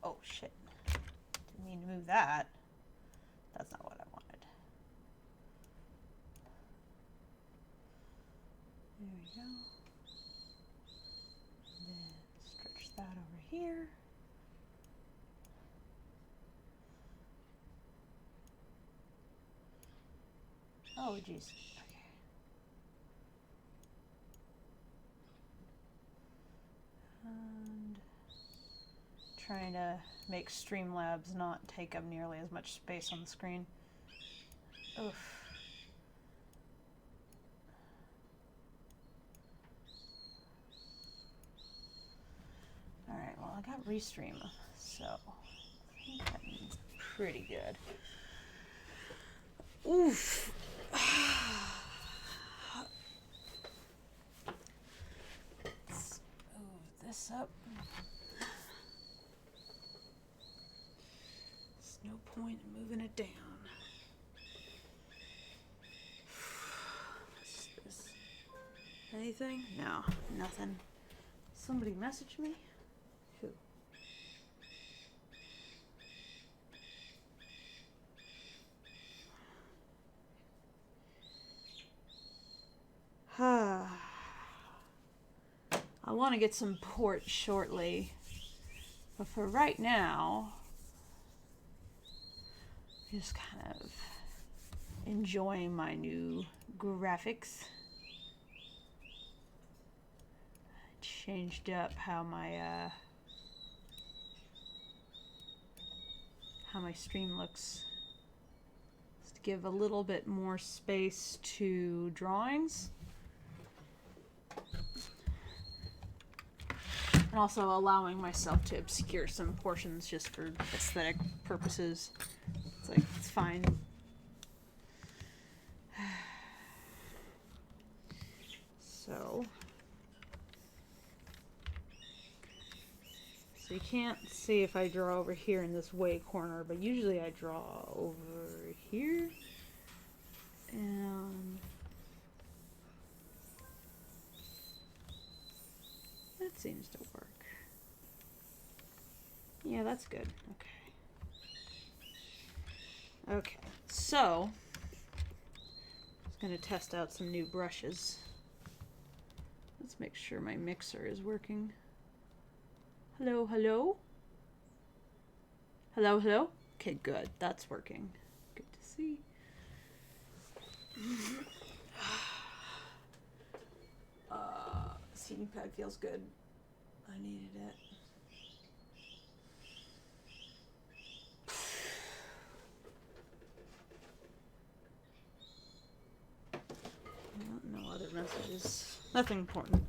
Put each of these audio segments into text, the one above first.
Oh shit. Didn't mean to move that. That's not what I wanted. There we go. And then stretch that over here. Oh geez. Okay. And trying to make Streamlabs not take up nearly as much space on the screen. Oof. Alright, well I got Restream, so I think that means pretty good. Oof. Let's move this up. There's no point in moving it down. What's this? Anything? No, nothing. Somebody messaged me? Who? I want to get some port shortly, but for right now, just kind of enjoying my new graphics. I changed up how my stream looks, just to give a little bit more space to drawings. And also allowing myself to obscure some portions just for aesthetic purposes. It's like, it's fine. So you can't see if I draw over here in this way corner, but usually I draw over here. And that seems to work. Yeah, that's good. Okay. Okay, so I'm just gonna test out some new brushes. Let's make sure my mixer is working. Hello, hello? Hello, hello? Okay, good. That's working. Good to see. Seating pad feels good. I needed it. No other messages. Nothing important.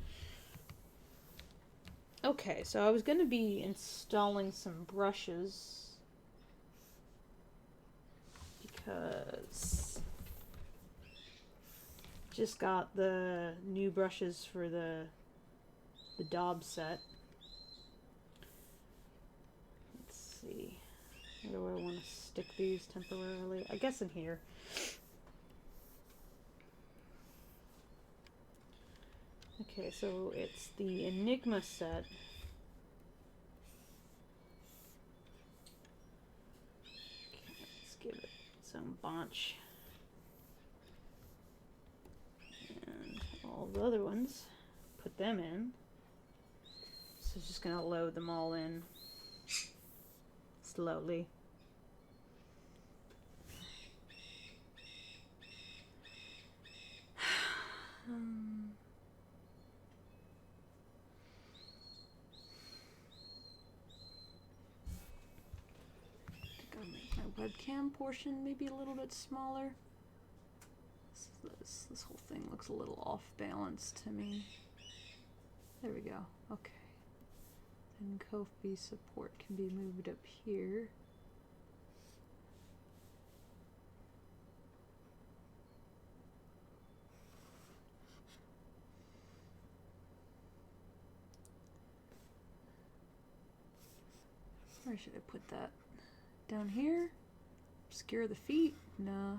Okay, so I was going to be installing some brushes because just got the new brushes for the Daub set. Let's see. Where do I want to stick these temporarily? I guess in here. Okay, so it's the Enigma set. Okay, let's give it some bunch. And all the other ones, put them in. So it's just gonna load them all in slowly. Webcam portion maybe a little bit smaller. This whole thing looks a little off balance to me. There we go. Okay. Then Kofi support can be moved up here. Where should I put that? Down here? Obscure the feet? Nah.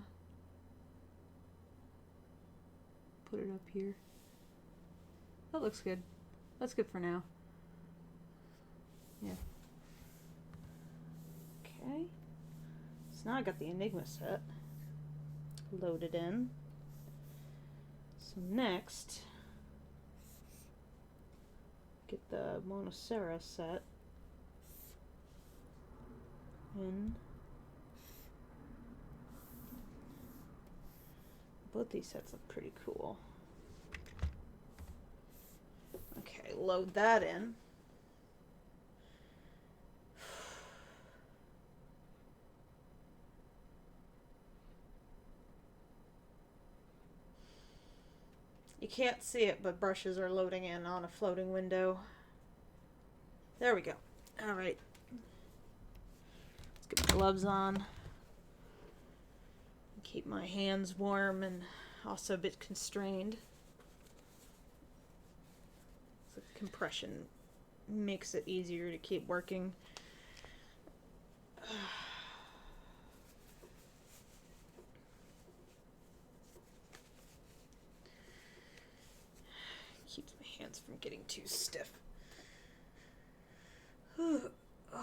Put it up here. That looks good. That's good for now. Yeah. So now I got the Enigma set loaded in. So next, get the Monocera set in. Both these sets look pretty cool. Okay, load that in. You can't see it, but brushes are loading in on a floating window. There we go. All right. Let's get my gloves on. Keep my hands warm and also a bit constrained. So compression makes it easier to keep working. Keeps my hands from getting too stiff. Oh, boy.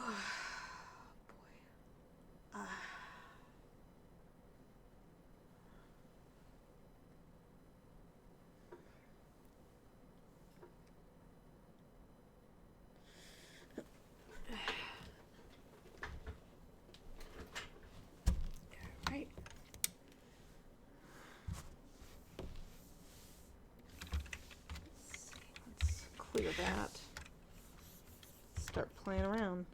Right. Let's clear that. Start playing around.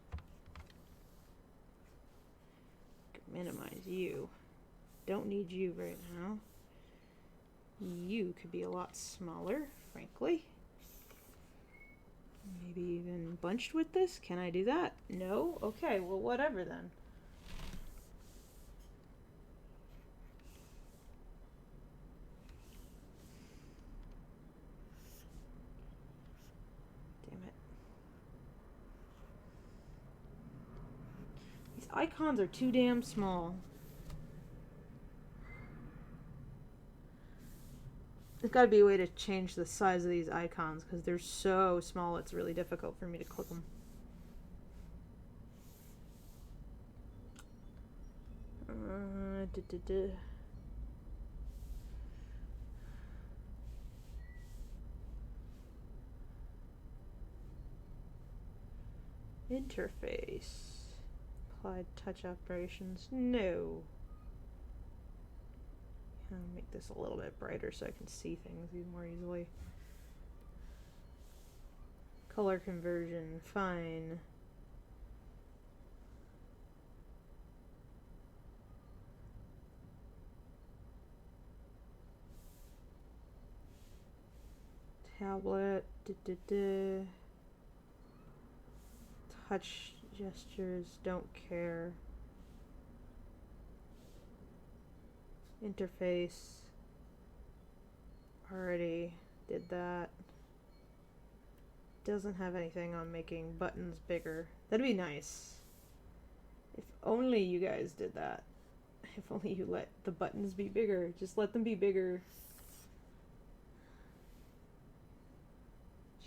Minimize you. Don't need you right now. You could be a lot smaller, frankly. Maybe even bunched with this? Can I do that? No? Okay, well, whatever then. Damn it. These icons are too damn small. There's got to be a way to change the size of these icons because they're so small it's really difficult for me to click them. Interface. Applied touch operations. No. I'll make this a little bit brighter so I can see things more easily. Color conversion. Fine. Tablet. Touch gestures. Don't care. Interface. Already did that. Doesn't have anything on making buttons bigger. That'd be nice. If only you guys did that. If only you let the buttons be bigger. Just let them be bigger.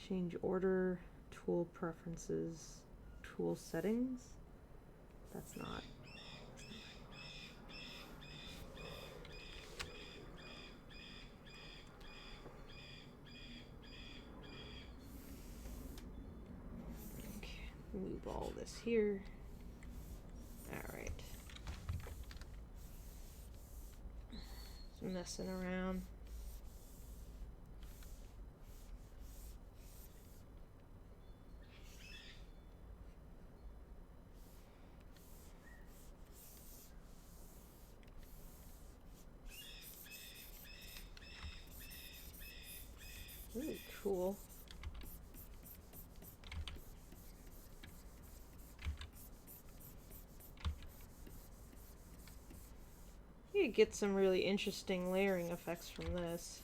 Change order. Tool preferences. Tool settings. That's not. Move all this here. Alright. Just messing around. Really cool. You get some really interesting layering effects from this.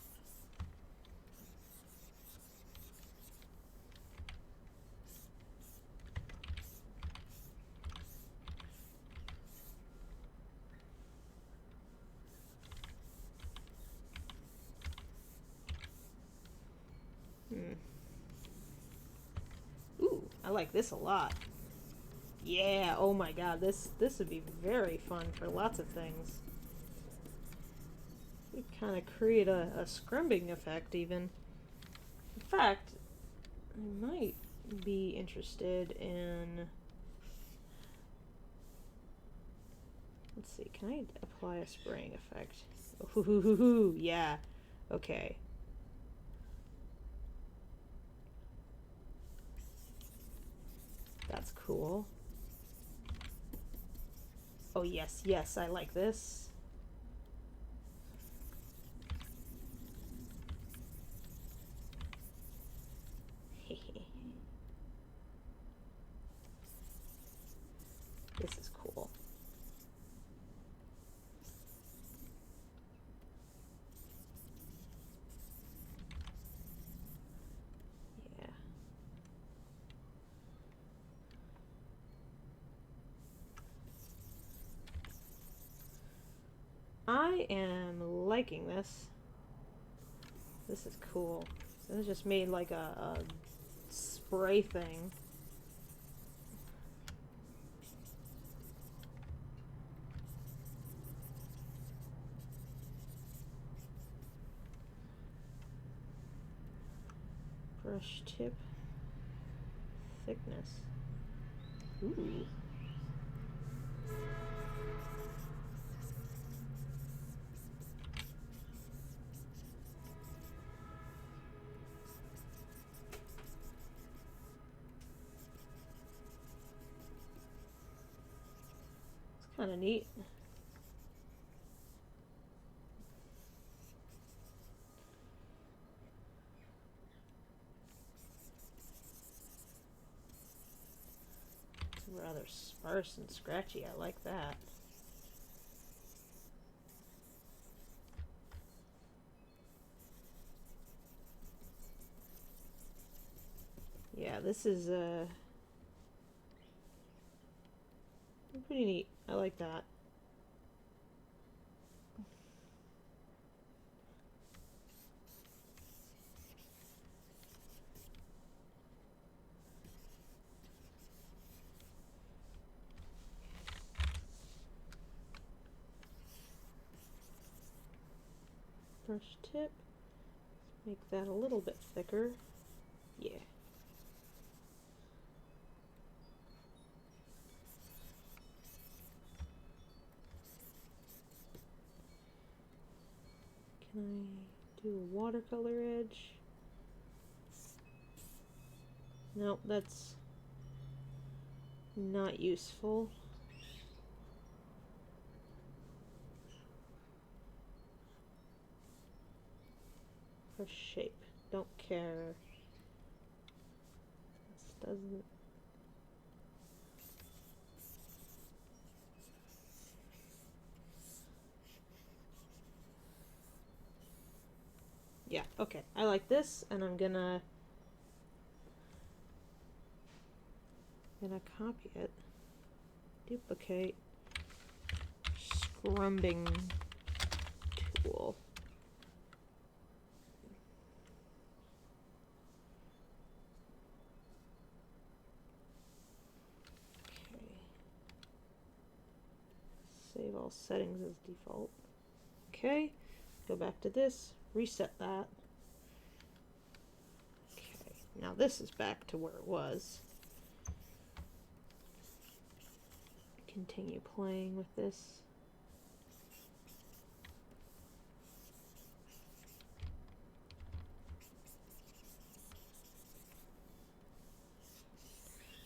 Ooh, I like this a lot. Yeah, oh my god, this would be very fun for lots of things. We kind of create a scrumbing effect even. In fact, I might be interested in... Let's see, can I apply a spraying effect? Ooh, yeah. Okay. That's cool. Oh, yes, yes, I like this. This is cool. Yeah. I am liking this. This is cool. So this just made like a spray thing. Brush tip thickness. Ooh. It's kind of neat. It's rather sparse and scratchy. I like that. Yeah, this is pretty neat. I like that. Brush tip. Let's make that a little bit thicker. Yeah. Can I do a watercolor edge? Nope, that's not useful. Brush shape. Don't care. This doesn't... Yeah, okay. I like this, and I'm gonna copy it. Duplicate. Scrumbing tool. Okay. Save all settings as default. Okay. Go back to this. Reset that. Okay. Now this is back to where it was. Continue playing with this.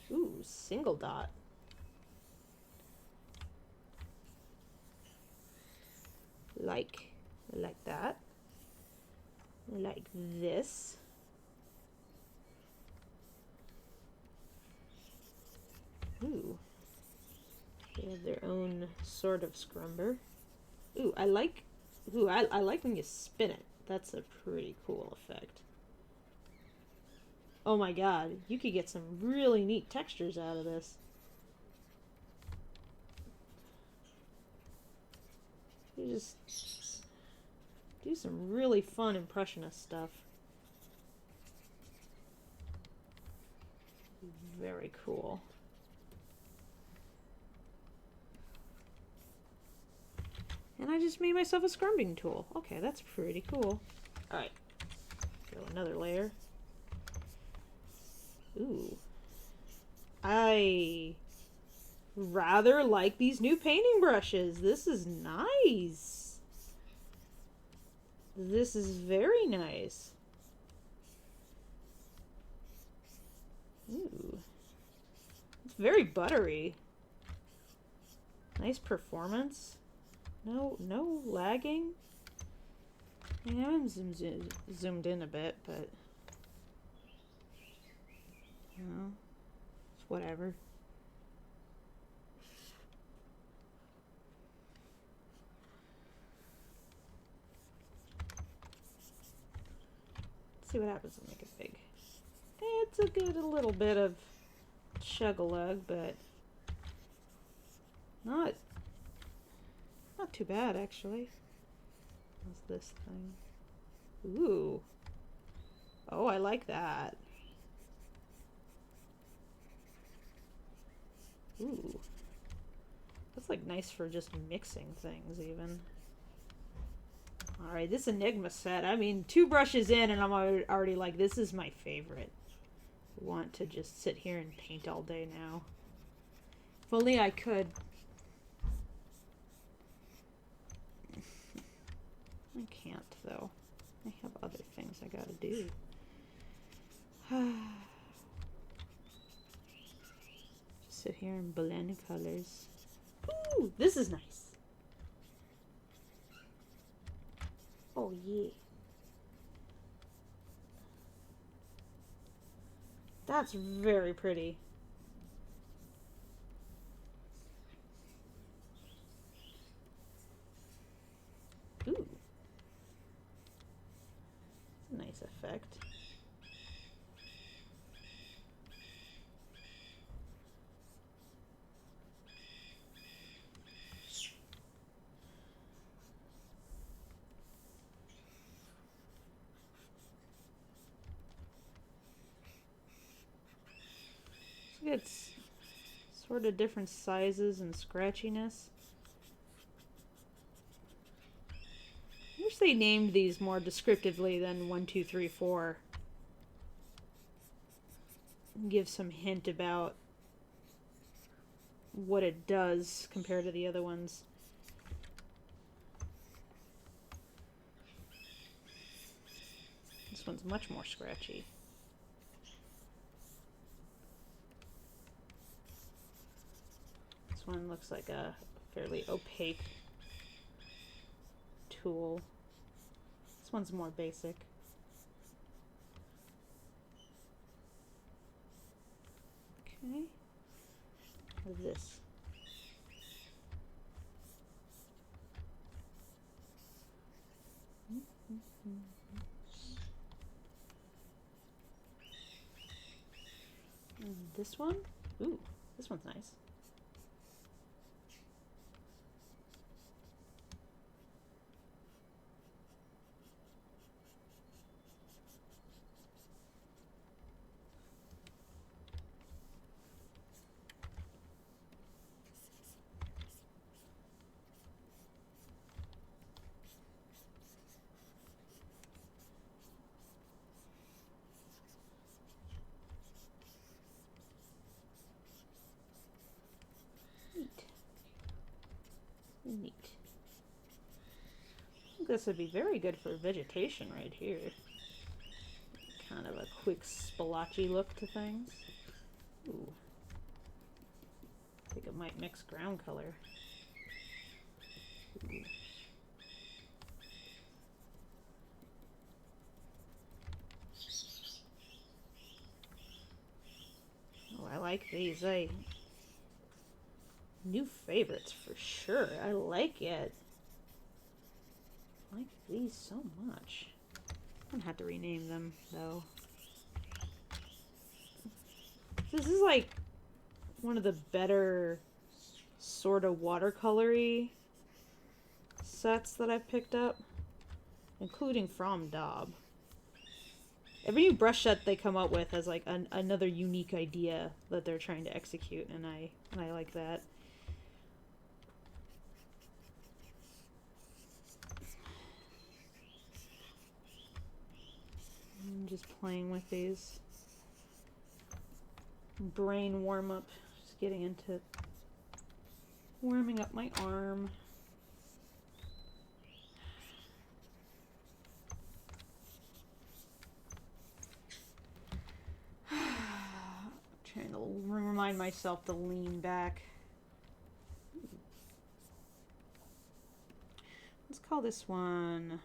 Ooh, single dot. Like that. Like this. Ooh. They have their own sort of scrumber. Ooh, I like when you spin it. That's a pretty cool effect. Oh my god, you could get some really neat textures out of this. You just do some really fun impressionist stuff. Very cool. And I just made myself a scrubbing tool. Okay, that's pretty cool. Alright. Go another layer. Ooh. I rather like these new painting brushes. This is nice. This is very nice. Ooh. It's very buttery. Nice performance. No lagging. I mean, I'm zoomed in a bit, but you know, it's whatever. Let's see what happens when I make it big. It's a little bit of chug-a-lug, but not too bad, actually. What's this thing? Ooh. Oh, I like that. Ooh. That's like nice for just mixing things, even. Alright, this Enigma set. I mean, 2 brushes in and I'm already like, this is my favorite. I want to just sit here and paint all day now. If only I could. I can't, though. I have other things I gotta do. Just sit here and blend colors. Ooh, this is nice. Oh, yeah. That's very pretty. Ooh. Nice effect. It's sort of different sizes and scratchiness. I wish they named these more descriptively than 1, 2, 3, 4. Give some hint about what it does compared to the other ones. This one's much more scratchy. This one looks like a fairly opaque tool. This one's more basic. Okay. What's this? And this one? Ooh, this one's nice. Neat. I think this would be very good for vegetation right here. Kind of a quick splotchy look to things. Ooh. I think it might mix ground color. Ooh. Oh, I like these. New favorites for sure. I like it. I like these so much. I'm gonna have to rename them though. This is like one of the better sort of watercolory sets that I've picked up, including from Daub. Every new brush set they come up with has like another unique idea that they're trying to execute, and I like that. I'm just playing with these. Brain warm up. Just getting into warming up my arm. Trying to remind myself to lean back. Let's call this one.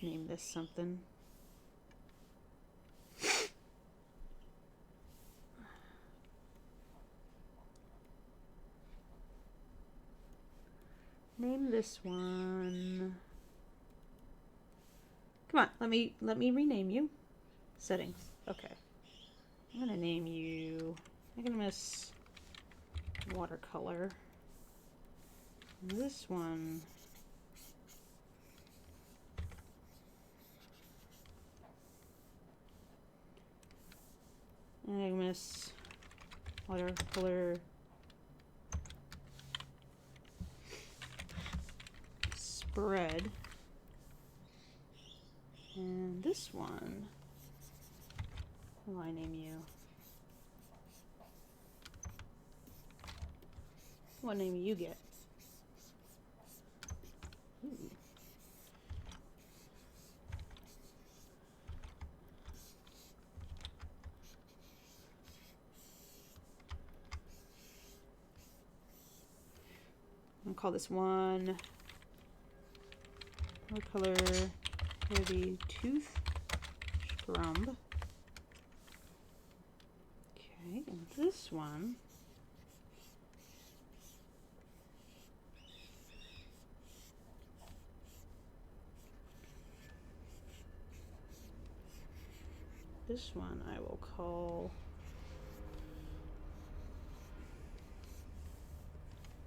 Name this something. Name this one. Come on, let me rename you. Settings. Okay. I'm gonna name you Animate watercolor. This one. Animate watercolor spread. And this one, what will I name you? What name you get? Ooh. I'm gonna call this one watercolor heavy tooth scrumb. Okay, and this one, I will call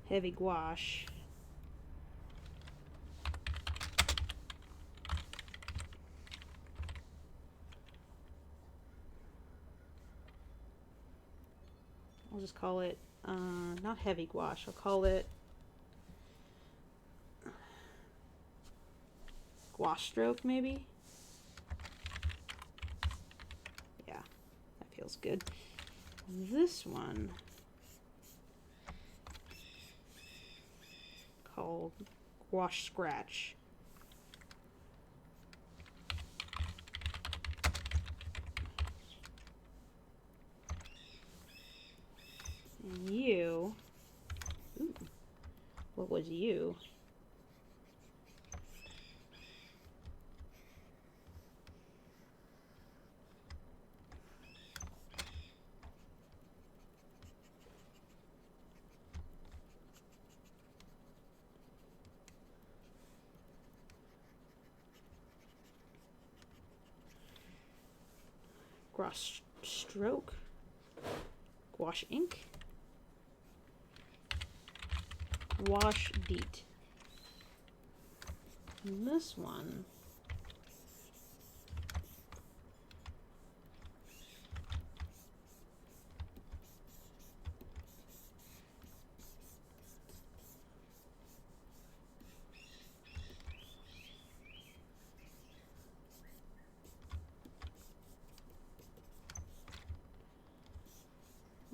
heavy gouache. I'll just call it, not heavy gouache, I'll call it gouache stroke, maybe? Yeah, that feels good. And this one, called gouache scratch. And you, ooh, what was you? Gouache stroke, gouache ink, wash beat. And this one,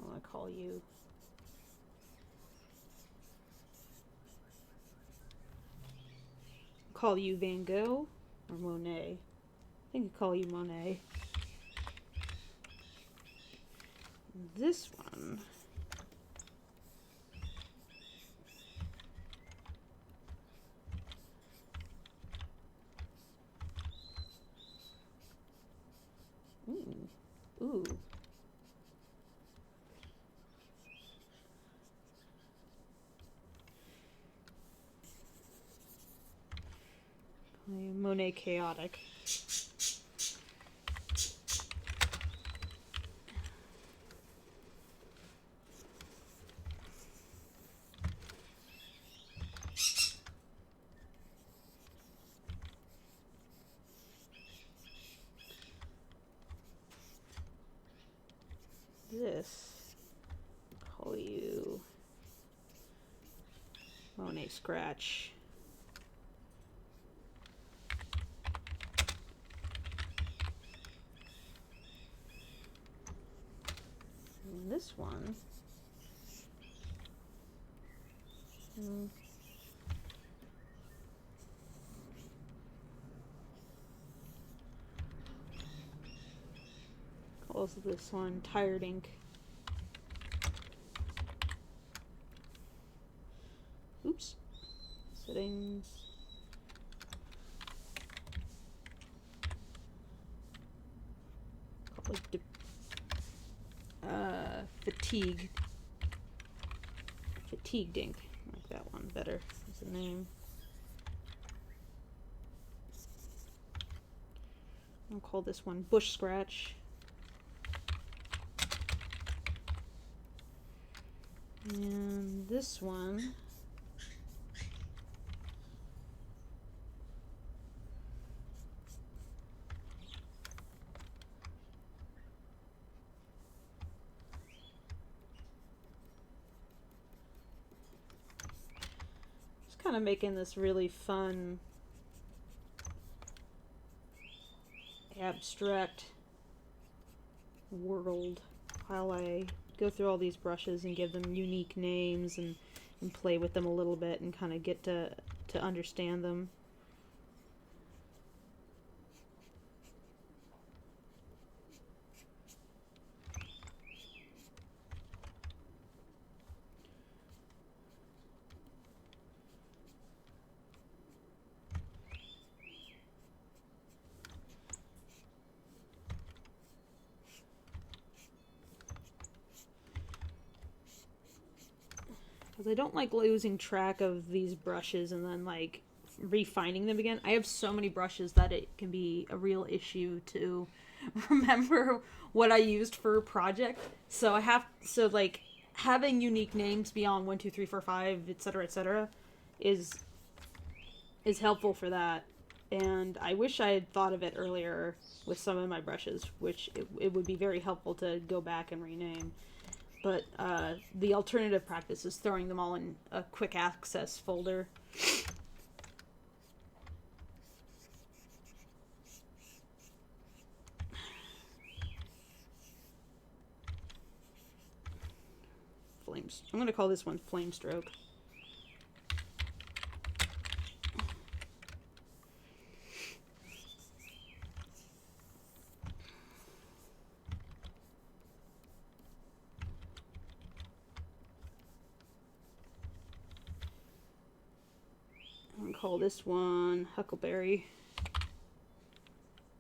I'll call you Van Gogh or Monet. I think I call you Monet. This one, ooh. Monet chaotic. This, call you Monet scratch. And this one. Calls this one Tired Ink. Oops. Settings. Like fatigued ink. I like that one better as a name. I'll call this one Bush Scratch. And this one, just kind of making this really fun, abstract world while I go through all these brushes and give them unique names and play with them a little bit and kind of get to understand them. Because I don't like losing track of these brushes and then like refining them again. I have so many brushes that it can be a real issue to remember what I used for a project. So like having unique names beyond 1, 2, 3, 4, 5, etc., is helpful for that. And I wish I had thought of it earlier with some of my brushes, which it would be very helpful to go back and rename. But the alternative practice is throwing them all in a quick access folder. Flames. I'm going to call this one Flame Stroke. Call this one Huckleberry.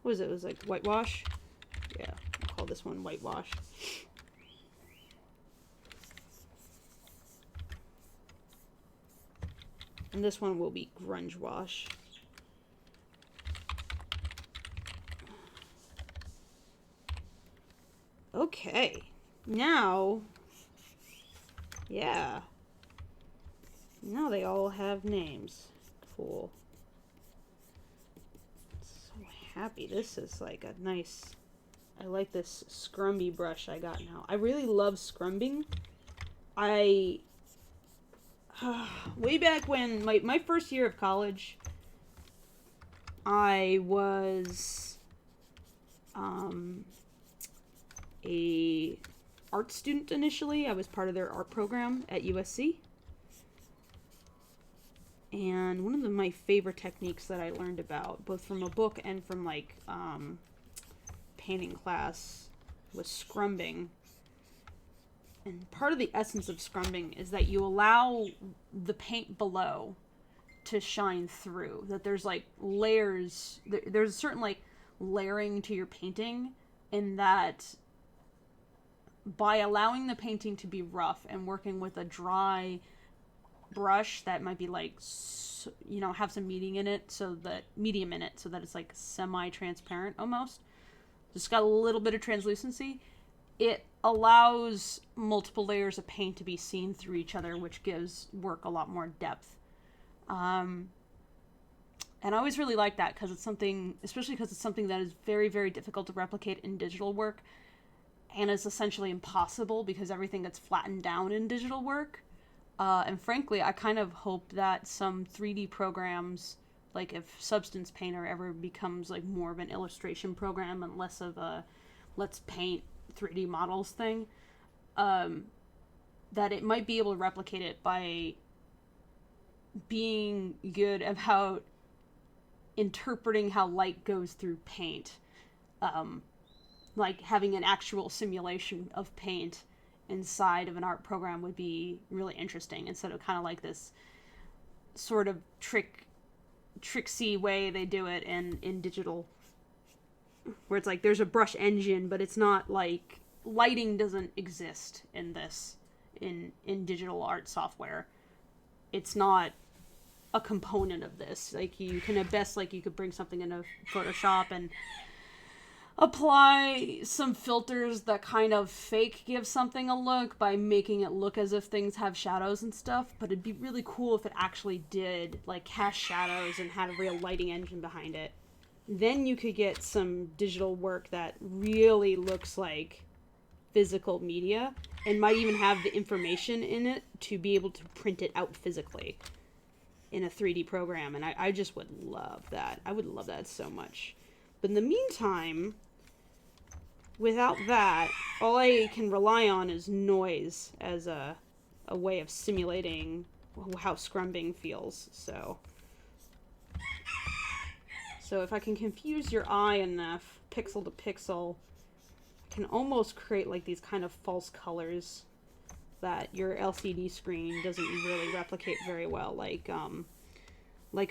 What was it? It was like whitewash? Yeah, I'll call this one Whitewash. And this one will be Grunge Wash. Okay, now, yeah. Now they all have names. Cool. So happy. This is like a nice, I like this scrumby brush I got now. I really love scrumbing. Way back when, my first year of college, I was a art student initially. I was part of their art program at USC. And one of my favorite techniques that I learned about, both from a book and from like painting class, was scrumbing. And part of the essence of scrumbing is that you allow the paint below to shine through. That there's like layers, there's a certain like layering to your painting, in that by allowing the painting to be rough and working with a dry brush that might be like, you know, have some medium in it so that it's like semi-transparent almost, just got a little bit of translucency, it allows multiple layers of paint to be seen through each other, which gives work a lot more depth. And I always really like that because it's something, especially because it's something that is very, very difficult to replicate in digital work, and is essentially impossible because everything gets flattened down in digital work. And frankly, I kind of hope that some 3D programs, like if Substance Painter ever becomes like more of an illustration program and less of a let's paint 3D models thing, that it might be able to replicate it by being good about interpreting how light goes through paint. Like having an actual simulation of paint inside of an art program would be really interesting, instead of kind of like this sort of tricksy way they do it in digital, where it's like there's a brush engine, but it's not like lighting doesn't exist in this in digital art software. It's not a component of this. Like you can at best, like you could bring something into Photoshop and apply some filters that kind of fake give something a look by making it look as if things have shadows and stuff, but it'd be really cool if it actually did like cast shadows and had a real lighting engine behind it. Then you could get some digital work that really looks like physical media and might even have the information in it to be able to print it out physically in a 3D program. And I just would love that. I would love that so much. But in the meantime, without that, all I can rely on is noise as a way of simulating how scrumbing feels. So if I can confuse your eye enough, pixel to pixel, I can almost create like these kind of false colors that your LCD screen doesn't really replicate very well, like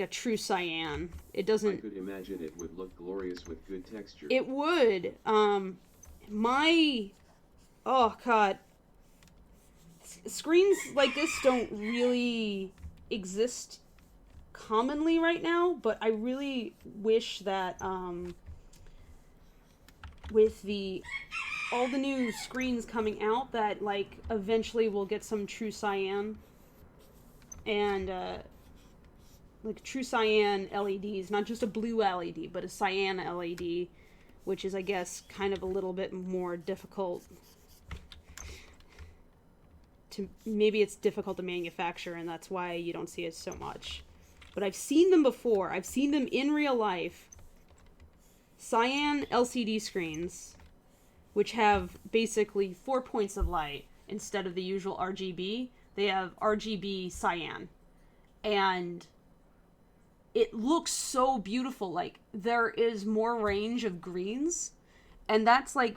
a true cyan. It doesn't. I could imagine it would look glorious with good texture. It would. Oh god. Screens like this don't really exist commonly right now, but I really wish that with all the new screens coming out, that like eventually we'll get some true cyan and like true cyan LEDs, not just a blue LED, but a cyan LED, which is, I guess, kind of a little bit more difficult to, maybe it's difficult to manufacture, and that's why you don't see it so much. But I've seen them before. I've seen them in real life. Cyan LCD screens, which have basically 4 points of light instead of the usual RGB. They have RGB cyan. And it looks so beautiful. Like, there is more range of greens. And that's like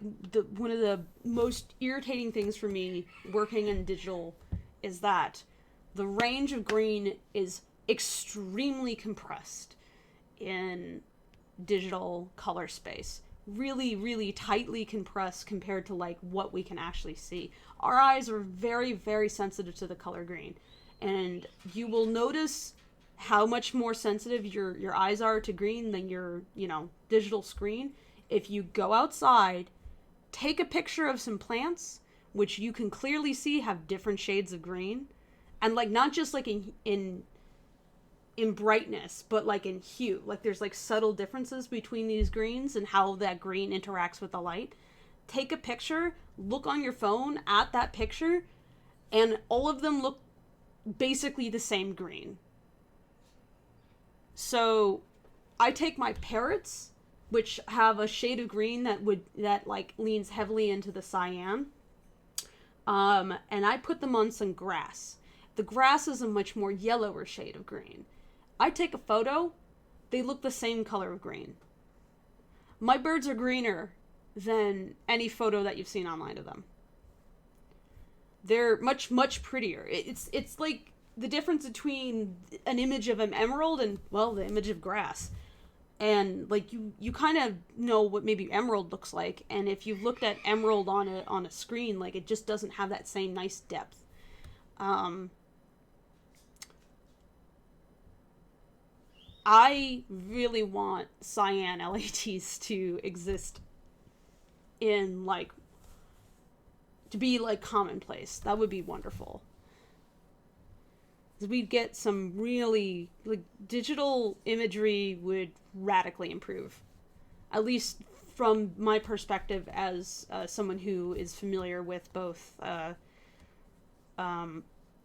one of the most irritating things for me working in digital, is that the range of green is extremely compressed in digital color space. Really, really tightly compressed compared to like what we can actually see. Our eyes are very, very sensitive to the color green. And you will notice how much more sensitive your eyes are to green than your, digital screen if you go outside, take a picture of some plants, which you can clearly see have different shades of green, and like not just like in brightness, but like in hue. Like there's like subtle differences between these greens and how that green interacts with the light. Take a picture, look on your phone at that picture, and all of them look basically the same green. So I take my parrots, which have a shade of green that like leans heavily into the cyan, and I put them on some grass. The grass is a much more yellower shade of green. I take a photo, they look the same color of green. My birds are greener than any photo that you've seen online of them. They're much, much prettier. It's like the difference between an image of an emerald and, well, the image of grass. And like you kind of know what maybe emerald looks like, and if you've looked at emerald on a screen, like it just doesn't have that same nice depth. I really want cyan LEDs to exist in like to be like commonplace. That would be wonderful. We'd get some really, like, digital imagery would radically improve. At least from my perspective as someone who is familiar with both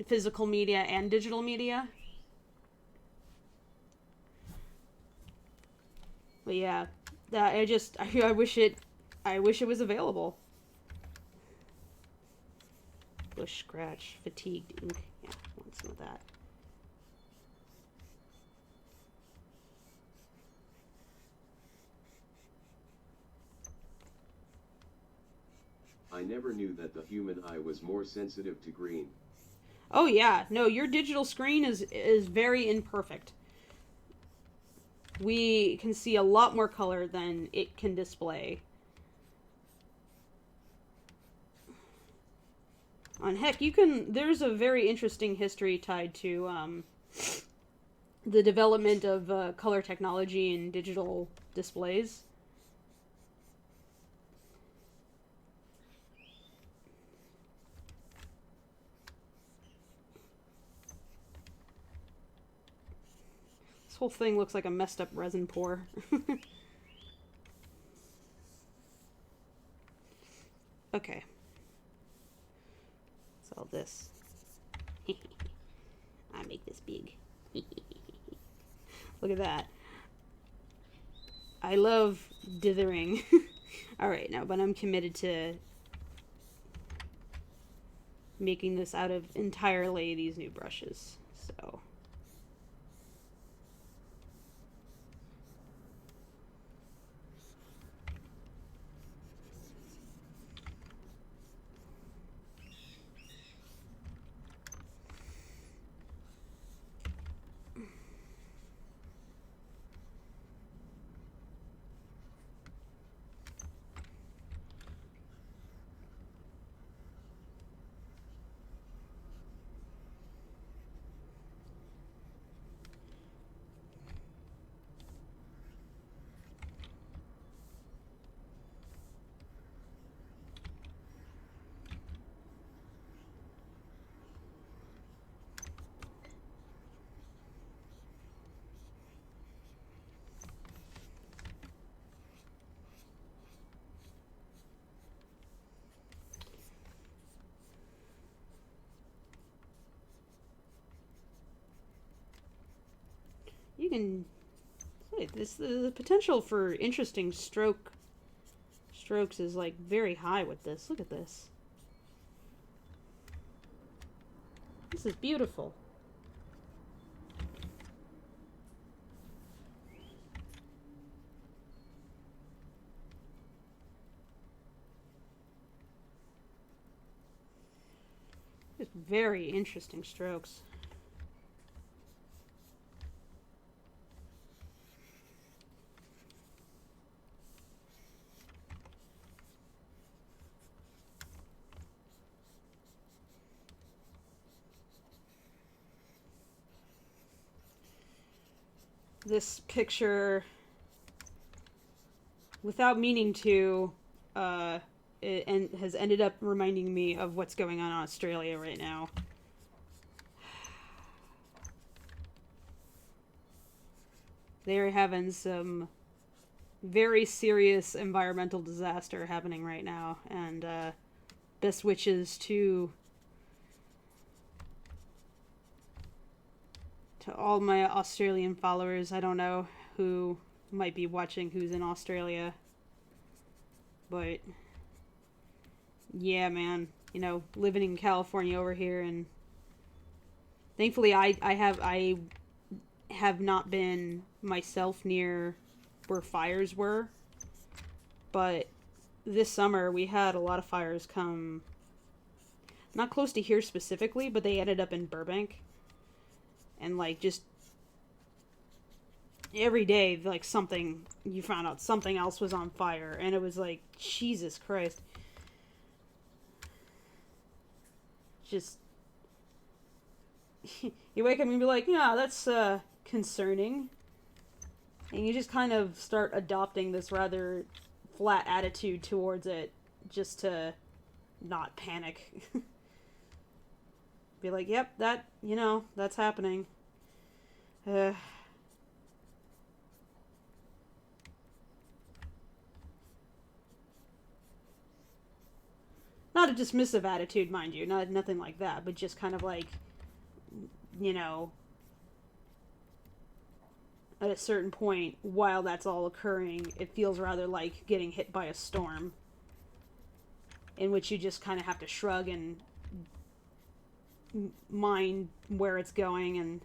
physical media and digital media. But yeah, I wish it was available. Bush scratch, fatigued ink. Yeah, I want some of that. I never knew that the human eye was more sensitive to green. Oh yeah, no, your digital screen is very imperfect. We can see a lot more color than it can display. And heck, there's a very interesting history tied to the development of color technology and digital displays. This whole thing looks like a messed up resin pour. Okay. So this. I make this big. Look at that. I love dithering. Alright, now, but I'm committed to making this out of entirely these new brushes. So. You can wait, the potential for interesting strokes is like very high with this. Look at this. This is beautiful. Just very interesting strokes. This picture, without meaning to, it has ended up reminding me of what's going on in Australia right now. They're having some very serious environmental disaster happening right now, and best wishes to all my Australian followers. I don't know who might be watching who's in Australia, but yeah, man, you know, living in California over here, and thankfully I have not been myself near where fires were, but this summer we had a lot of fires come not close to here specifically, but they ended up in Burbank. And, like, just every day, like, you found out something else was on fire. And it was like, Jesus Christ. Just, you wake up and be like, yeah, that's, concerning. And you just kind of start adopting this rather flat attitude towards it, just to not panic. Be like, yep, that, you know, that's happening. Not a dismissive attitude, mind you, nothing like that, but just kind of like, you know, at a certain point, while that's all occurring, it feels rather like getting hit by a storm, in which you just kind of have to shrug and mind where it's going and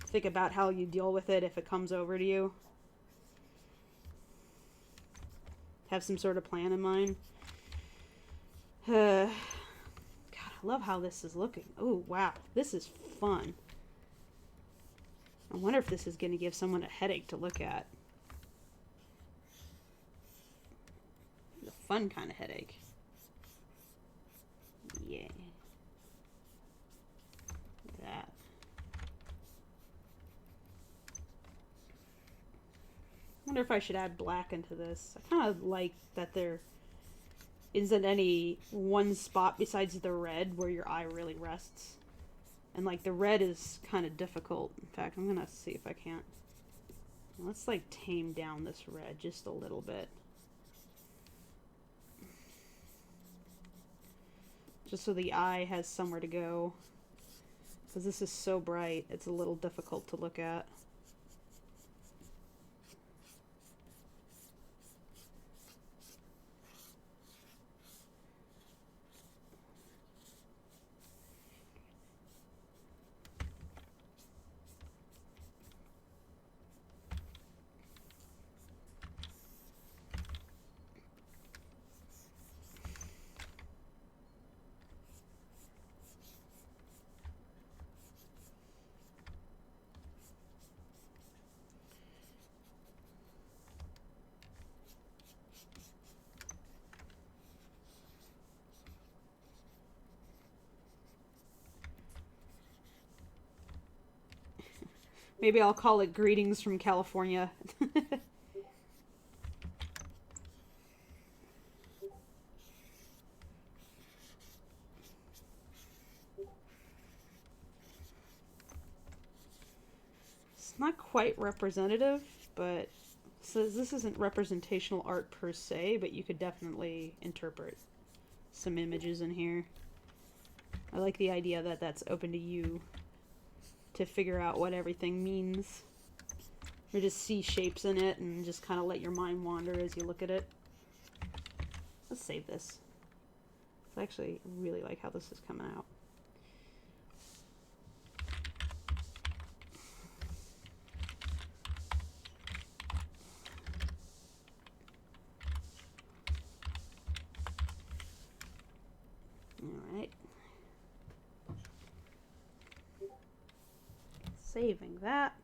think about how you deal with it if it comes over to you. Have some sort of plan in mind. God, I love how this is looking. Oh, wow. This is fun. I wonder if this is going to give someone a headache to look at. A fun kind of headache. Yeah. That. I wonder if I should add black into this. I kind of like that there isn't any one spot besides the red where your eye really rests. And like the red is kind of difficult. In fact, I'm gonna see if I can't. Let's like tame down this red just a little bit. Just so the eye has somewhere to go. Because this is so bright, it's a little difficult to look at. Maybe I'll call it Greetings from California. It's not quite representative, but so this isn't representational art per se, but you could definitely interpret some images in here. I like the idea that that's open to you to figure out what everything means. Or just see shapes in it and just kind of let your mind wander as you look at it. Let's save this. I actually really like how this is coming out. Alright. Saving that.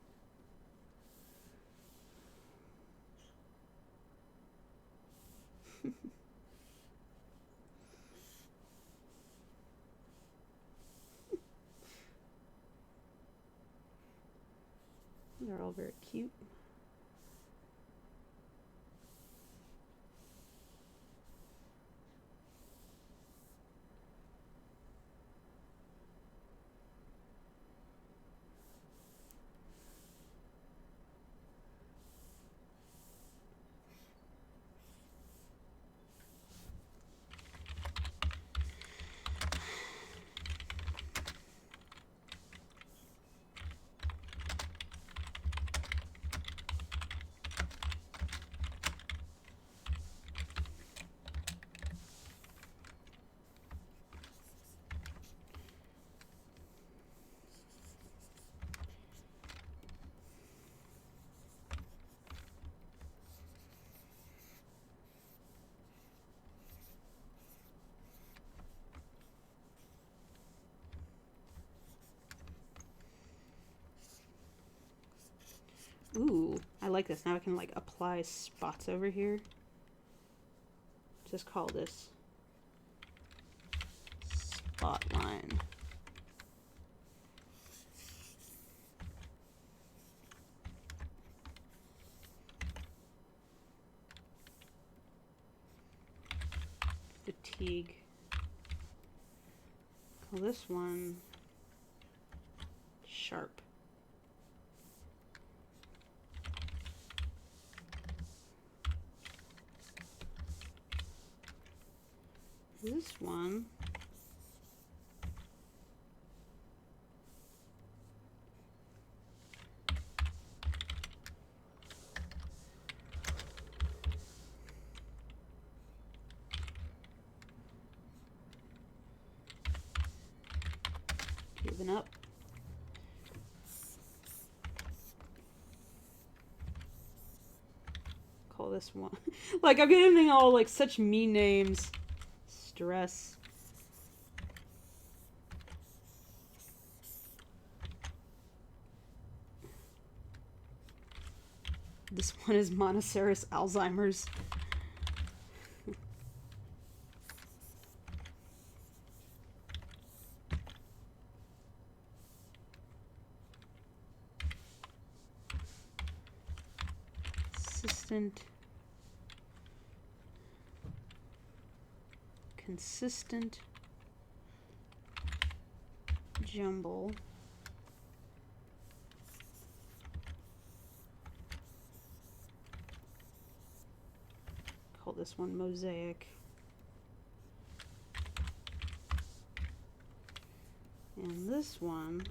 They're all very cute. Ooh, I like this. Now I can like apply spots over here. Just call this spot line. Fatigue. Call this one sharp. This one Moving up. Call this one. Like, I'm getting all, like, such mean names. Stress. This one is Monoceros Alzheimer's. Consistent jumble. Call this one Mosaic. And this one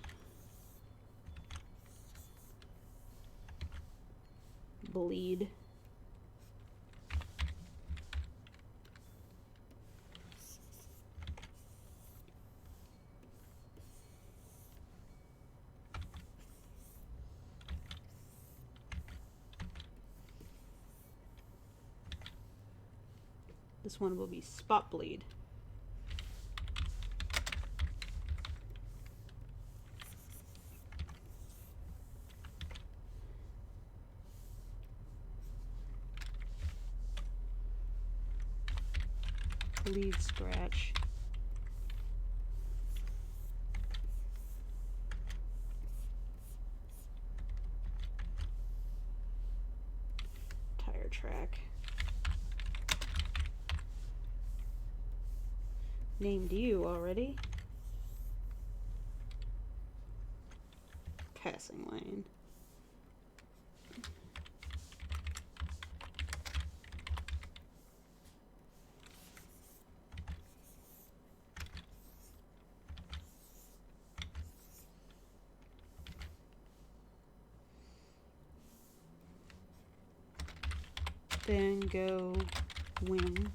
Bleed. This one will be Spot Bleed. Bleed Scratch. Tire Track. Named you already. Passing Lane. Then go Wing.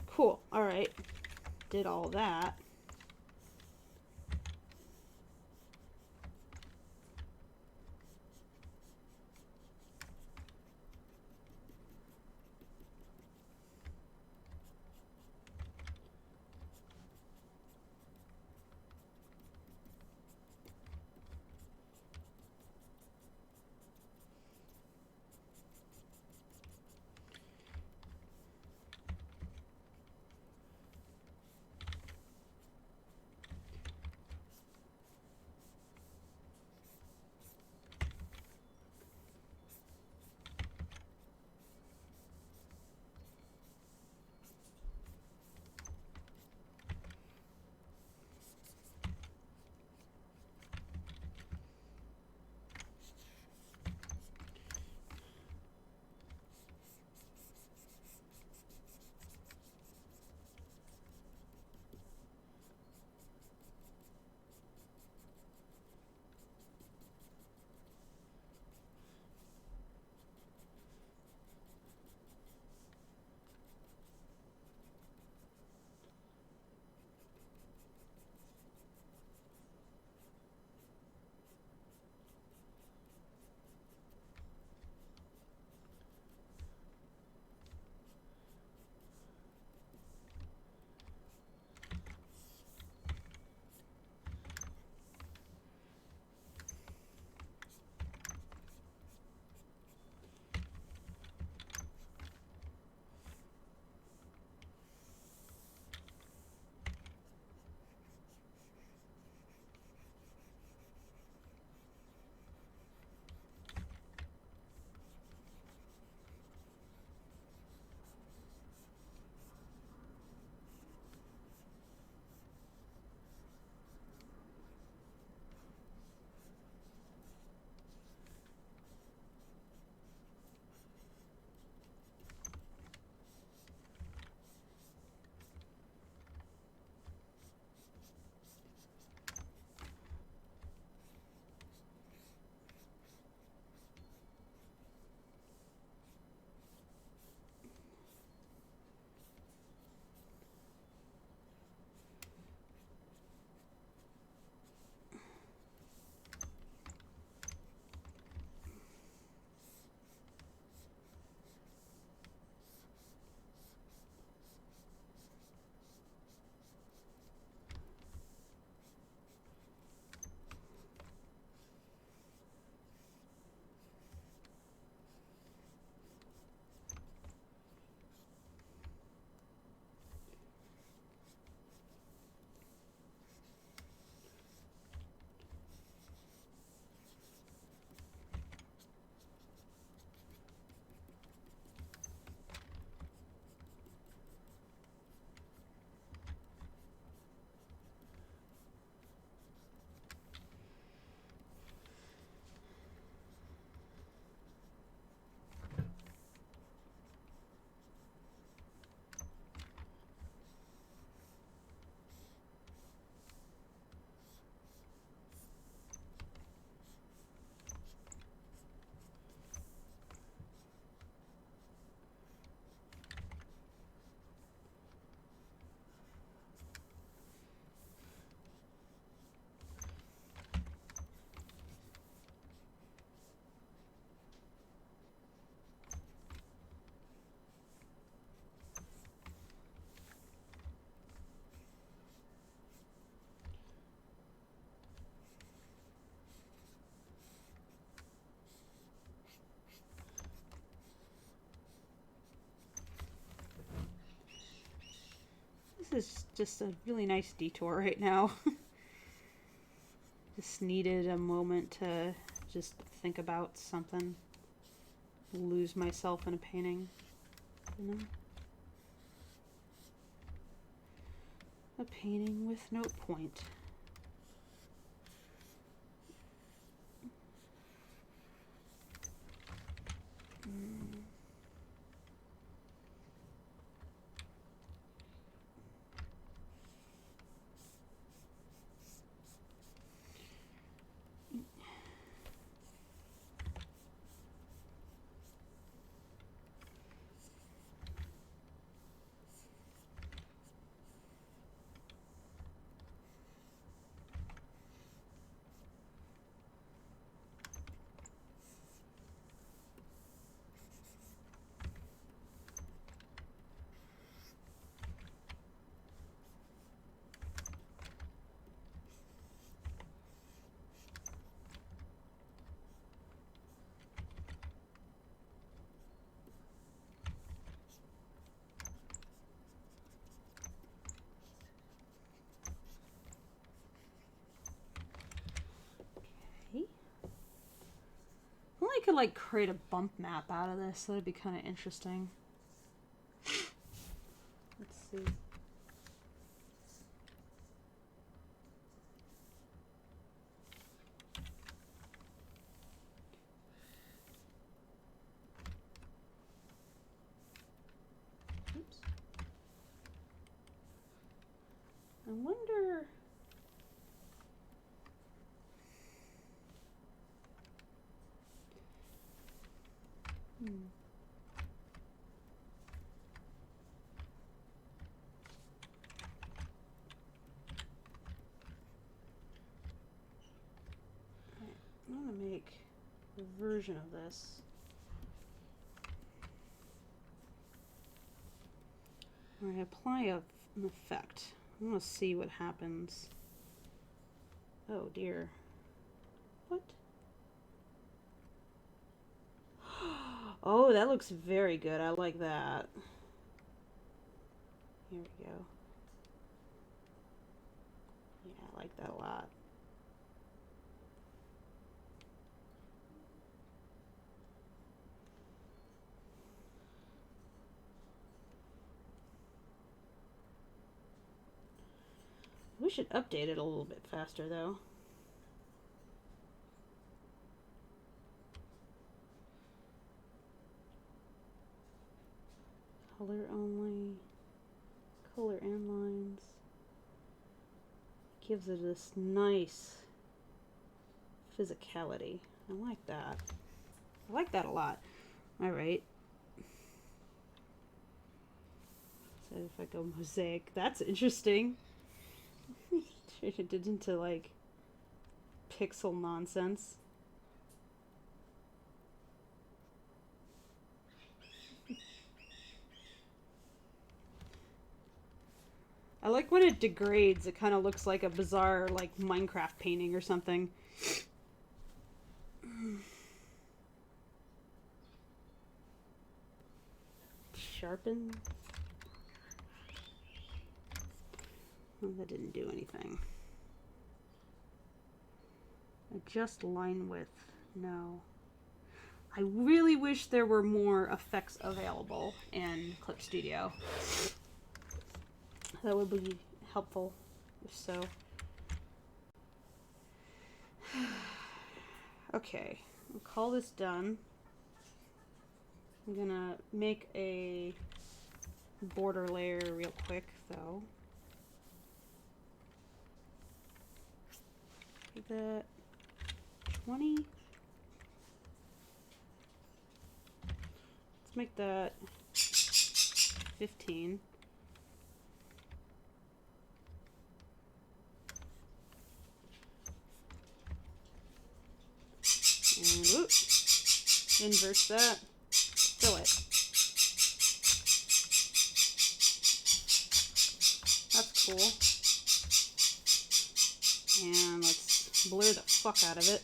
Cool. All right. Did all that. This is just a really nice detour right now. Just needed a moment to just think about something. Lose myself in a painting. You know? A painting with no point. I could like create a bump map out of this. That'd be kind of interesting. Let's see. Oops. I wonder. I'm gonna make a version of this. Where I apply an effect. I want to see what happens. Oh dear. What? Oh, that looks very good. I like that. Here we go. Yeah, I like that a lot. We should update it a little bit faster though. Color only. Color and lines. Gives it this nice physicality. I like that. I like that a lot. Alright. So if I go mosaic, that's interesting. Turned it into like pixel nonsense. I like when it degrades, it kind of looks like a bizarre like Minecraft painting or something. Sharpen. Well, that didn't do anything. Adjust line width. No. I really wish there were more effects available in Clip Studio. That would be helpful, if so. Okay, I'll call this done. I'm gonna make a border layer real quick, though. Give that 20. Let's make that 15. And whoop, inverse that, fill it. That's cool. And let's blur the fuck out of it.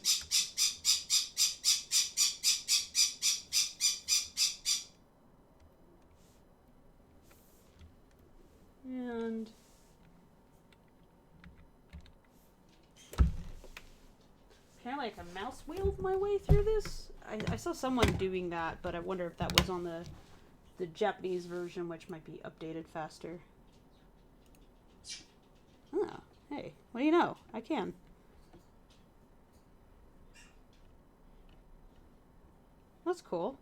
And and apparently I can mouse wheel my way through this. I saw someone doing that, but I wonder if that was on the Japanese version, which might be updated faster. Oh, hey, what do you know? I can. That's cool.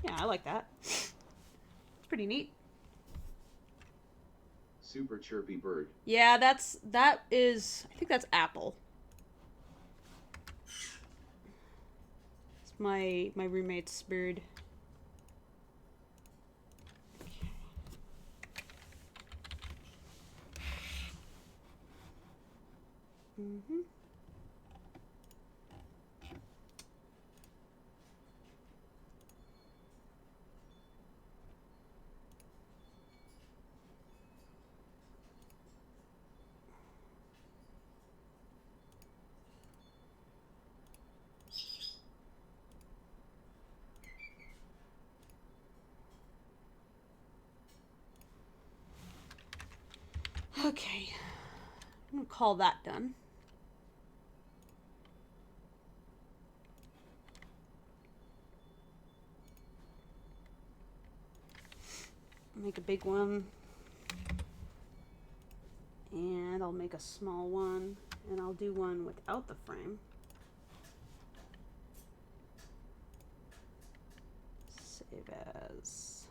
Yeah, I like that. It's pretty neat. Super chirpy bird. Yeah, that is. I think that's Apple. It's my roommate's bird. Mm-hmm. Okay, I'm gonna call that done. Make a big one. And I'll make a small one. And I'll do one without the frame. Save as.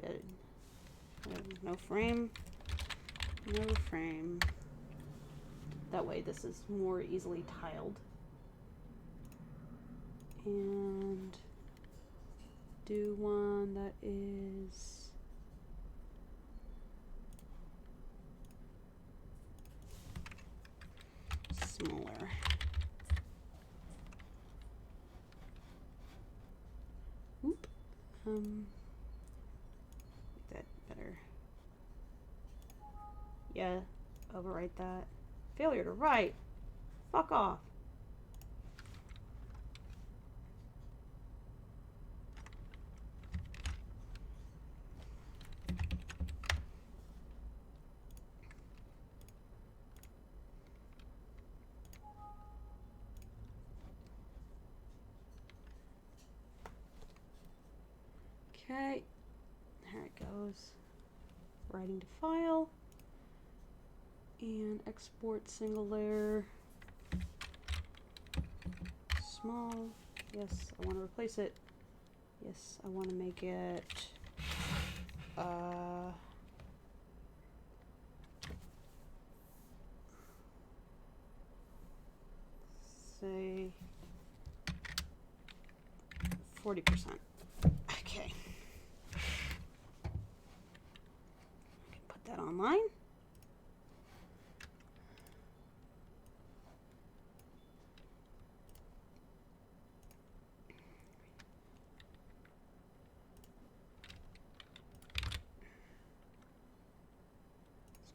Good. No frame. No frame. That way this is more easily tiled. And do one that is smaller. Oop. Make that better. Yeah, overwrite that. Failure to write. Fuck off. Okay, There it goes. Writing to file. And export single layer. Small. Yes, I want to replace it. Yes, I want to make it say 40%. Okay. Put that online.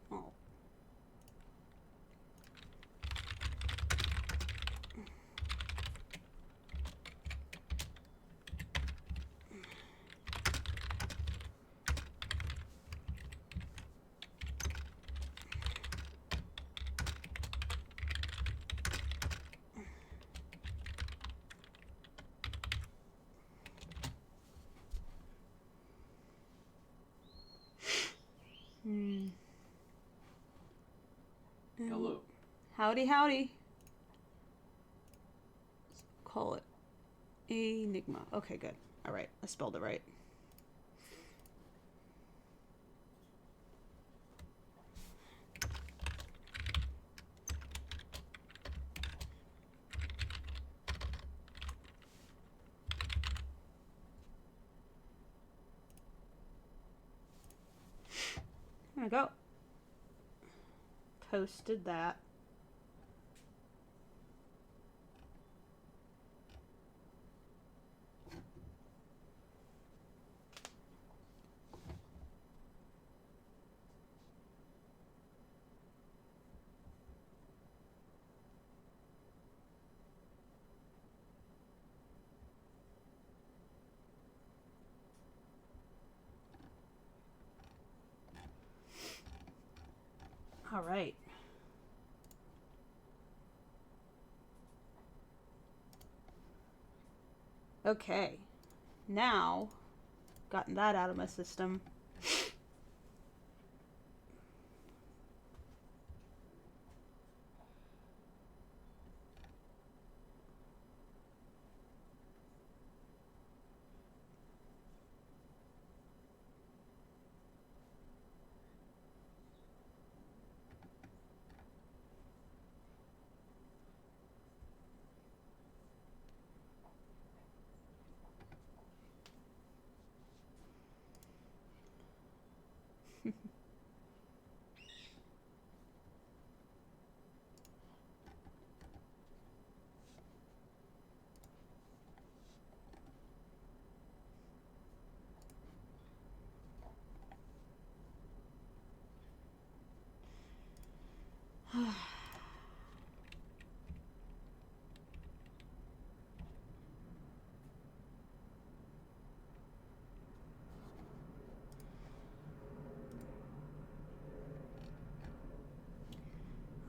Small. Hello. howdy, howdy. Let's call it Enigma. Okay, good. All right, I spelled it right. There we go. Posted that. All right. Okay. Now, gotten that out of my system.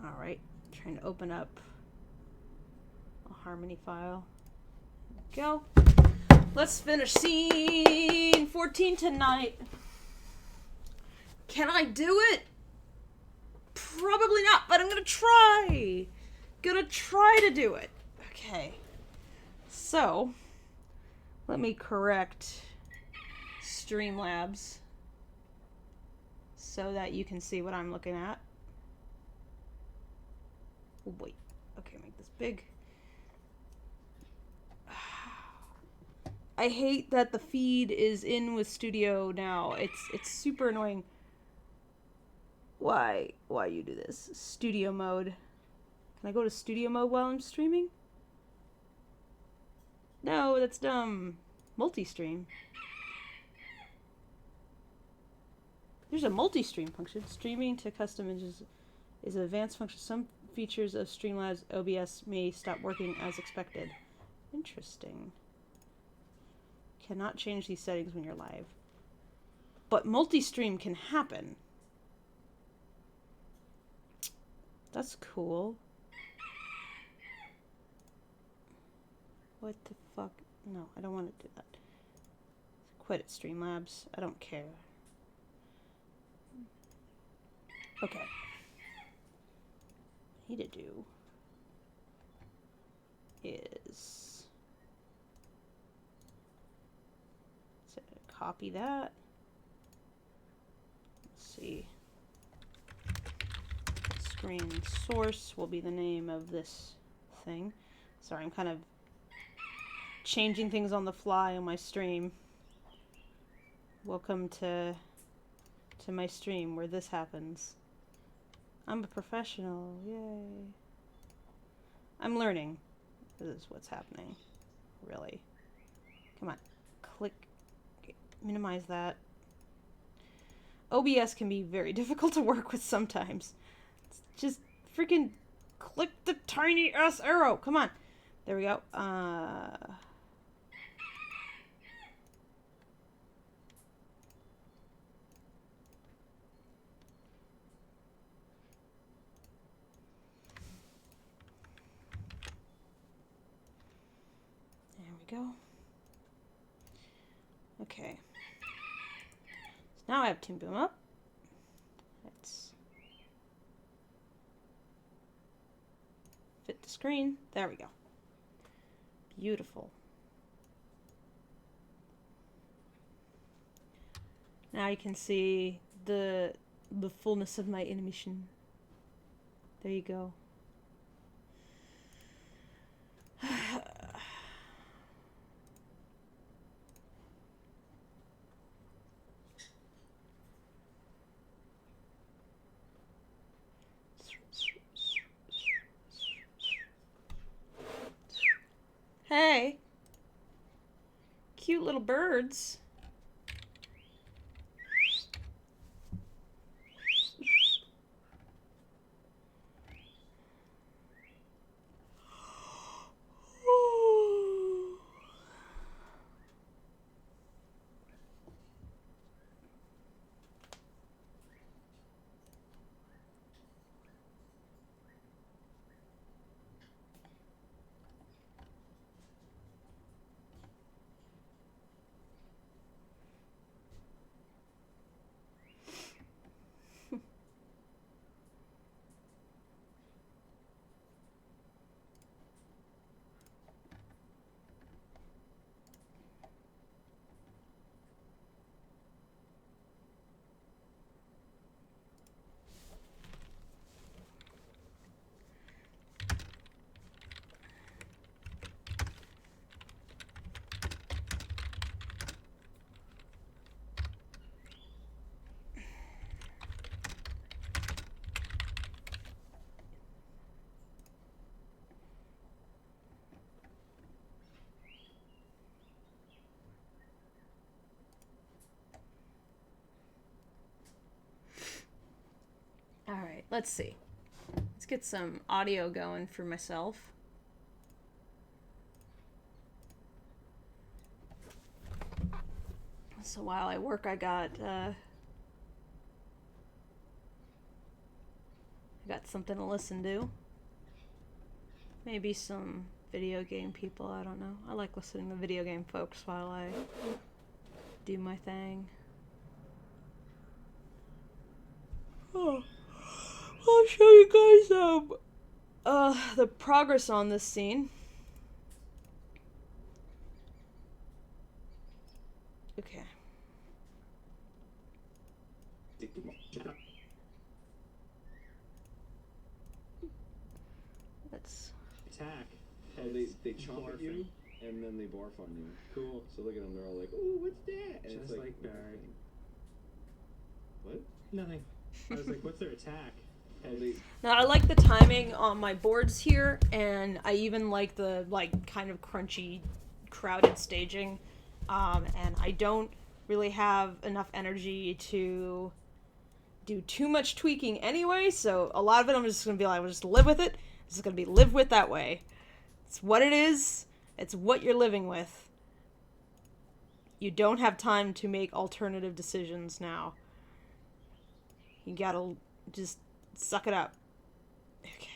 All right, trying to open up a Harmony file. Go. Let's finish scene 14 tonight. Can I do it? Probably not, but I'm gonna try. Gonna try to do it. Okay. So, let me correct Streamlabs so that you can see what I'm looking at. Oh, wait. Okay, make this big. I hate that the feed is in with Studio now. It's super annoying. Why you do this? Studio mode. Can I go to studio mode while I'm streaming? No, that's dumb. Multi-stream. There's a multi-stream function. Streaming to custom images is an advanced function. Some features of Streamlabs OBS may stop working as expected. Interesting. Cannot change these settings when you're live. But multi-stream can happen. That's cool. What the fuck? No, I don't want to do that. Quit it, Streamlabs. I don't care. Okay. What I need to do is copy that. Let's see. Screen source will be the name of this thing. Sorry, I'm kind of changing things on the fly on my stream. Welcome to my stream where this happens. I'm a professional. Yay. I'm learning. This is what's happening. Really. Come on. Click. Minimize that. OBS can be very difficult to work with sometimes. Just freaking click the tiny ass arrow. Come on. There we go. There we go. Okay. So now I have Toon Boom up. Let's fit the screen. There we go. Beautiful. Now you can see the fullness of my animation. There you go. Hey, cute little birds. let's see. Let's get some audio going for myself. So while I work, I got something to listen to. Maybe some video game people, I don't know. I like listening to video game folks while I do my thing. Oh, I'll show you guys the progress on this scene. Okay. Let's Attack. Oh, they chomp at you, and then they barf on you. Cool. So look at them, they're all like, "Ooh, what's that?" And Just it's like Barry. What? Nothing. I was like, what's their attack? Oh, they Now I like the timing on my boards here, and I even like the kind of crunchy, crowded staging. And I don't really have enough energy to do too much tweaking anyway, so a lot of it I'm just gonna be like, we'll just live with it. This is gonna be live with that way. It's what it is. It's what you're living with. You don't have time to make alternative decisions now. You gotta just suck it up. Okay.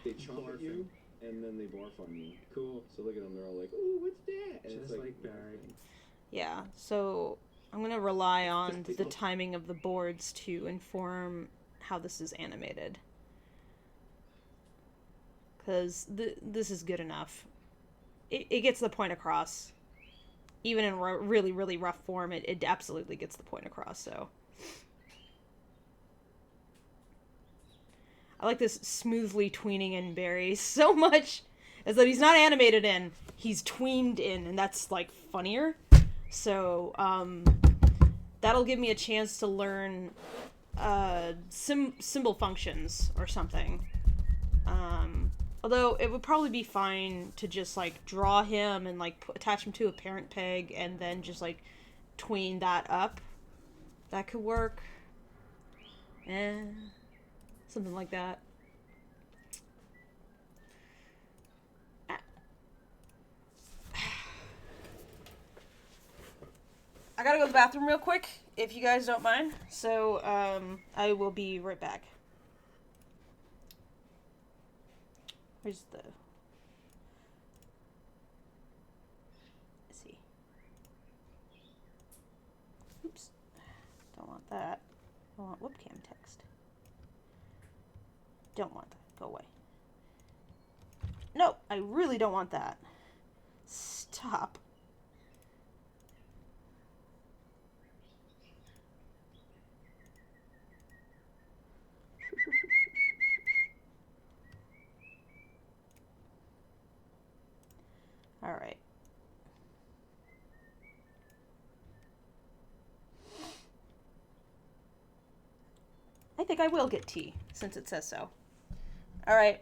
they chomp at you, and then they barf on you. Cool. So look at them, they're all like, "Ooh, what's that?" And Just it's like Barry. Yeah, so I'm gonna rely on the timing of the boards to inform how this is animated. Because this is good enough. It gets the point across. Even in really, really rough form, it absolutely gets the point across, so. I like this smoothly tweening in Barry so much. Is that he's not animated in, he's tweened in, and that's, like, funnier. So, that'll give me a chance to learn symbol functions or something. Although it would probably be fine to just like draw him and like attach him to a parent peg and then just like tween that up. That could work. Something like that. I gotta go to the bathroom real quick, if you guys don't mind. So, I will be right back. Where's the... Let's see. Oops. Don't want that. I want webcam text. Don't want that. Go away. No, I really don't want that. Stop. All right. I think I will get tea, since it says so. All right.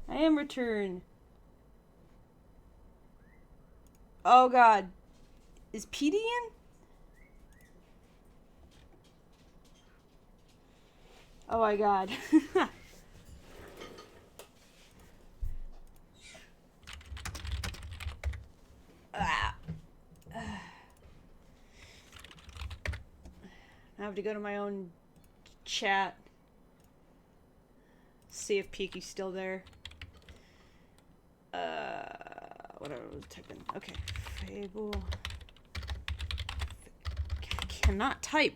I am returned. Oh god. Is PD in? Oh my god. Ah. I have to go to my own chat. See if Peaky's still there. Whatever I was typing. Okay. Fable. I cannot type.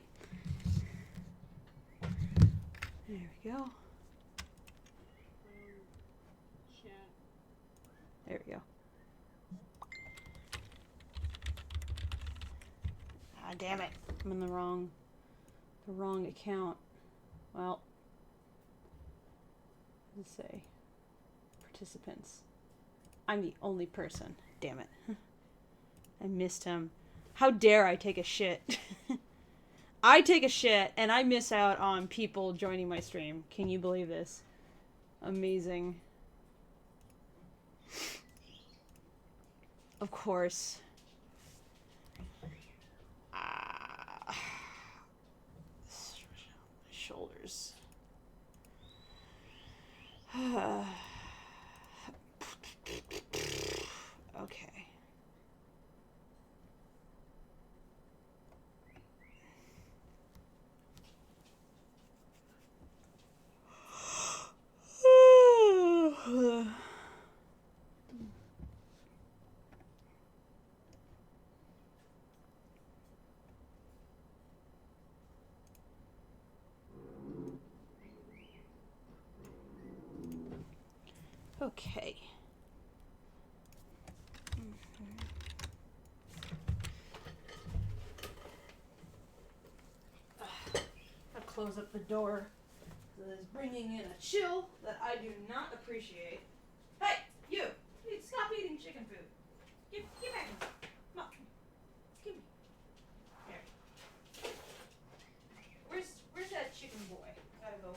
There we go. There we go. Ah, damn it. I'm in the wrong account. Well, let's say participants. I'm the only person. Damn it. I missed him. How dare I take a shit? I take a shit and I miss out on people joining my stream. Can you believe this? Amazing. Of course. Shoulders. Okay. Okay. I'll close up the door. That is bringing in a chill that I do not appreciate. Hey, you! Please stop eating chicken food. Get back in. Come on. Give me. Here. Where's that chicken boy? Gotta go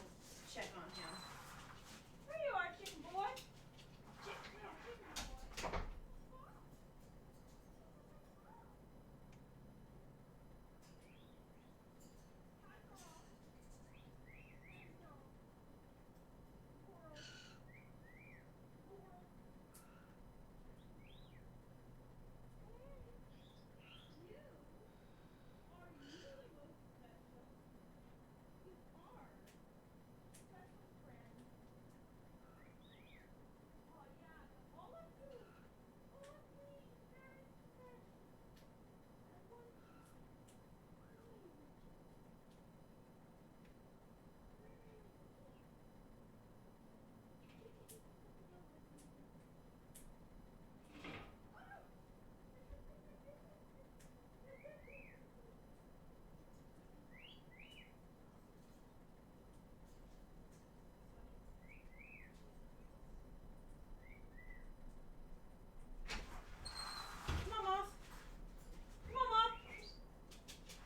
check on him. There you are, chicken boy. Chicken boy.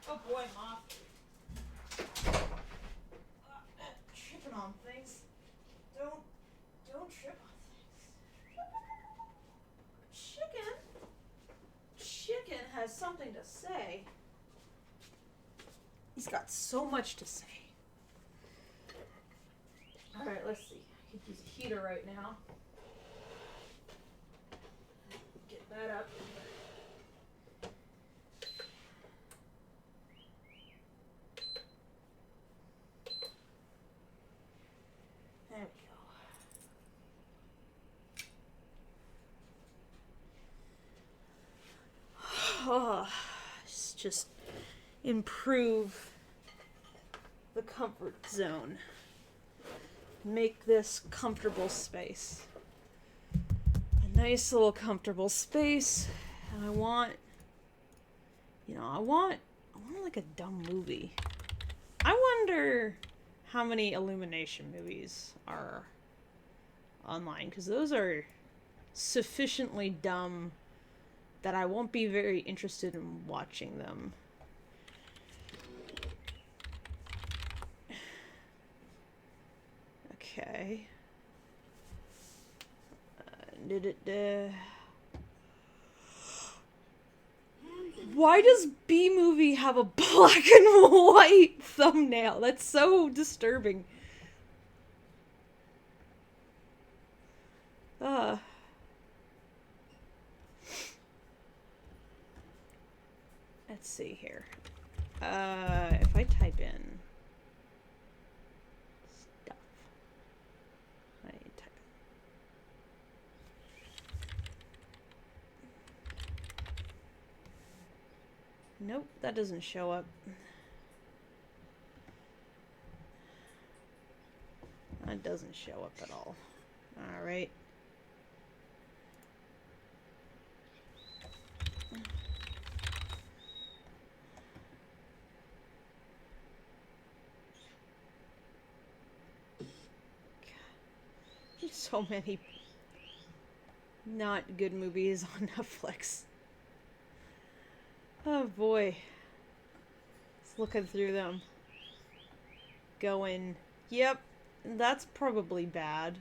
Oh boy, Mom. Tripping on things. Don't trip on things. Chicken has something to say. He's got so much to say. Alright, let's see. I could use a heater right now. Get that up. There we go. Oh, just improve the comfort zone. Make this comfortable space. A nice little comfortable space. And I want like a dumb movie. I wonder how many Illumination movies are online, because those are sufficiently dumb that I won't be very interested in watching them. Okay. Why does B movie have a black and white thumbnail? That's so disturbing. Let's see here. If I type in stuff, I type in. Nope, that doesn't show up. That doesn't show up at all. Alright. There's so many not good movies on Netflix. Oh boy. Just looking through them. Going, yep, that's probably bad.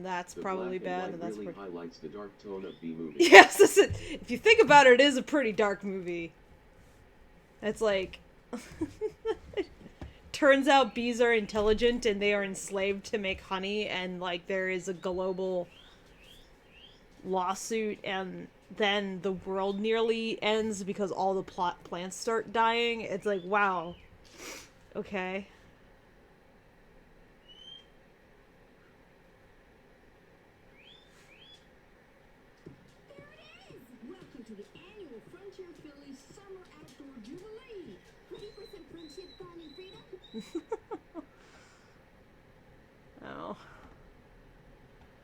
That's The probably black and bad. white And that's really pretty... highlights the dark tone of B movie. Yes, if you think about it, it is a pretty dark movie. It's like... Turns out bees are intelligent and they are enslaved to make honey, and like there is a global lawsuit, and then the world nearly ends because all the plants start dying. It's like, wow. Okay. Welcome to the annual Frontier Phillies Summer Outdoor Jubilee. Ready for some friendship, fun, and freedom? Oh.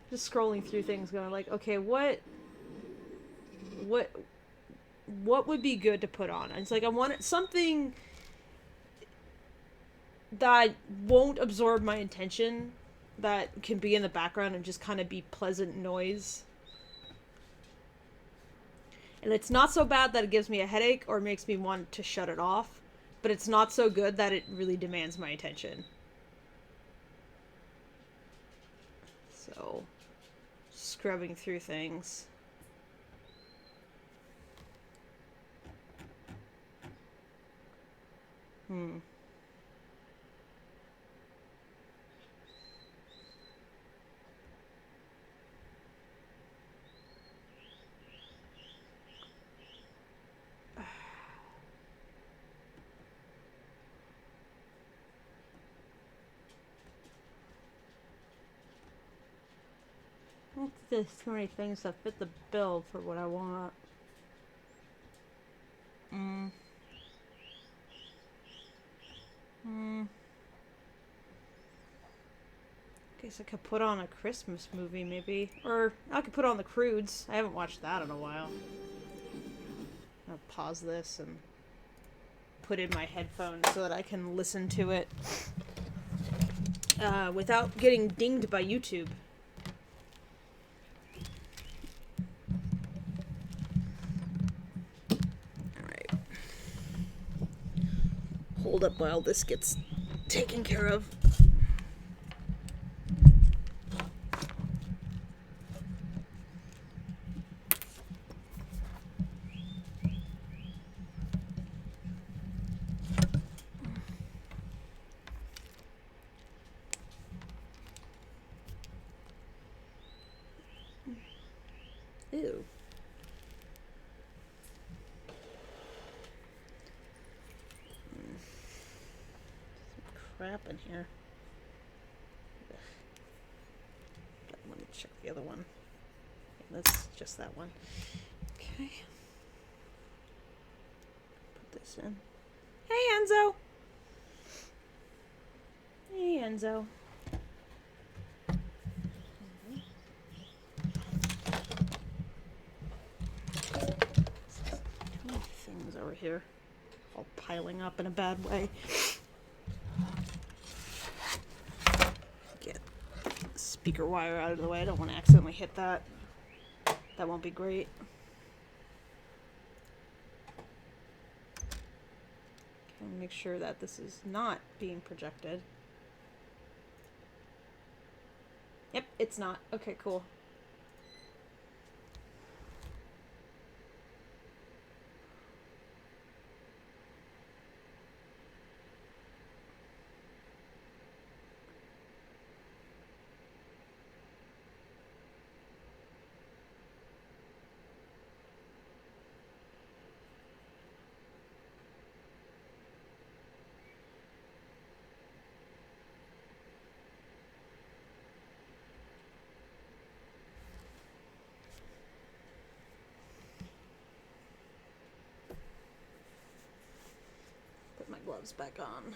Just scrolling through things going like, okay, what would be good to put on? And it's like I want something that won't absorb my attention, that can be in the background and just kind of be pleasant noise. And it's not so bad that it gives me a headache or makes me want to shut it off, but it's not so good that it really demands my attention. So, scrubbing through things. I don't think there's too many things that fit the bill for what I want. Guess I could put on a Christmas movie, maybe. Or I could put on The Croods. I haven't watched that in a while. I'll pause this and put in my headphones so that I can listen to it without getting dinged by YouTube. Alright. Hold up while this gets taken care of. Ew. Crap in here. Ugh. Let me check the other one. Yeah, that's just that one. Okay. Put this in. Hey, Enzo! Hey, Enzo. Too many things over here. All piling up in a bad way. Get the speaker wire out of the way. I don't want to accidentally hit that. That won't be great. Okay, make sure that this is not being projected. Yep, it's not. Okay, cool. gloves back on.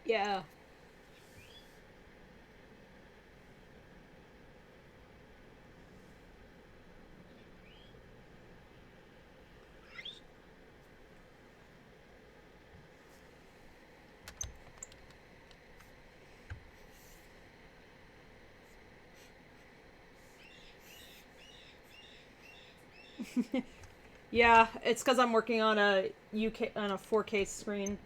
Yeah. Yeah, it's because I'm working on a 4K screen.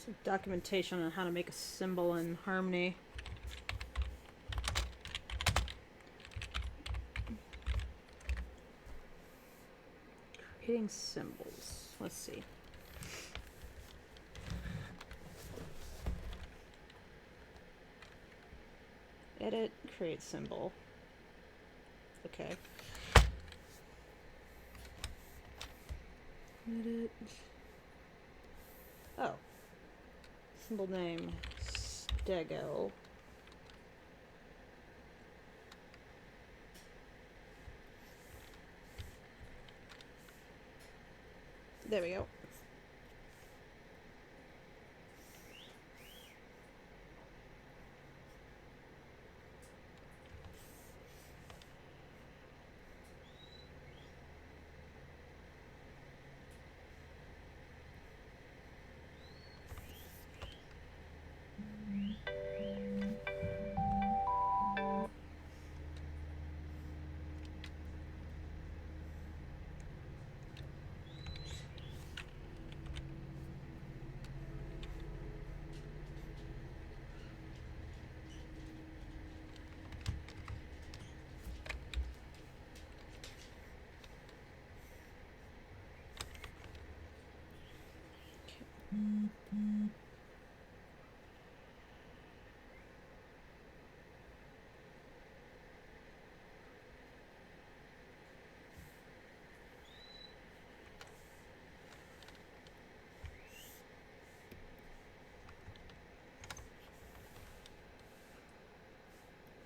Some documentation on how to make a symbol in Harmony. Creating symbols. Let's see. Edit, create symbol. Okay. Edit. Oh. Symbol name. Stego. There we go.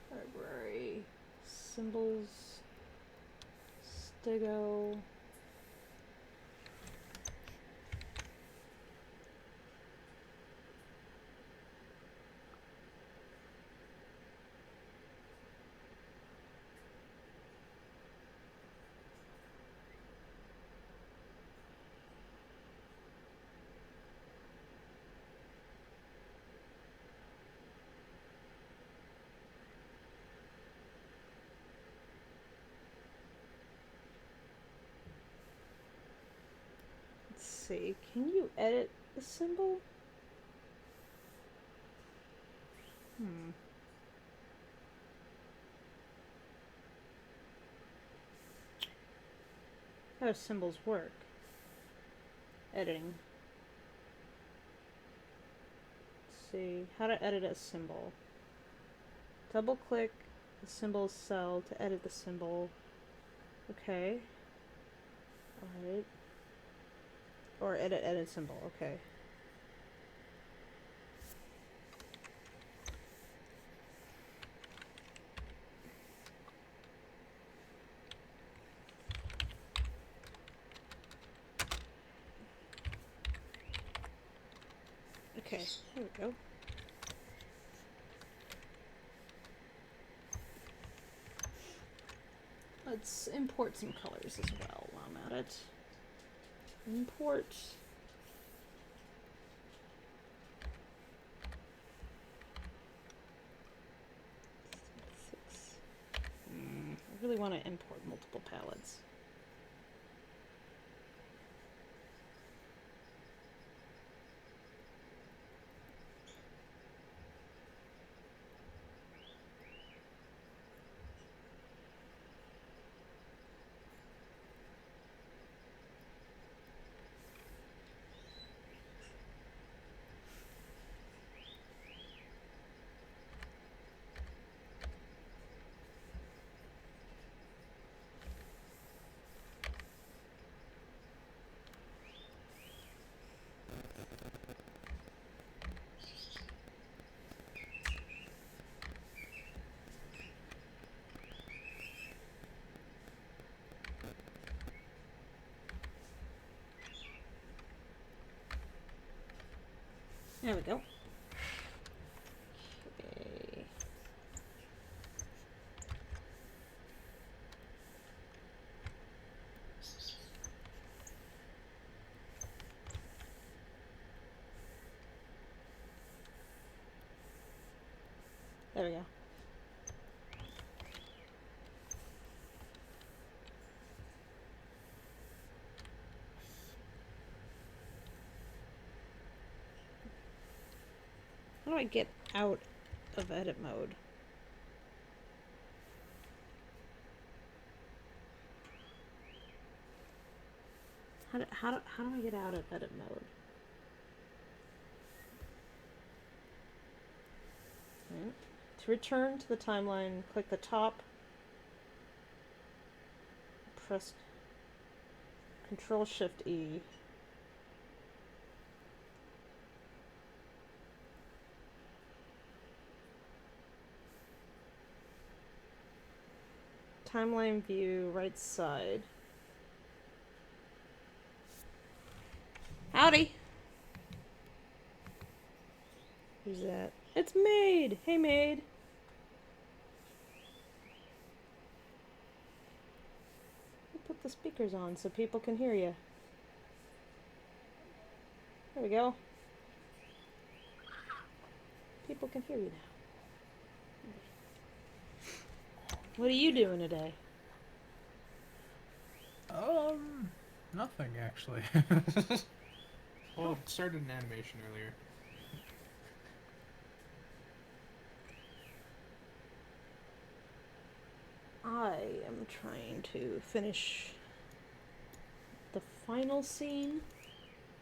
Library. Symbols. Stego. Let's see. Can you edit the symbol? How do symbols work? Editing. Let's see. How to edit a symbol. Double click the symbol cell to edit the symbol. Okay. Alright. Or edit symbol. Okay. Okay, there we go. Let's import some colors as well while I'm at it. Import. I really want to import multiple palettes. There we go. Okay. There we go. I get out of edit mode? How do I get out of edit mode? Right. To return to the timeline, click the top. Press Control Shift E. Timeline view, right side. Howdy. Who's that? It's Maid. Hey, Maid. Put the speakers on so people can hear you. There we go. People can hear you now. What are you doing today? Nothing actually. Well, I started an animation earlier. I am trying to finish the final scene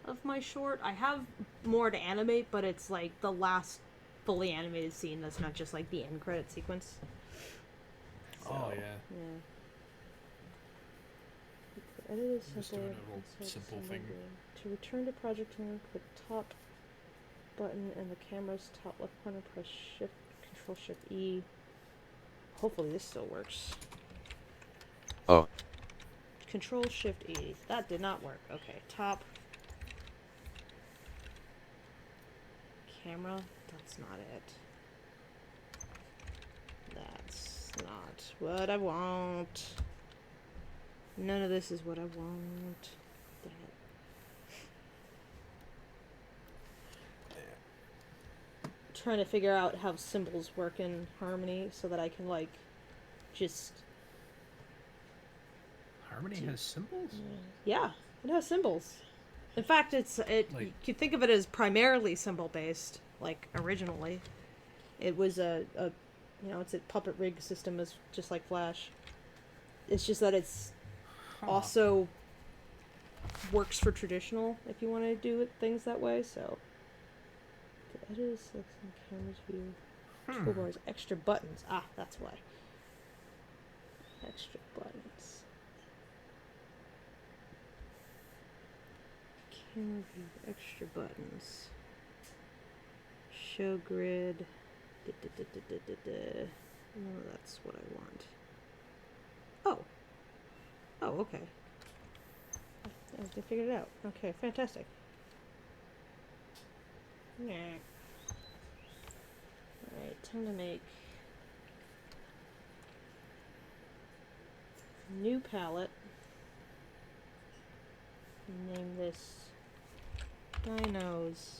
of my short. I have more to animate, but it's like the last fully animated scene that's not just like the end credit sequence. Oh, yeah. Yeah. Edit is Just simple. doing a real simple thing. To return to project mode, click top button and the camera's top left corner, press Shift, Control Shift E. Hopefully this still works. Oh. Control Shift E. That did not work. Okay, top. Camera. That's not it. That's not what I want. None of this is what I want. Dang it. Trying to figure out how symbols work in Harmony so that I can like just Harmony has symbols? yeah, it has symbols. In fact, you could think of it as primarily symbol based, like originally. It was it's a puppet rig system is just like Flash. It's just that it's also works for traditional if you want to do things that way. So the edit is selection camera's view. Toolbars, extra buttons. Ah, that's why. Extra buttons. Camera view, extra buttons. Show grid. No, that's what I want. Oh. Oh, okay. I figured it out. Okay, fantastic. Yeah. Alright, time to make a new palette. Name this Dinos.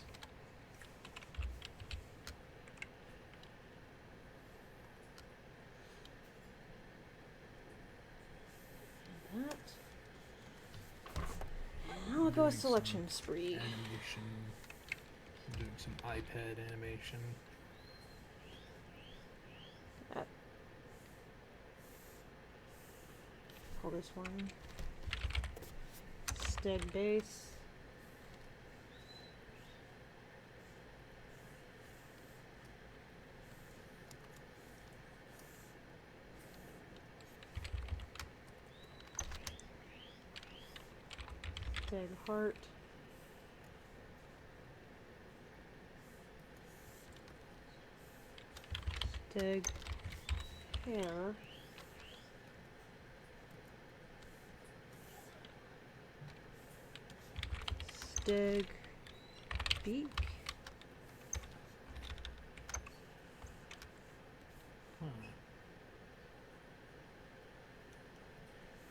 And that. And now I'll go a selection spree. Animation. I'm doing some iPad animation. Pull this one. Steg base. Steg heart. Steg hair. Steg beak.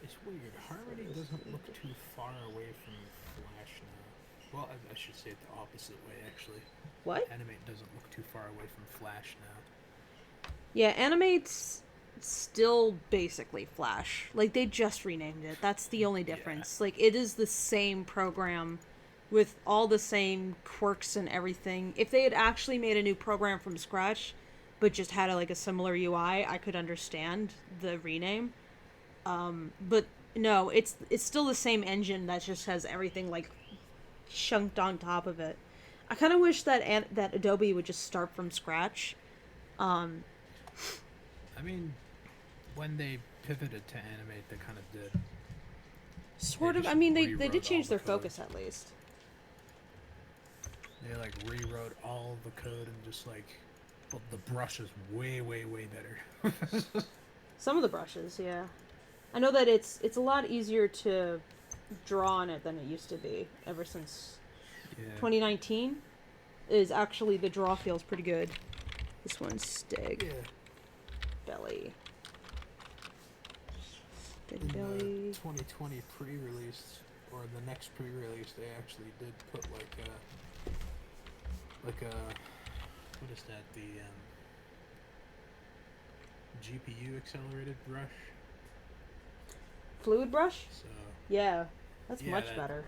It's weird. Harmony doesn't look too far away from Flash now. Well, I should say it the opposite way, actually. What? Animate doesn't look too far away from Flash now. Yeah, Animate's still basically Flash. Like, they just renamed it. That's the only difference. Like, it is the same program with all the same quirks and everything. If they had actually made a new program from scratch, but just had a similar UI, I could understand the rename. But no, it's still the same engine that just has everything like chunked on top of it. I kind of wish that that Adobe would just start from scratch. I mean, when they pivoted to animate, they kind of did. Sort They of. just I mean, they rewrote did change all their the code. focus at least. They like rewrote all the code and just like, well, the brush is way, way, way better. Some of the brushes, yeah. I know that it's a lot easier to draw on it than it used to be. Ever since Yeah. 2019, is actually the draw feels pretty good. This one's Steg Yeah. Belly. In Steg Belly. the 2020 pre-release, or the next pre-release, they actually did put like a what is that? The GPU accelerated brush. Fluid brush? So Yeah, that's Yeah, much that- better.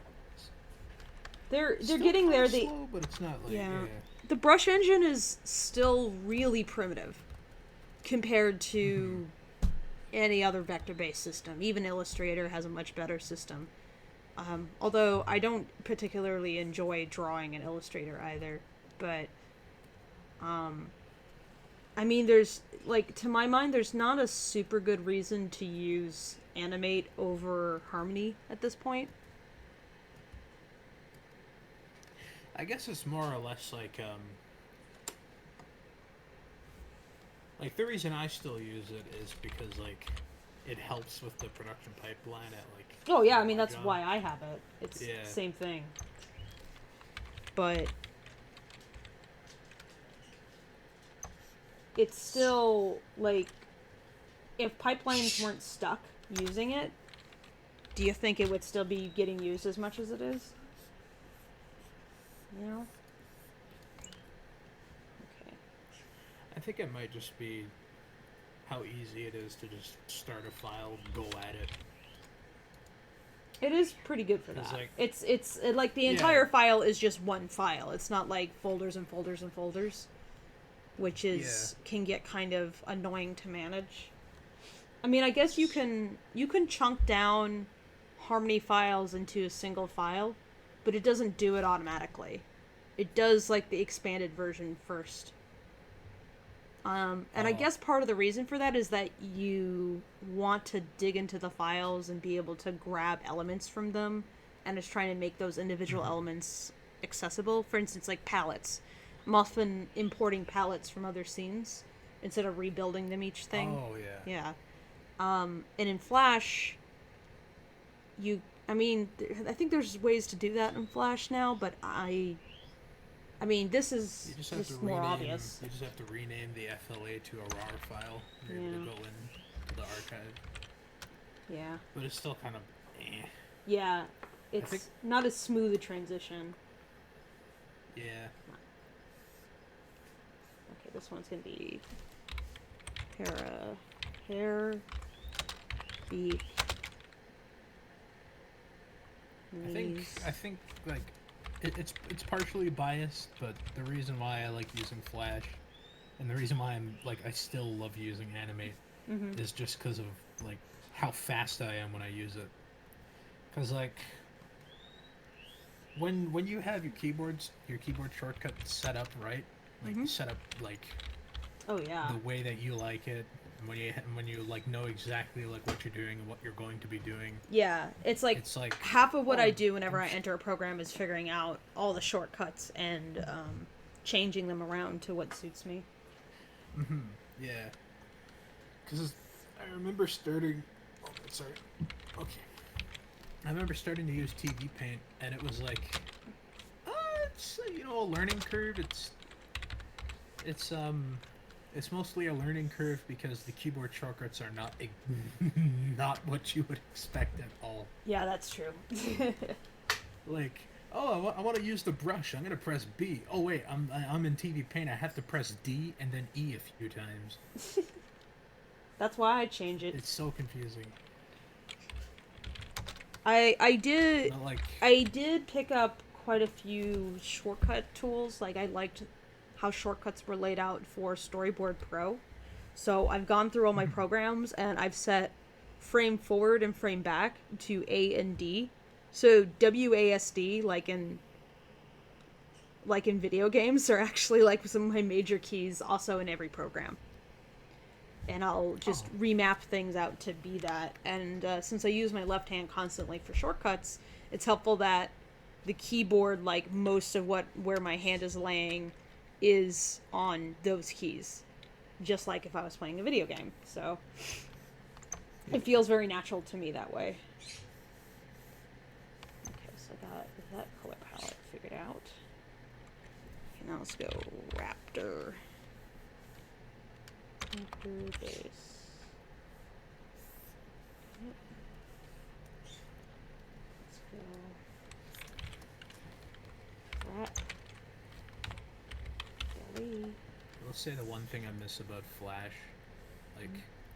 They're still getting there. kinda They slow, but it's not like Yeah. yeah. The brush engine is still really primitive compared to any other vector-based system. Even Illustrator has a much better system. Although I don't particularly enjoy drawing in Illustrator either. But, I mean, there's, like, to my mind, there's not a super good reason to use Animate over Harmony at this point. I guess it's more or less like the reason I still use it is because like it helps with the production pipeline at like Oh yeah, I mean my that's job. why I have it. It's Yeah. the same thing. But it's still like if pipelines weren't stuck using it, do you think it would still be getting used as much as it is? You know? Okay. I think it might just be how easy it is to just start a file, go at it. It is pretty good for 'Cause, that. like- It's like the Yeah. entire file is just one file. It's not like folders and folders and folders, which can get kind of annoying to manage. I mean, I guess you can chunk down Harmony files into a single file, but it doesn't do it automatically. It does like the expanded version first. And I Oh. guess part of the reason for that is that you want to dig into the files and be able to grab elements from them, and it's trying to make those individual elements accessible. For instance, like palettes. I'm often importing palettes from other scenes instead of rebuilding them each thing. Oh yeah. Yeah. And in Flash, I think there's ways to do that in Flash now, but I mean, this is You just have to just more rename. obvious. You just have to rename the FLA to a RAR file. You're able to Yeah. go into the archive, Yeah. but it's still kind of. Yeah. It's think- not as smooth a transition. Yeah. Okay, this one's gonna be hair, beak, knees. I think like it's partially biased, but the reason why I like using Flash, and the reason why I still love using Animate, is just because of like how fast I am when I use it. Because like when you have your keyboard shortcut set up right, like set up like Oh yeah. the way that you like it, and when you like know exactly like what you're doing and what you're going to be doing. Yeah, it's like half of what I do whenever I enter a program is figuring out all the shortcuts and changing them around to what suits me. Yeah. Because I remember starting. Oh, sorry. Okay. I remember starting to use TV Paint, and it was like, it's a learning curve. It's mostly a learning curve because the keyboard shortcuts are not what you would expect at all. Yeah, that's true. Like, oh, I want to use the brush. I'm gonna press B. Oh wait, I'm in TV Paint. I have to press D and then E a few times. That's why I change it. It's so confusing. I did Not like I did pick up quite a few shortcut tools. Like, I liked how shortcuts were laid out for Storyboard Pro. So I've gone through all my programs and I've set frame forward and frame back to A and D. So WASD, like in video games, are actually like some of my major keys also in every program. And I'll just remap things out to be that. And since I use my left hand constantly for shortcuts, it's helpful that the keyboard, like most of where my hand is laying, is on those keys. Just like if I was playing a video game. So it feels very natural to me that way. Okay, so I got that color palette figured out. Okay, now let's go Raptor. Raptor base. Yep. Let's go Rat. Belly. I'll say the one thing I miss about Flash, like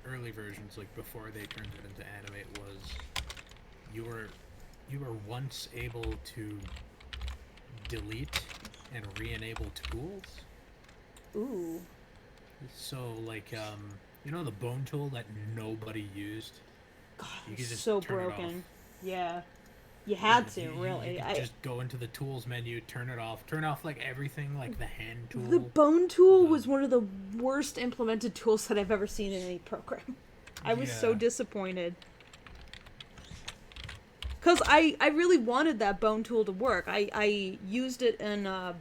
early versions, like before they turned it into Animate, was you were once able to delete and re-enable tools. Ooh. So like you know the bone tool that nobody used? God, You it's could just so turn it broken. off. Yeah. You had to, You really. could just go into the tools menu, turn off like everything, like the hand tool. The bone tool was one of the worst implemented tools that I've ever seen in any program. I was so Yeah. disappointed. Because I really wanted that bone tool to work. I used it in a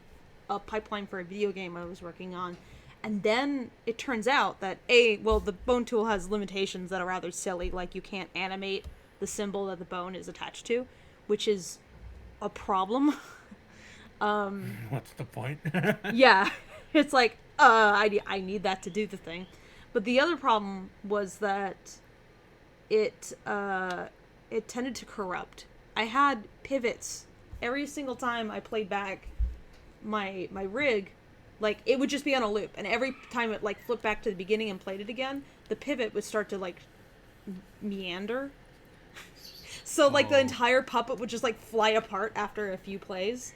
pipeline for a video game I was working on. And then it turns out that, the bone tool has limitations that are rather silly. Like, you can't animate the symbol that the bone is attached to, which is a problem. What's the point? Yeah, it's like, I need that to do the thing. But the other problem was that it tended to corrupt. I had pivots every single time I played back my rig. Like, it would just be on a loop, and every time it, like, flipped back to the beginning and played it again, the pivot would start to, like, meander. So, like, the entire puppet would just, like, fly apart after a few plays.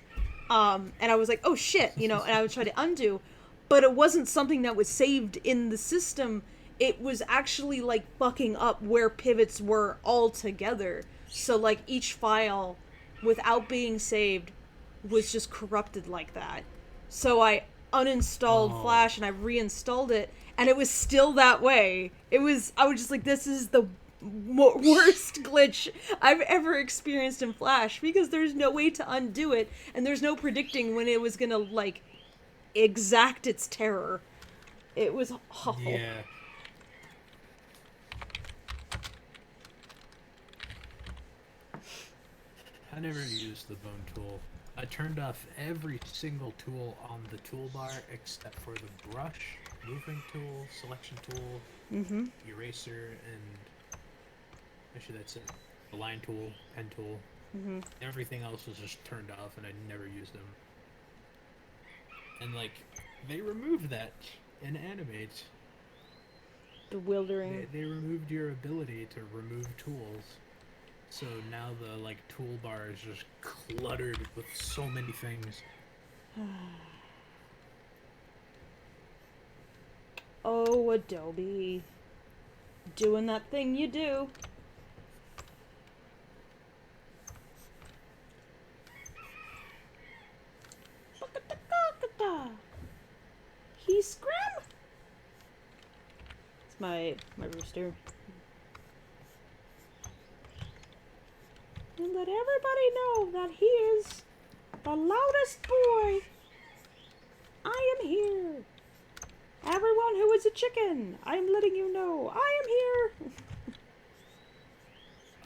And I was like, oh shit, and I would try to undo. But it wasn't something that was saved in the system. It was actually, like, fucking up where pivots were altogether. So, like, each file, without being saved, was just corrupted like that. So I uninstalled Flash and I reinstalled it, and it was still that way. I was just like, this is the worst glitch I've ever experienced in Flash, because there's no way to undo it, and there's no predicting when it was gonna, like, exact its terror. It was awful. Yeah. I never used the bone tool. I turned off every single tool on the toolbar except for the brush, movement tool, selection tool, eraser, and actually that's it. The line tool, pen tool. Everything else was just turned off, and I never used them. And like, they removed that in Animate. Bewildering. They removed your ability to remove tools. So now the, like, toolbar is just cluttered with so many things. Oh, Adobe. Doing that thing you do. He's scram. It's my rooster. And let everybody know that he is the loudest boy. I am here. Everyone who is a chicken, I am letting you know, I am here.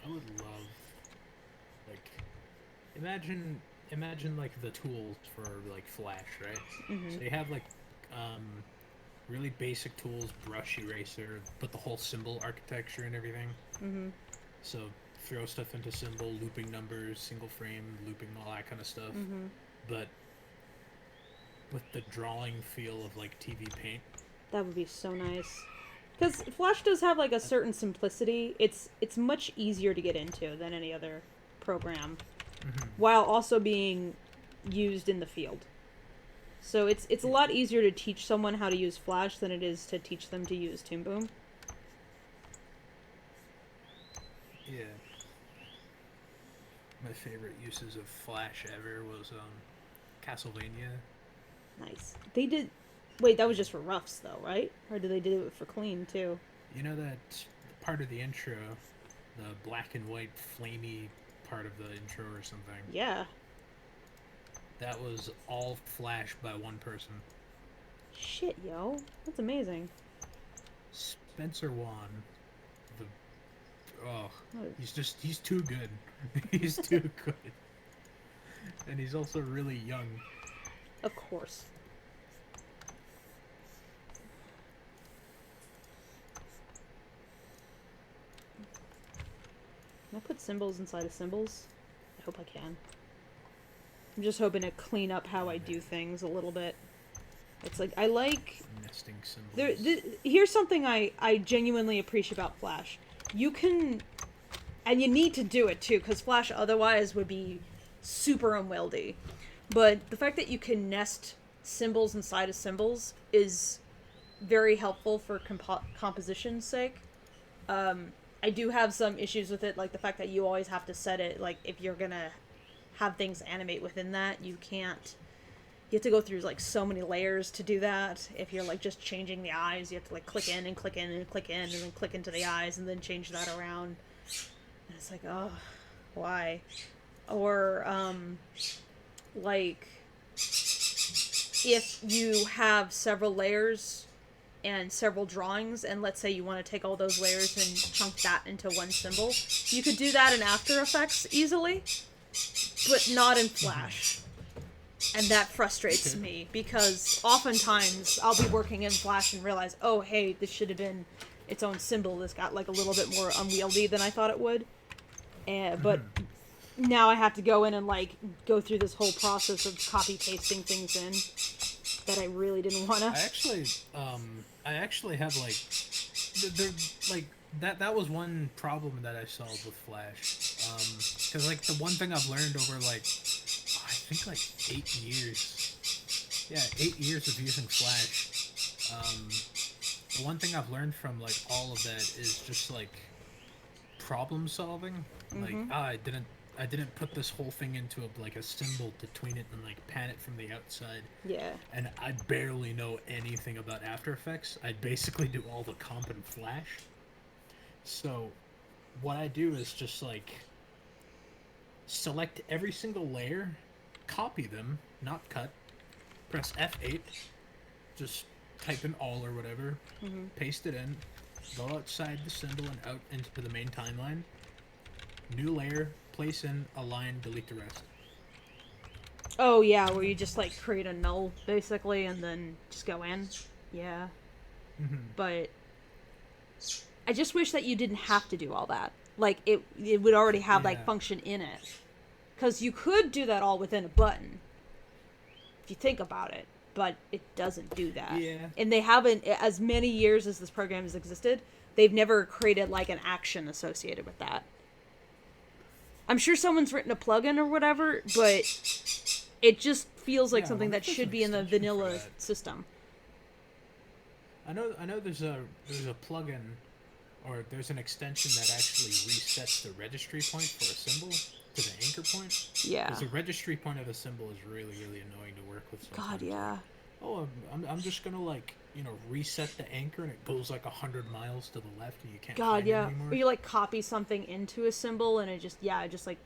I would love, like, imagine like the tools for like Flash, right? So you have like really basic tools, brush, eraser, put the whole symbol architecture and everything. So throw stuff into symbol, looping numbers, single frame, looping, all that kind of stuff. But with the drawing feel of like TV Paint. That would be so nice. Because Flash does have like a certain simplicity. It's much easier to get into than any other program, while also being used in the field. So it's a lot easier to teach someone how to use Flash than it is to teach them to use Toon Boom. Yeah. My favorite uses of Flash ever was Castlevania. Nice. They did. Wait, that was just for roughs though, right? Or did they do it for clean too? You know that part of the intro, the black and white flamey part of the intro or something? Yeah. That was all Flash by one person. Shit, yo. That's amazing. Spencer Wan. What? He's too good. He's too good. And he's also really young. Of course. Can I put symbols inside of symbols? I hope I can. I'm just hoping to clean up how I do things a little bit. It's like, I like... Nesting symbols. Here's something I genuinely appreciate about Flash. You can... And you need to do it too, because Flash otherwise would be super unwieldy. But the fact that you can nest symbols inside of symbols is very helpful for composition's sake. I do have some issues with it, like the fact that you always have to set it, like if you're gonna have things animate within that, you can't... You have to go through like so many layers to do that. If you're like just changing the eyes, you have to like click in and click in and click in and then click into the eyes and then change that around. And it's like, oh, why? Or, like, if you have several layers and several drawings, and let's say you want to take all those layers and chunk that into one symbol, you could do that in After Effects easily, but not in Flash. And that frustrates me, because oftentimes I'll be working in Flash and realize, oh, hey, this should have been its own symbol. This got like a little bit more unwieldy than I thought it would. But now I have to go in and like go through this whole process of copy pasting things in that I really didn't want to. I actually have like, like that was one problem that I solved with Flash, because like the one thing I've learned over like, I think like 8 years, 8 years of using Flash, the one thing I've learned from like all of that is just like problem solving. Like, I didn't put this whole thing into a symbol to tween it and like pan it from the outside. Yeah. And I barely know anything about After Effects. I basically do all the comp in Flash. So what I do is just like select every single layer, copy them, not cut, press F8, just type in all or whatever, paste it in, go outside the symbol and out into the main timeline, new layer, place in, align, delete the rest. Oh yeah, where you just like create a null basically and then just go in. Yeah. But I just wish that you didn't have to do all that. Like it would already have like function in it. Because you could do that all within a button, if you think about it, but it doesn't do that. Yeah. And they haven't, as many years as this program has existed, they've never created like an action associated with that. I'm sure someone's written a plugin or whatever, but it just feels like something that should be in the vanilla system. I know there's a plugin, or there's an extension that actually resets the registry point for a symbol to the anchor point. Yeah. Because the registry point of a symbol is really, really annoying to work with sometimes. God, yeah. Oh, I'm just gonna like, reset the anchor and it goes like 100 miles to the left and you can't find it anymore. Or you like copy something into a symbol and it just like,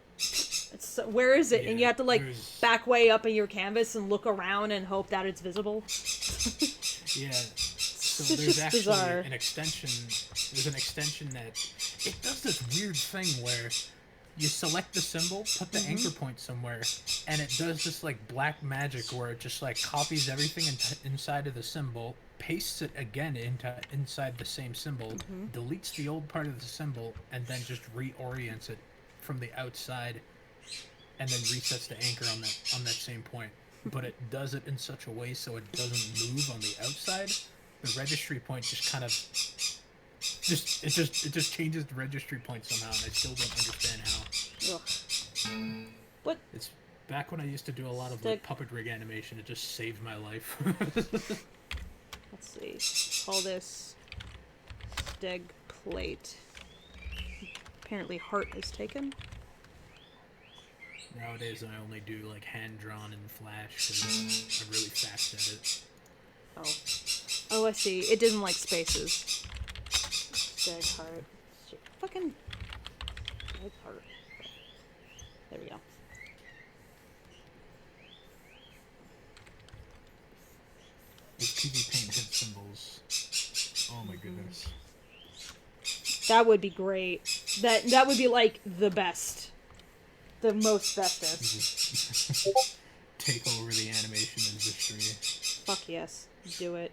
where is it? Yeah, and you have to like back way up in your canvas and look around and hope that it's visible. Yeah. So It's there's just actually bizarre. an extension. There's an extension that it does this weird thing where you select the symbol, put the anchor point somewhere, and it does this like black magic where it just like copies everything inside of the symbol, pastes it again inside the same symbol, deletes the old part of the symbol, and then just reorients it from the outside, and then resets the anchor on that same point. But it does it in such a way so it doesn't move on the outside. The registry point just kind of it just changes the registry point somehow, and I still don't understand how. Ugh. What? It's back when I used to do a lot of like puppet rig animation, it just saved my life. Let's see. Call this steg plate. Apparently heart is taken. Nowadays, I only do like hand drawn in Flash because I'm really fast at it. Oh. Oh, I see. It didn't like spaces. Steg heart. Fucking steg heart. There we go. With PV Paint hit symbols. Oh my goodness. That would be great. That would be like the best. The most bestest. Take over the animation industry. Fuck yes. Do it.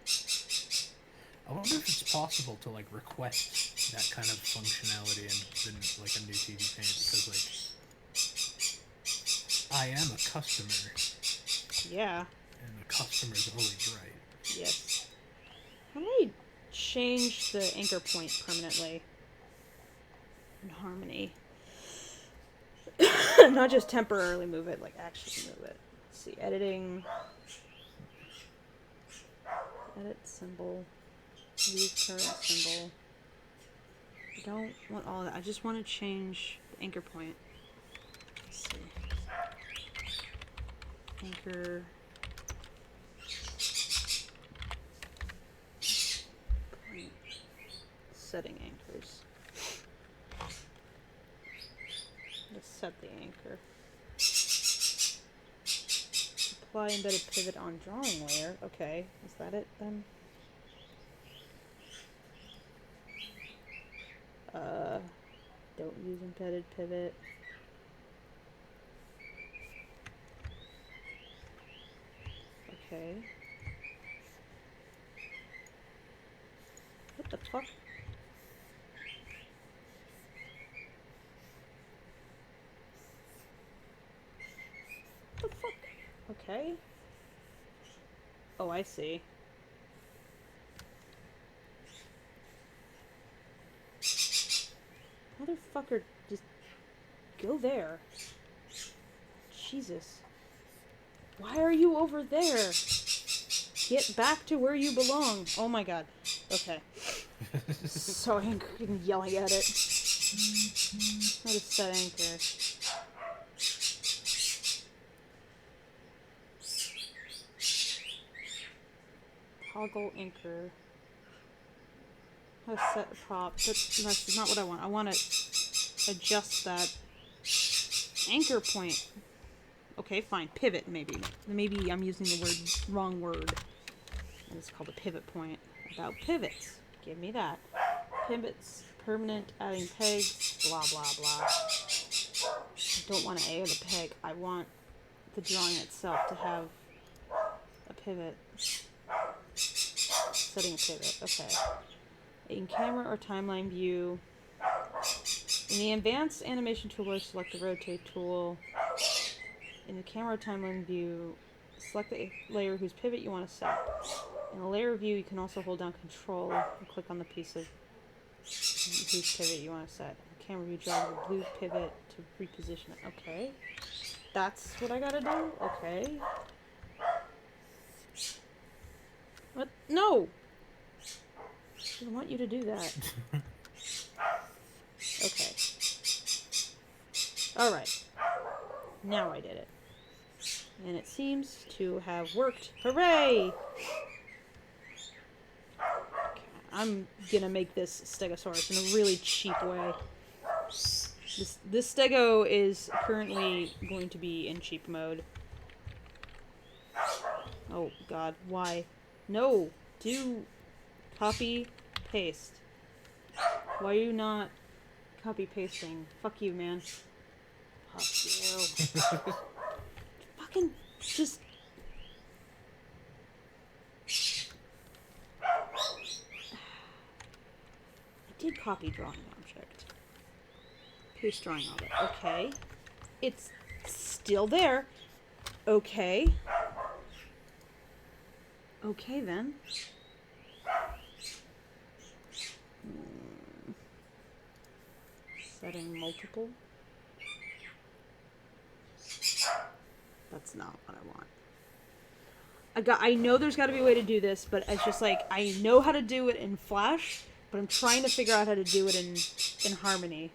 I wonder if it's possible to like request that kind of functionality in like a new TV Paint because like I am a customer. Yeah. And the customer's always right. Yes. How do I change the anchor point permanently? In Harmony. Not just temporarily move it, like actually move it. Let's see, editing. Edit symbol. Use current symbol. I don't want all that. I just want to change the anchor point. Let's see. Anchor. Point. Setting anchors. Let's set the anchor. Apply embedded pivot on drawing layer. Okay, is that it then? Don't use embedded pivot. Okay. What the fuck? What the fuck? Okay. Oh, I see. Motherfucker, just go there. Jesus. Why are you over there? Get back to where you belong. Oh my god. Okay. So angry and yelling at it. How to set anchor. Toggle anchor. How to set prop. That's not what I want. I want to adjust that anchor point. Okay, fine. Pivot, maybe. Maybe I'm using the wrong word. And it's called a pivot point. About pivots. Give me that. Pivots, permanent, adding pegs, blah, blah, blah. I don't want to add a peg. I want the drawing itself to have a pivot. Setting a pivot. Okay. In camera or timeline view. In the advanced animation toolbar, select the rotate tool. In the camera or timeline view, select the layer whose pivot you want to set. In the layer view, you can also hold down Control and click on the piece of whose pivot you want to set. In the camera view, drag the blue pivot to reposition it. Okay. That's what I gotta do? Okay. What? No! I didn't want you to do that. Okay. Alright. Now I did it. And it seems to have worked. Hooray! Okay, I'm gonna make this Stegosaurus in a really cheap way. This Stego is currently going to be in cheap mode. Oh god, why? No! Do copy, paste. Why are you not copy pasting? Fuck you, man. Fuck you. Fucking just. I did copy drawing object. Paste drawing object. Okay. It's still there. Okay. Okay then. Setting multiple. That's not what I want. I know there's got to be a way to do this, but it's just like I know how to do it in Flash, but I'm trying to figure out how to do it in Harmony.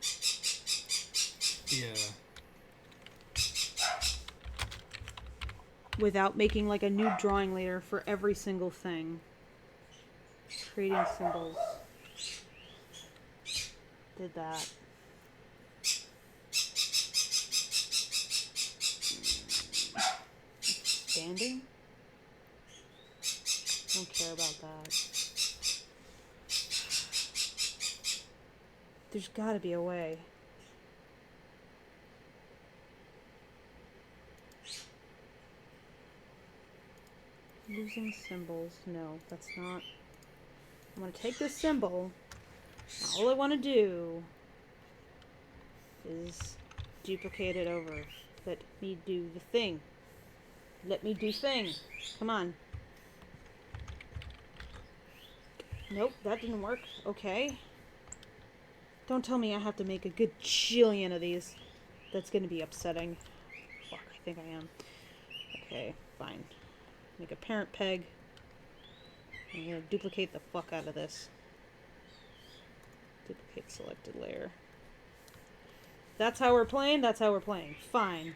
Yeah. Without making like a new drawing layer for every single thing. Creating symbols. Did that. Expanding? Don't care about that. There's gotta be a way. Losing symbols. No, that's not. I'm gonna take this symbol. All I want to do is duplicate it over. Let me do the thing. Let me do thing. Come on. Nope, that didn't work. Okay. Don't tell me I have to make a good jillion of these. That's gonna be upsetting. Fuck, I think I am. Okay, fine. Make a parent peg. I'm gonna duplicate the fuck out of this. Duplicate selected layer. That's how we're playing? That's how we're playing. Fine.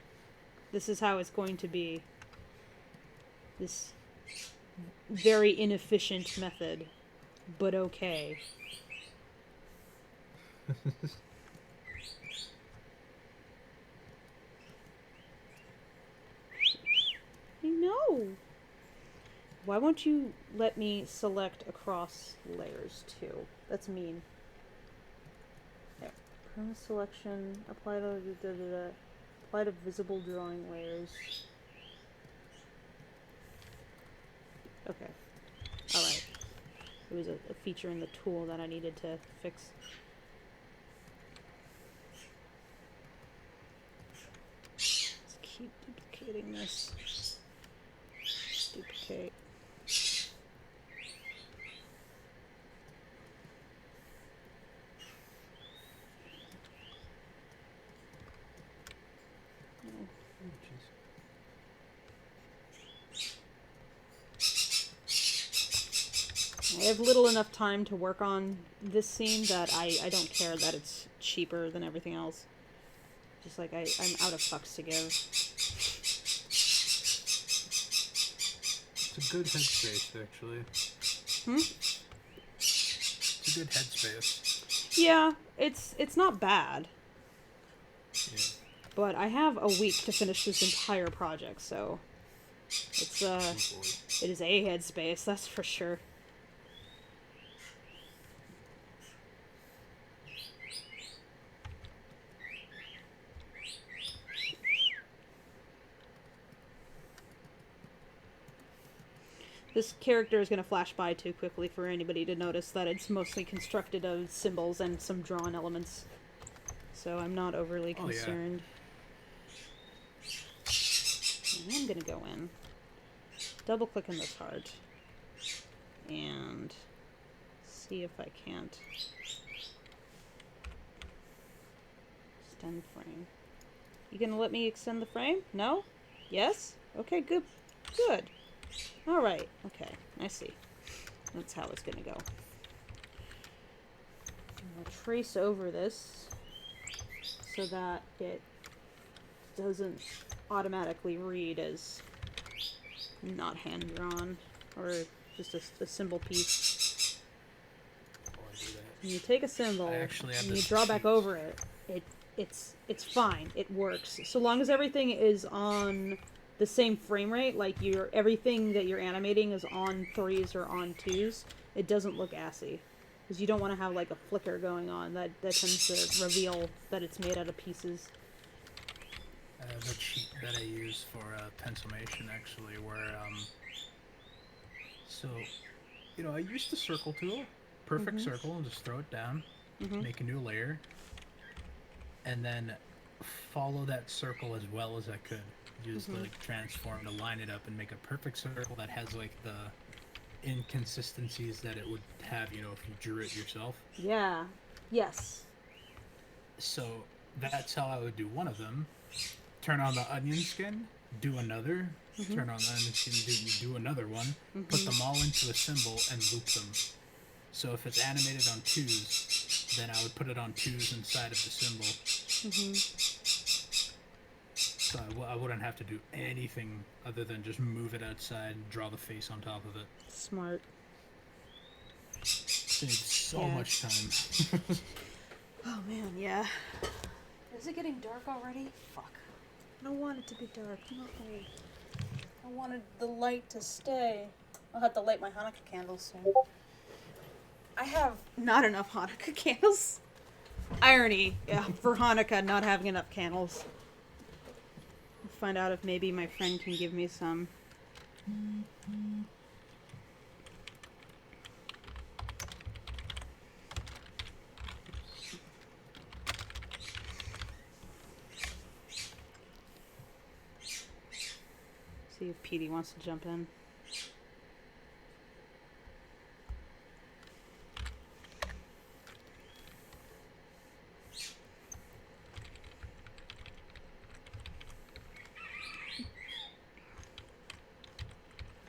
This is how it's going to be. This very inefficient method. But okay. I know. Why won't you let me select across layers too? That's mean. There. Perma selection. Apply to apply to visible drawing layers. Okay. Alright. It was a feature in the tool that I needed to fix. Let's keep duplicating this. Duplicate. I have little enough time to work on this scene that I don't care that it's cheaper than everything else. Just like I'm out of fucks to give. It's a good headspace, actually. It's a good headspace. Yeah, it's not bad. Yeah. But I have a week to finish this entire project, so it's Oh boy. it is a headspace, that's for sure. This character is going to flash by too quickly for anybody to notice that it's mostly constructed of symbols and some drawn elements. So I'm not overly concerned. I am going to go in, double click in this heart, and see if I can't extend frame. You going to let me extend the frame? No? Yes? Okay, good. Good. Alright, okay, I see. That's how it's gonna go. I'm gonna trace over this so that it doesn't automatically read as not hand-drawn, or just a symbol piece. Before I do that. When you take a symbol I actually have and you this draw back sheet. over it, it's fine. It works. So long as everything is on the same frame rate, like everything that you're animating is on 3s or on 2s, it doesn't look assy. Because you don't want to have like a flicker going on. That tends to reveal that it's made out of pieces. I have a cheat that I use for pencilmation, actually, where, so, you know, I use the circle tool, perfect circle, and just throw it down, make a new layer, and then follow that circle as well as I could. Use the like, transform to line it up and make a perfect circle that has like the inconsistencies that it would have, you know, if you drew it yourself. Yeah. Yes. So that's how I would do one of them. Turn on the onion skin do another, turn on the machine, do another one, put them all into a symbol, and loop them. So if it's animated on 2s, then I would put it on 2s inside of the symbol. So I wouldn't have to do anything other than just move it outside and draw the face on top of it. Smart. Saves so Yeah. much time. Oh man, yeah. Is it getting dark already? Fuck. I don't want it to be dark. No. I wanted the light to stay. I'll have to light my Hanukkah candles soon. I have not enough Hanukkah candles. Irony, yeah, for Hanukkah not having enough candles. I'll find out if maybe my friend can give me some. See if Petey wants to jump in.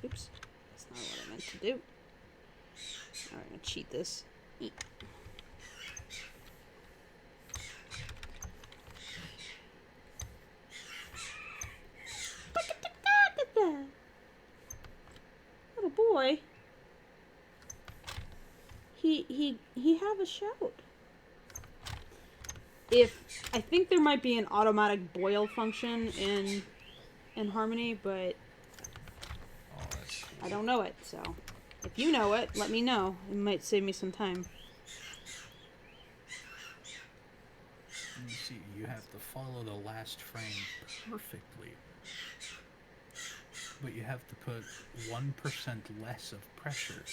Oops, that's not what I meant to do. Alright, I'm gonna cheat this. Eat. Little boy. He have a shout. If I think there might be an automatic boil function in Harmony, but Oh, that's I don't know it, so if you know it, let me know. It might save me some time. You see, you have to follow the last frame perfectly. But you have to put 1% less of pressure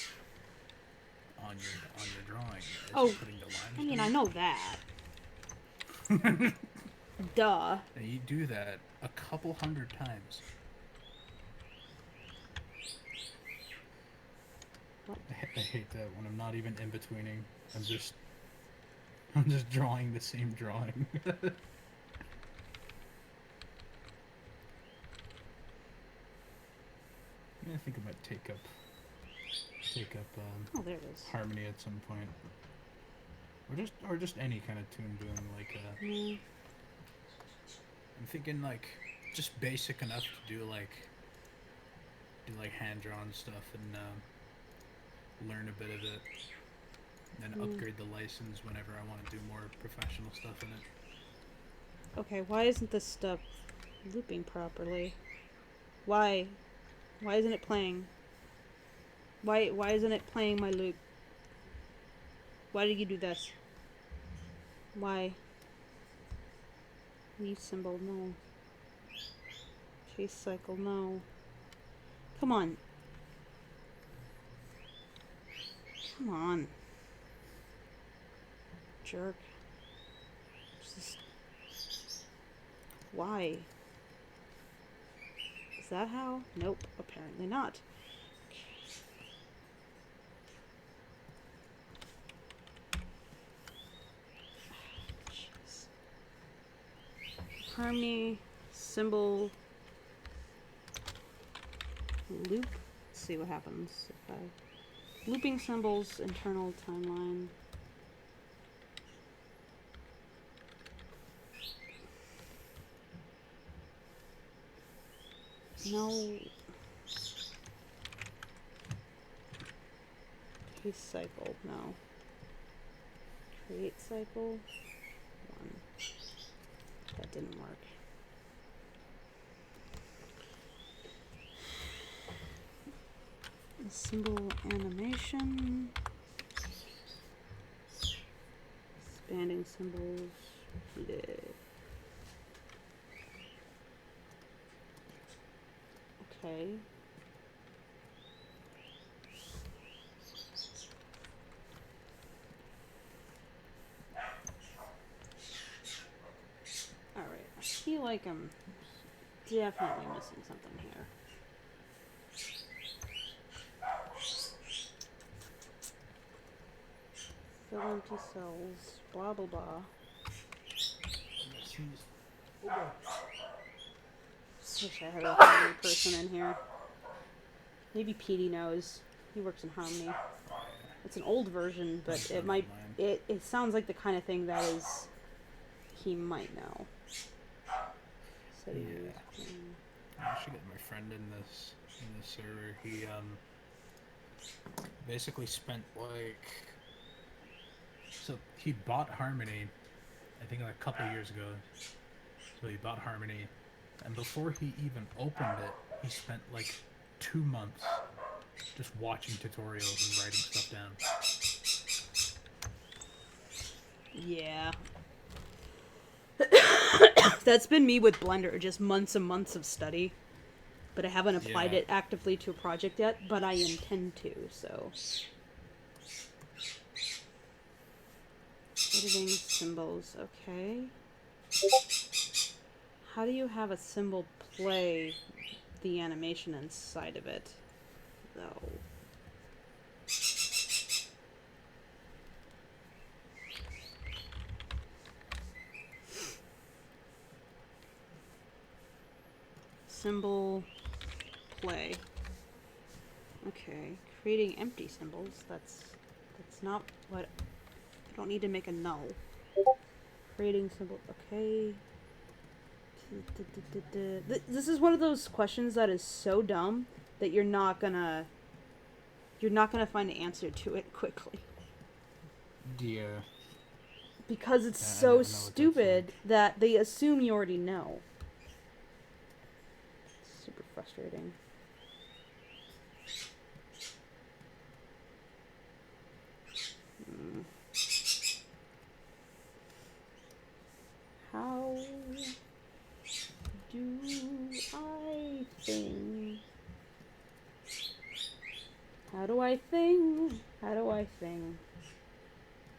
on your drawing as Oh, you're putting the lines I mean, down. I know that. Duh. And you do that a couple hundred times. I hate that when I'm not even in betweening. I'm just drawing the same drawing. I think I might take up Oh, there it is. Harmony at some point, or just any kind of toon boom. Like Mm. I'm thinking like just basic enough to do like hand drawn stuff and learn a bit of it, then upgrade the license whenever I want to do more professional stuff in it. Okay, why isn't this stuff looping properly? Why? Why isn't it playing? Why isn't it playing my loop? Why did you do this? Why? Leaf symbol, no. Chase cycle, no. Come on. Come on. Jerk. Just... Why? Is that how? Nope, apparently not. Jeez. Harmony, symbol, loop. Let's see what happens if I... Looping symbols, internal timeline. No. Case cycle, no. Create cycle. 1. That didn't work. Symbol animation. Expanding symbols. Repeated. Okay. Alright, I feel like I'm definitely missing something here. Fill empty cells, blah blah blah. Wish I had a Harmony person in here. Maybe Petey knows. He works in Harmony. It's an old version, but That's it not might. mine. It sounds like the kind of thing that is. He might know. Settings. I should get my friend in this server. He basically spent like, so he bought Harmony, I think like a couple years ago. So he bought Harmony, and before he even opened it, he spent like 2 months just watching tutorials and writing stuff down. Yeah. That's been me with Blender, just months and months of study. But I haven't applied Yeah. it actively to a project yet, but I intend to, so. Editing symbols, okay. How do you have a symbol play the animation inside of it, though? Symbol play. Okay, creating empty symbols. That's not what. I don't need to make a null. Creating symbol. Okay. This is one of those questions that is so dumb that you're not gonna find an answer to it quickly. Yeah. Because it's Yeah, I know so what that's stupid like. that they assume you already know. Super frustrating. How do I think? How do I think? How do I think?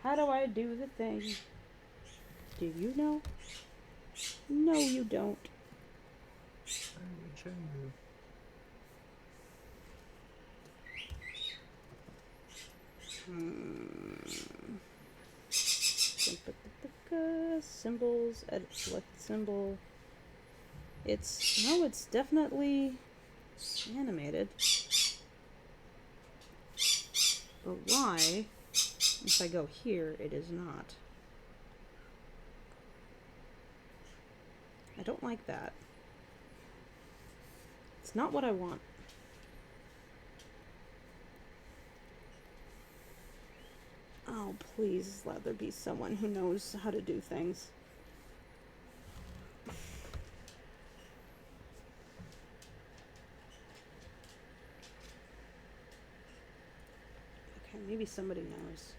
How do I do the thing? Do you know? No, you don't. Symbols, edit select symbol. It's definitely animated. But why, if I go here, it is not? I don't like that. It's not what I want. Oh, please let there be someone who knows how to do things. Okay, maybe somebody knows.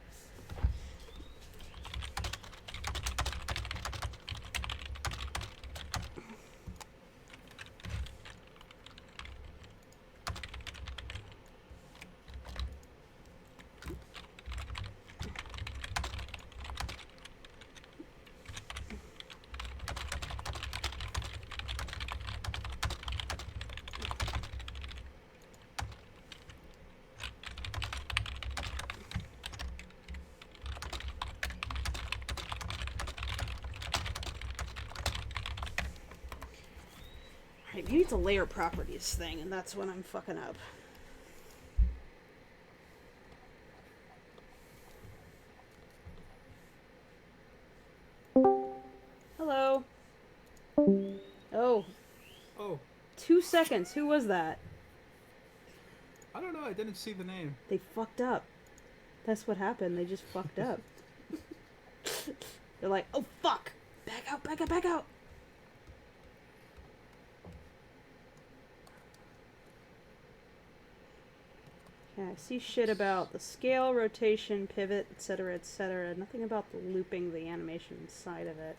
Alright, maybe it's a layer properties thing, and that's when I'm fucking up. Hello. Oh, Oh, 2 seconds. Who was that? I don't know. I didn't see the name. They fucked up. That's what happened. They just fucked up. They're like, oh fuck! Back out, back out, back out! Yeah, I see shit about the scale, rotation, pivot, etc., etc. Nothing about the looping the animation inside of it.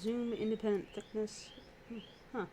Zoom independent thickness. Huh.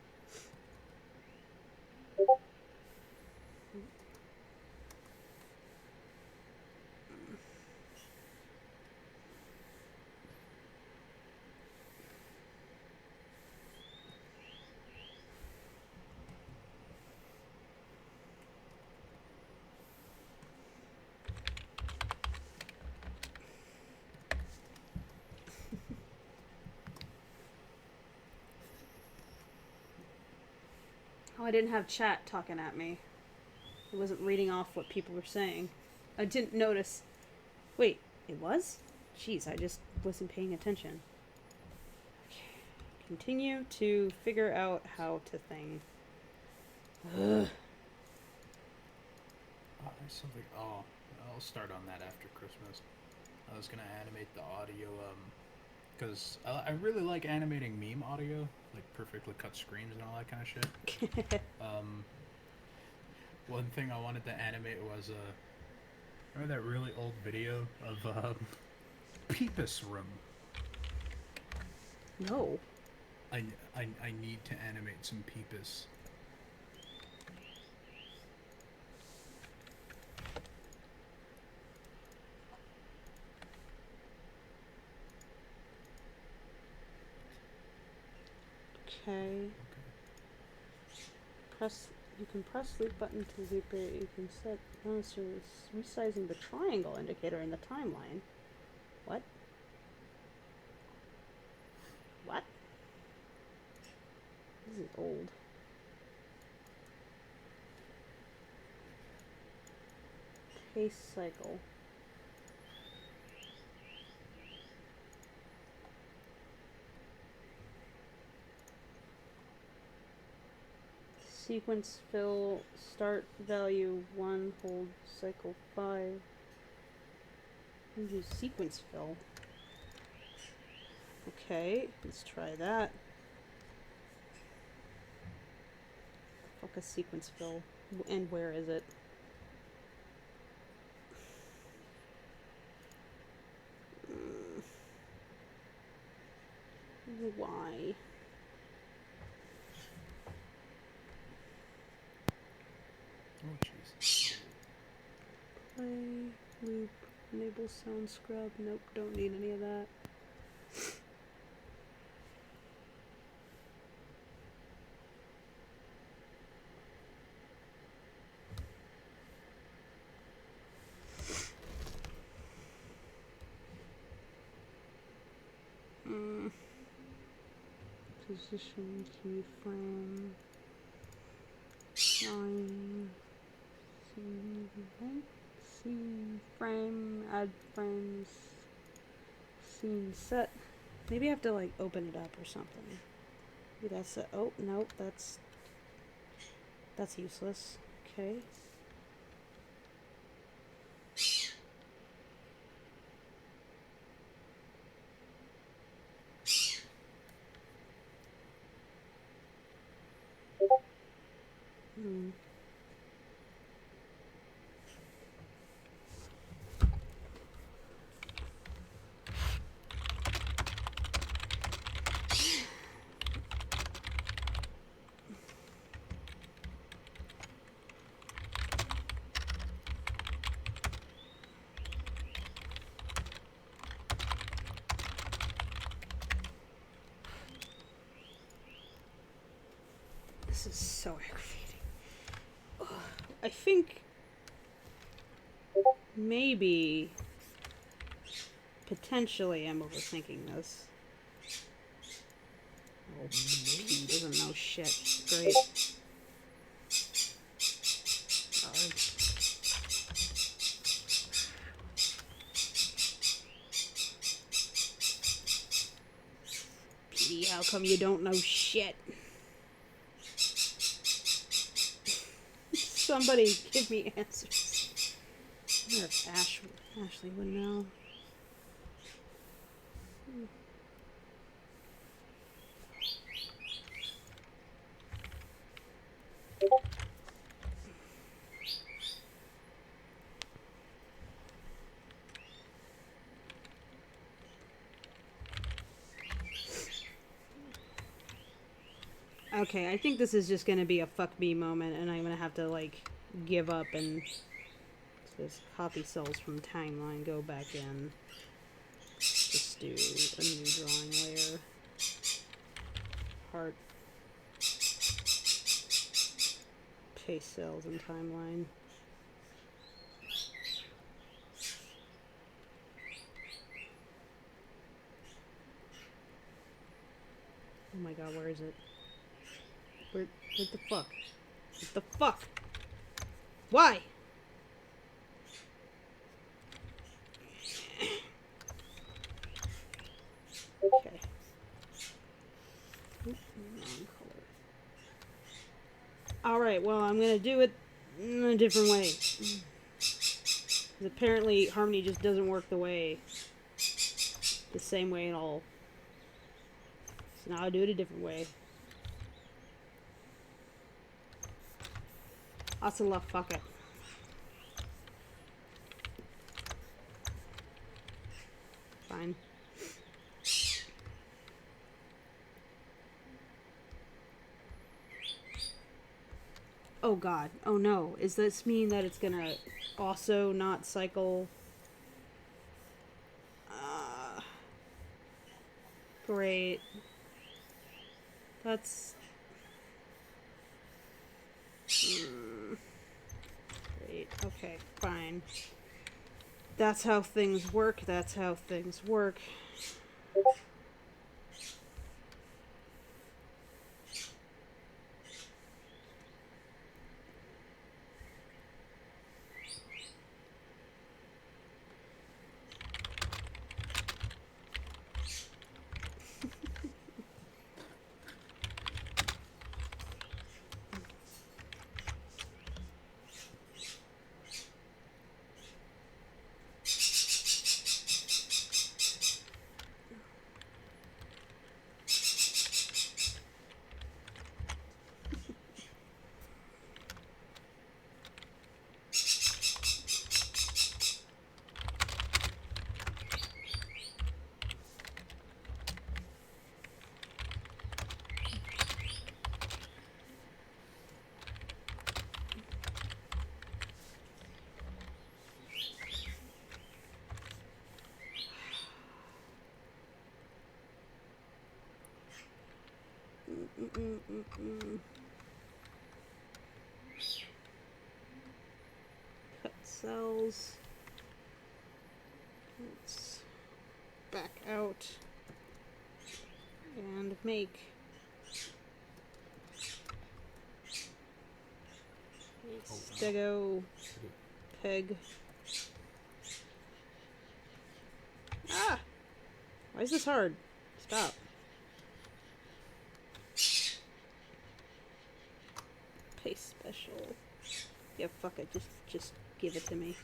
Oh, I didn't have chat talking at me. I wasn't reading off what people were saying. I didn't notice. Wait, it was? Jeez, I just wasn't paying attention. Okay. Continue to figure out how to thing. Ugh. Oh, there's something. Oh, I'll start on that after Christmas. I was gonna animate the audio, because I really like animating meme audio, like perfectly cut screens and all that kind of shit. One thing I wanted to animate was remember that really old video of Peepus Room? No. I need to animate some Peepus. Okay. You can press loop button to loop it. You can set resizing the triangle indicator in the timeline. What? What? This is old. Pace cycle. Sequence fill, start value 1, hold cycle 5. Use sequence fill. Okay, let's try that. Focus sequence fill. And where is it? Why? Oh, jeez. Play, loop, enable sound scrub. Nope, don't need any of that. Position, keyframe, line, scene frame, add frames, scene set. Maybe I have to like open it up or something. Maybe that's it. Oh, nope, that's useless. Okay. This is so aggravating. Ugh. I think maybe potentially I'm overthinking this. Oh, he doesn't know shit. Great. PD, how come you don't know shit? Somebody give me answers. I wonder if Ashley would know. Okay, I think this is just gonna be a fuck me moment, and I'm gonna have to, like, give up and just copy cells from timeline, go back in. Just do a new drawing layer. Heart. Paste cells in timeline. Oh my god, where is it? What the fuck? What the fuck? Why? Okay. Oop, wrong color. Alright, well, I'm gonna do it in a different way. 'Cause apparently, Harmony just doesn't work the same way at all. So now I'll do it a different way. Asala, fuck it. Fine. Oh god. Oh no. Does this mean that it's gonna also not cycle? Great. That's... Great. Okay, fine. That's how things work. That's how things work. Cut cells. Let's back out and make a stego peg. Ah! Why is this hard? Stop. Paste special. Yeah, fuck it. Just give it to me.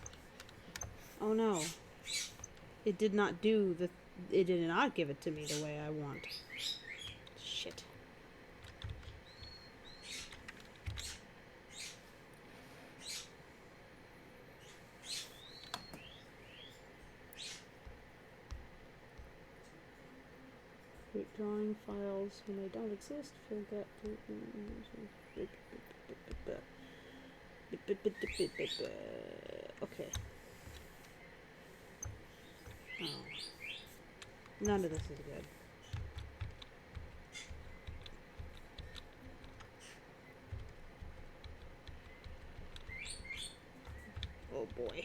Oh no. It did not do the... It did not give it to me the way I want. Shit. Create drawing files when they don't exist. Fill that... Okay. Oh. None of this is good. Oh boy.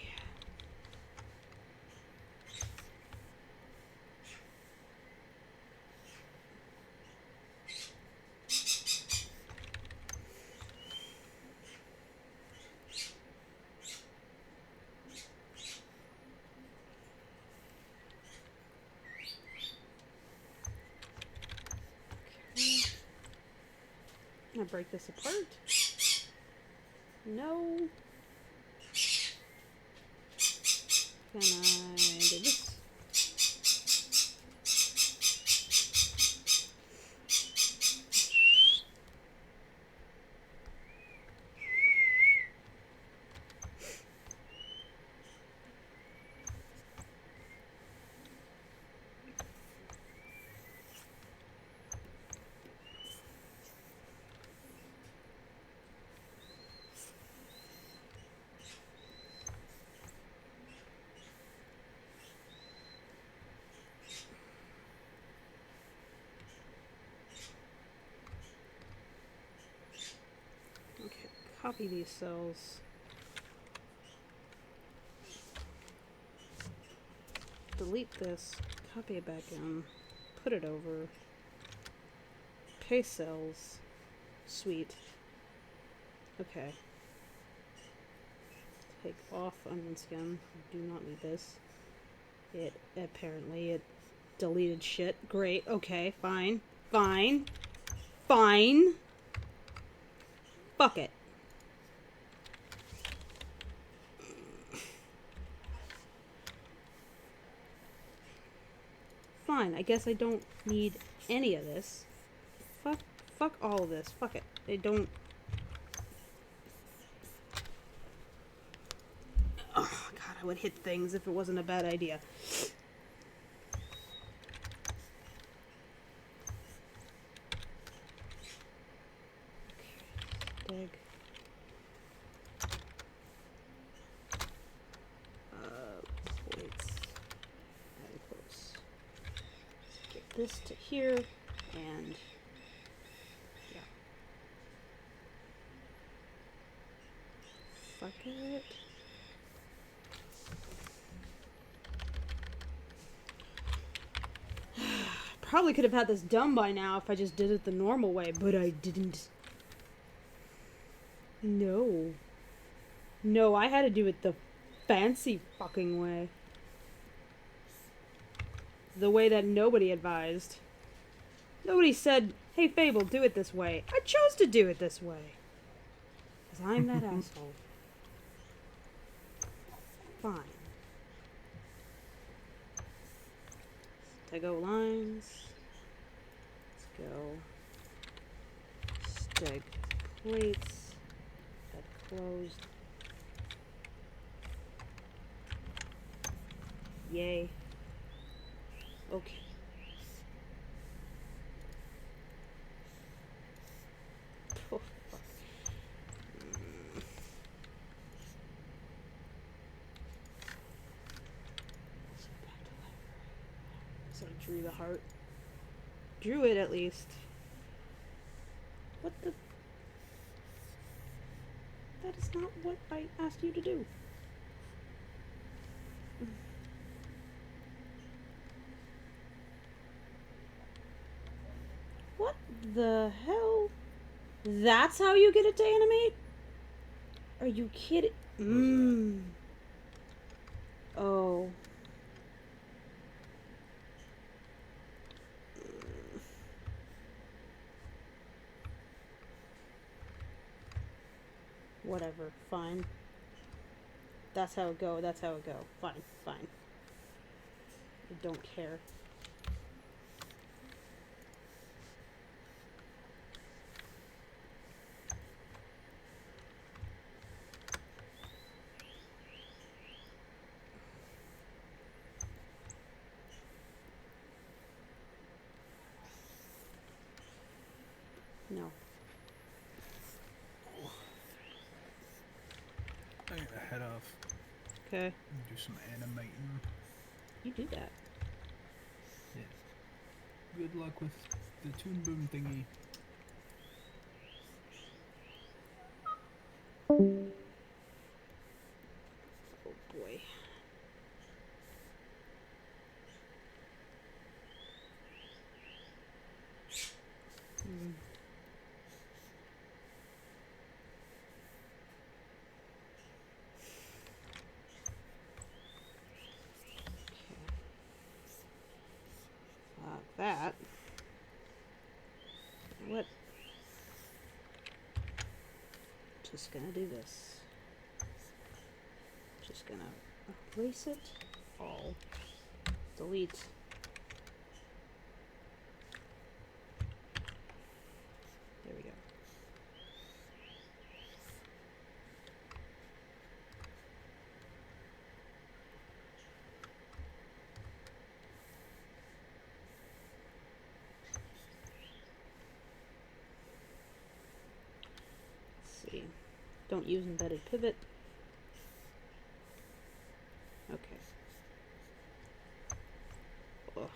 I'm gonna break this apart. No. Can I do this? Okay, copy these cells. Delete this, copy it back in, put it over, paste cells, Sweet. Okay. Take off onion skin. Do not need this. It deleted shit. Great. Okay. Fine. Fine. Fine. Fuck it. Fine. I guess I don't need any of this. Fuck all of this. Fuck it. I don't. Oh god, I would hit things if it wasn't a bad idea. Okay, dig. Plates. Add close. Get this to here, and yeah. Fuck it. Probably could have had this done by now if I just did it the normal way, but I didn't. No. No, I had to do it the fancy fucking way. The way that nobody advised. Nobody said, hey Fable, do it this way. I chose to do it this way. Because I'm that asshole. Fine. Stego lines. Let's go. Steg plates. That closed. Yay. Okay. Oh, fuck. So I drew the heart. Drew it at least. What the? That is not what I asked you to do. What the hell? That's how you get it to animate? Are you kidding? Oh. Whatever, fine. That's how it go, that's how it go. Fine, fine. I don't care. No. I gotta head off. Okay. Do some animating. You do that. Yeah. Good luck with the Toon Boom thingy. Oh boy. That. What? Just gonna do this. Just gonna erase it all. Delete. There we go. See. Don't use embedded pivot. Okay. Ugh.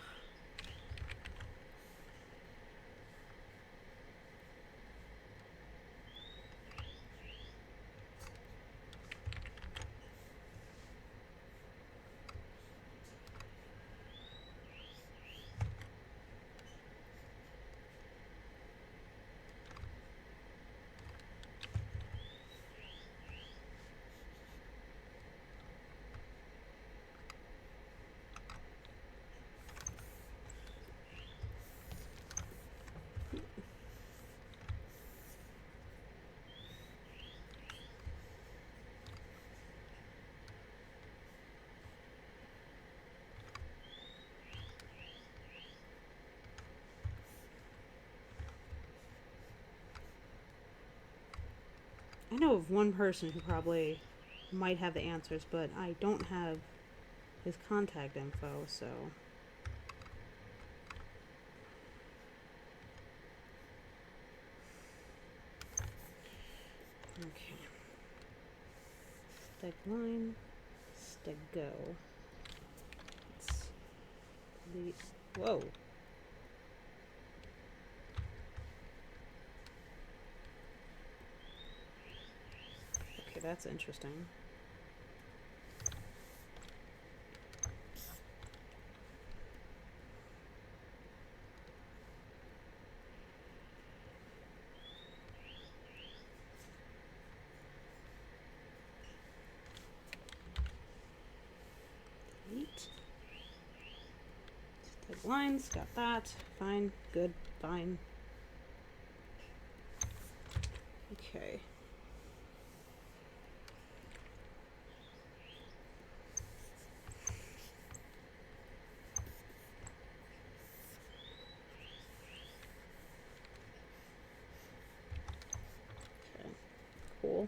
I know of one person who probably might have the answers, but I don't have his contact info, so... Okay. Steg line. Steg go. Let's delete. Whoa. Okay, that's interesting. Delete. Steg lines, got that. Fine, good, fine. Okay. Okay. Cool.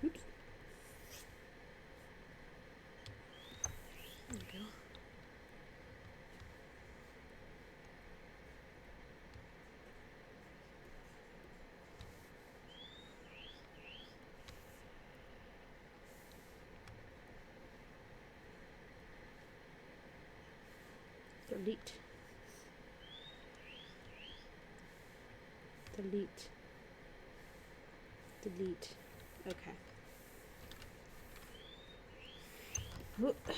Oops. There we go. Delete. Delete. Delete. Okay. Whoop. Okay,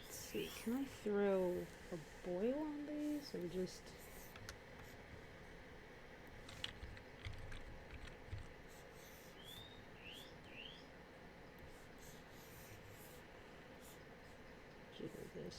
let's see. Can I throw a boil on these or just... jiggle this?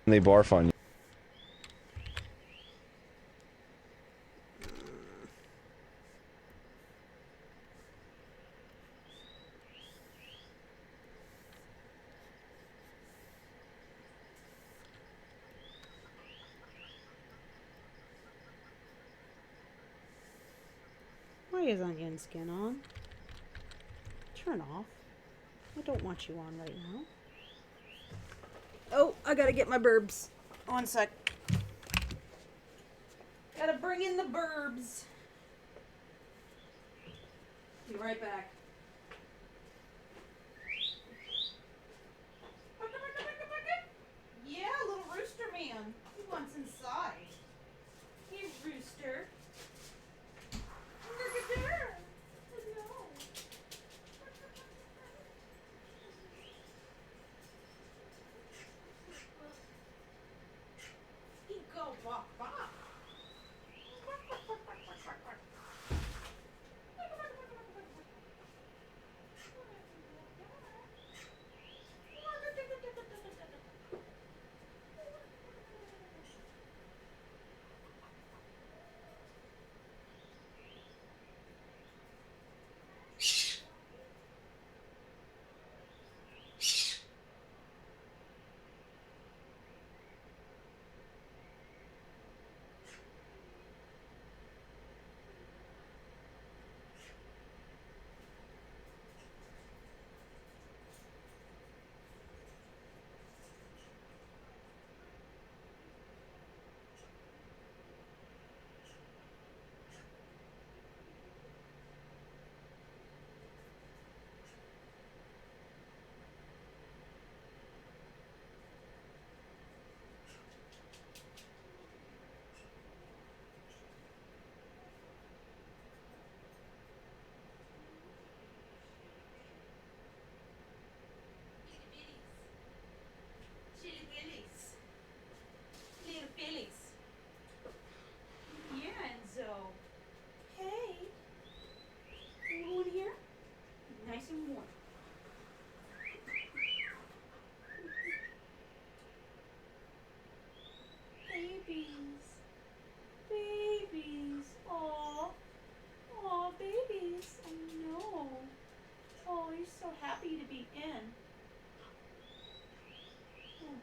They barf on you. Why is onion skin on? Turn off. I don't want you on right now. Oh, I gotta get my burbs. 1 sec. Gotta bring in the burbs. Be right back. Yeah, little rooster man. He wants inside. Hey, rooster. Go walk, walk.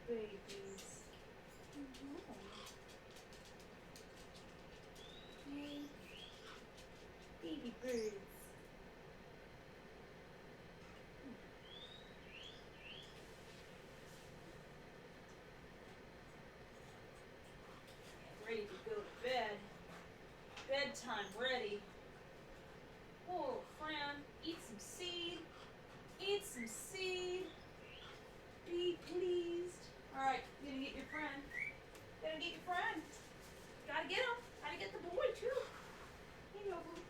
babies. Hey, baby birds. Ready to go to bed. Bedtime ready. Oh, friend, eat some seed. Eat some seed. Be pleased. Alright, you gonna get your friend. Gotta get your friend. Gotta get him. Gotta get the boy too. Here you go, boo.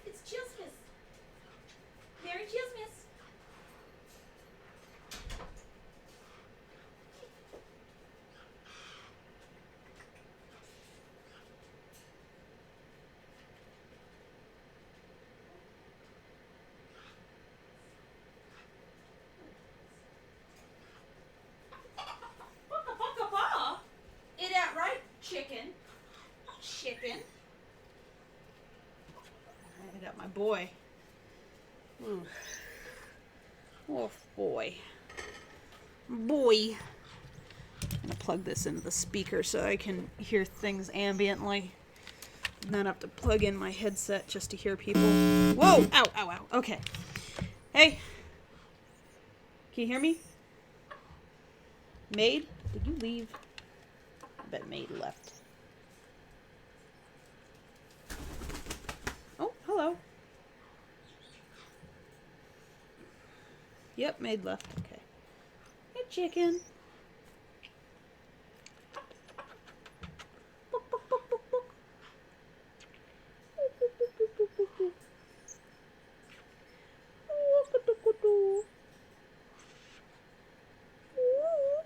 It's Christmas. Merry Christmas. Baka baka ba? Is that right, chicken? Chicken. I got my boy. Ooh. Oh boy. Boy. I'm gonna plug this into the speaker so I can hear things ambiently. And then I have to plug in my headset just to hear people. Whoa! Ow, ow, ow. Okay. Hey. Can you hear me? Maid? Did you leave? I bet Maid left. Oh, hello. Yep, Maid left. Okay. Hey, chicken. Book, book, book, book, book. Book, book, book, book, book, book, book. Ooh.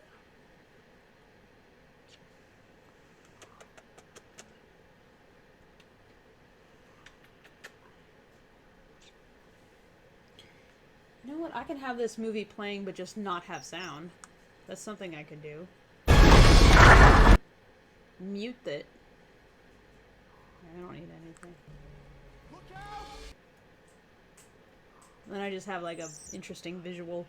You know what? I can have this movie playing but just not have sound. That's something I could do. Mute it. I don't need anything. Then I just have like a interesting visual.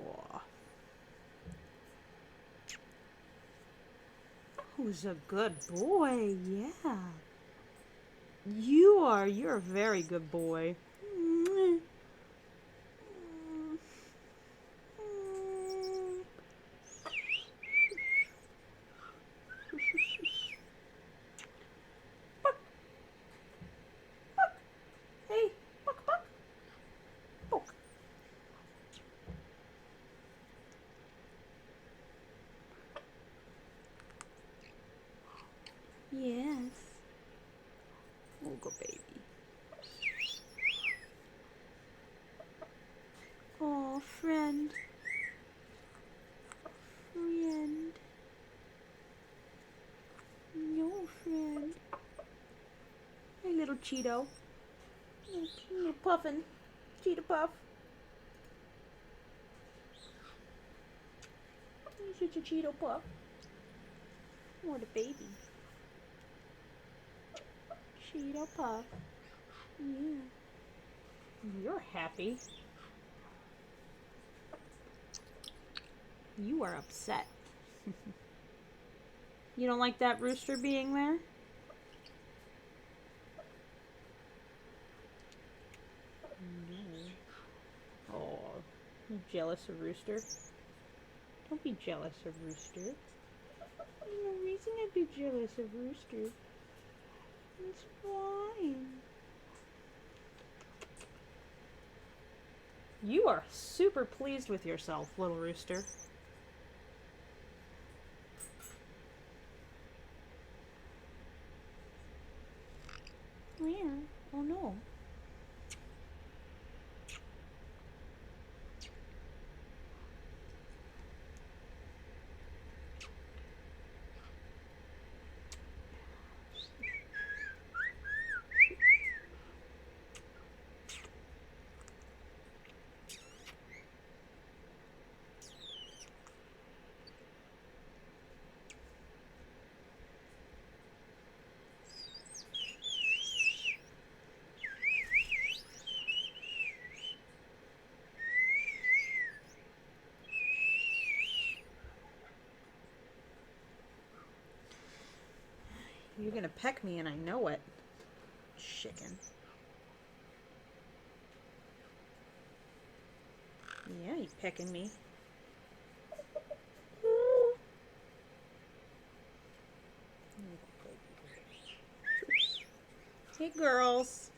Aw. Who's a good boy? Yeah. You are. You're a very good boy. Hey, buck, buck. Buck. Yes. Oh, good baby. Oh, friend. Friend. No friend. Hey, little Cheeto. Little puffin. Cheetah Puff. He's such a Cheeto Puff. What a baby. Cheeto Puff. Yeah. You're happy. You are upset. You don't like that rooster being there? No. Oh, you jealous of Rooster? Don't be jealous of Rooster. There's no reason to be jealous of Rooster. It's fine. You are super pleased with yourself, little Rooster. Where? Oh no. You're gonna peck me and I know it. Chicken. Yeah, he's pecking me. Hey, girls.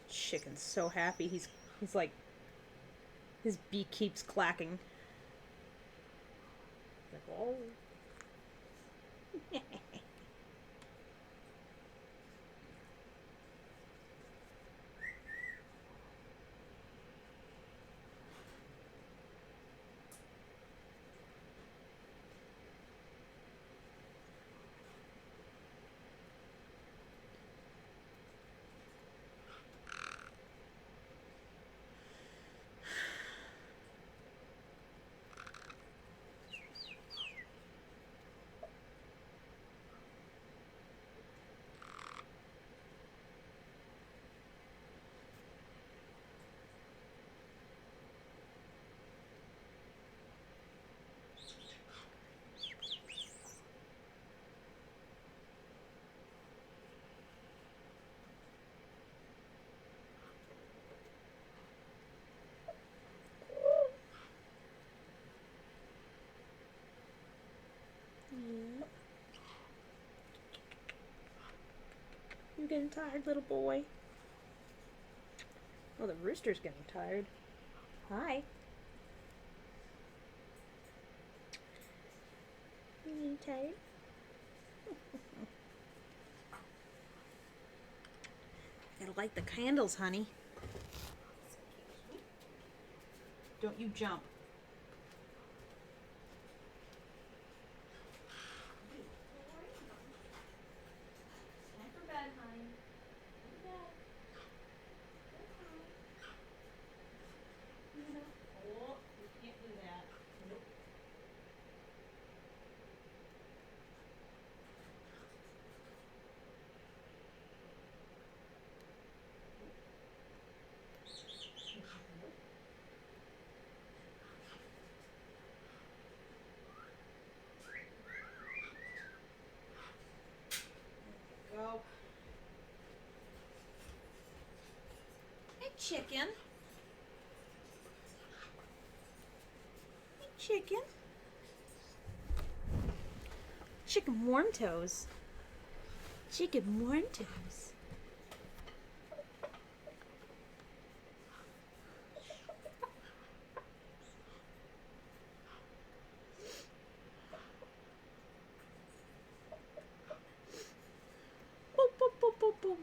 Chicken's so happy. He's like, his beak keeps clacking. Like, oh. Yeah. You getting tired, little boy? Oh, the rooster's getting tired. Hi. You getting tired? Gotta light the candles, honey. Don't you jump. Time for bed, honey. Go to bed. Oh, you can't do that. Nope. Go. Hey, chicken. Hey, chicken. Chicken warm toes. Chicken warm toes. Boop, boop, boop, boop, boop.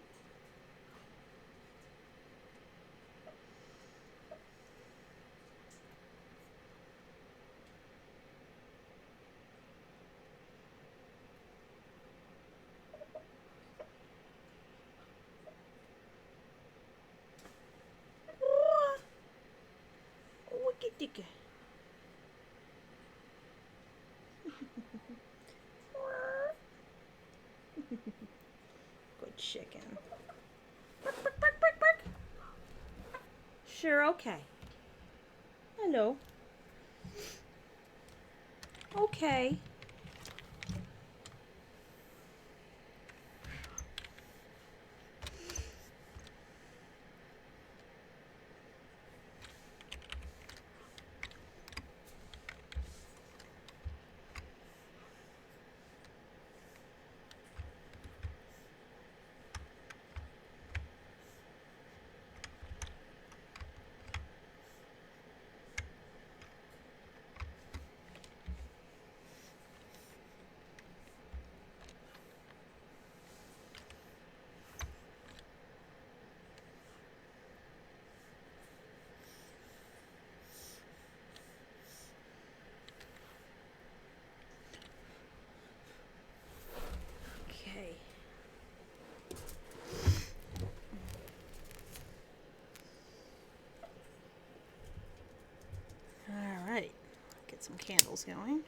Wicked dicky. Good chicken. Bark, bark, bark, bark, bark. Sure, okay. Hello. Okay. candles going.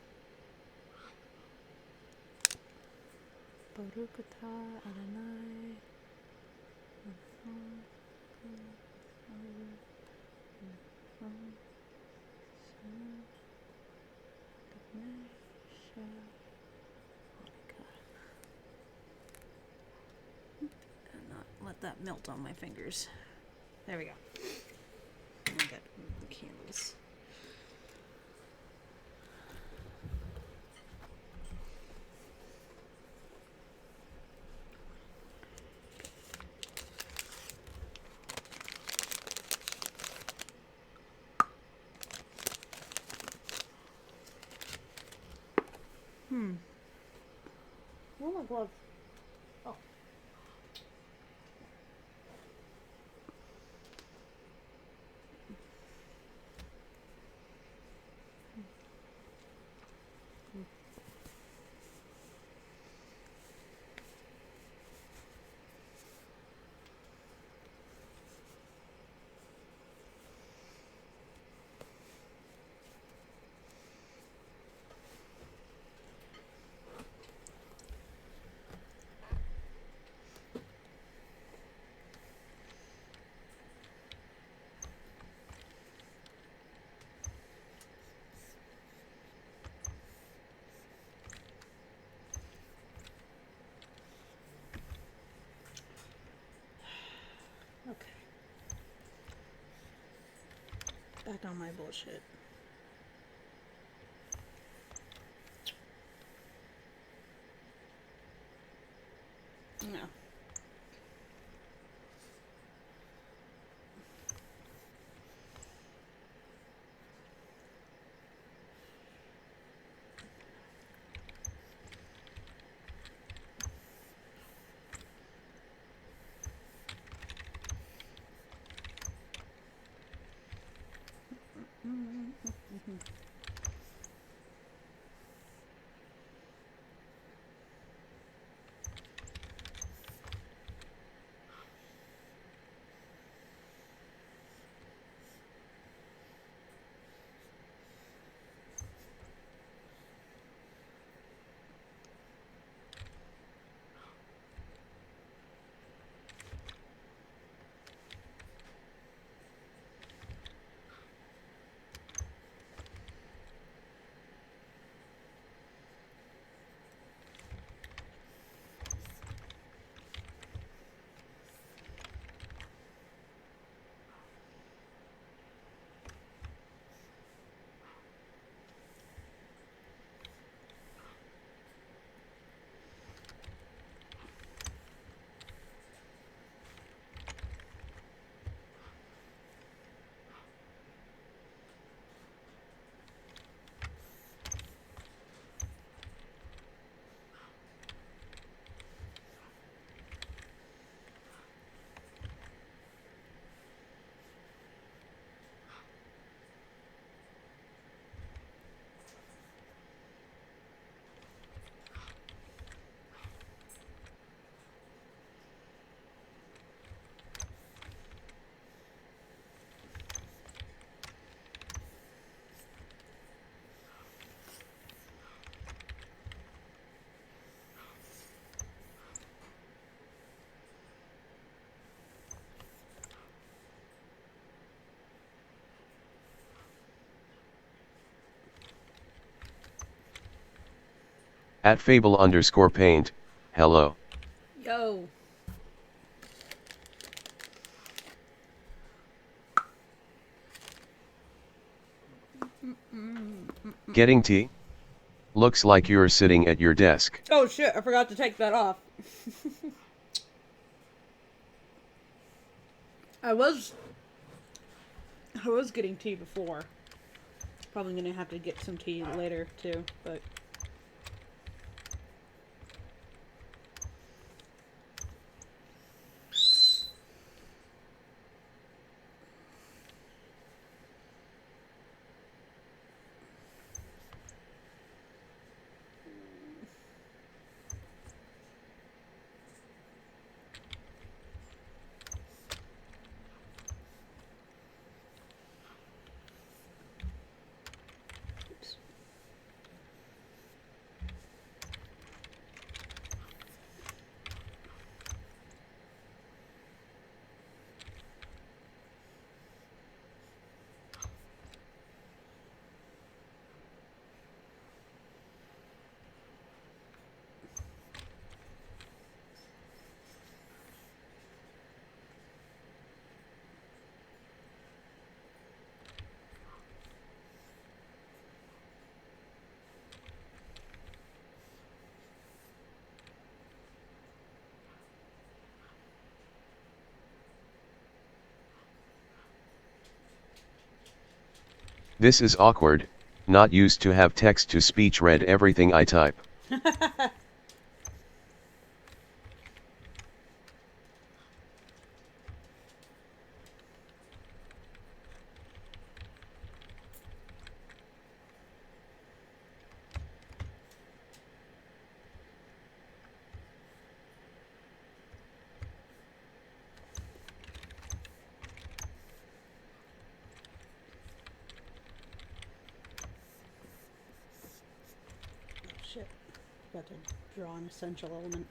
Barukata Adonai. And not let that melt on my fingers. There we go. And I got the candles. Where are my gloves? Oh. Okay. Back on my bullshit. No. At Fable_Paint, hello. Yo. Getting tea? Looks like you're sitting at your desk. Oh shit, I forgot to take that off. I was getting tea before. Probably gonna have to get some tea later too, but oops. This is awkward, not used to have text-to-speech read everything I type. Oh shit. Got to draw an essential element.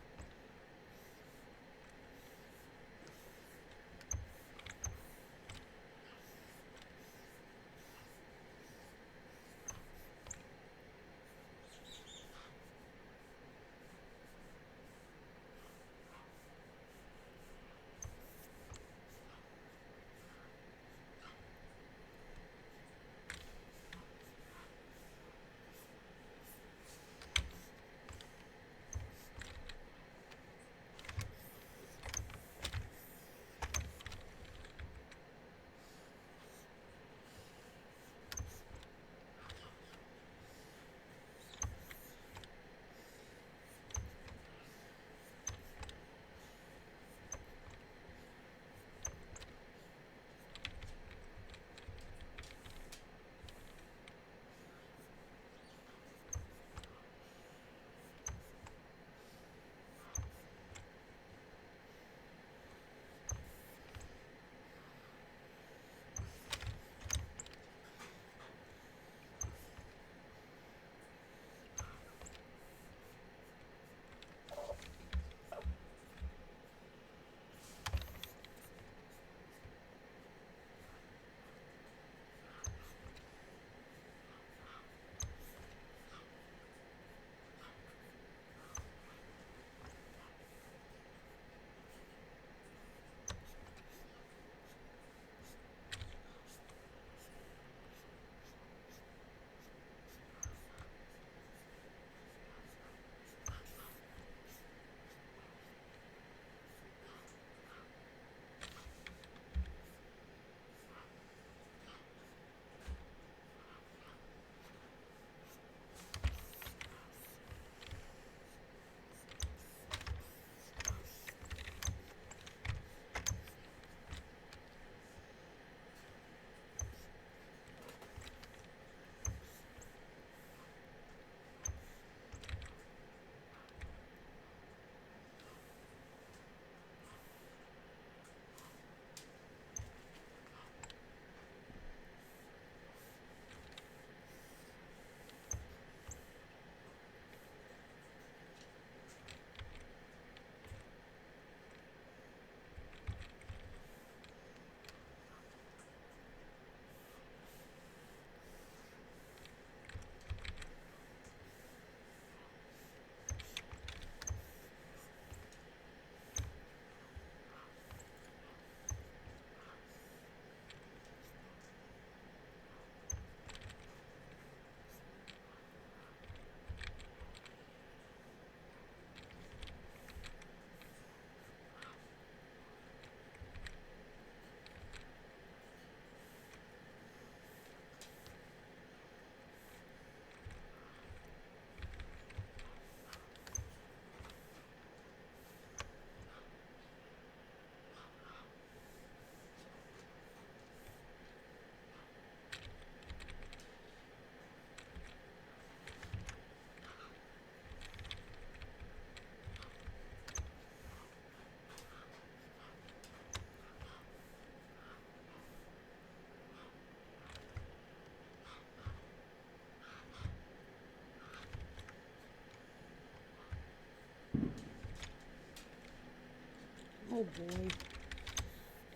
Oh boy.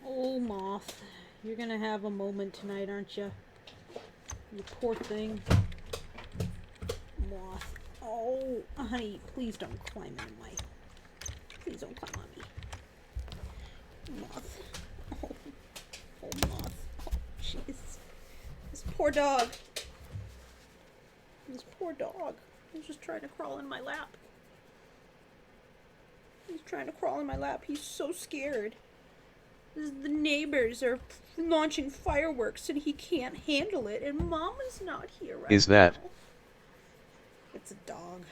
Oh, Moth. You're gonna have a moment tonight, aren't you? You poor thing. Moth. Oh, honey, please don't climb into my... Please don't climb on me. Moth. Oh, oh Moth. Oh, jeez. This poor dog. This poor dog. He's just trying to crawl in my lap. He's trying to crawl in my lap. He's so scared. The neighbors are launching fireworks and he can't handle it, and Mama's not here right Is that? now. It's a dog.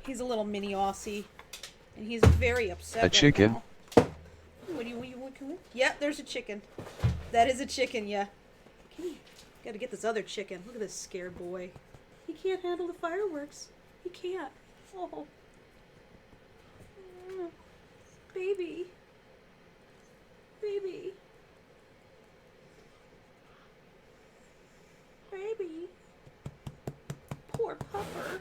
He's a little mini Aussie, and he's very upset A right chicken? now. What do you what can we? Yeah, there's a chicken. That is a chicken, yeah. Come here. Gotta get this other chicken. Look at this scared boy. He can't handle the fireworks. He can't. Oh. Baby. Baby. Baby. Poor pupper.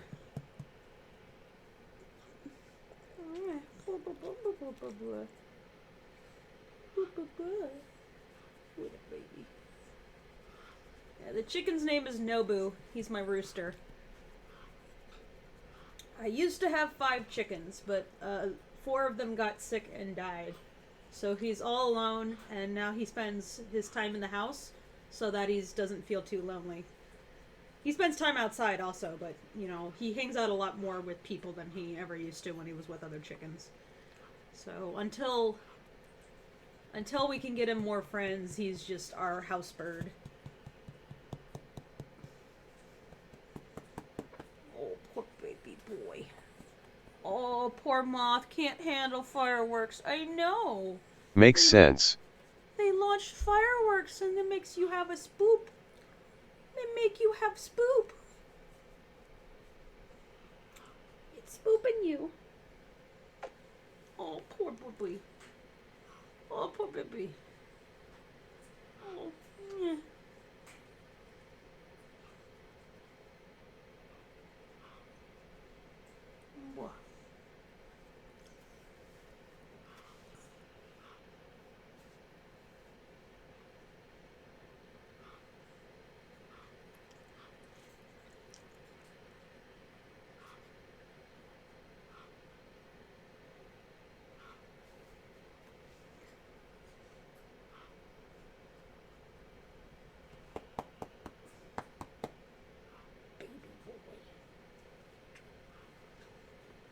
What a baby. Yeah, the chicken's name is Nobu. He's my rooster. I used to have 5 chickens, but 4 of them got sick and died. So he's all alone, and now he spends his time in the house so that he doesn't feel too lonely. He spends time outside also, but, you know, he hangs out a lot more with people than he ever used to when he was with other chickens. So until we can get him more friends, he's just our house bird. Oh, poor baby boy. Oh, poor moth can't handle fireworks. I know. Makes sense. They launched fireworks and it makes you have a spoop. They make you have spoop. It's spooping you. Oh, poor baby. Oh, poor baby. Oh, yeah. Whoa.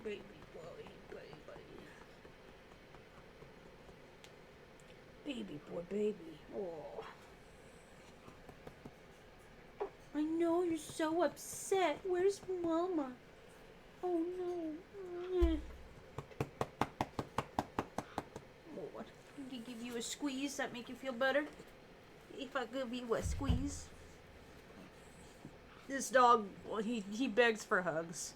Baby boy, baby boy, baby. Oh, I know you're so upset. Where's Mama? Oh no. What? Did he give you a squeeze? That make you feel better? If I give you a squeeze. This dog, well, he begs for hugs.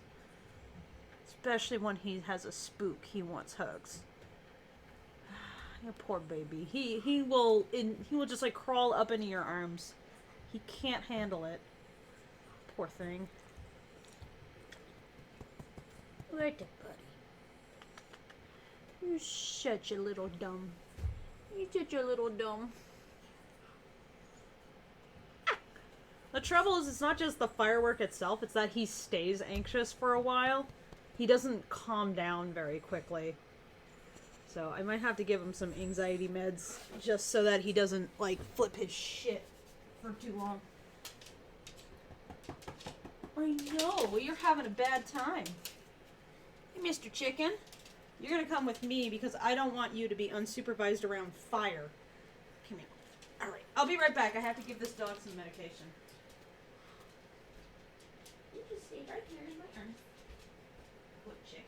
Especially when he has a spook, he wants hugs. You poor baby. He will just like crawl up into your arms. He can't handle it. Poor thing. Where's the buddy? You're such a little dumb. You're such a little dumb. The trouble is, it's not just the firework itself, it's that he stays anxious for a while. He doesn't calm down very quickly. So I might have to give him some anxiety meds just so that he doesn't, like, flip his shit for too long. I know, you're having a bad time. Hey, Mr. Chicken, you're gonna come with me because I don't want you to be unsupervised around fire. Come here. Alright, I'll be right back. I have to give this dog some medication. You just stay right here in my arms. Good chick.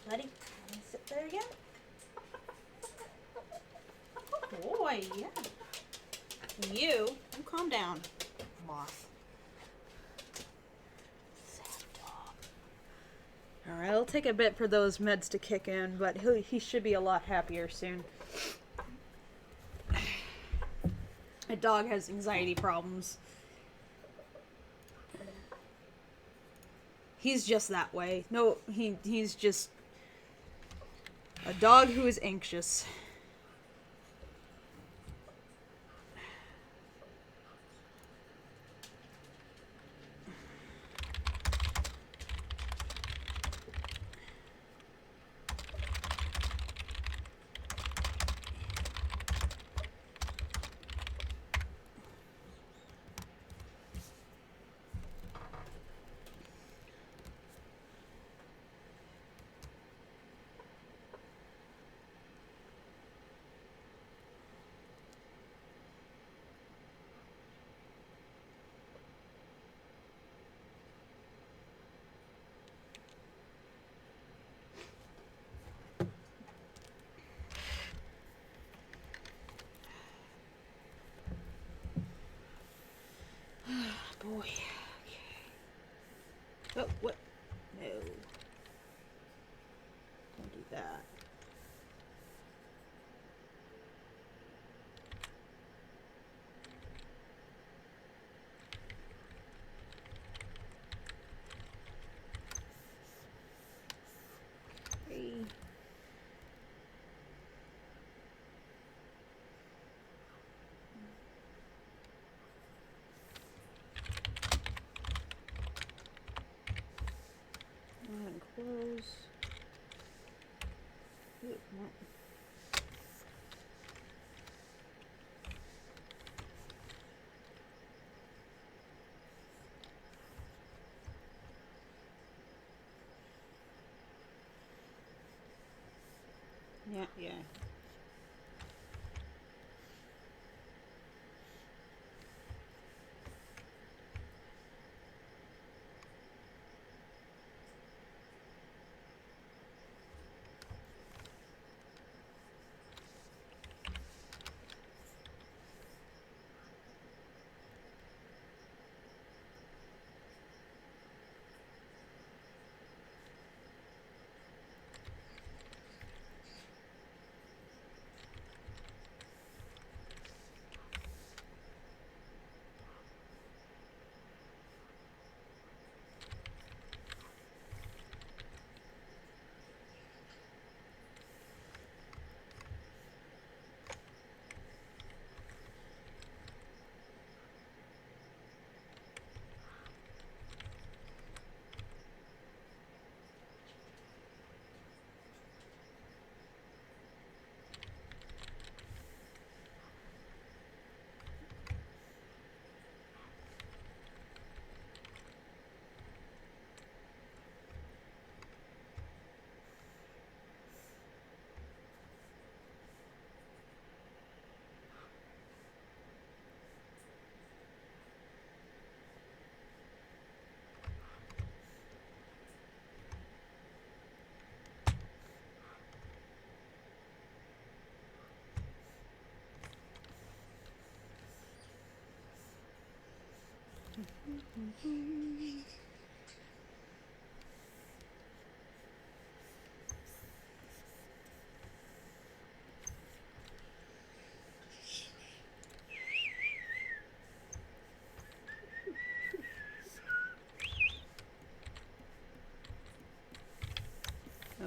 buddy. Wanna sit there yet? Boy, yeah. You calm down, moth. Alright, it'll take a bit for those meds to kick in, but he should be a lot happier soon. My dog has anxiety problems. He's just that way. No, he's just a dog who is anxious. Boy. Okay. Oh, what? No. Don't do that. Hey. And close. Ooh, no. Yeah, yeah.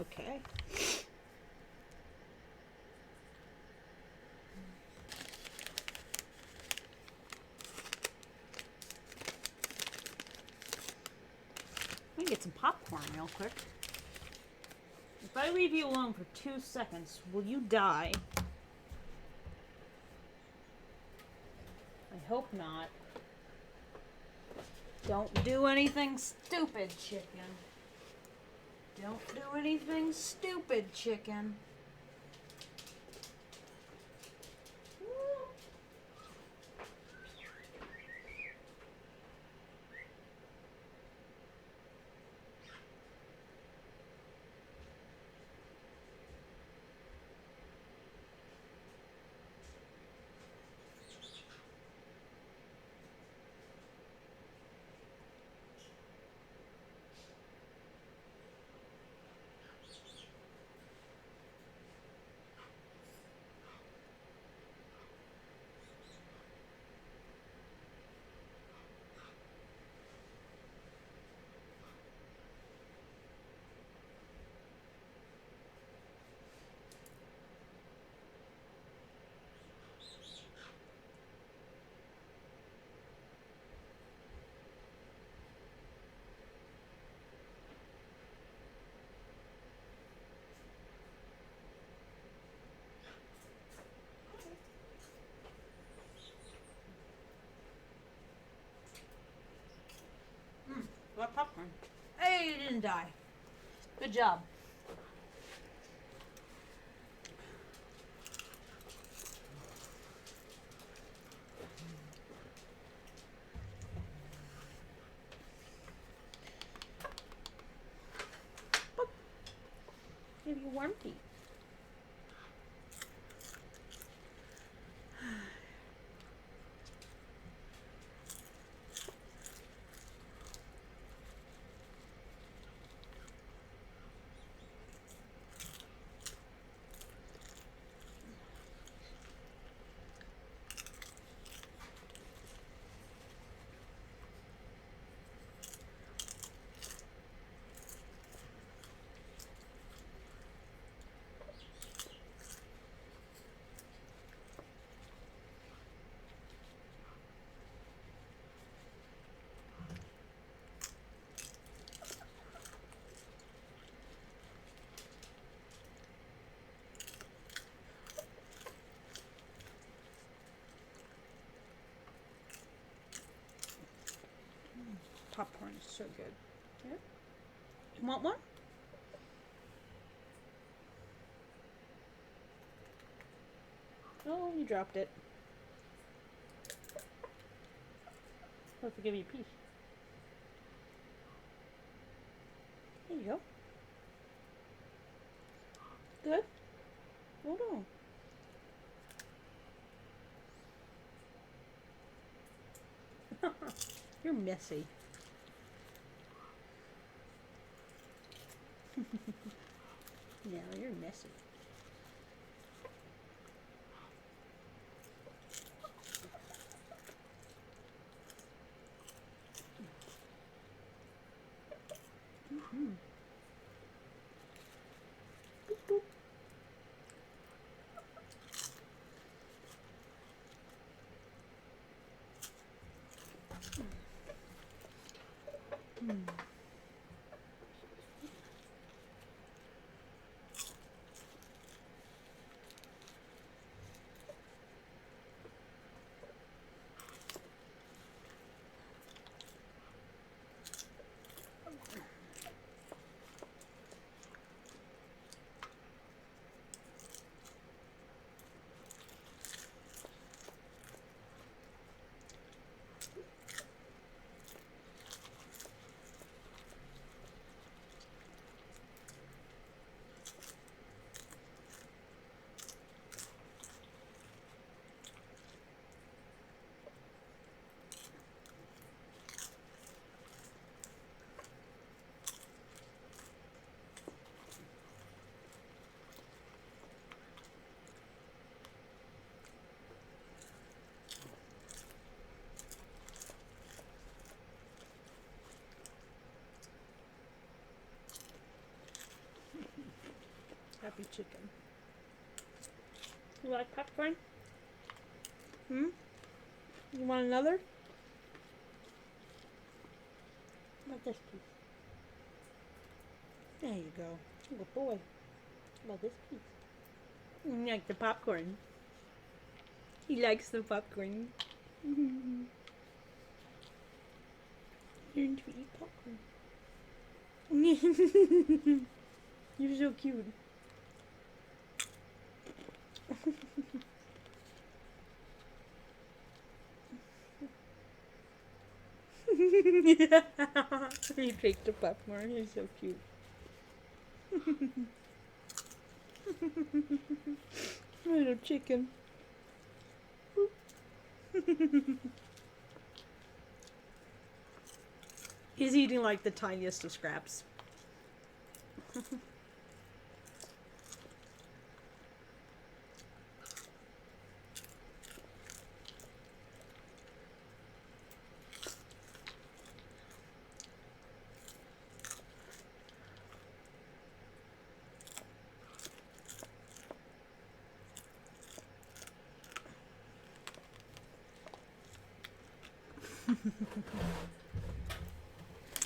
Okay. Let me get some popcorn real quick. If I leave you alone for 2 seconds, will you die? I hope not. Don't do anything stupid, chicken. Don't do anything stupid, chicken. popcorn. Hey, you didn't die. Good job. Give you warm tea. Popcorn is so good. Yeah. You want one? Oh, you dropped it. Supposed to give you a piece. There you go. Good? Hold on. You're messy. No, you're messy. Boop, boop. Happy chicken. You like popcorn? Hmm? You want another? How about this piece? There you go. Good boy. How about this piece? You like the popcorn? He likes the popcorn. Learn to eat popcorn. You're so cute. He takes the popcorn. He's so cute. Little chicken. He's eating like the tiniest of scraps.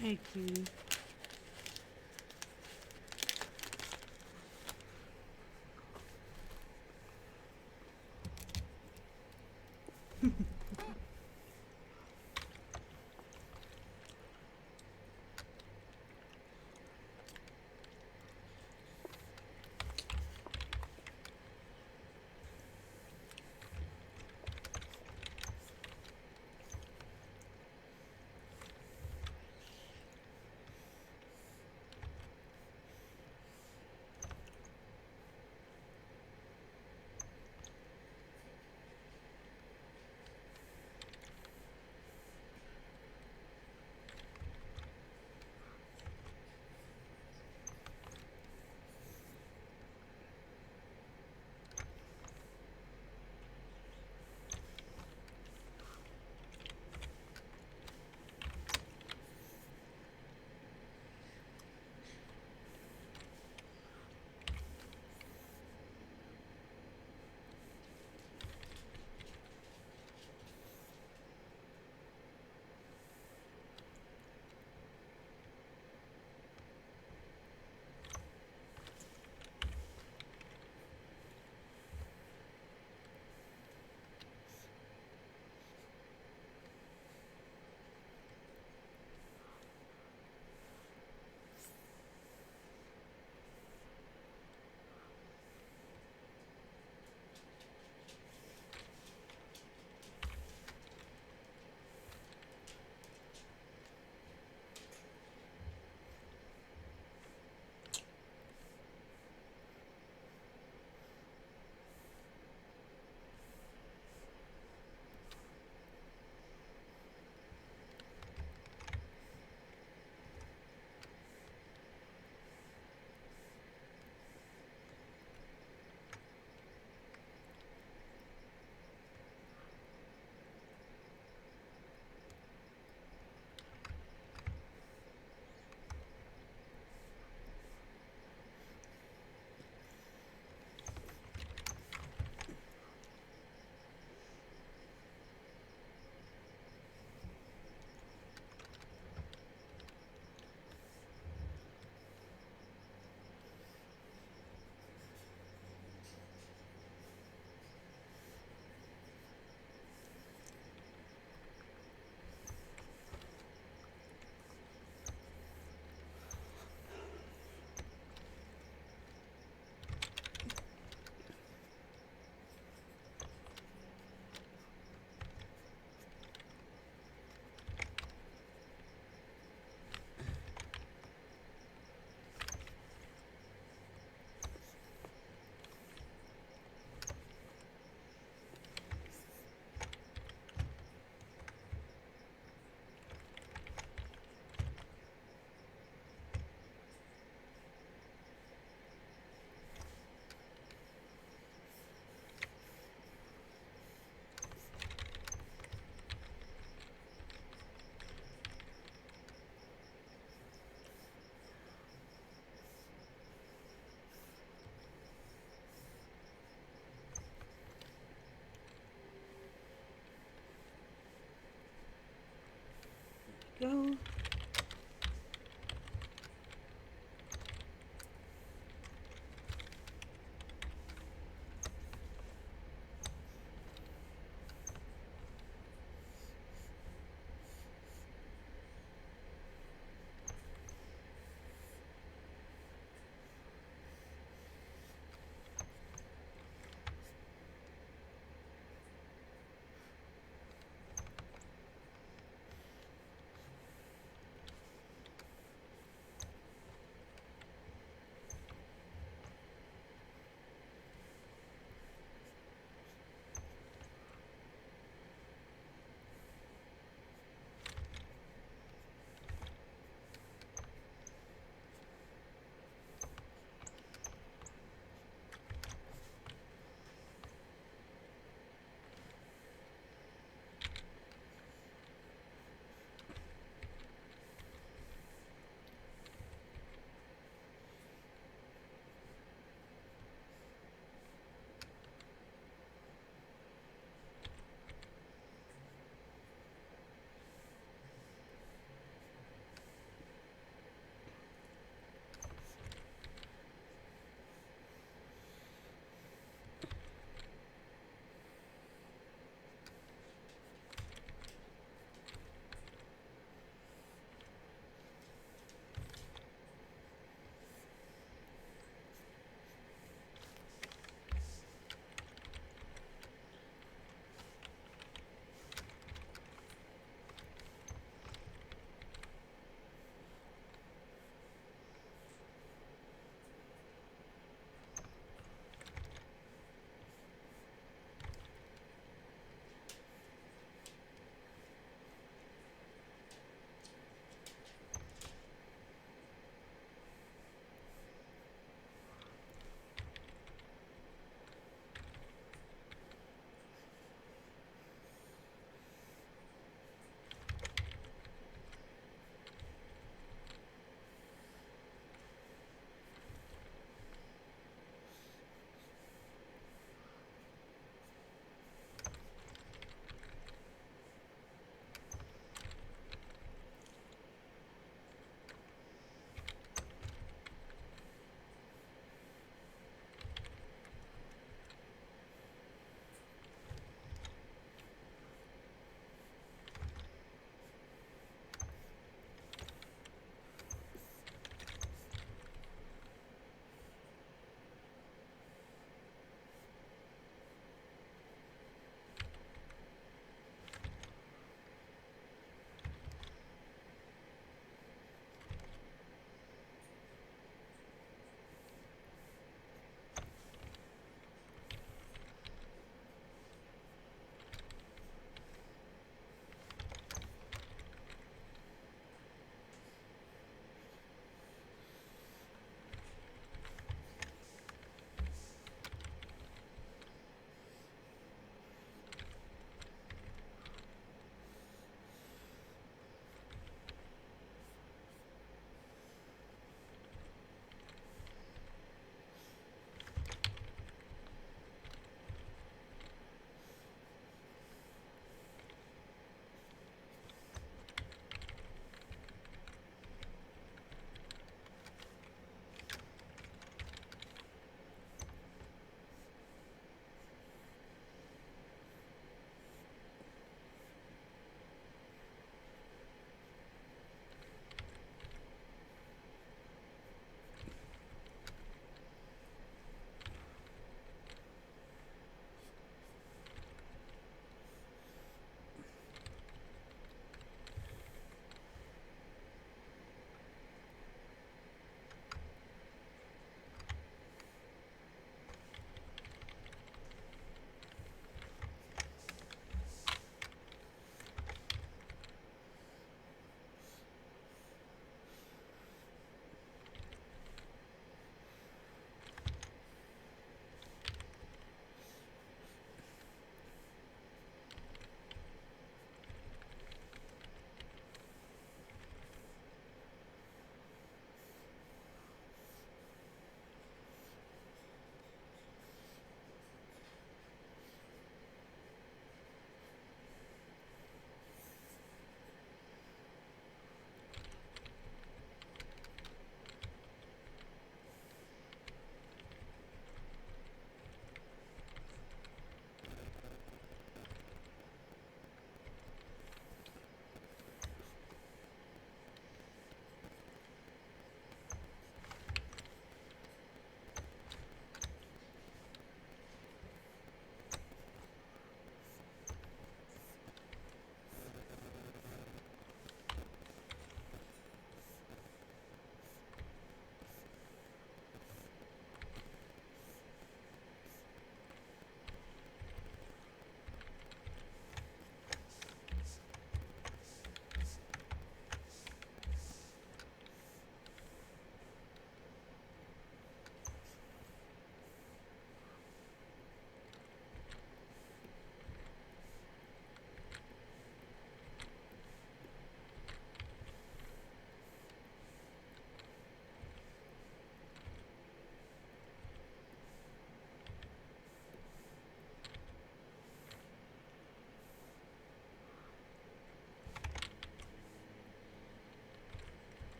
Thank you.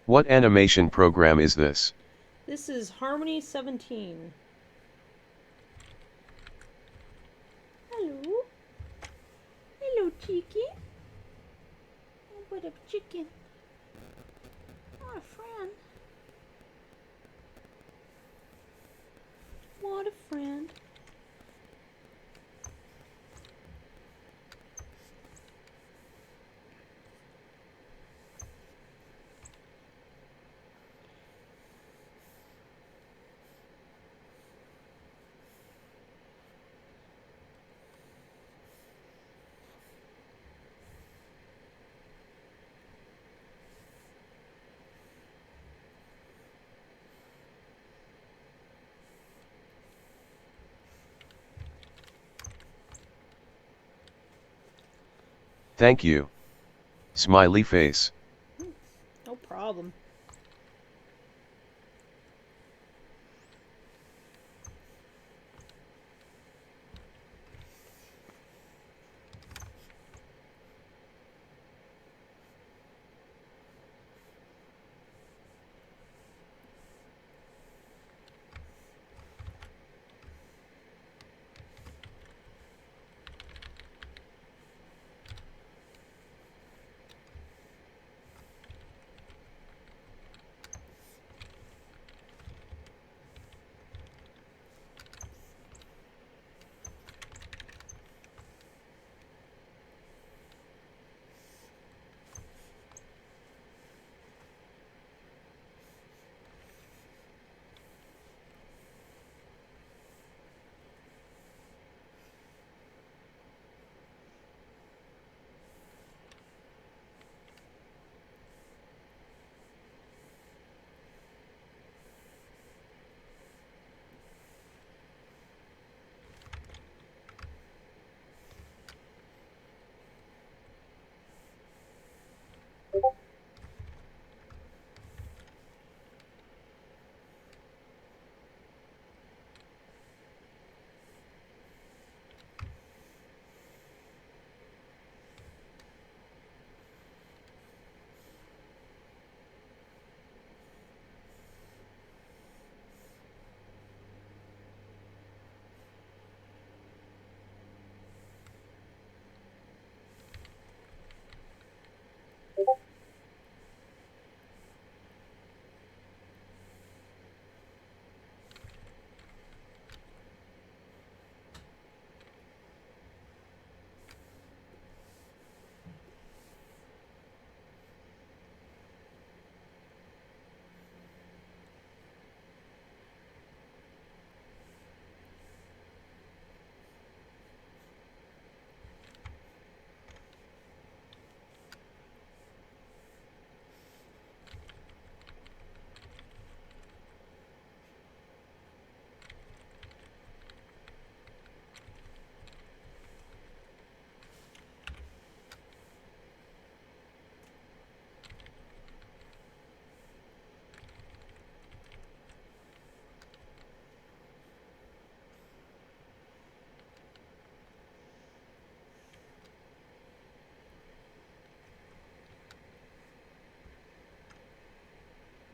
What animation program is this? This is Harmony 17. Hello. Hello, chicken. Oh, what up, chicken? What a friend. What a friend. Thank you. Smiley face. No problem.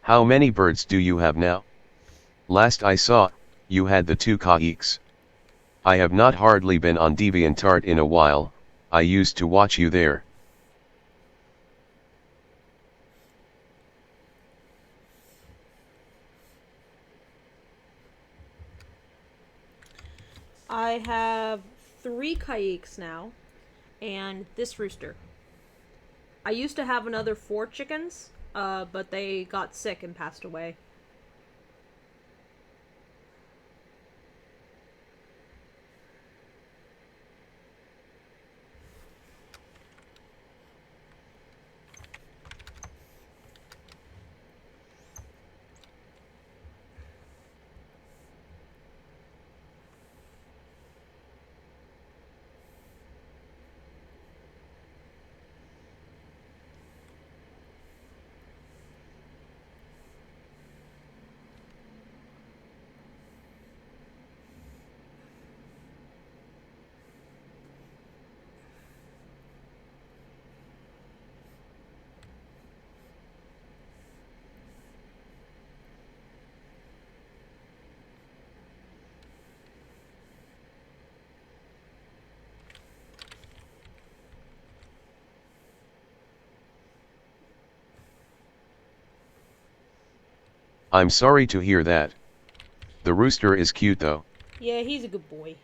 How many birds do you have now? Last I saw, you had the 2 kaiks. I have not hardly been on DeviantArt in a while, I used to watch you there. I have 3 kayaks now, and this rooster. I used to have another 4 chickens, but they got sick and passed away. I'm sorry to hear that. The rooster is cute though. Yeah, he's a good boy.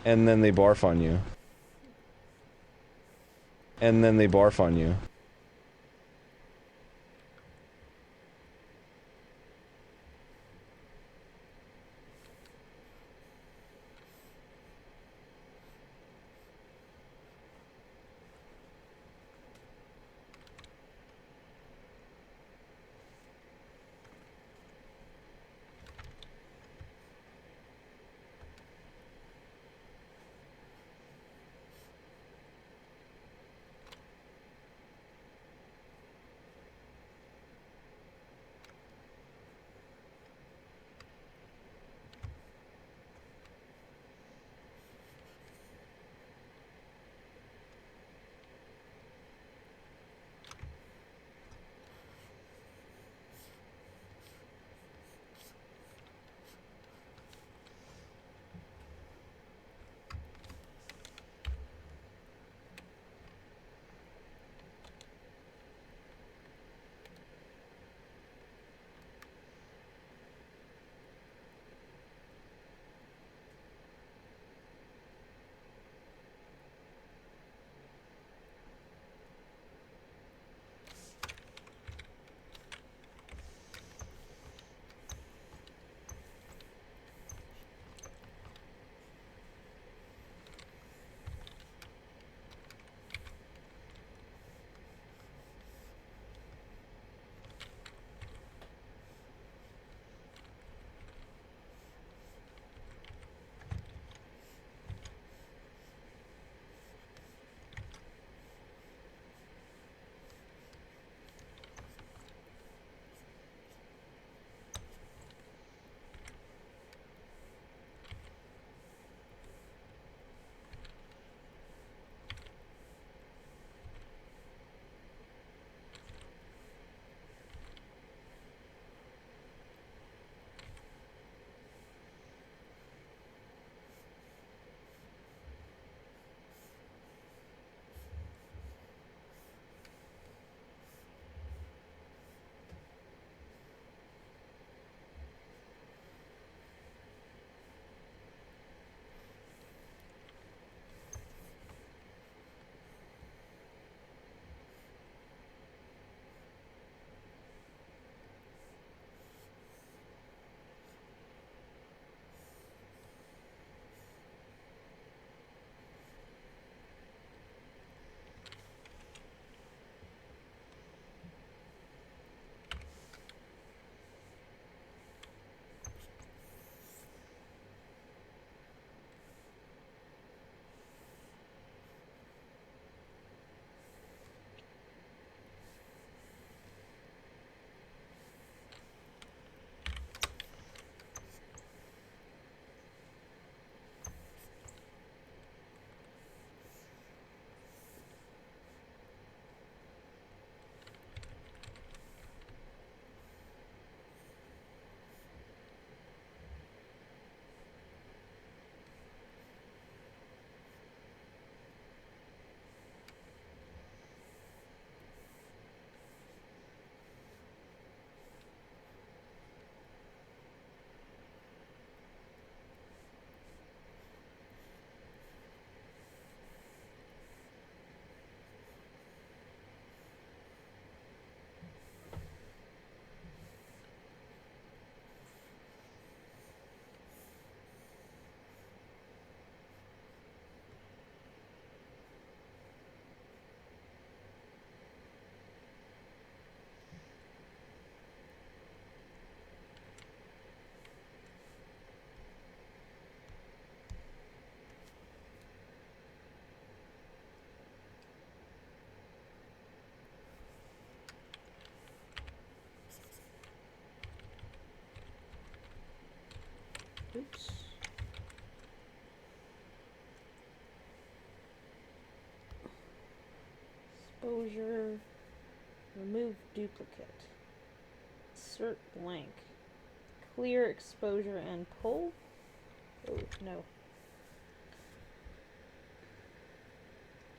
And then they barf on you. And then they barf on you. Oops. Exposure. Remove duplicate. Insert blank. Clear exposure and pull. Oh, no.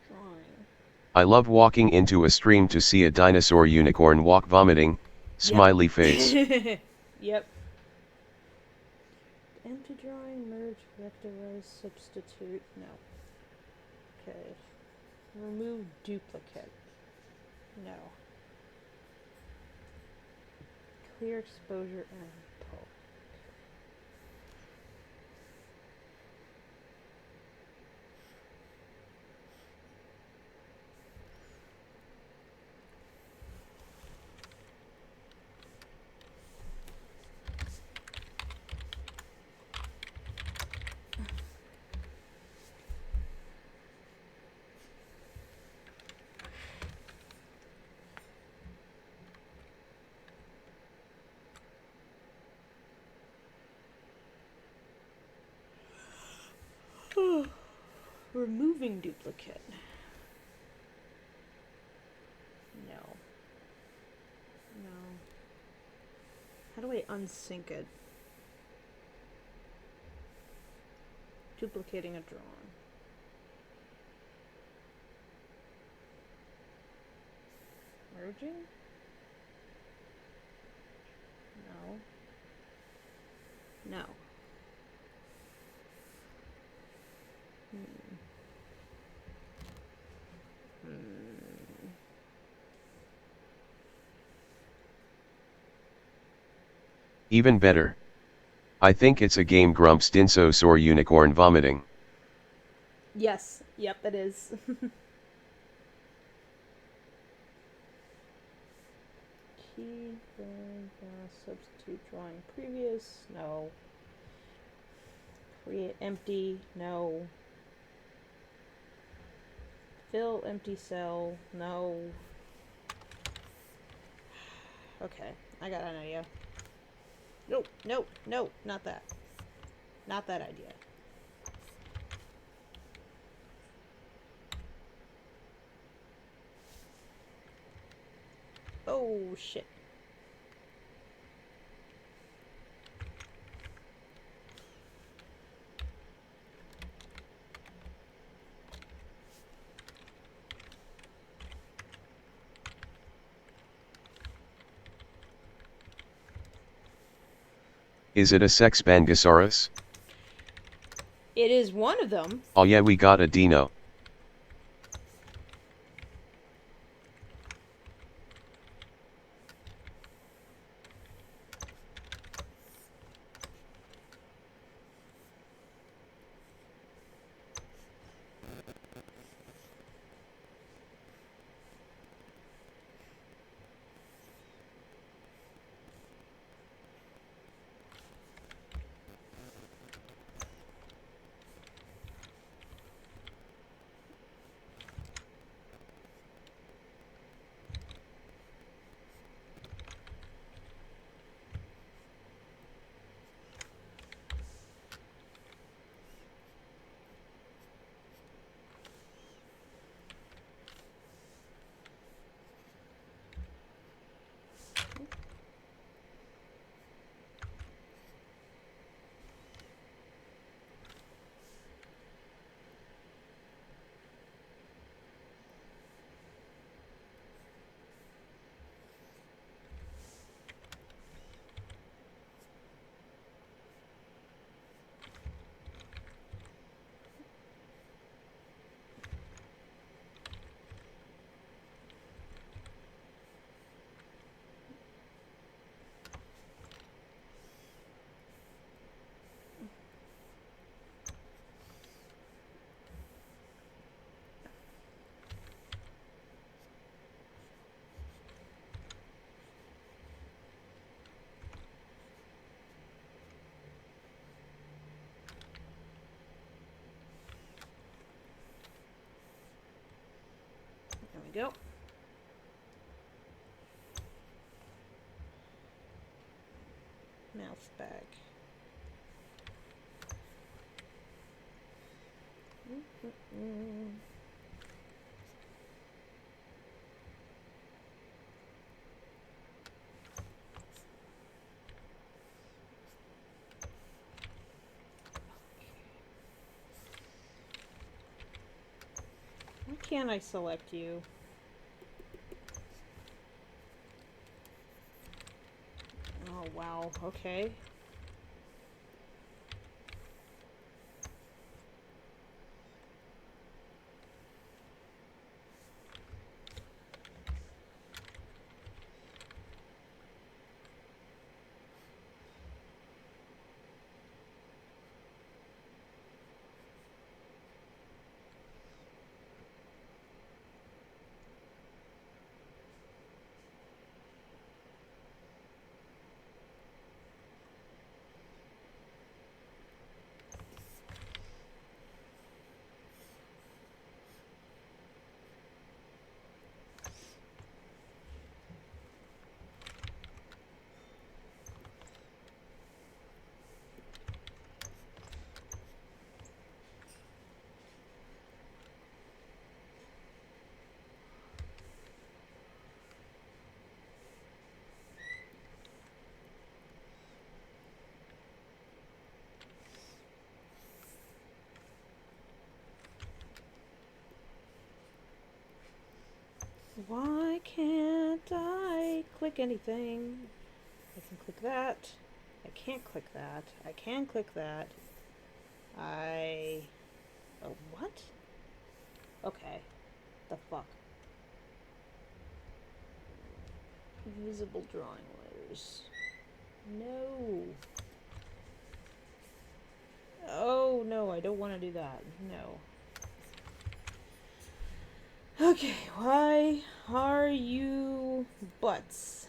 Drawing. I love walking into a stream to see a dinosaur unicorn walk vomiting, smiley face. Yep. Empty drawing, merge, vectorize, substitute. No. Okay. Remove duplicate. No. Clear exposure and pull. Removing duplicate. No. No. How do I unsync it? Duplicating a drawing. Merging? No. No. Even better. I think it's a game Grumps Dinsosaur unicorn vomiting. Yes. Yep, it is. Key, substitute drawing previous. No. Create empty. No. Fill empty cell. No. Okay, I got an idea. Nope, nope, nope, not that. Not that idea. Oh, shit. Is it a Sexpangosaurus? It is one of them. Oh yeah, we got a dino. There we go. Mouth bag. can't I select you? Oh, wow. Okay. Why can't I click anything? I can click that. I can't click that. I can click that. Oh, what? Okay. The fuck? Visible drawing layers. No. Oh, no, I don't want to do that. No. Okay, why are you butts?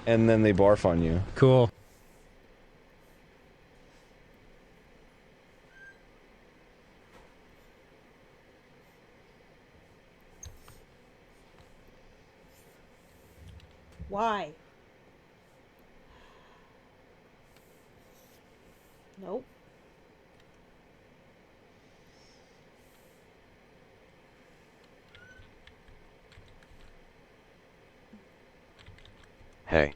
And then they barf on you. Cool. Why? Nope. Hey.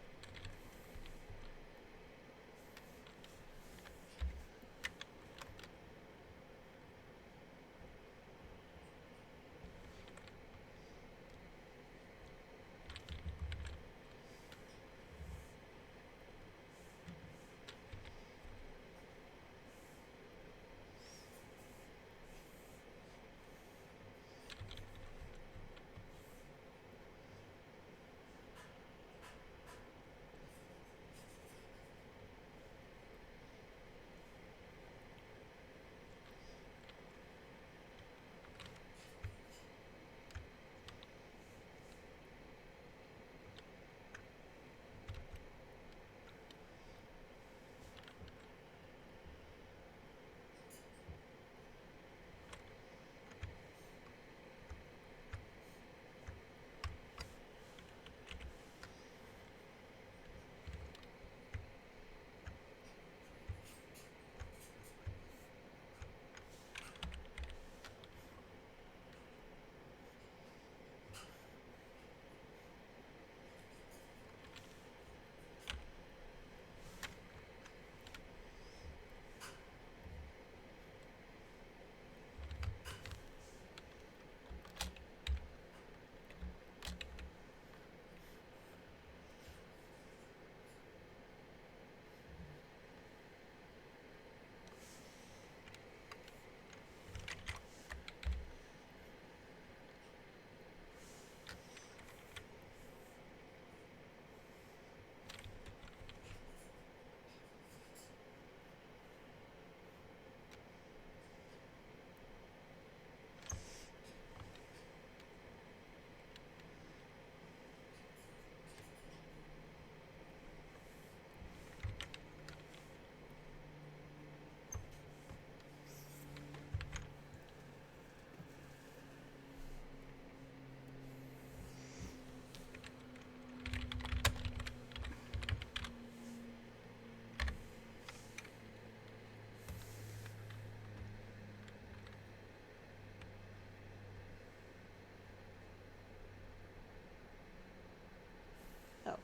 Oh.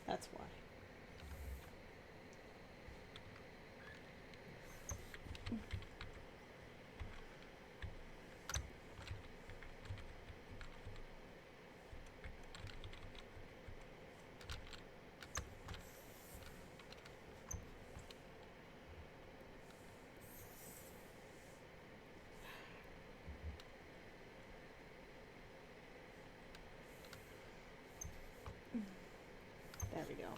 That's why. There we go.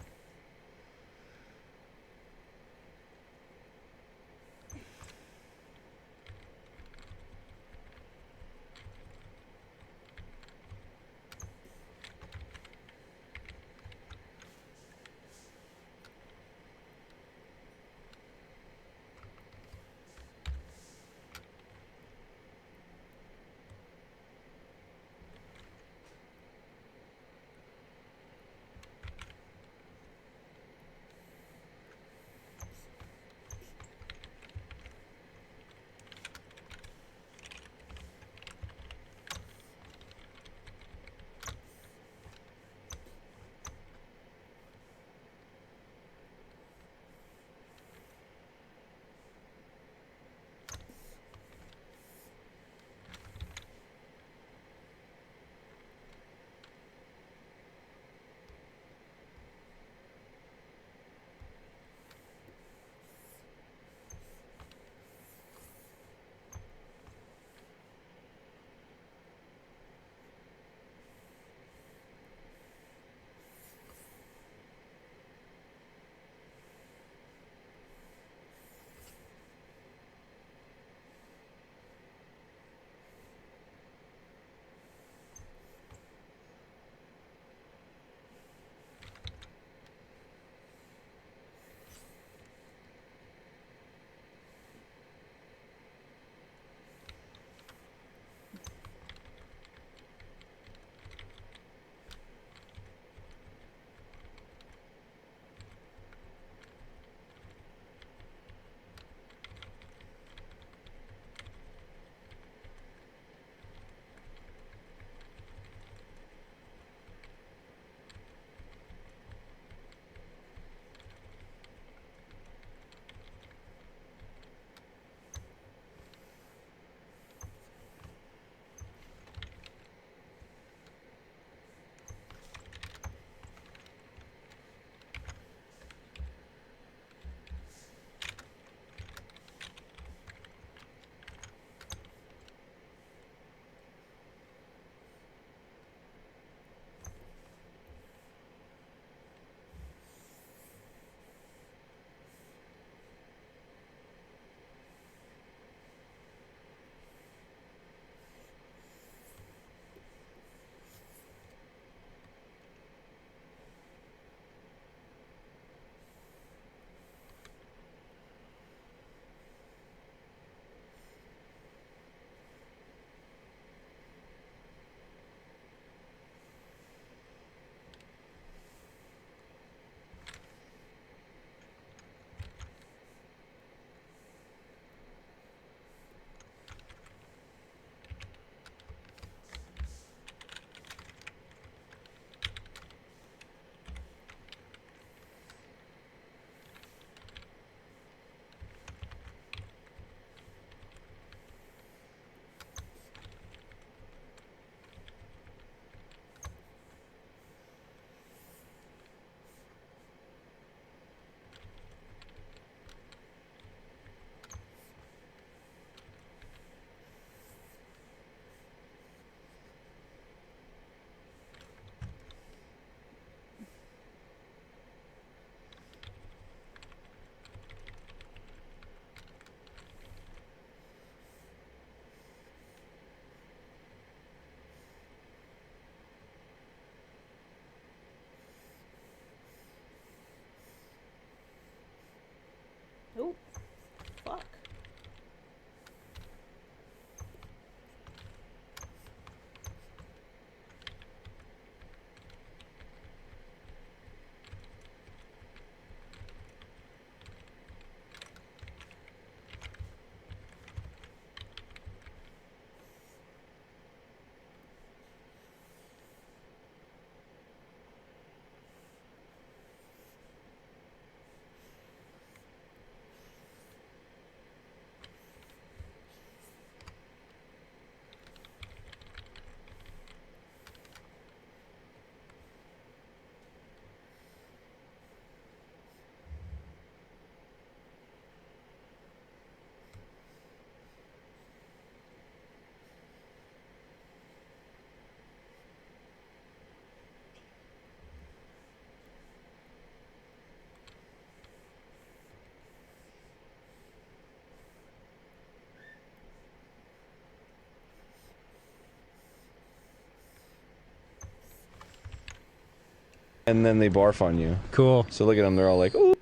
And then they barf on you. Cool. So look at them, they're all like, ooh.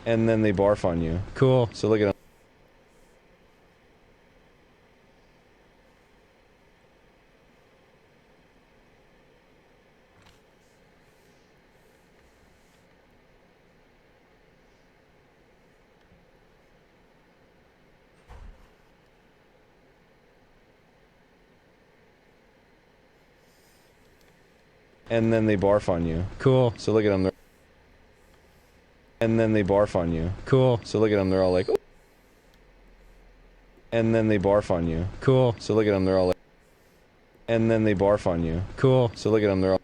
And then they barf on you. Cool. So look at them. And then they barf on you. Cool. So look at them. And then they barf on you. Cool. So look at them, they're all like, ooh. And then they barf on you. Cool. So look at them, they're all like, and then they barf on you. Cool. So look at them, they're all.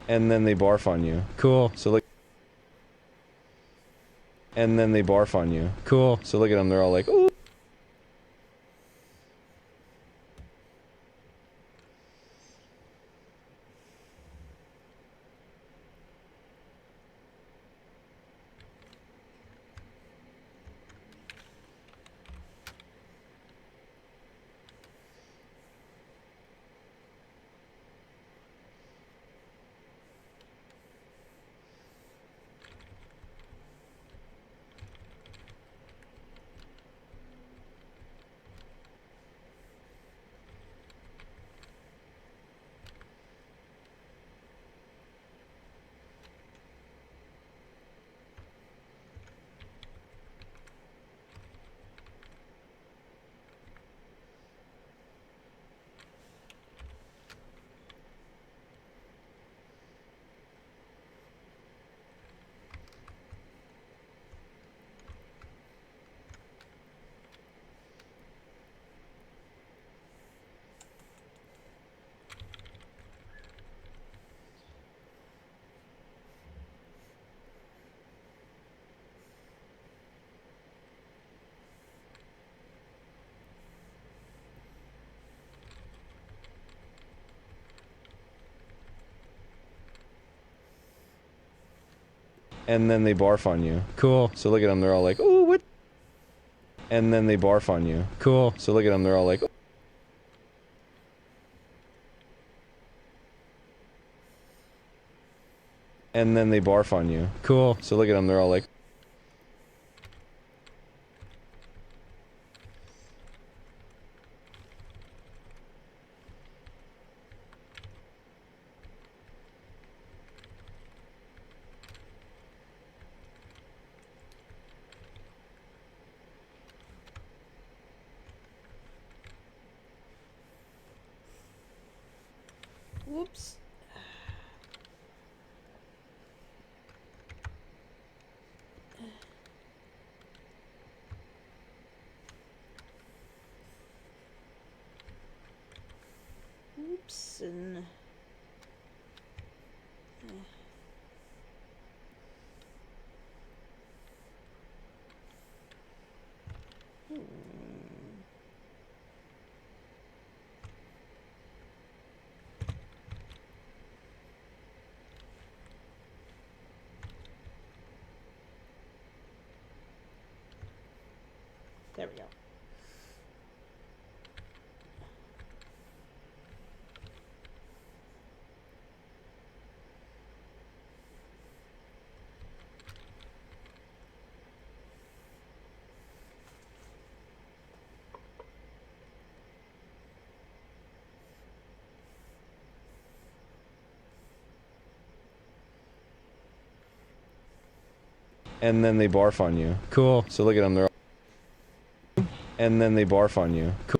And then they barf on you. Cool. So look. And then they barf on you. Cool. So look at them, they're all like, ooh. And then they barf on you. Cool. So look at them, they're all like, ooh, what? And then they barf on you. Cool. So look at them, they're all like, ooh. And then they barf on you. Cool. So look at them, they're all like. Whoops. Oops, and There we go. And then they barf on you. Cool. So look at them, they're all... And then they barf on you. Cool.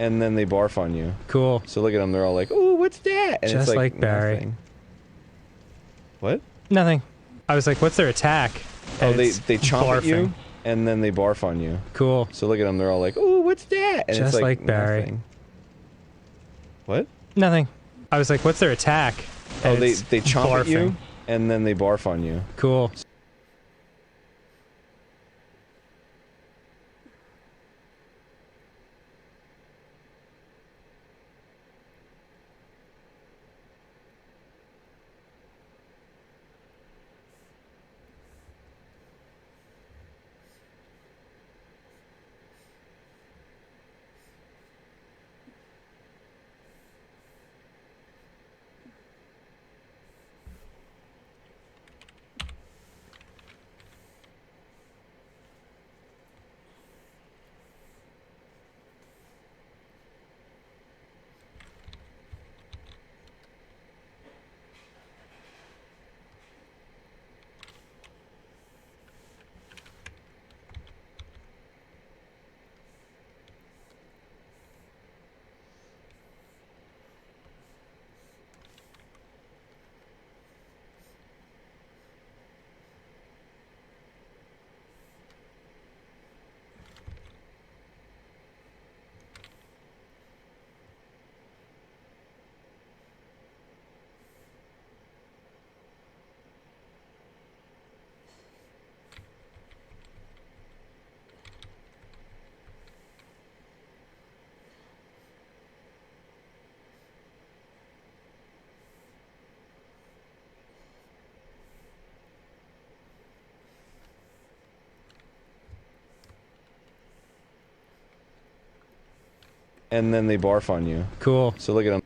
And then they barf on you. Cool. So look at them, they're all like, "Ooh, what's that?" And Just it's like Barry. nothing. What? Nothing. I was like, what's their attack? Oh, And they it's chomp at you, barfing. and then they barf on you. Cool. So look at them, they're all like, "Ooh, what's that?" And Just it's like Barry. nothing. What? Nothing. I was like, what's their attack? Oh, And they it's chomp at you, barfing. and then they barf on you. Cool. And then they barf on you. Cool. So look at them.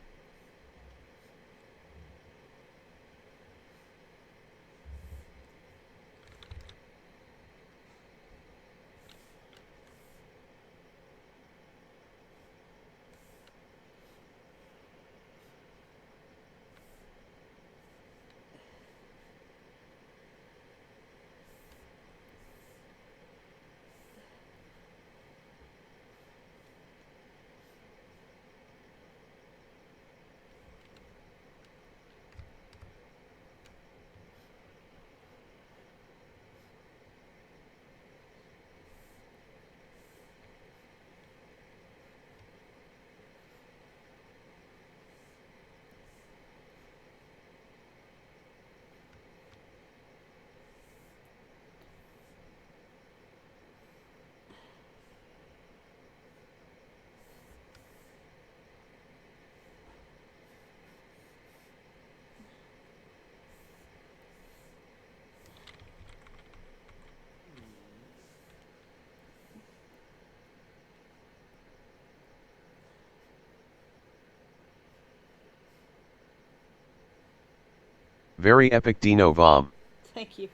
Very epic Dino Vom. Thank you.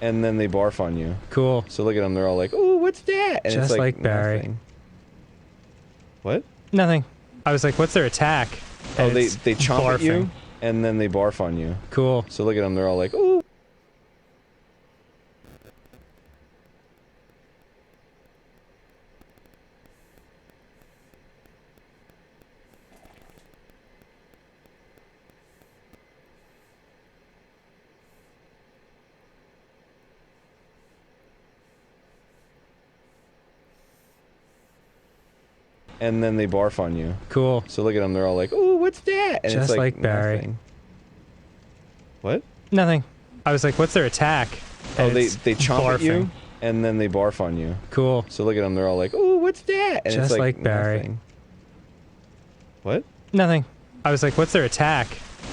And then they barf on you. Cool. So look at them, they're all like, "Oh, what's that?" And Just it's like Barry. nothing. What? Nothing. I was like, what's their attack? Oh, And they it's chomp at you, barfing. and then they barf on you. Cool. So look at them, they're all like, "Oh." And then they barf on you. Cool. So look at them, they're all like, "Oh, what's that?" And Just it's like Barry. nothing. What? Nothing. I was like, what's their attack? Oh, And they it's chomp at you, barfing. and then they barf on you. Cool. So look at them, they're all like, "Oh, what's that?" And Just it's like Barry. nothing. What? Nothing. I was like, what's their attack?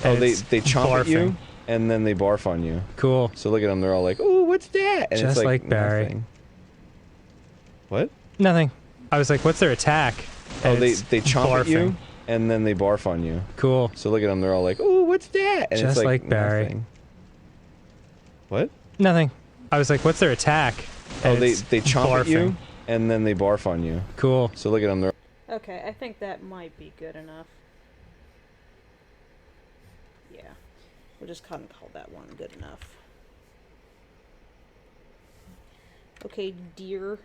Oh, And they it's chomp at you, barfing. and then they barf on you. Cool. So look at them, they're all like, "Oh, what's that?" And Just it's like Barry. nothing. What? Nothing. I was like, what's their attack? Oh, And they it's chomp at you, barfing. and then they barf on you. Cool. So look at them, they're all like, "Oh, what's that?" And Just it's like Barry. nothing. What? Nothing. I was like, what's their attack? Oh, And they it's chomp at you, barfing. and then they barf on you. Cool. So look at them, they're Okay, I think that might be good enough. Yeah, we'll just kind of call that one good enough. Okay, deer.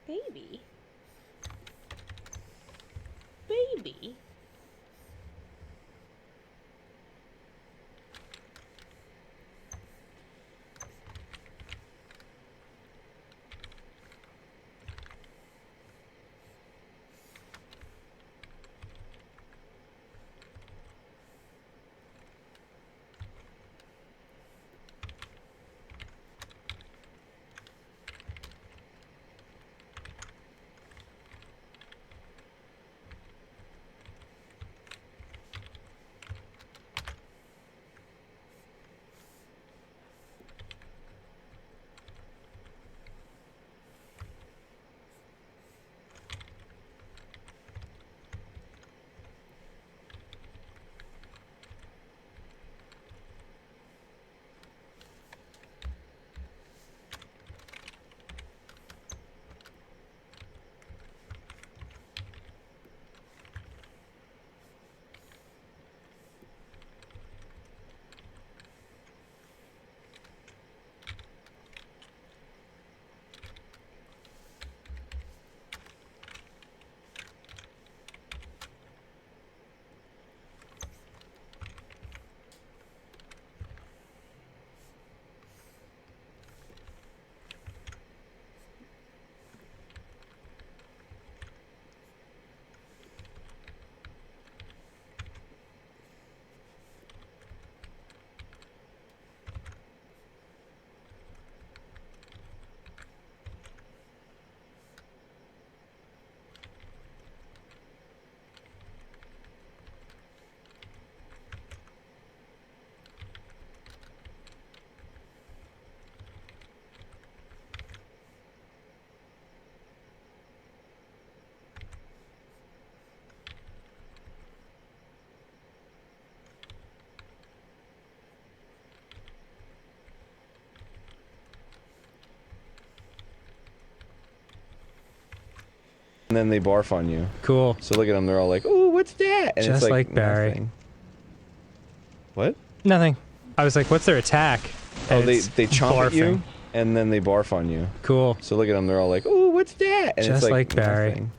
Baby. Baby. And then they barf on you. Cool. So look at them, they're all like, "Ooh, what's that?" And Just it's like Barry. nothing. What? Nothing. I was like, what's their attack? Oh, And they it's chomp at you, barfing. and then they barf on you. Cool. So look at them, they're all like, "Ooh, what's that?" And Just it's like Barry. nothing.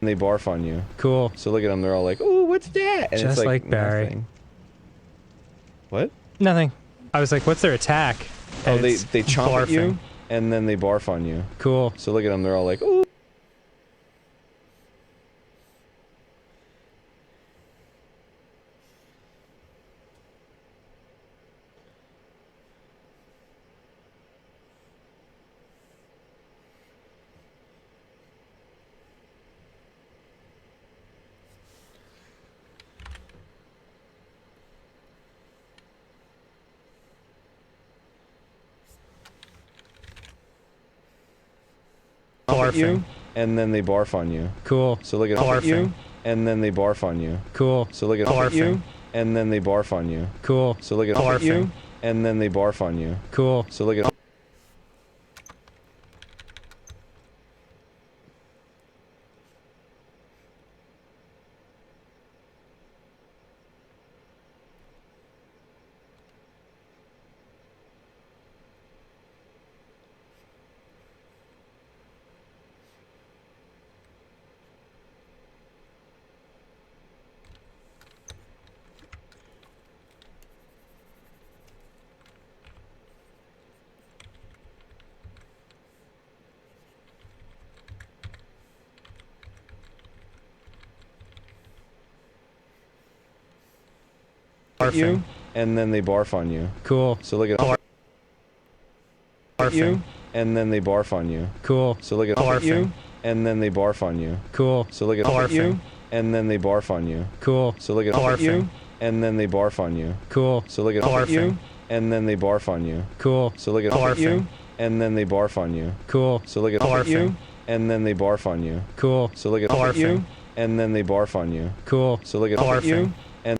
they barf on you. Cool. So look at them, they're all like, "Ooh, what's that?" And Just it's like Barry. nothing. What? Nothing. I was like, what's their attack? Oh, And they it's chomp at barfing. you, and then they barf on you. Cool. So look at them, they're all like, "Ooh." At you, and then they barf on you. Cool. So look at them at you, and then they barf on you. Cool. So look at them at you, and then they barf on you. Cool. So look at them at you, and then they barf on you. Cool. So look at you, and then they barf on you. Cool. So look at them at you, and then they barf on you. Cool. So look at them at you, and then they barf on you. Cool. So look at them at you, and then they barf on you. Cool. So look at them at you, and then they barf on you. Cool. So look at them at you, and then they barf on you. Cool. So look at them at you, and then they barf on you. Cool. So look at them at you, and then they barf on you. Cool. So look at them at you, and then they barf on you. Cool. So look at them at you, and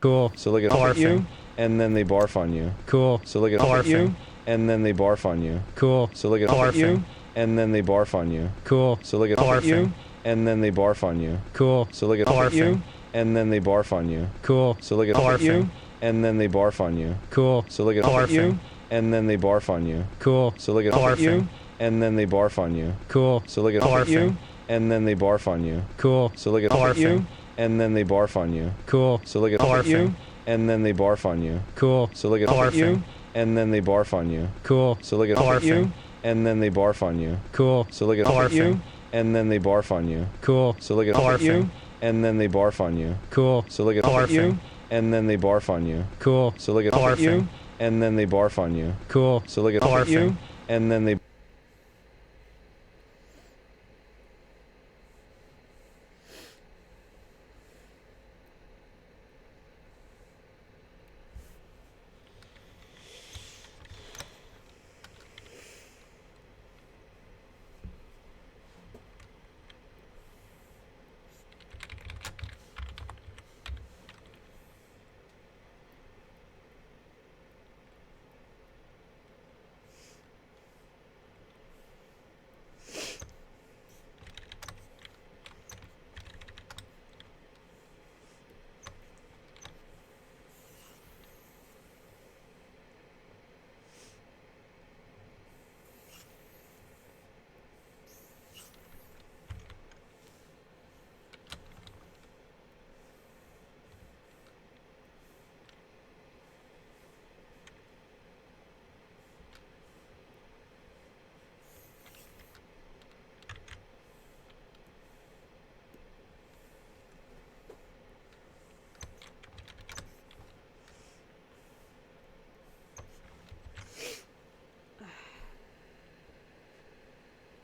Cool. so look at them at you, and then they barf on you. Cool. So look at them at you, and then they barf on you. Cool. So look at them at you, and then they barf on you. Cool. So look at them at you, and then they barf on you. Cool. So look at them at you, and then they barf on you. Cool. So look at them at you, and then they barf on you. Cool. So look at them at you, and then they barf on you. Cool. So look at them at you, and then they barf on you. Cool. So look at them at you, and then they barf on you. Cool. So look at them at you, and then they barf on you. Cool. So look at them at you, and then they barf on you. Cool. So look at them at you, and then they barf on you. Cool. So look at them at you, and then they barf on you. Cool. So look at them at you, and then they barf on you. Cool. So look at them at you, and then they barf on you. Cool. So look at them at you, and then they barf on you. Cool. So look at them at you, and then they barf on you. Cool. So look at them at you, and then they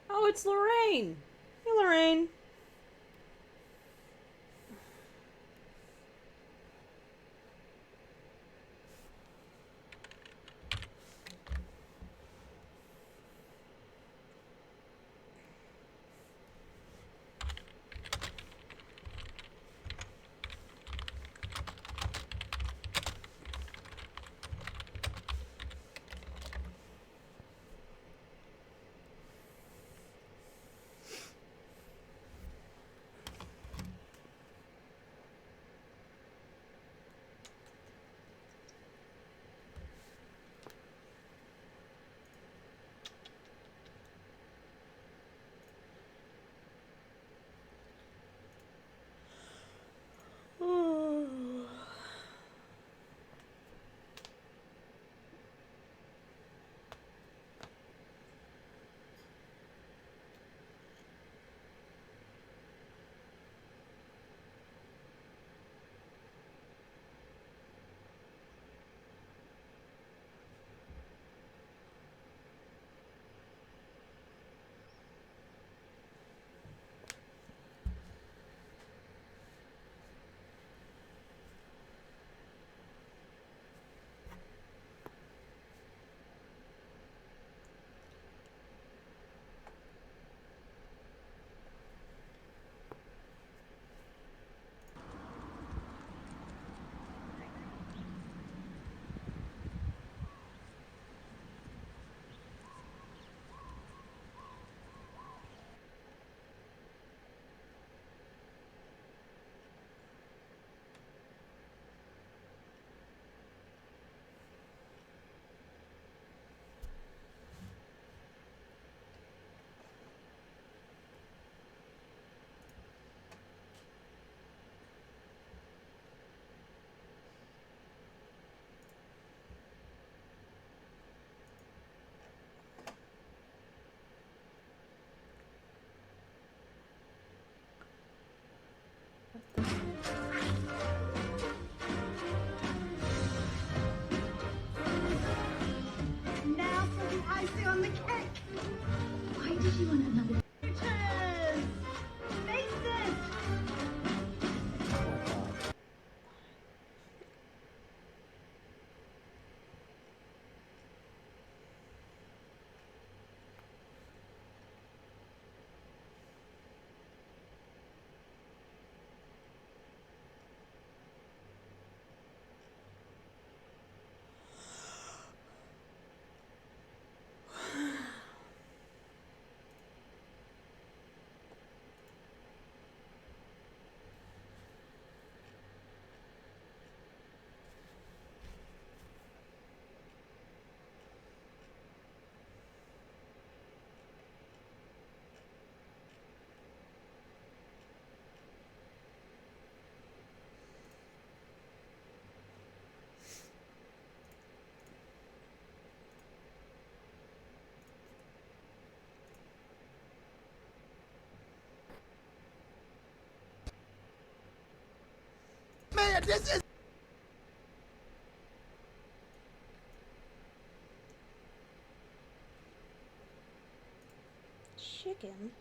Oh, it's Lorraine. Hey, Lorraine. Now for the icing on the cake. Why did you want another? Faces. Man, this is. Chicken.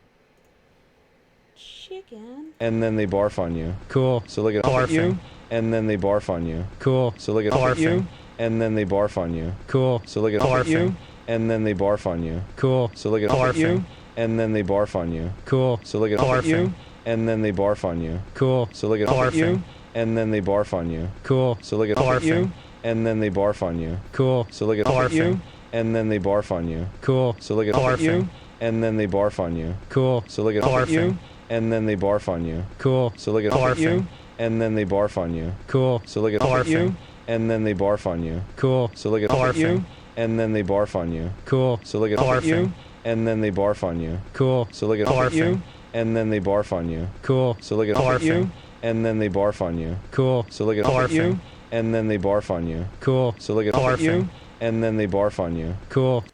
Chicken. And then they barf on you. Cool. So look at barfing. You, and then they barf on you. cool. So look at Barfing. you, and then they barf on you. Cool. So look at Barfing. you, and then they barf on you. Cool. So look at Barfing. you, and then they barf on you. Cool. So look at Barfing. you, and then they barf on you. Cool. So look at Barfing. you, and then they barf on you. Cool. So look at Barfing. you, and then they barf on you. Cool. So look at Barfing. you, and then they barf on you. Cool. So look at Barfing. you, and then they barf on you. Cool. So look at Barfing. you, and then they barf on you. Cool. So look at Barfing. you, and then they barf on you. Cool. So look at Barfing. you, and then they barf on you. Cool. So look at Barfing. you, and then they barf on you. Cool. So look at Barfing. you, and then they barf on you. Cool. So look at Barfing. you, and then they barf on you. Cool. So look at Barfing. you, and then they barf on you. Cool. So look at Barfing. you, and then they barf on you. Cool. So look at Barfing. you, and then they barf on you. Cool.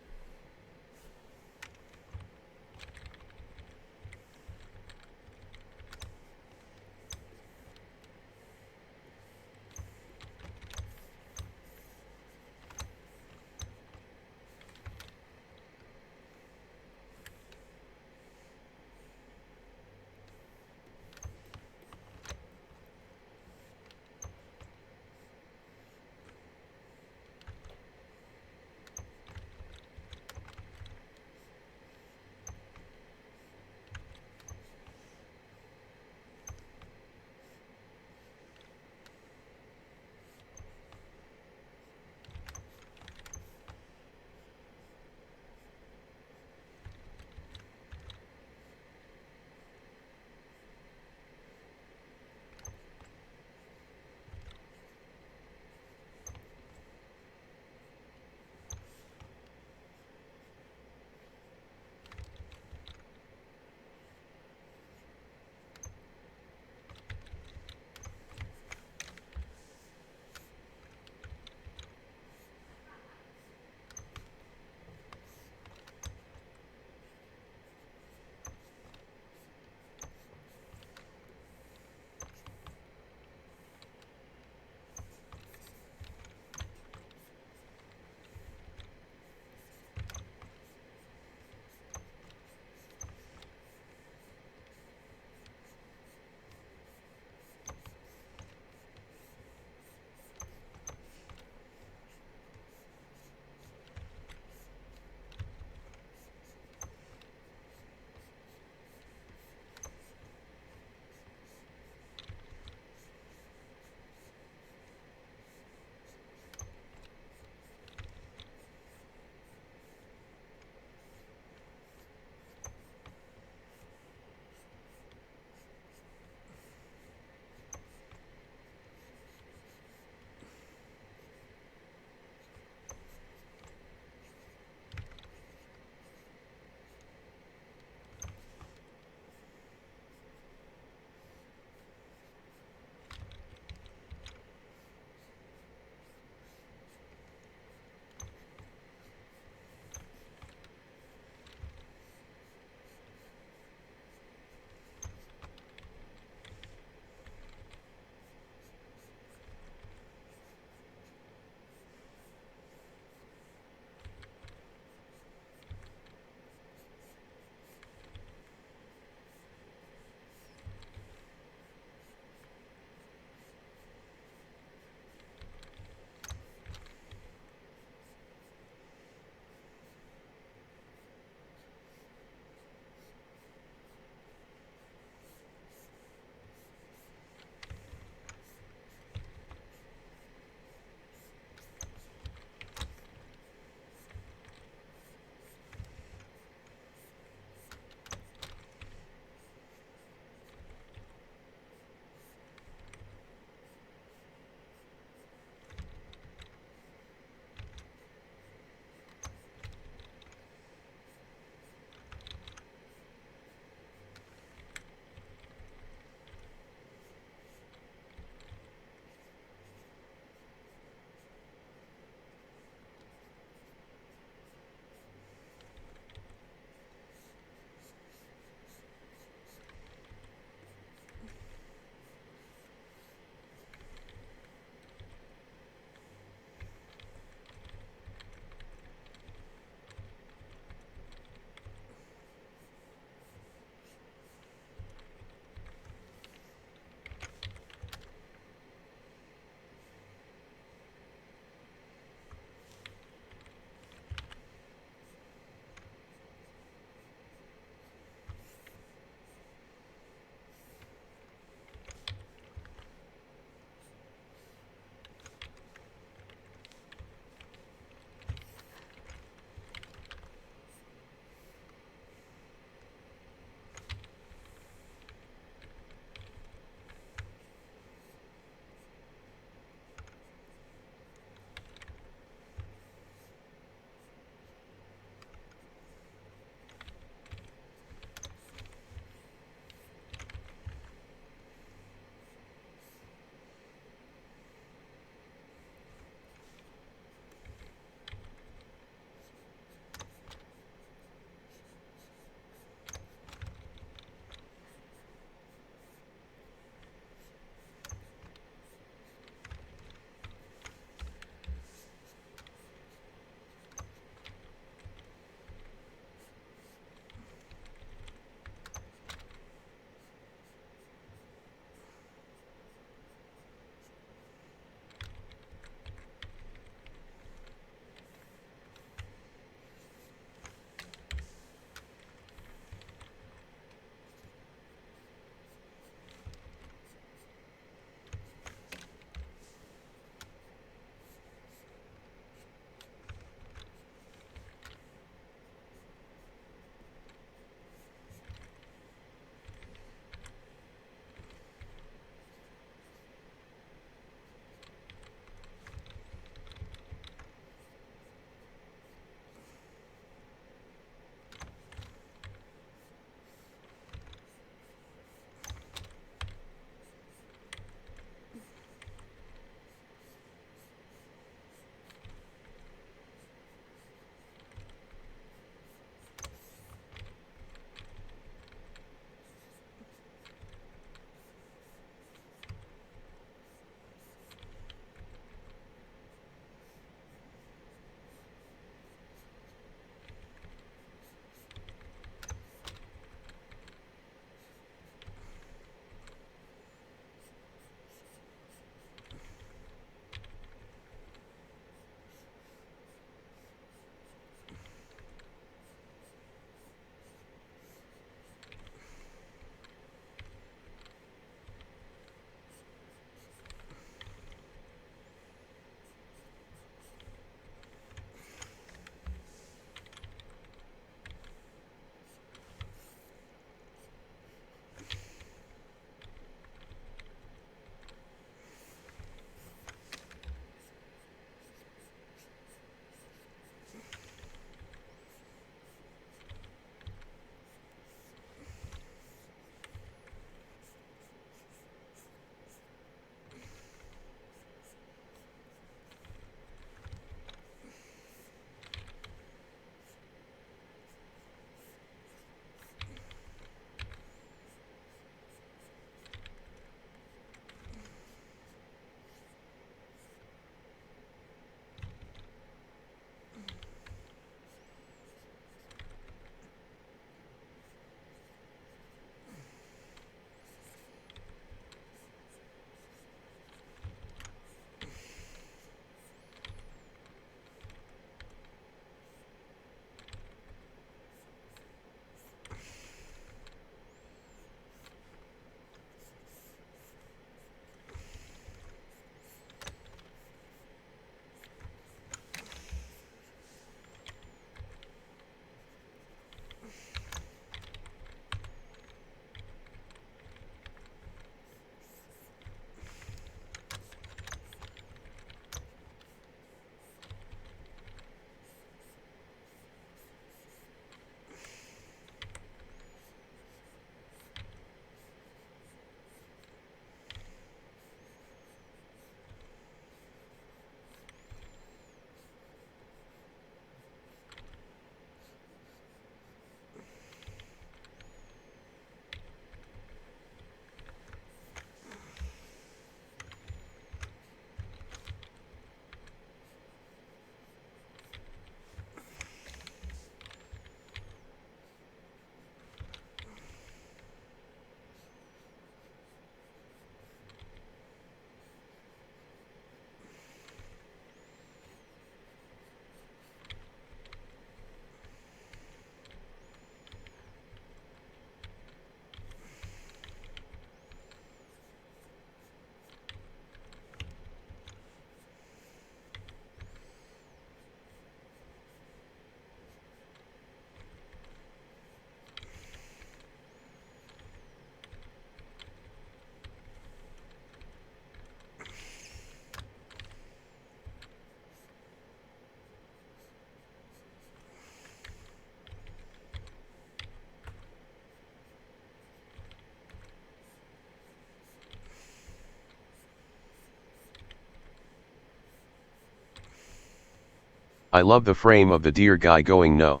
I love the frame of the deer guy going no.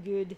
Good.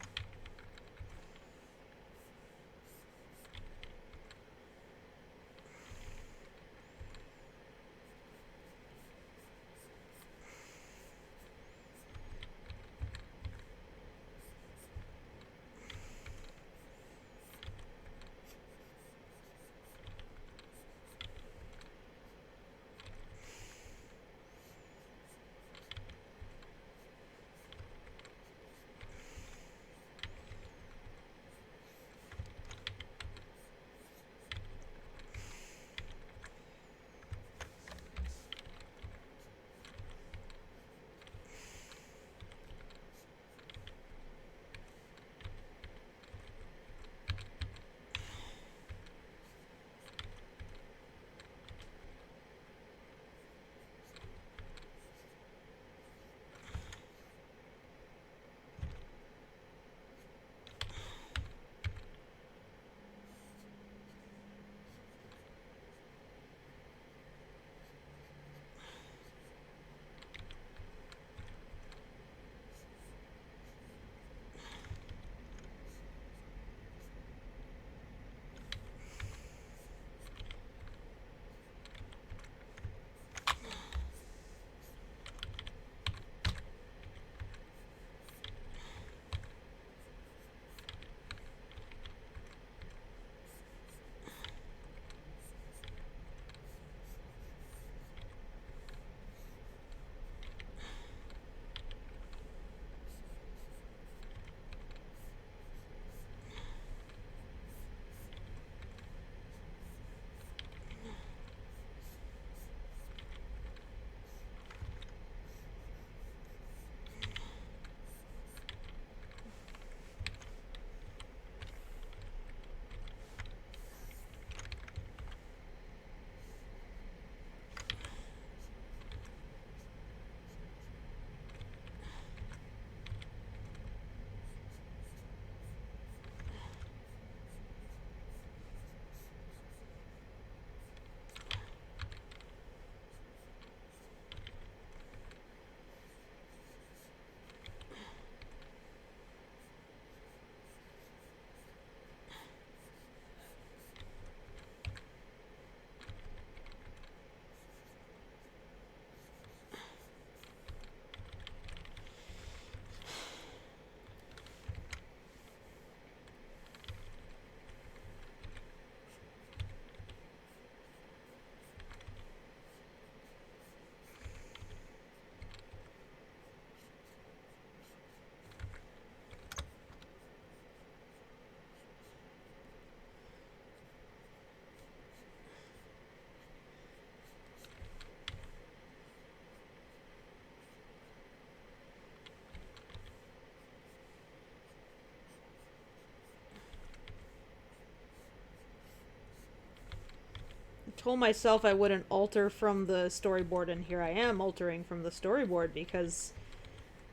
Told myself I wouldn't alter from the storyboard, and here I am altering from the storyboard because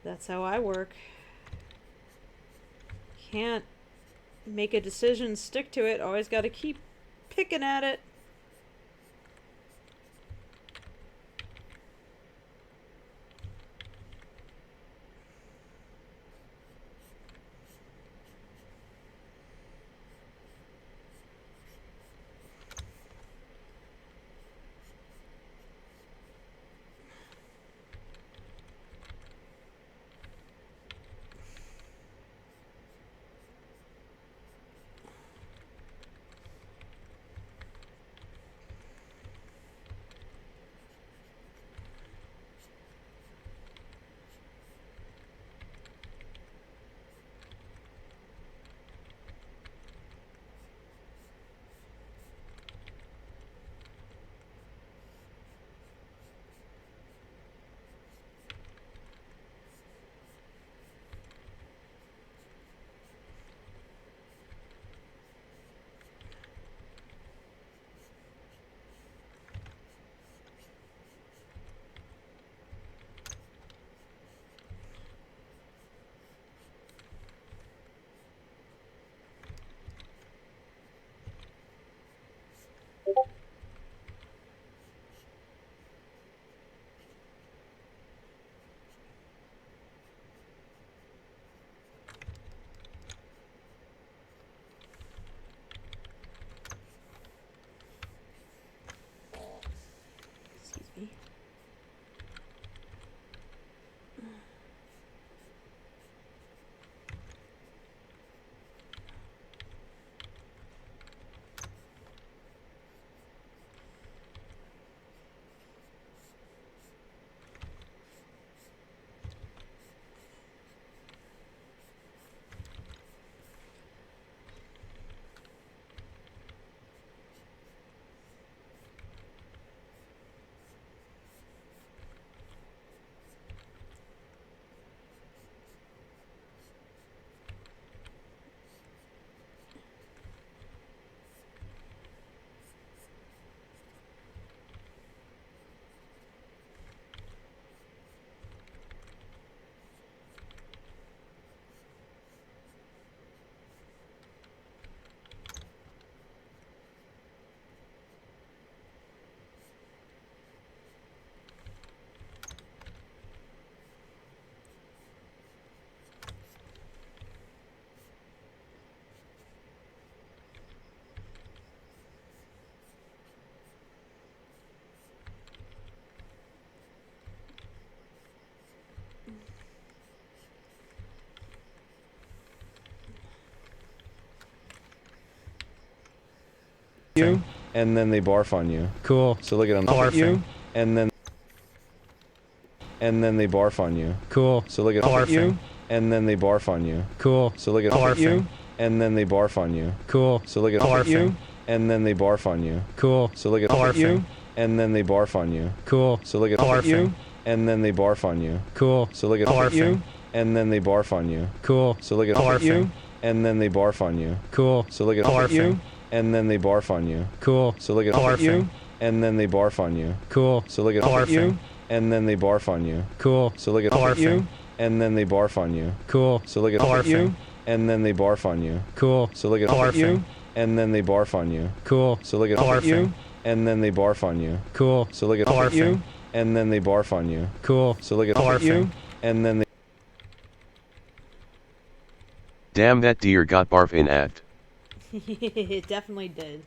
that's how I work. Can't make a decision, stick to it, always gotta keep picking at it. you, and then they barf on you. Cool. So look at them. Barfing. You, and then they barf on you. Cool. So look at Barfing. you, and then they barf on you. Cool. So look at Barfing. you, and then they barf on you. Cool. So look at Barfing. you, and then they barf on you. Cool. So look at Barfing. you, and then they barf on you. Cool. So look at Barfing. you, and then they barf on you. Cool. So look at Barfing. you, and then they barf on you. Cool. So look at Barfing. you, and then they barf on you. Cool. So look at Barfing. you, and then they barf on you. Cool. So look at Barfing. you, and then they barf on you. Cool. So look at Barfing. you, and then they barf on you. Cool. So look at Barfing. you, and then they barf on you. Cool. So look at Barfing. you, and then they barf on you. Cool. So look at Barfing. you, and then they barf on you. Cool. So look at Barfing. you, and then they barf on you. Cool. So look at Barfing. you, and then they barf on you. Cool. So look at Barfing. you, and then they Damn, that deer got barf in act. It definitely did.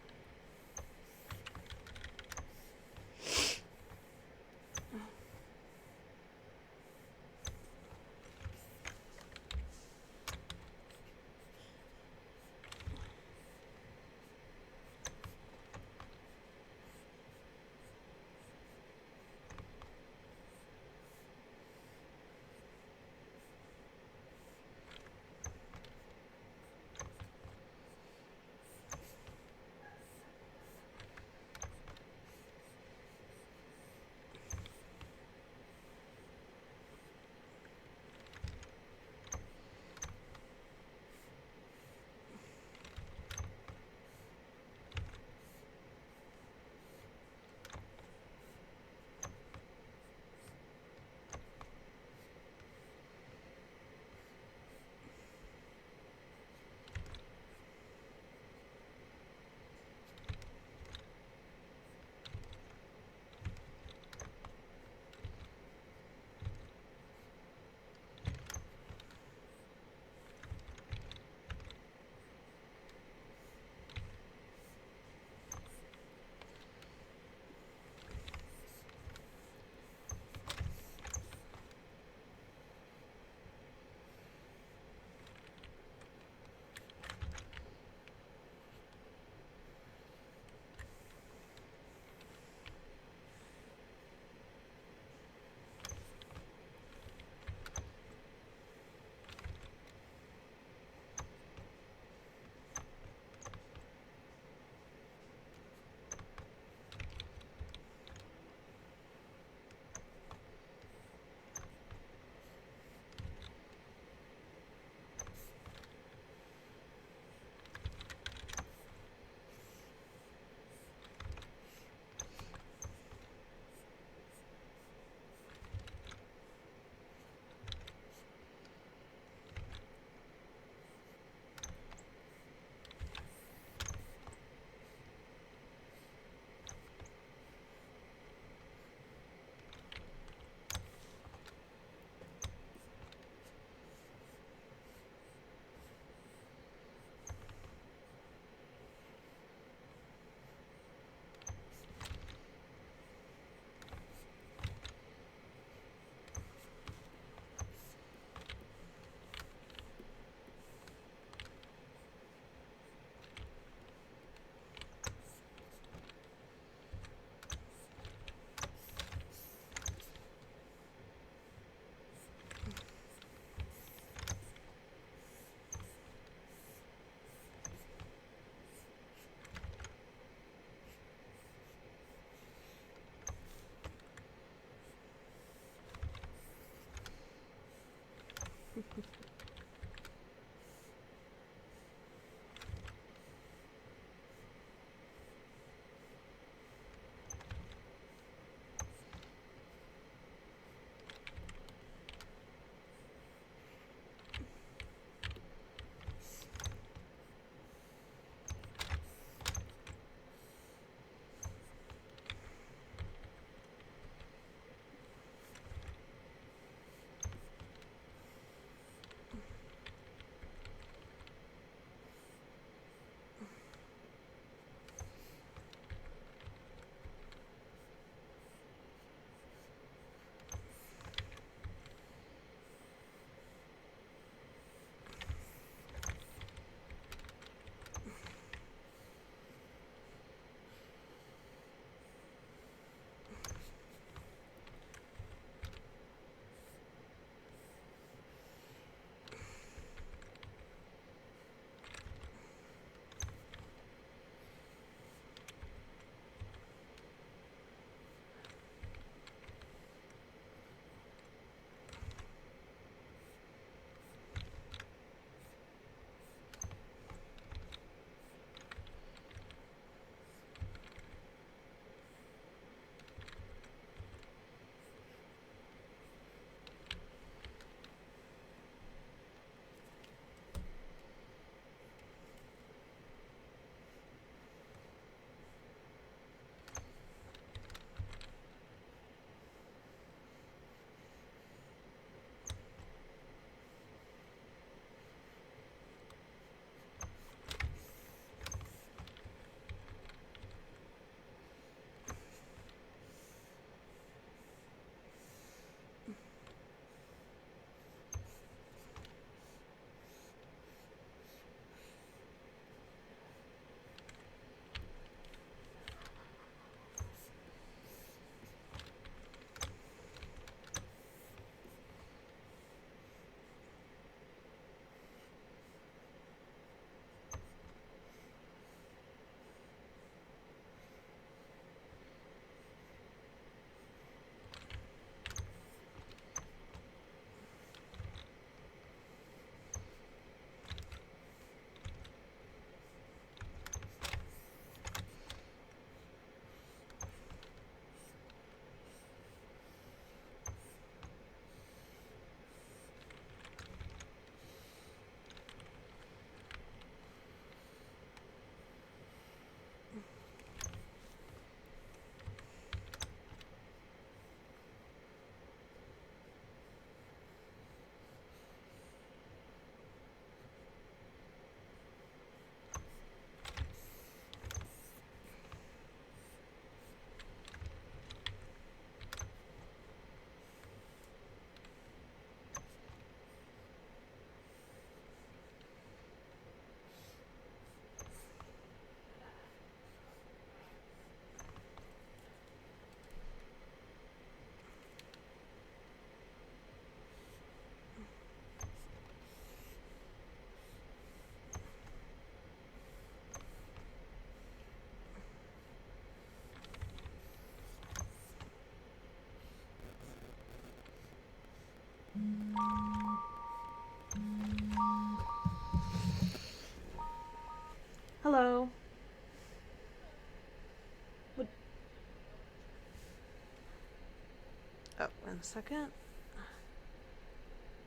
a second.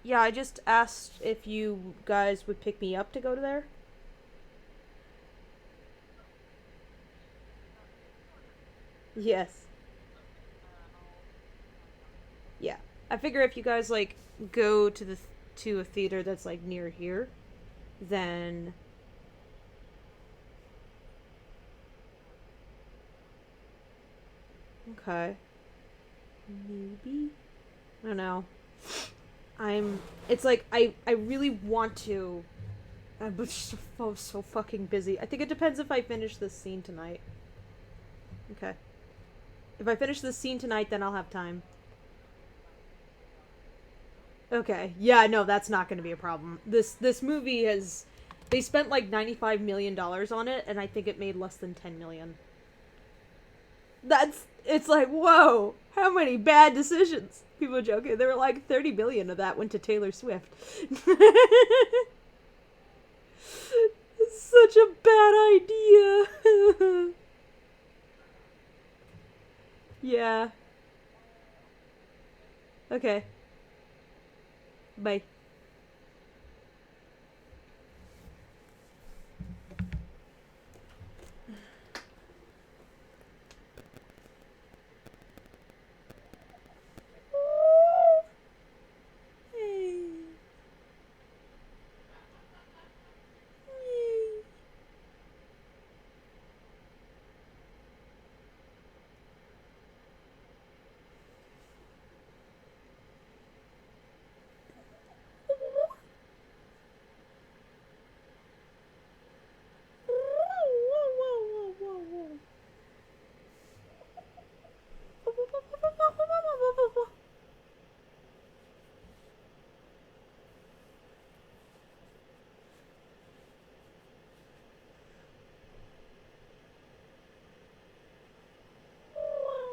Yeah, I just asked if you guys would pick me up to go to there. Yes. Yeah. I figure if you guys like go to to a theater that's like near here, then okay. Maybe. I don't know. It's like I really want to. I'm just so fucking busy. I think it depends if I finish this scene tonight. Okay. If I finish this scene tonight, then I'll have time. Okay. Yeah, no, that's not going to be a problem. This movie has they spent like $95 million on it, and I think it made less than 10 million. It's like, whoa, how many bad decisions? People are joking. They were like 30 billion of that went to Taylor Swift. It's such a bad idea. Yeah. Okay. Bye.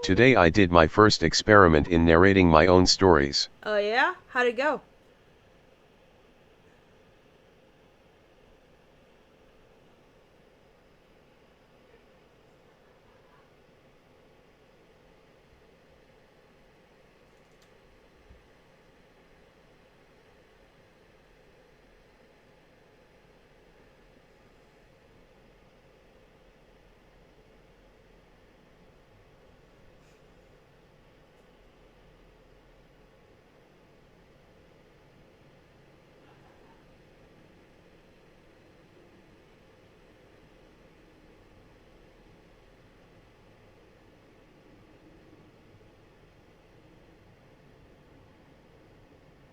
Today I did my first experiment in narrating my own stories. Oh yeah? How'd it go?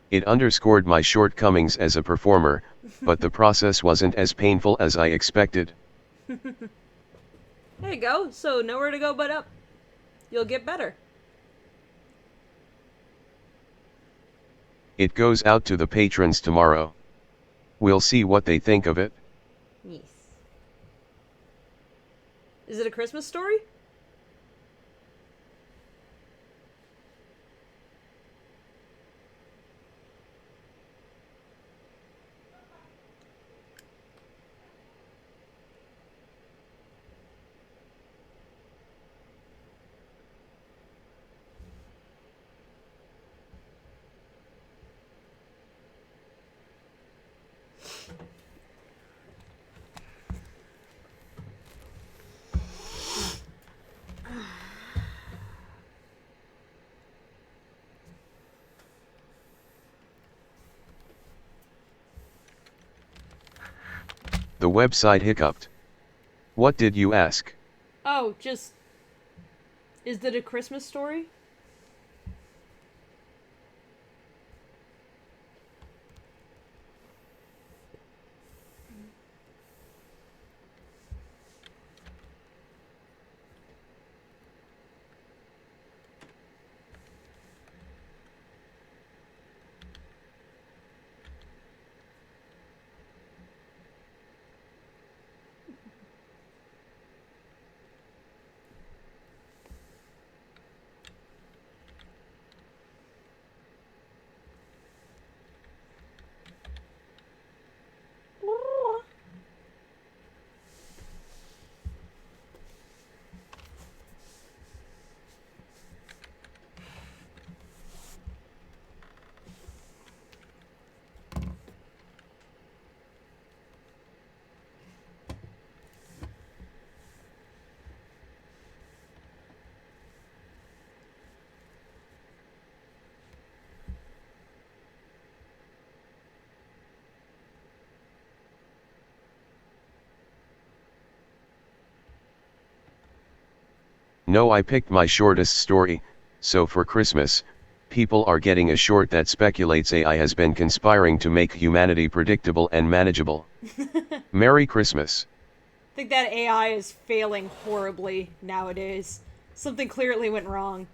It underscored my shortcomings as a performer, but the process wasn't as painful as I expected. There you go. So nowhere to go but up. You'll get better. It goes out to the patrons tomorrow. We'll see what they think of it. Yes. Is it a Christmas story? The website hiccuped. What did you ask? Oh, just... Is it a Christmas story? know I picked my shortest story, so for Christmas, people are getting a short that speculates AI has been conspiring to make humanity predictable and manageable. Merry Christmas. I think that AI is failing horribly nowadays. Something clearly went wrong.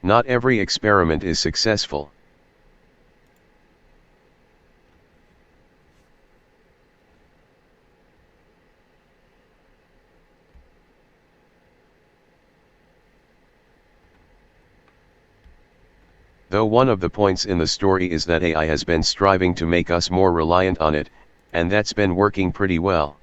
Not every experiment is successful. Though one of the points in the story is that AI has been striving to make us more reliant on it, and that's been working pretty well.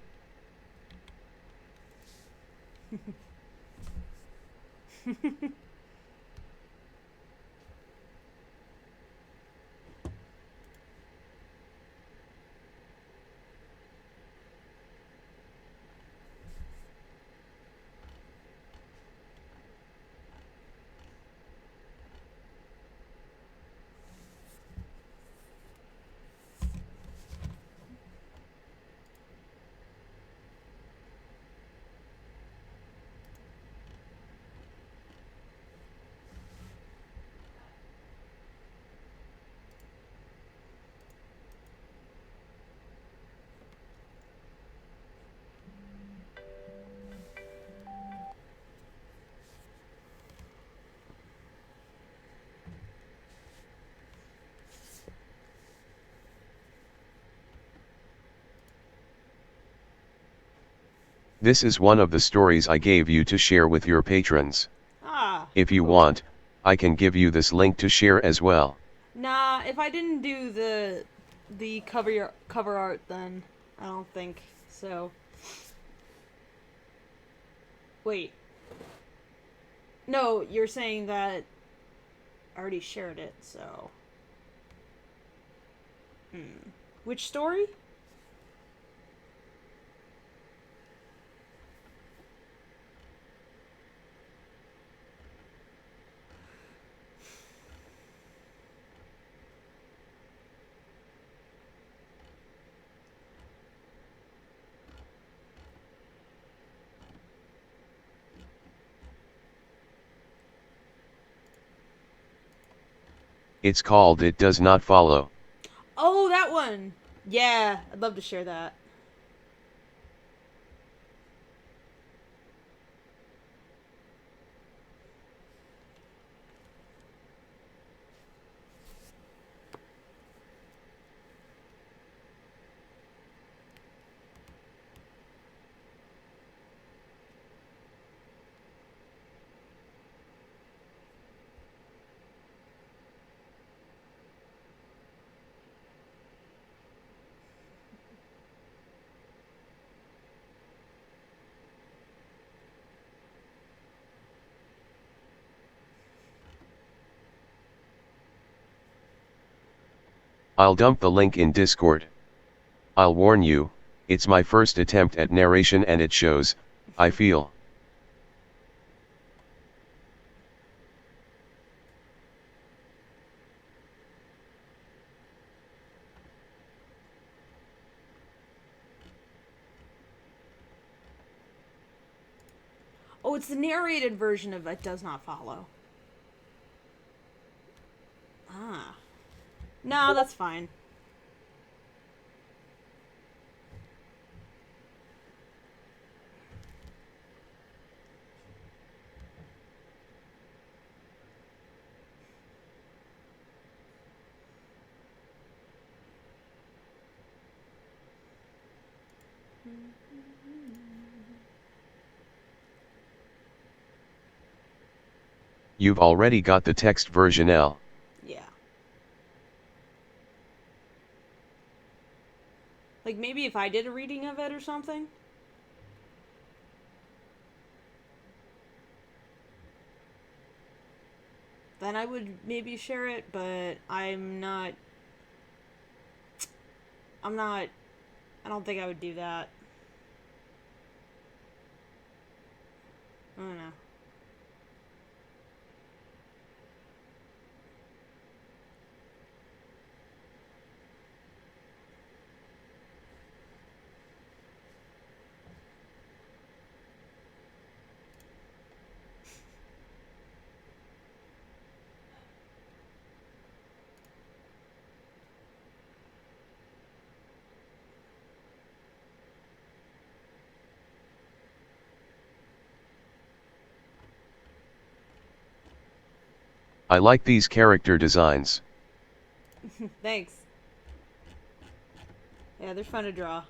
This is one of the stories I gave you to share with your patrons. Ah. If you cool. want, I can give you this link to share as well. Nah, if I didn't do the cover art, then I don't think so. Wait. No, you're saying that I already shared it, so. Which story? It's called It Does Not Follow. Oh, that one! Yeah, I'd love to share that. I'll dump the link in Discord. I'll warn you, it's my first attempt at narration and it shows, I feel. Oh, it's the narrated version of It Does Not Follow. Ah. No, that's fine. You've already got the text version L. Yeah. Like maybe if I did a reading of it or something. Then I would maybe share it, but I'm not, I don't think I would do that. I don't know. I like these character designs. Thanks. Yeah, they're fun to draw.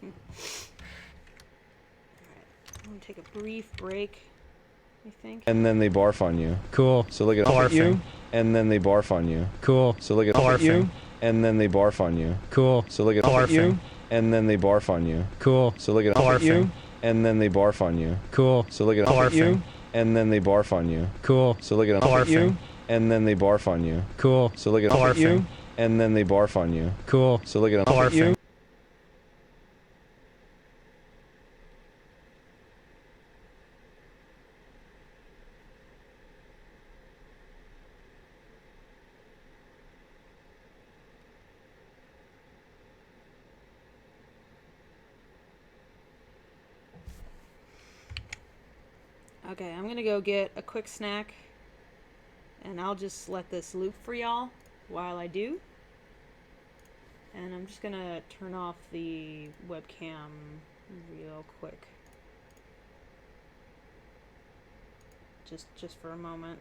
I'm gonna take a brief break, I think. And then they barf on you. Cool. So look at Barfing. and then they barf on you. Cool. So look at Barfing. and then they barf on you. Cool. So look at Barfing. and then they barf on you. Cool. So look at Barfing. and then they barf on you. Cool. So look at Barfing. and then they barf on you. Cool. So look at Barfing. and then they barf on you. Cool. So look at Barfing. and then they barf on you. Cool. So look at Barfing. Okay, I'm gonna go get a quick snack. And I'll just let this loop for y'all while I do. And I'm just gonna turn off the webcam real quick. Just for a moment.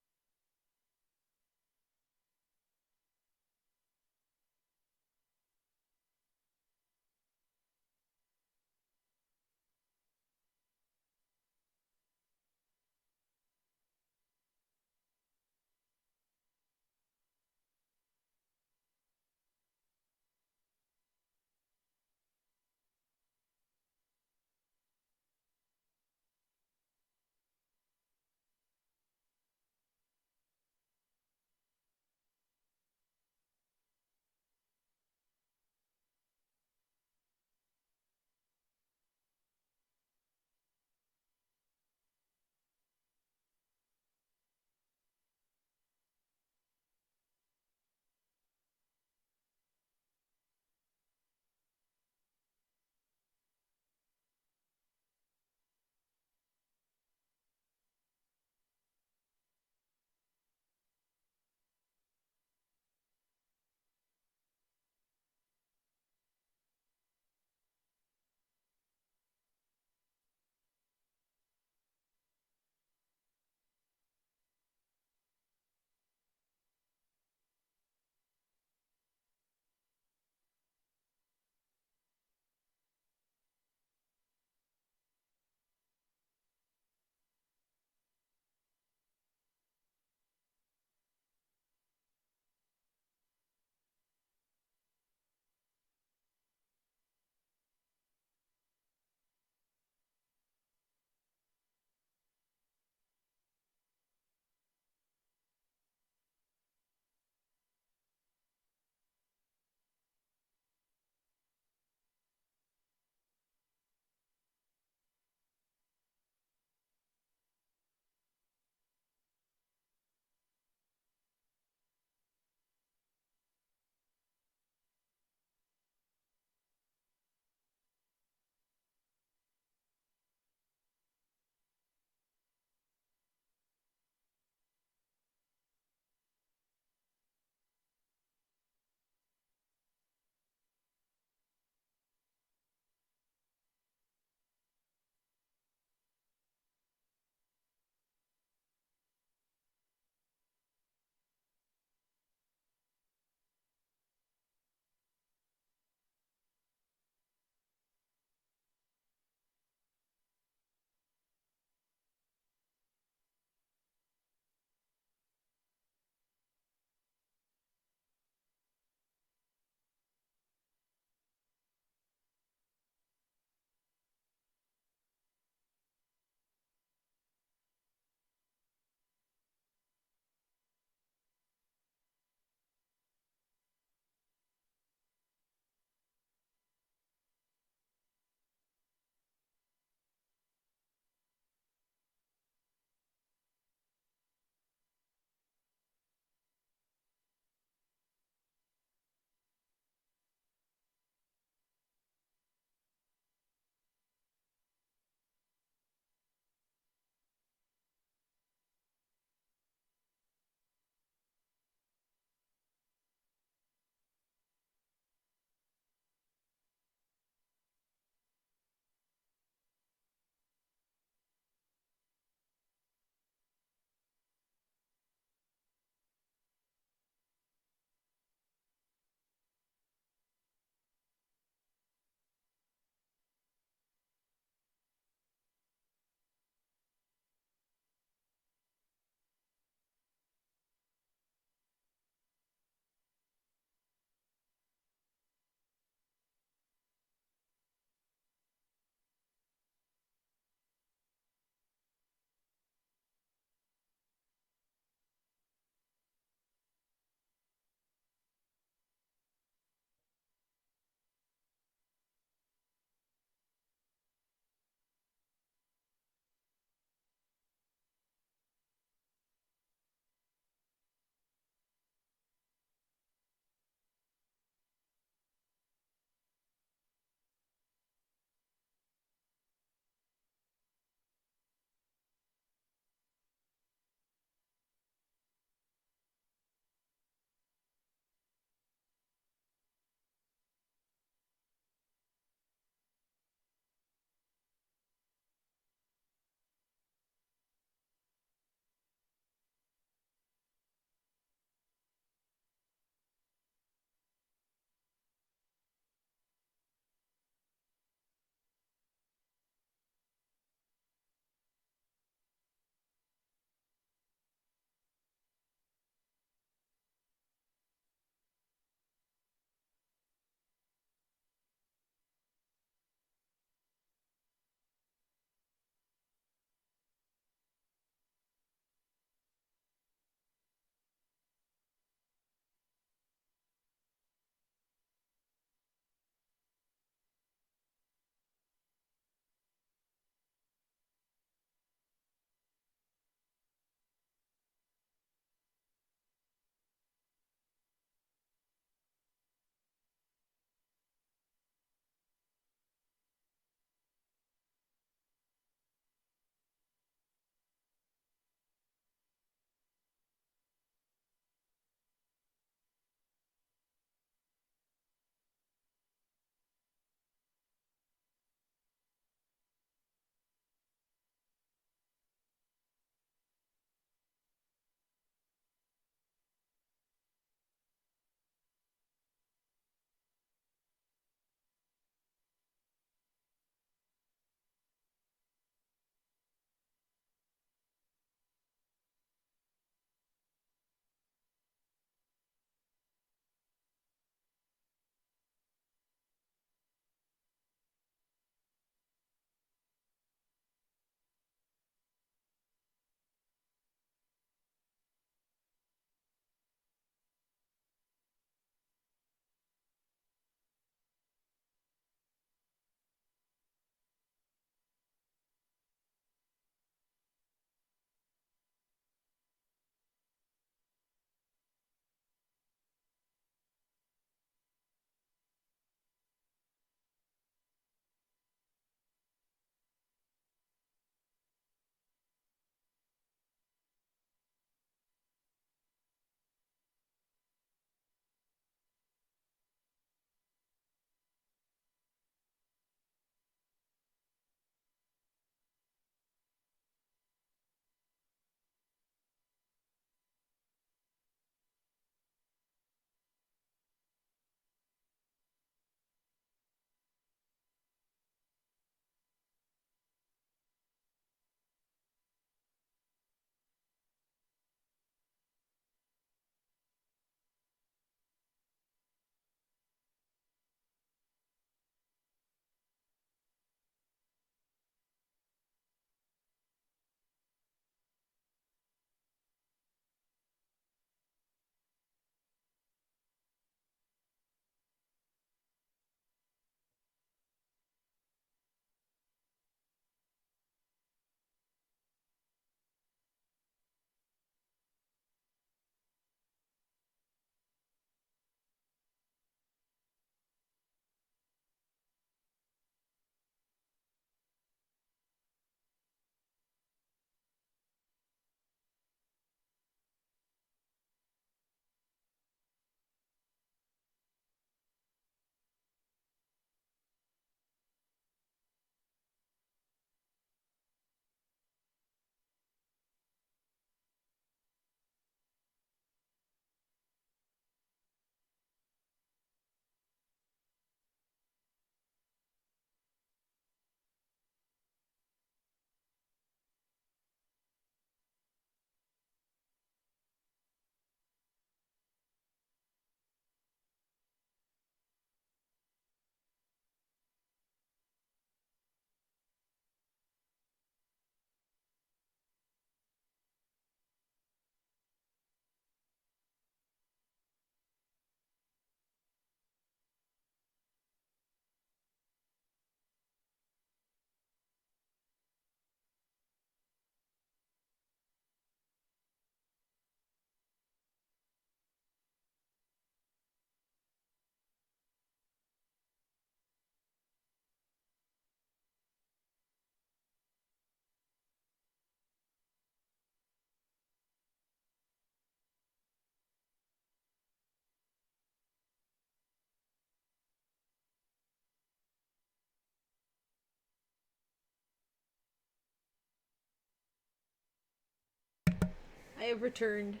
I have returned.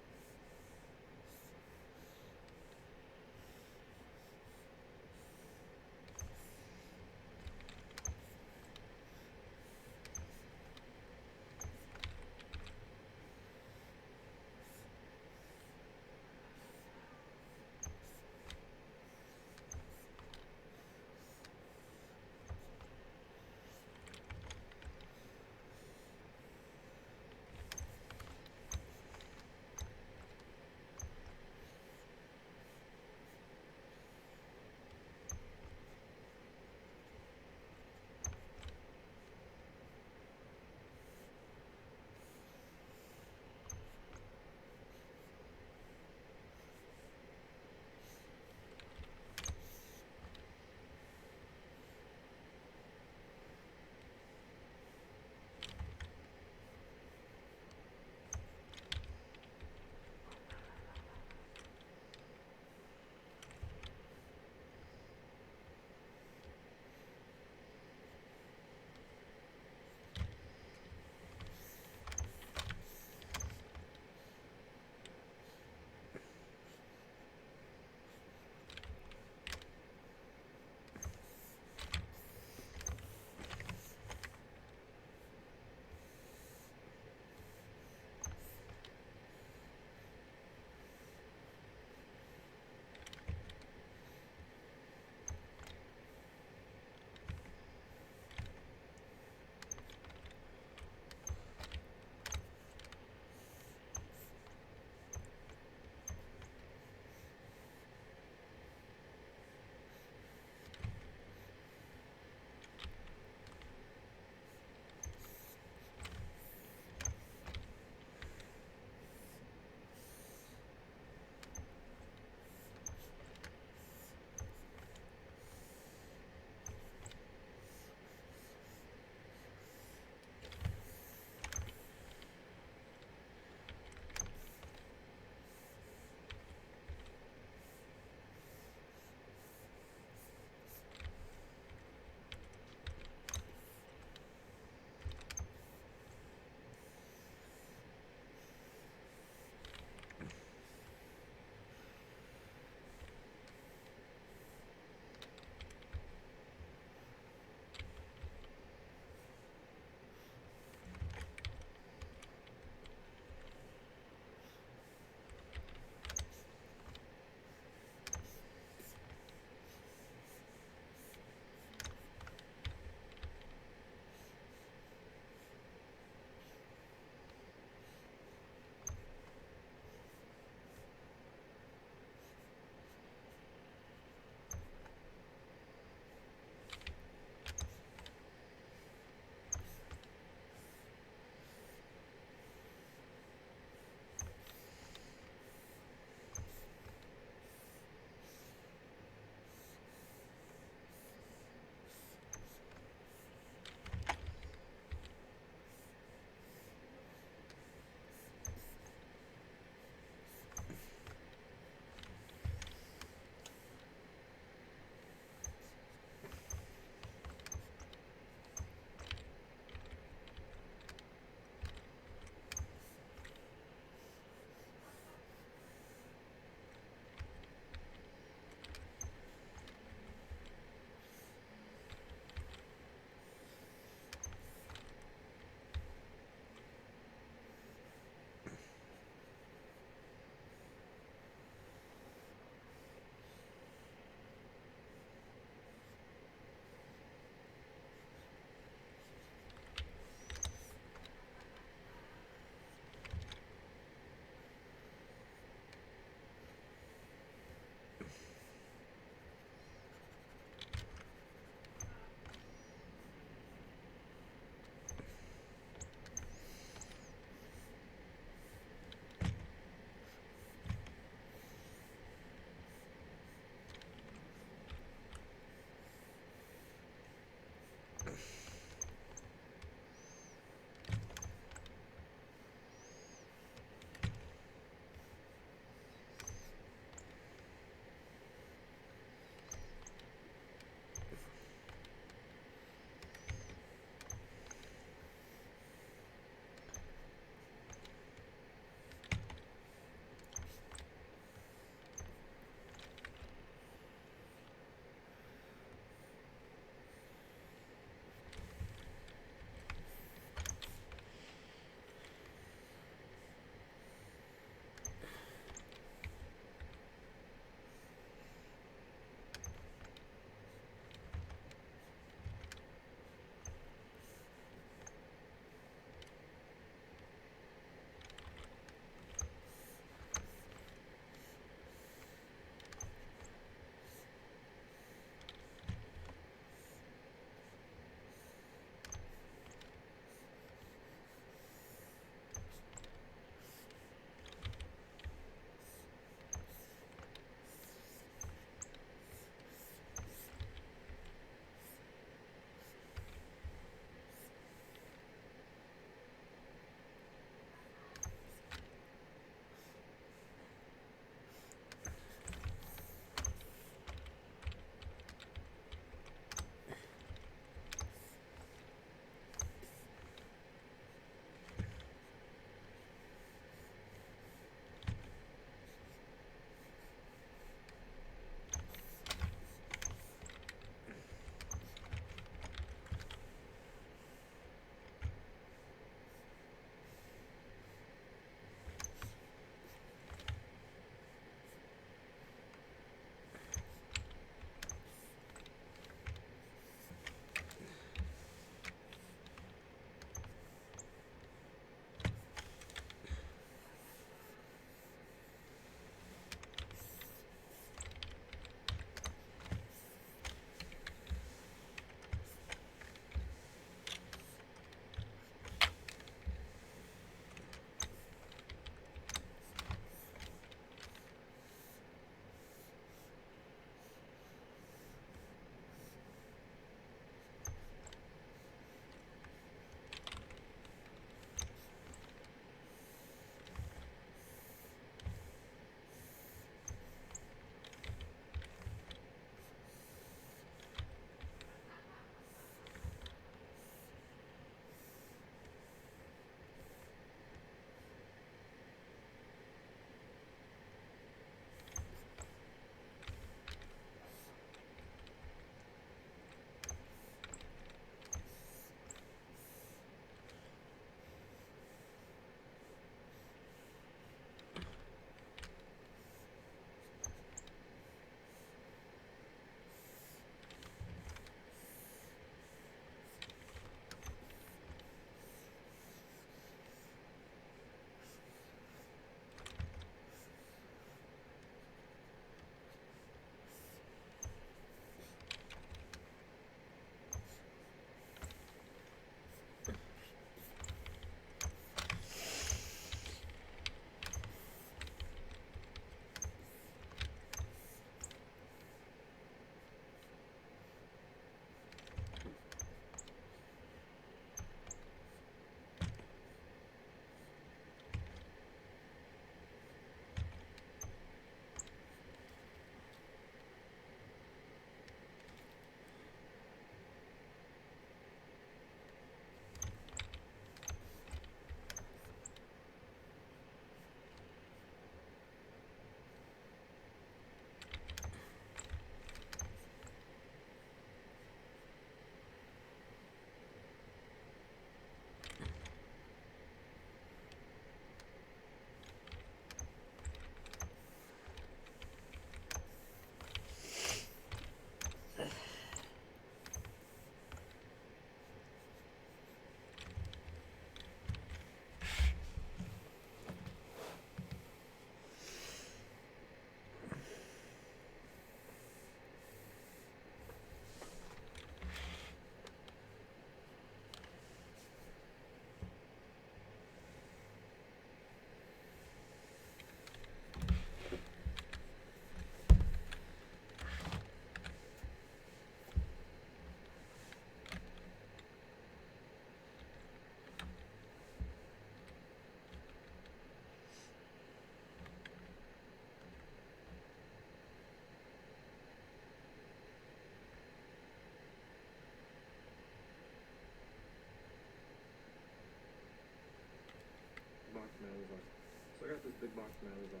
big box from Amazon.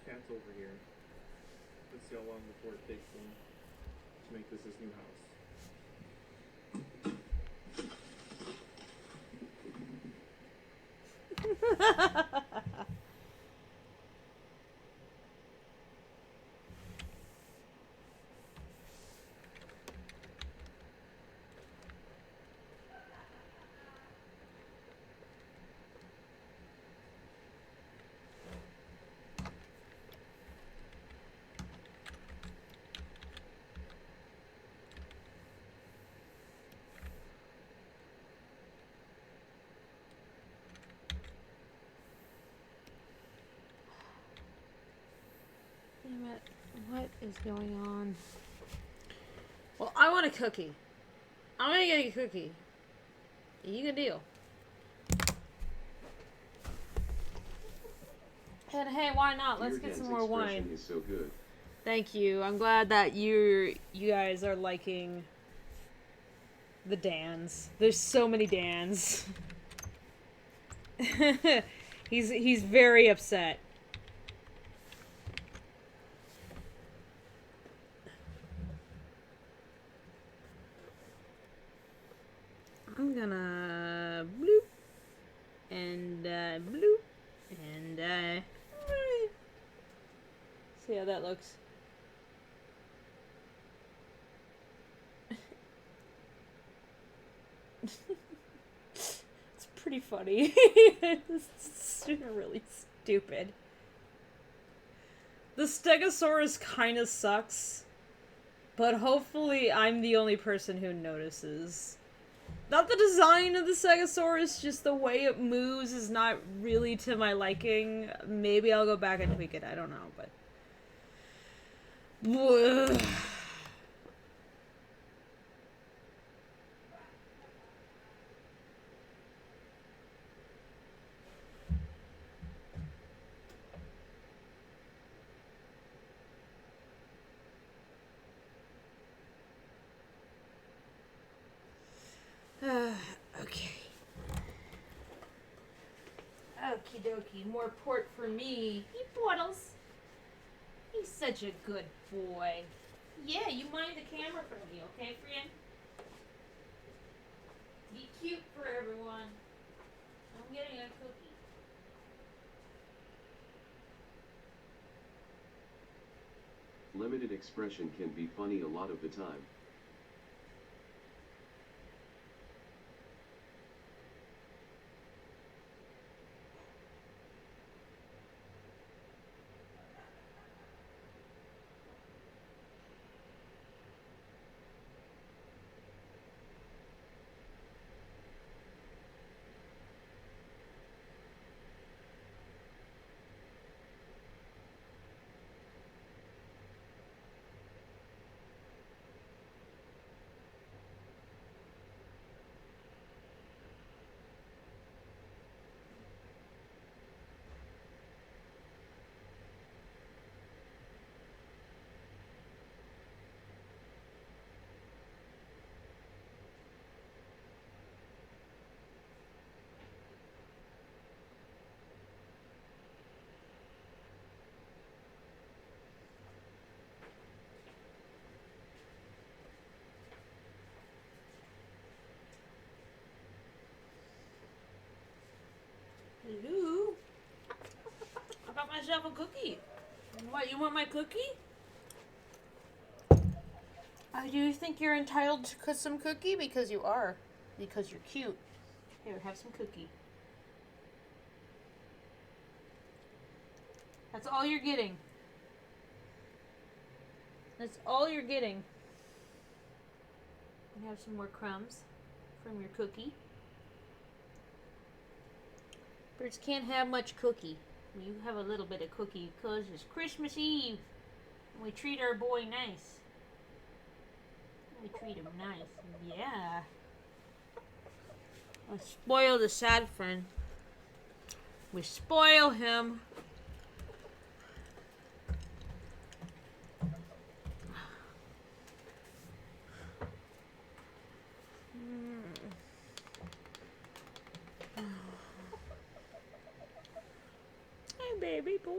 Cat's over here. Let's see how long before it takes them to make this new house. Damn it. What is going on? Well, I want a cookie. I'm gonna get a cookie. You can deal. And hey, why not? Let's get some more wine. Is so good. Thank you. I'm glad that you guys are liking the Dans. There's so many Dans. he's very upset. I'm gonna bloop and bloop and see how that looks. It's pretty funny. It's really stupid. The Stegosaurus kind of sucks, but hopefully I'm the only person who notices. Not the design of the Stegosaurus, just the way it moves is not really to my liking. Maybe I'll go back and tweak it, I don't know, but... Okay. Okie dokie, more port for me. He portals. He's such a good boy. Yeah, you mind the camera for me, okay, friend? Be cute for everyone. I'm getting a cookie. Limited expression can be funny a lot of the time. Hello? I got myself a cookie. What, you want my cookie? Do you think you're entitled to some cookie? Because you are. Because you're cute. Here, have some cookie. That's all you're getting. That's all you're getting. You have some more crumbs from your cookie. Birds can't have much cookie. You have a little bit of cookie because it's Christmas Eve. And we treat our boy nice. We treat him nice. Yeah. We spoil the sad friend. We spoil him. baby boy.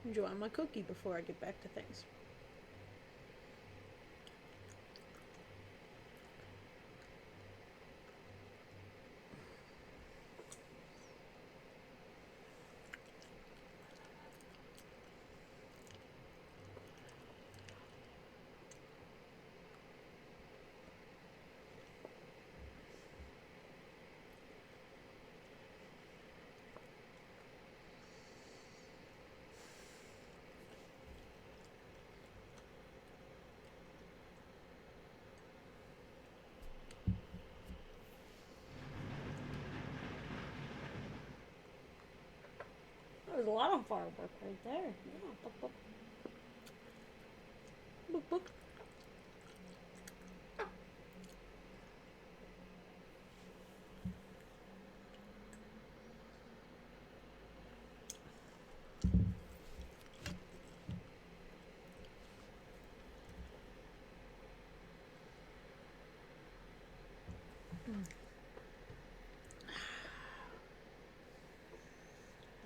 Enjoy my cookie before I get back to things. There's a lot of firework right there. Yeah, book, book. Book, book.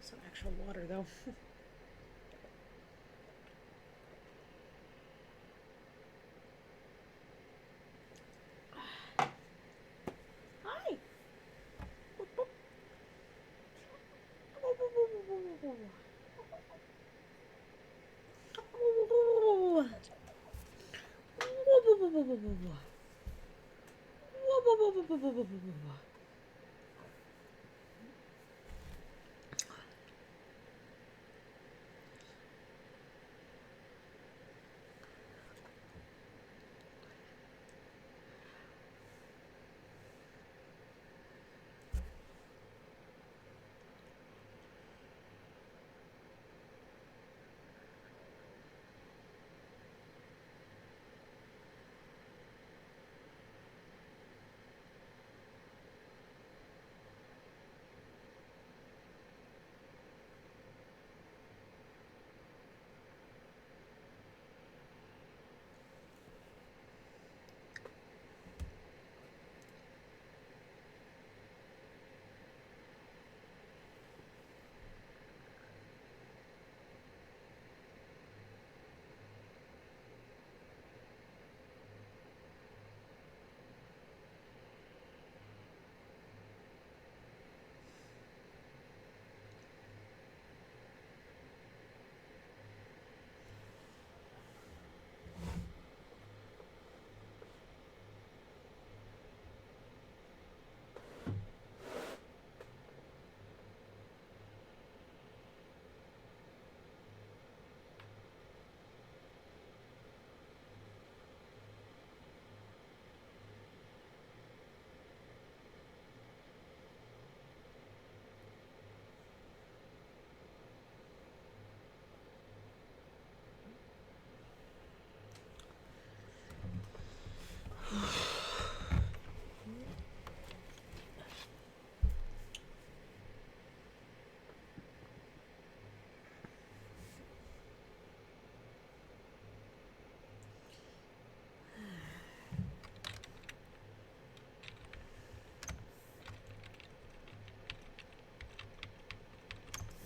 Some actual water though. Hi. Boop, boop.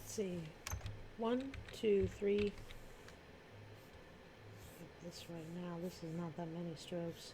Let's see. 1, 2, 3. This right now, this is not that many strokes.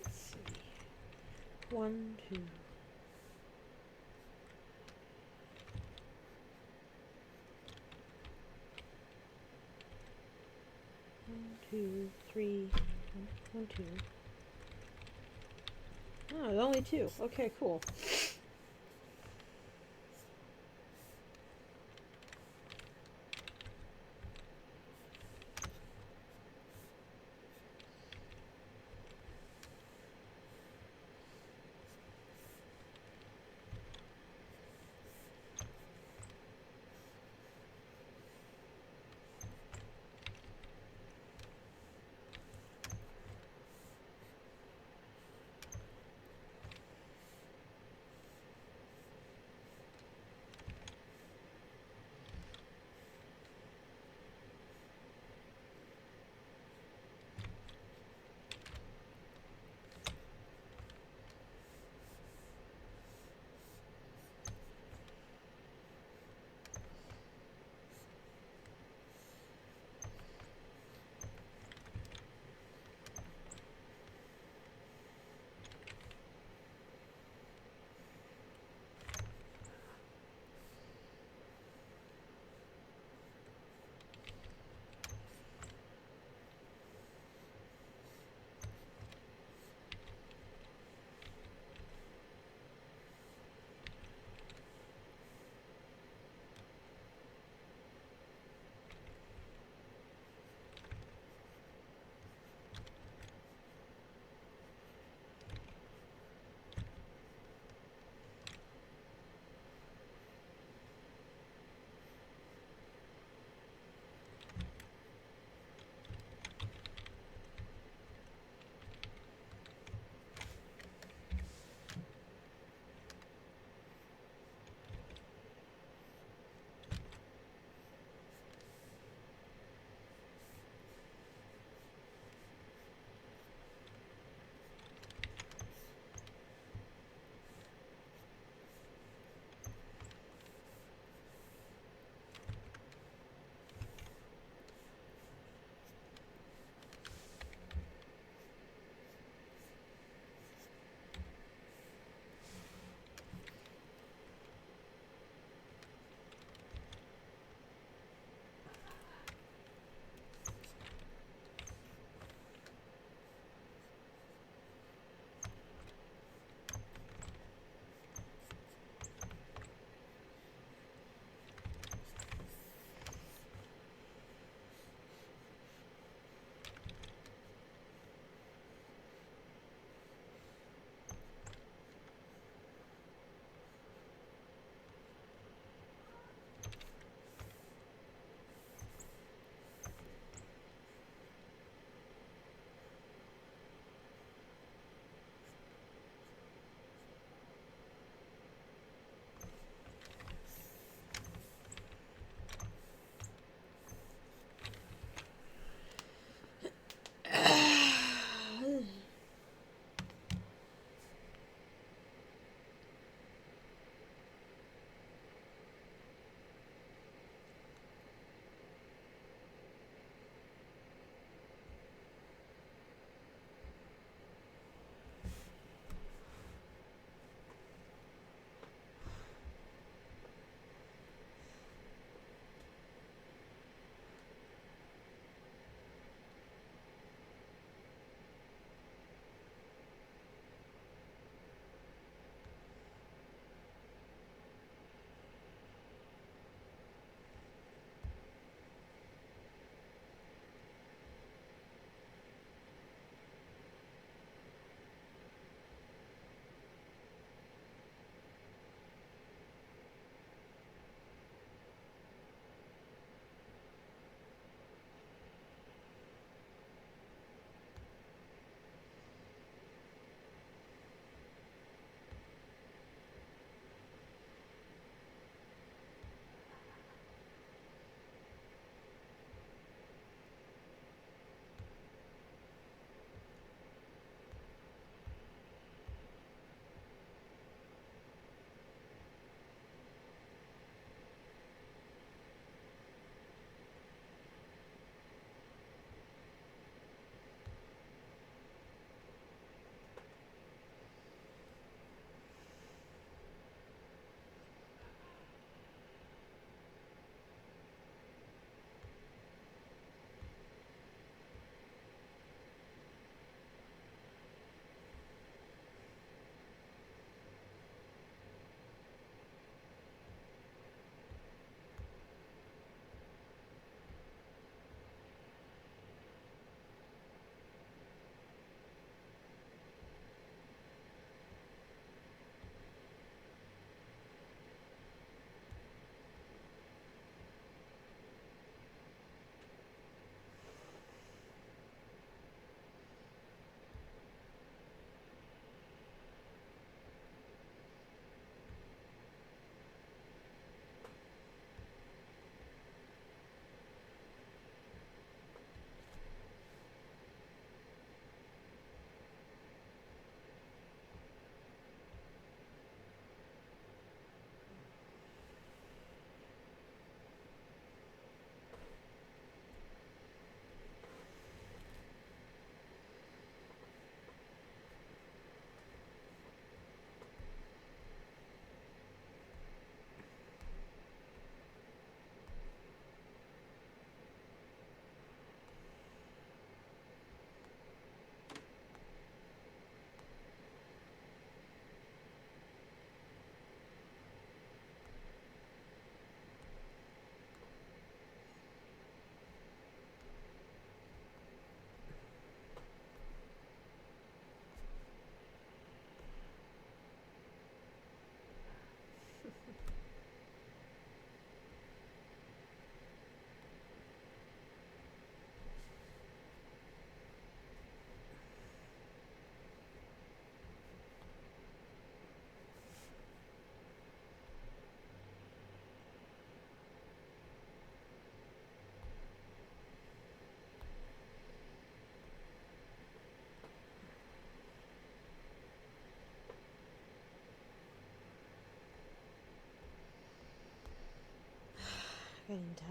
Let's see. 1, 2. 1, 2, 3. 1, 2. Oh, there's only 2. Okay, cool.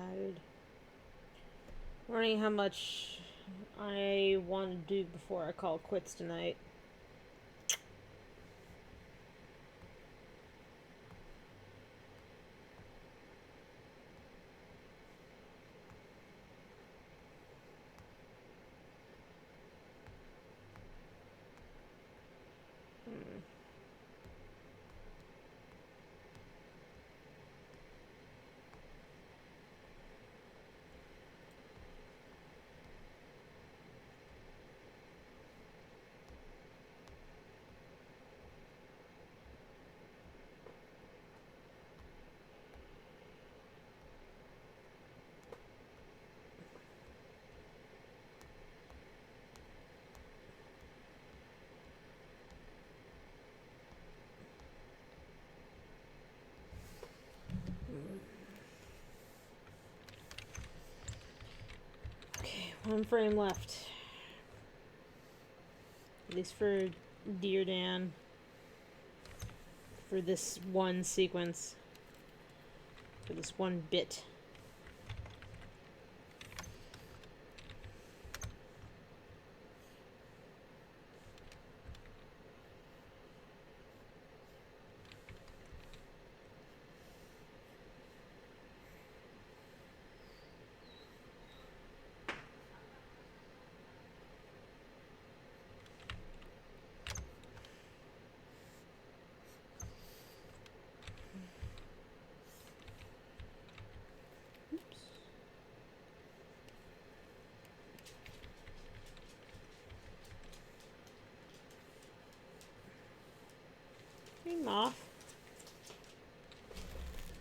tired. Learning how much I want to do before I call quits tonight. Okay, one frame left. At least for Dear Dan. For this one sequence. For this one bit. Hey, Moth.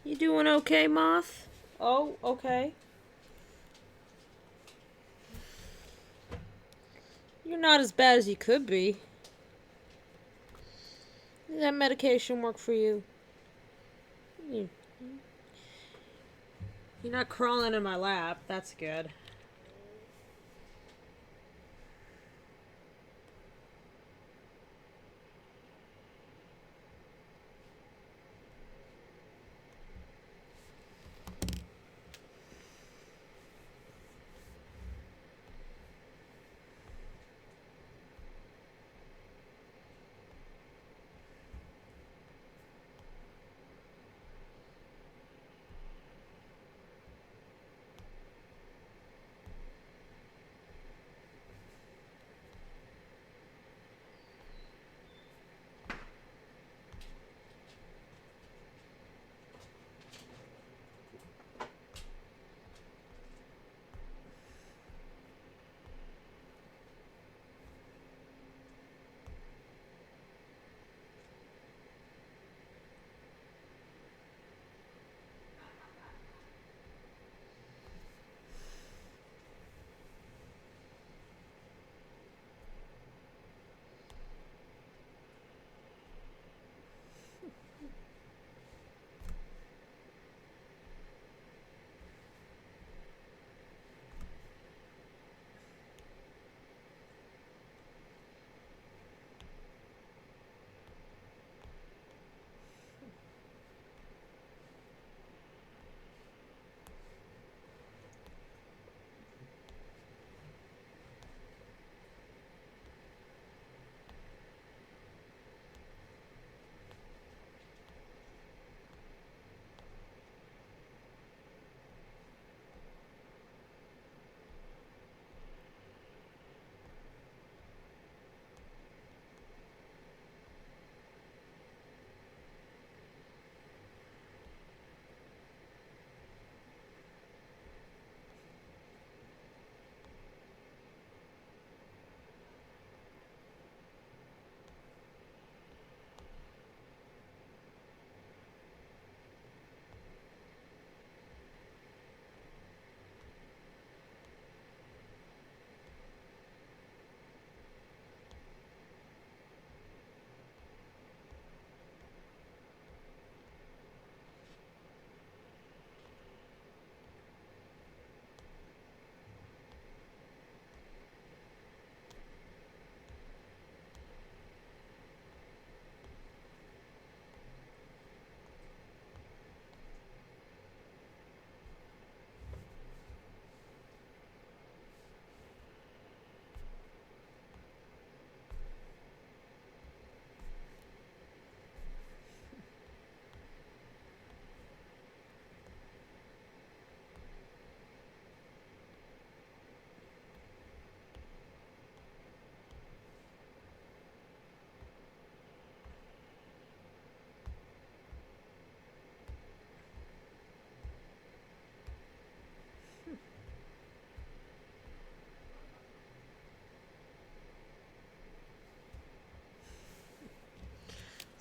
You doing okay, Moth? Oh, okay. You're not as bad as you could be. Did that medication work for you? You're not crawling in my lap. That's good.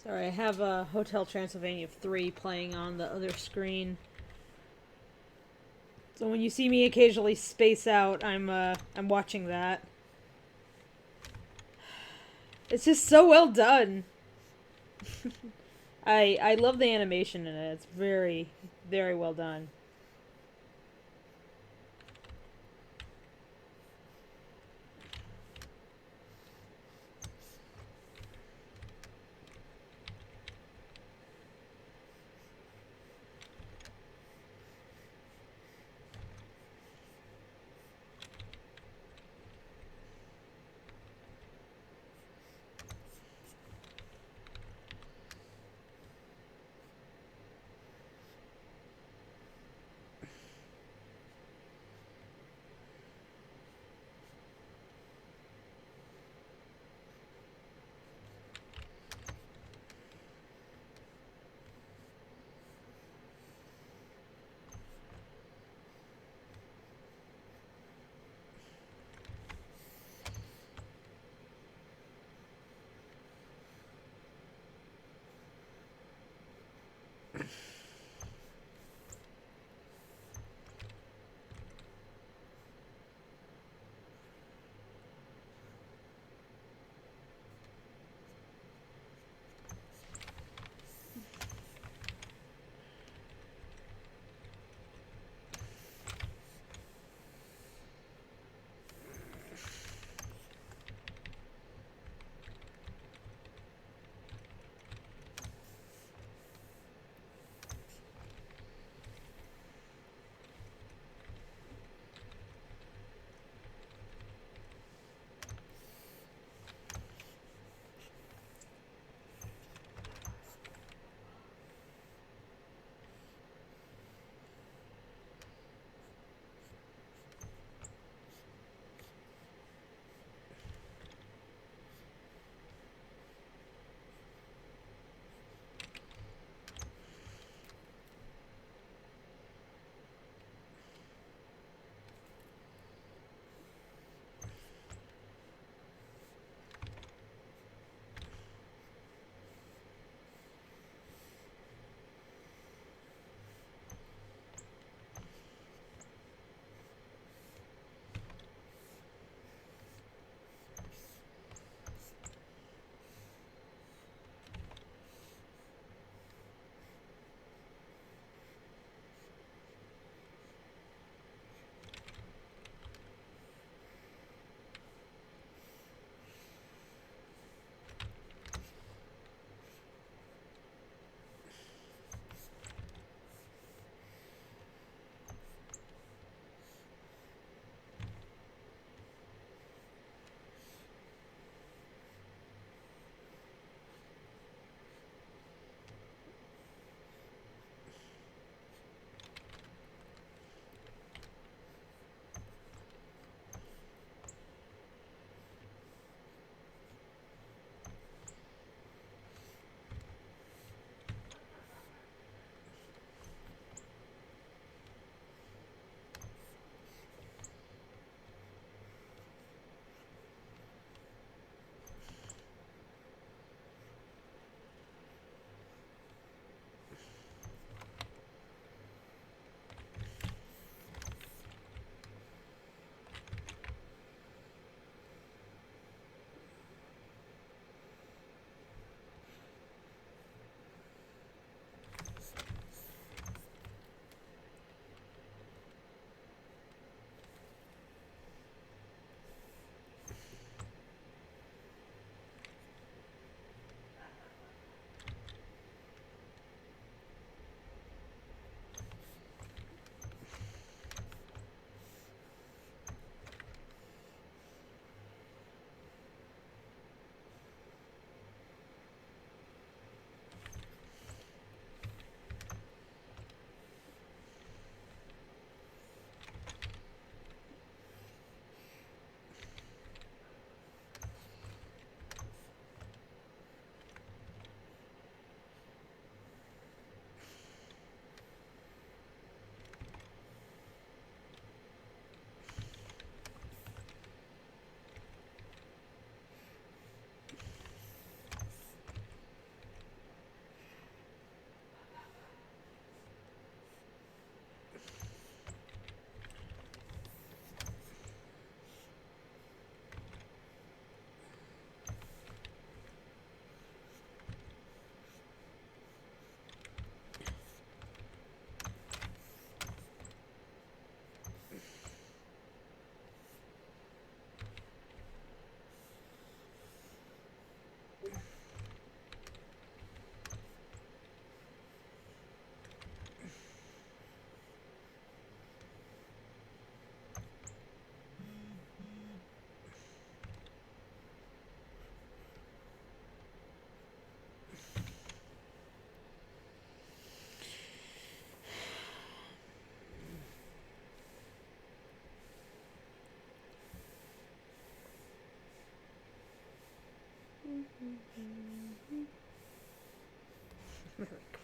Alright, I have Hotel Transylvania 3 playing on the other screen. So when you see me occasionally space out, I'm watching that. It's just so well done. I love the animation in it. It's very, very well done.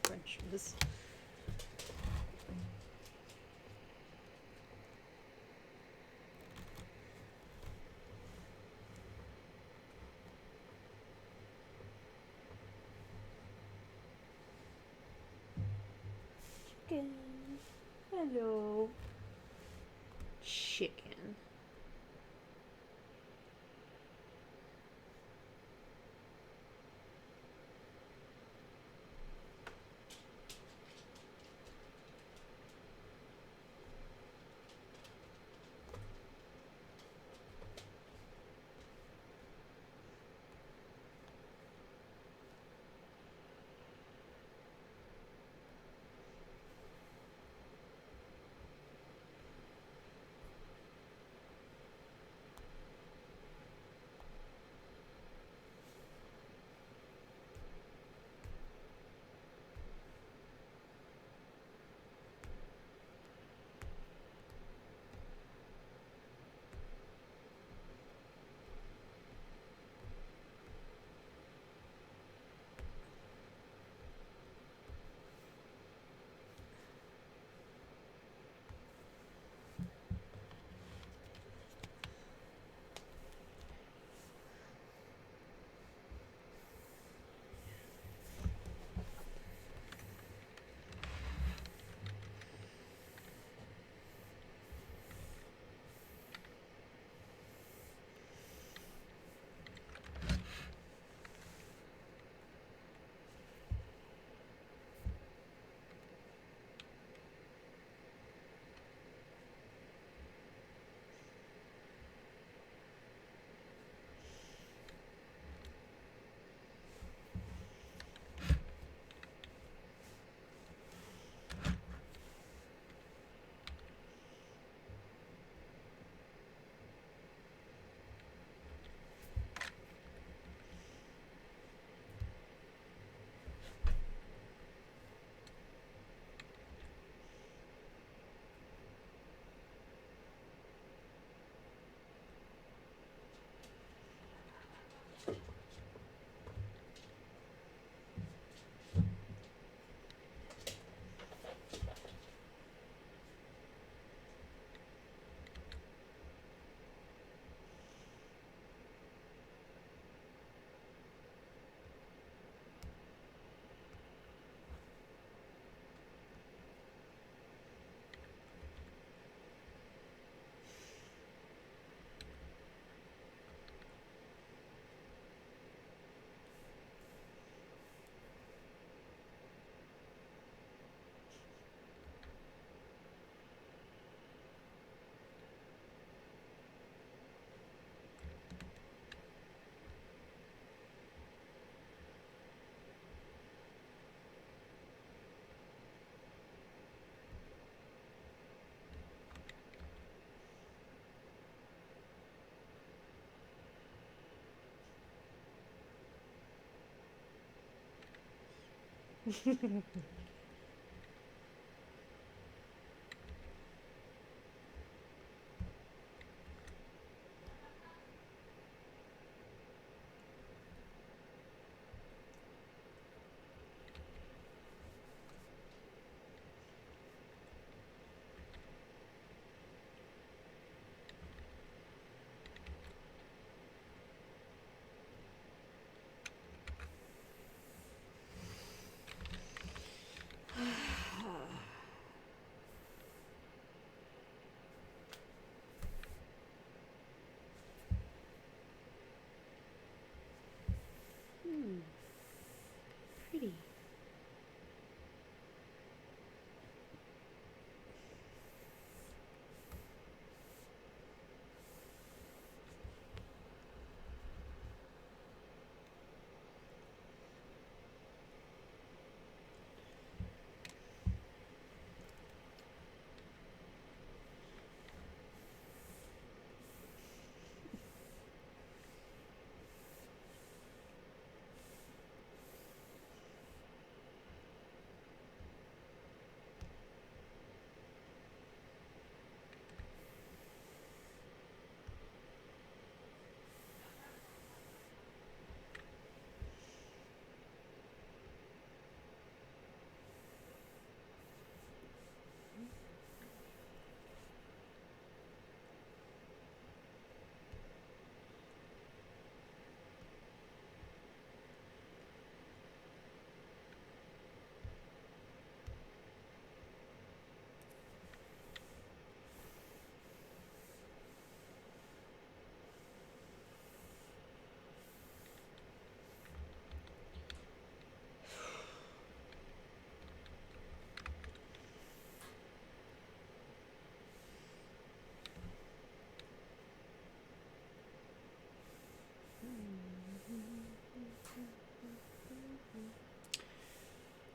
Crunches. Chicken. Hello. Chicken.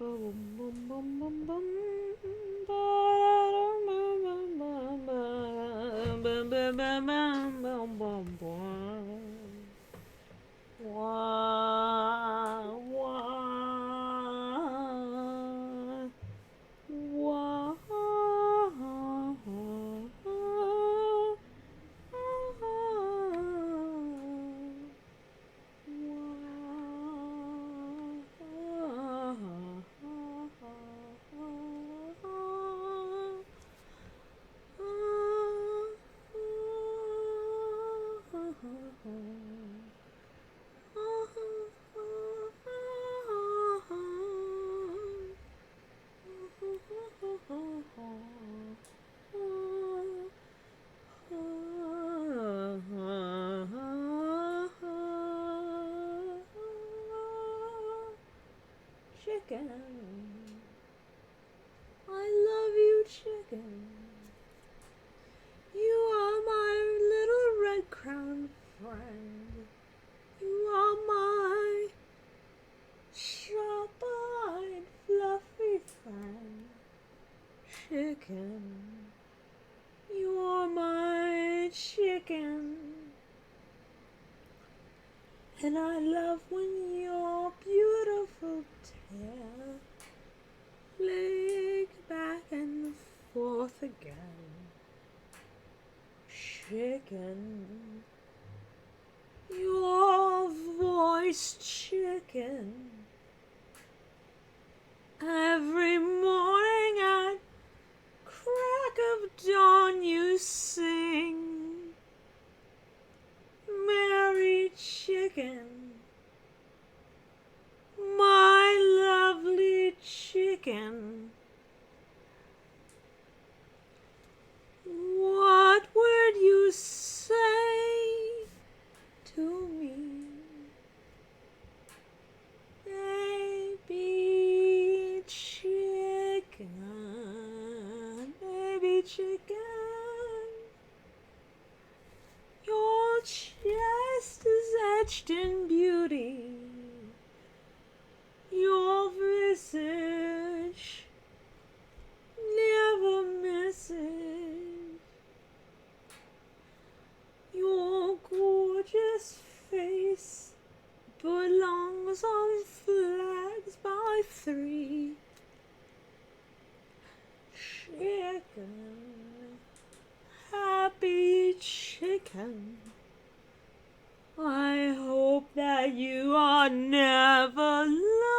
Boom, boom, boom, boom, boom. Ba-da-dum, bum, bum, bum, bum, bum, bum, bum. Wah, wah, wah. Chicken. I love you, chicken. You are my little red-crowned friend. You are my sharp-eyed, fluffy friend. Chicken. You are my chicken. And I love when your beautiful tail flick back and forth again. Chicken. Your voice, chicken. Every morning at crack of dawn you sing. Mary chicken. My lovely chicken. What would you say to me? Baby chicken, baby chicken. Your chest is etched in beauty. Your visage never misses. Your gorgeous face belongs on flags by 3. Chicken, happy chicken. I hope that you are never lonely.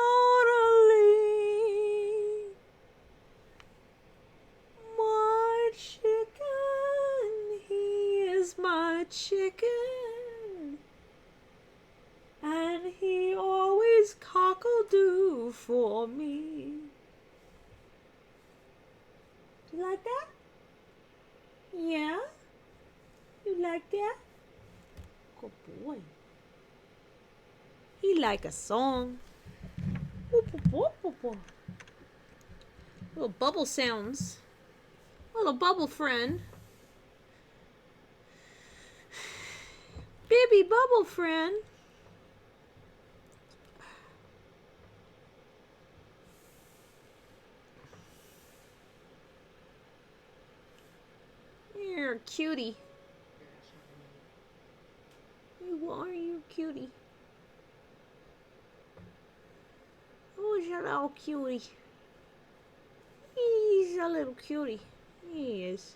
My chicken, he is my chicken. And he always cockle-doo for me. Do you like that? Yeah? You like that? Good boy. He like a song. Whoop, whoop, whoop, whoop, whoop. Little bubble sounds. Little bubble friend. Baby bubble friend. You're a cutie. You are, you cutie. Who's your little cutie? He's a little cutie. He is.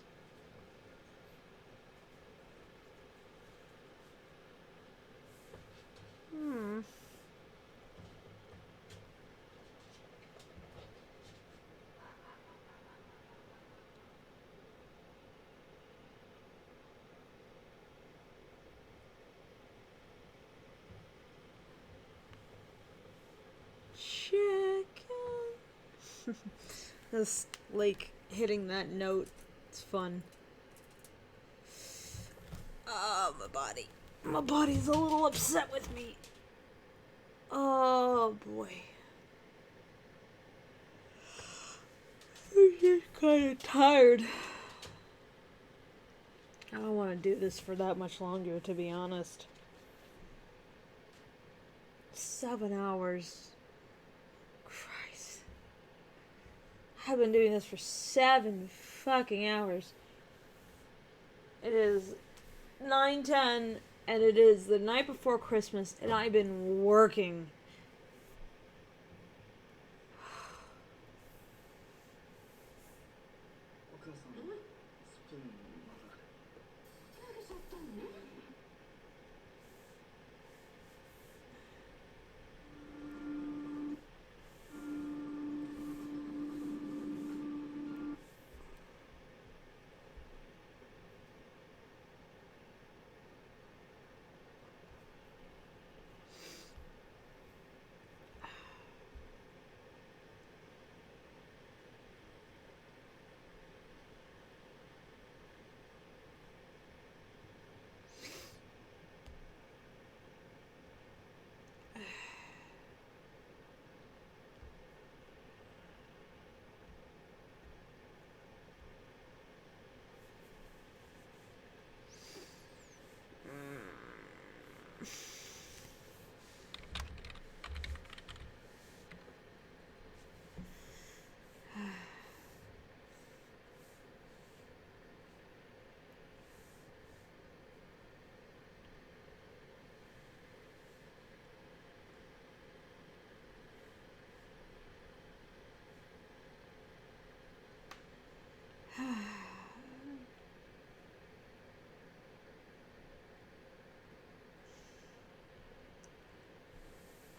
Chicken. This like hitting that note. It's fun. My body. My body's a little upset with me. Oh boy. I'm just kind of tired. I don't want to do this for that much longer, to be honest. 7 hours. Christ. I've been doing this for 7 fucking hours. It is 9:10, and it is the night before Christmas, and I've been working.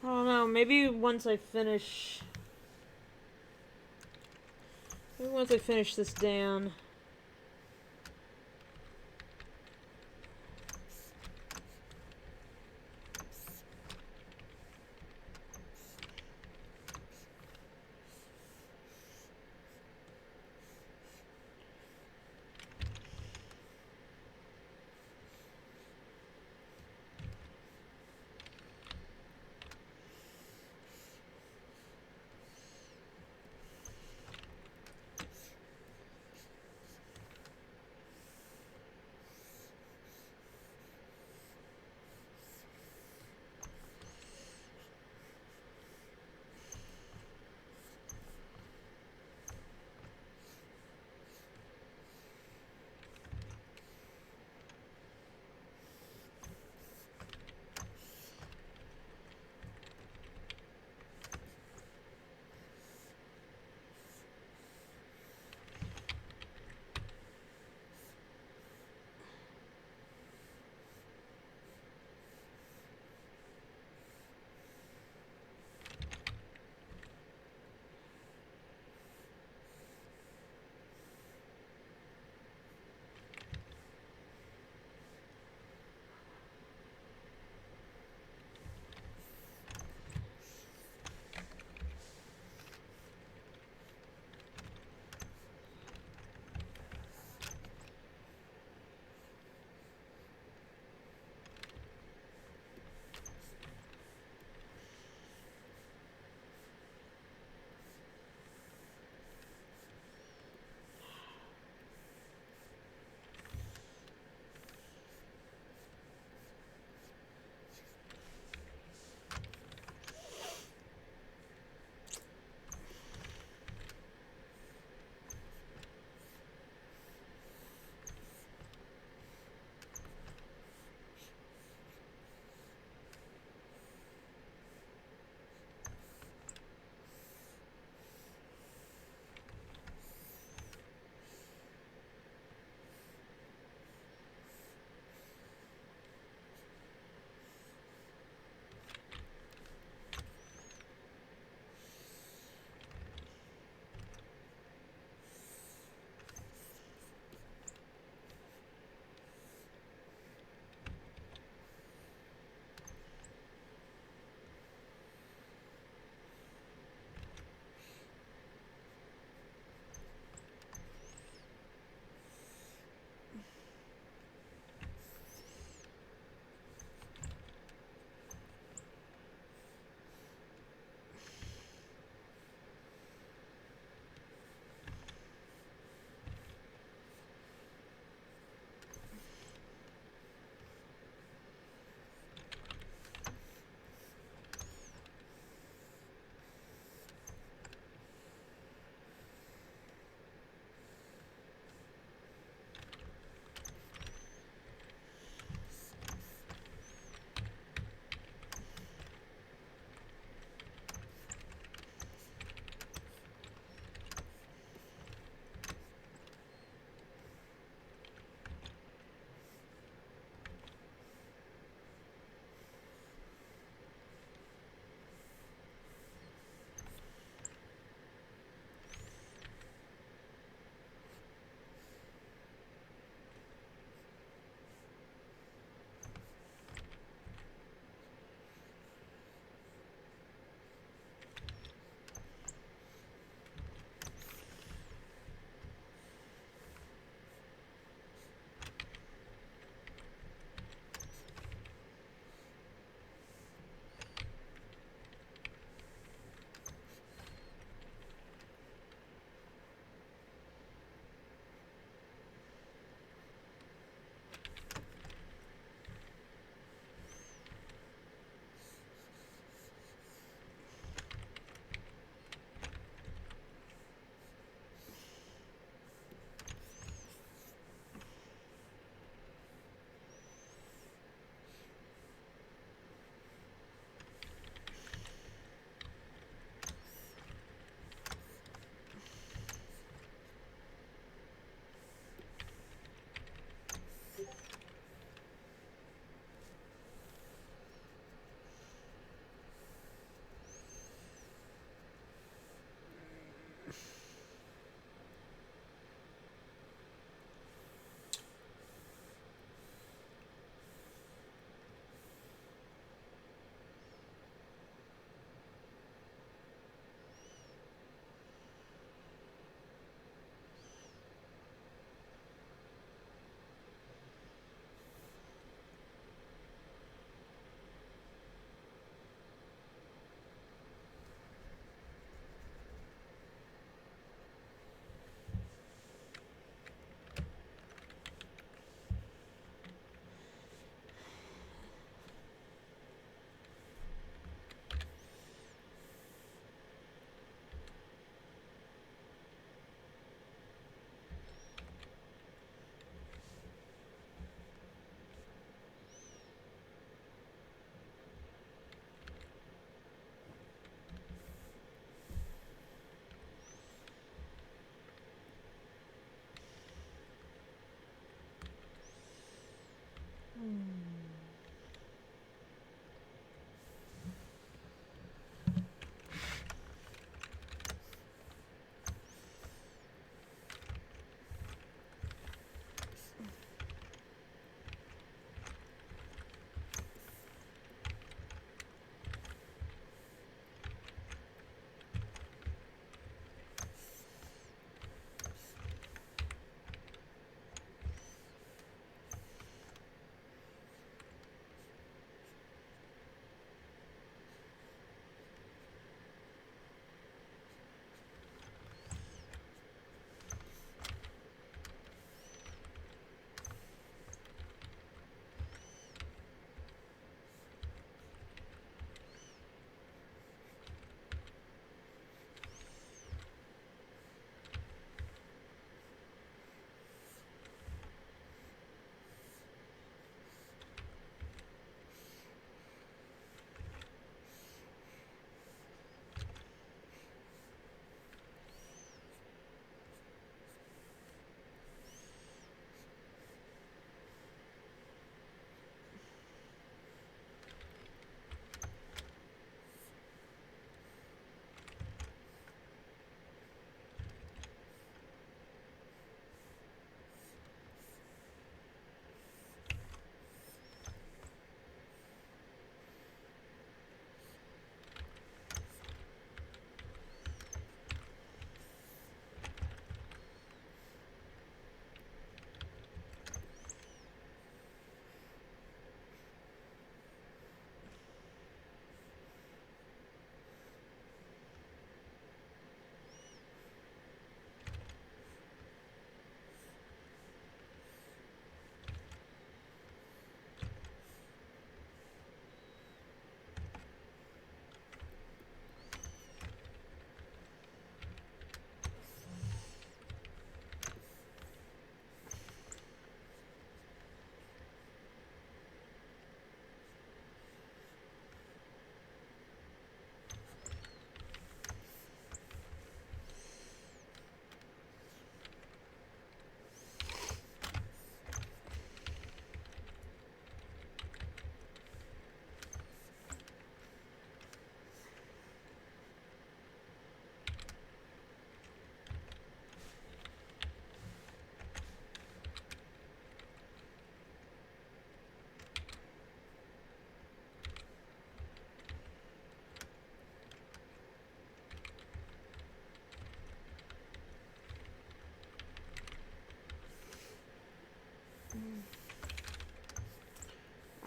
I don't know, maybe once I finish this down.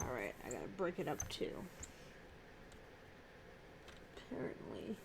Alright, I gotta break it up too. Apparently.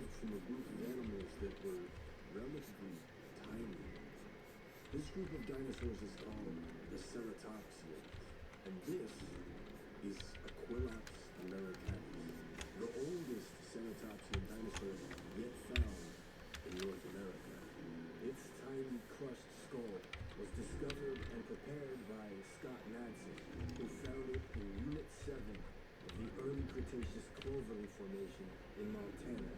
evolved from a group of animals that were relatively tiny. This group of dinosaurs is called the ceratopsians, and this is Aquilops americanus, the oldest ceratopsian dinosaur yet found in North America. Its tiny crushed skull was discovered and prepared by Scott Madsen, who found it in Unit 7 of the early Cretaceous Cloverleaf Formation in Montana.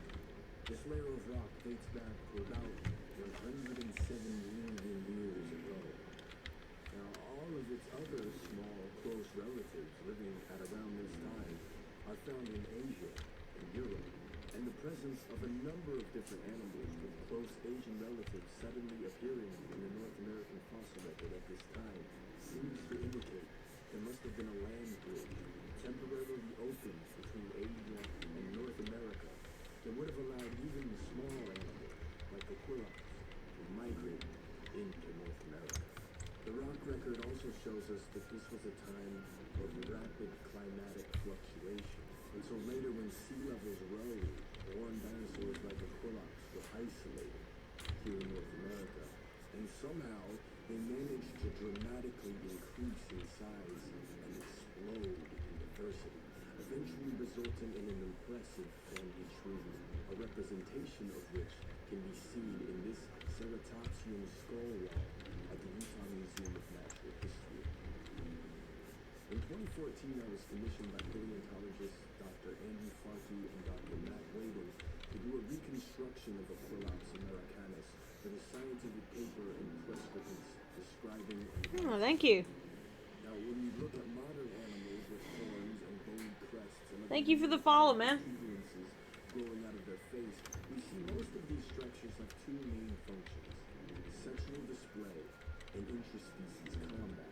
This layer of rock dates back to about 107 million years ago. Now, all of its other small, close relatives living at around this time are found in Asia and Europe, and the presence of a number of different animals with close Asian relatives suddenly appearing in the North American fossil record at this time seems to indicate there must have been a land bridge temporarily opened between Asia and North America that would have allowed even small animals like Aquilops to migrate into North America. The rock record also shows us that this was a time of rapid climatic fluctuation. And so later when sea levels rose, horned dinosaurs like Aquilops were isolated here in North America. And somehow they managed to dramatically increase in size and explode in diversity, eventually resulting in an impressive family tree, a representation of which can be seen in this ceratopsian skull wall at the Utah Museum of Natural History. In 2014, I was commissioned by paleontologists Dr. Andy Farkey and Dr. Matt Waden to do a reconstruction of Aquilops americanus for the scientific paper and press release describing and Oh, thank you. now when you look at modern animals with horns and bony crests and other Thank you for the follow, man. protuberances growing out of their face, we see most of these structures have two main functions: sexual display and interspecies combat.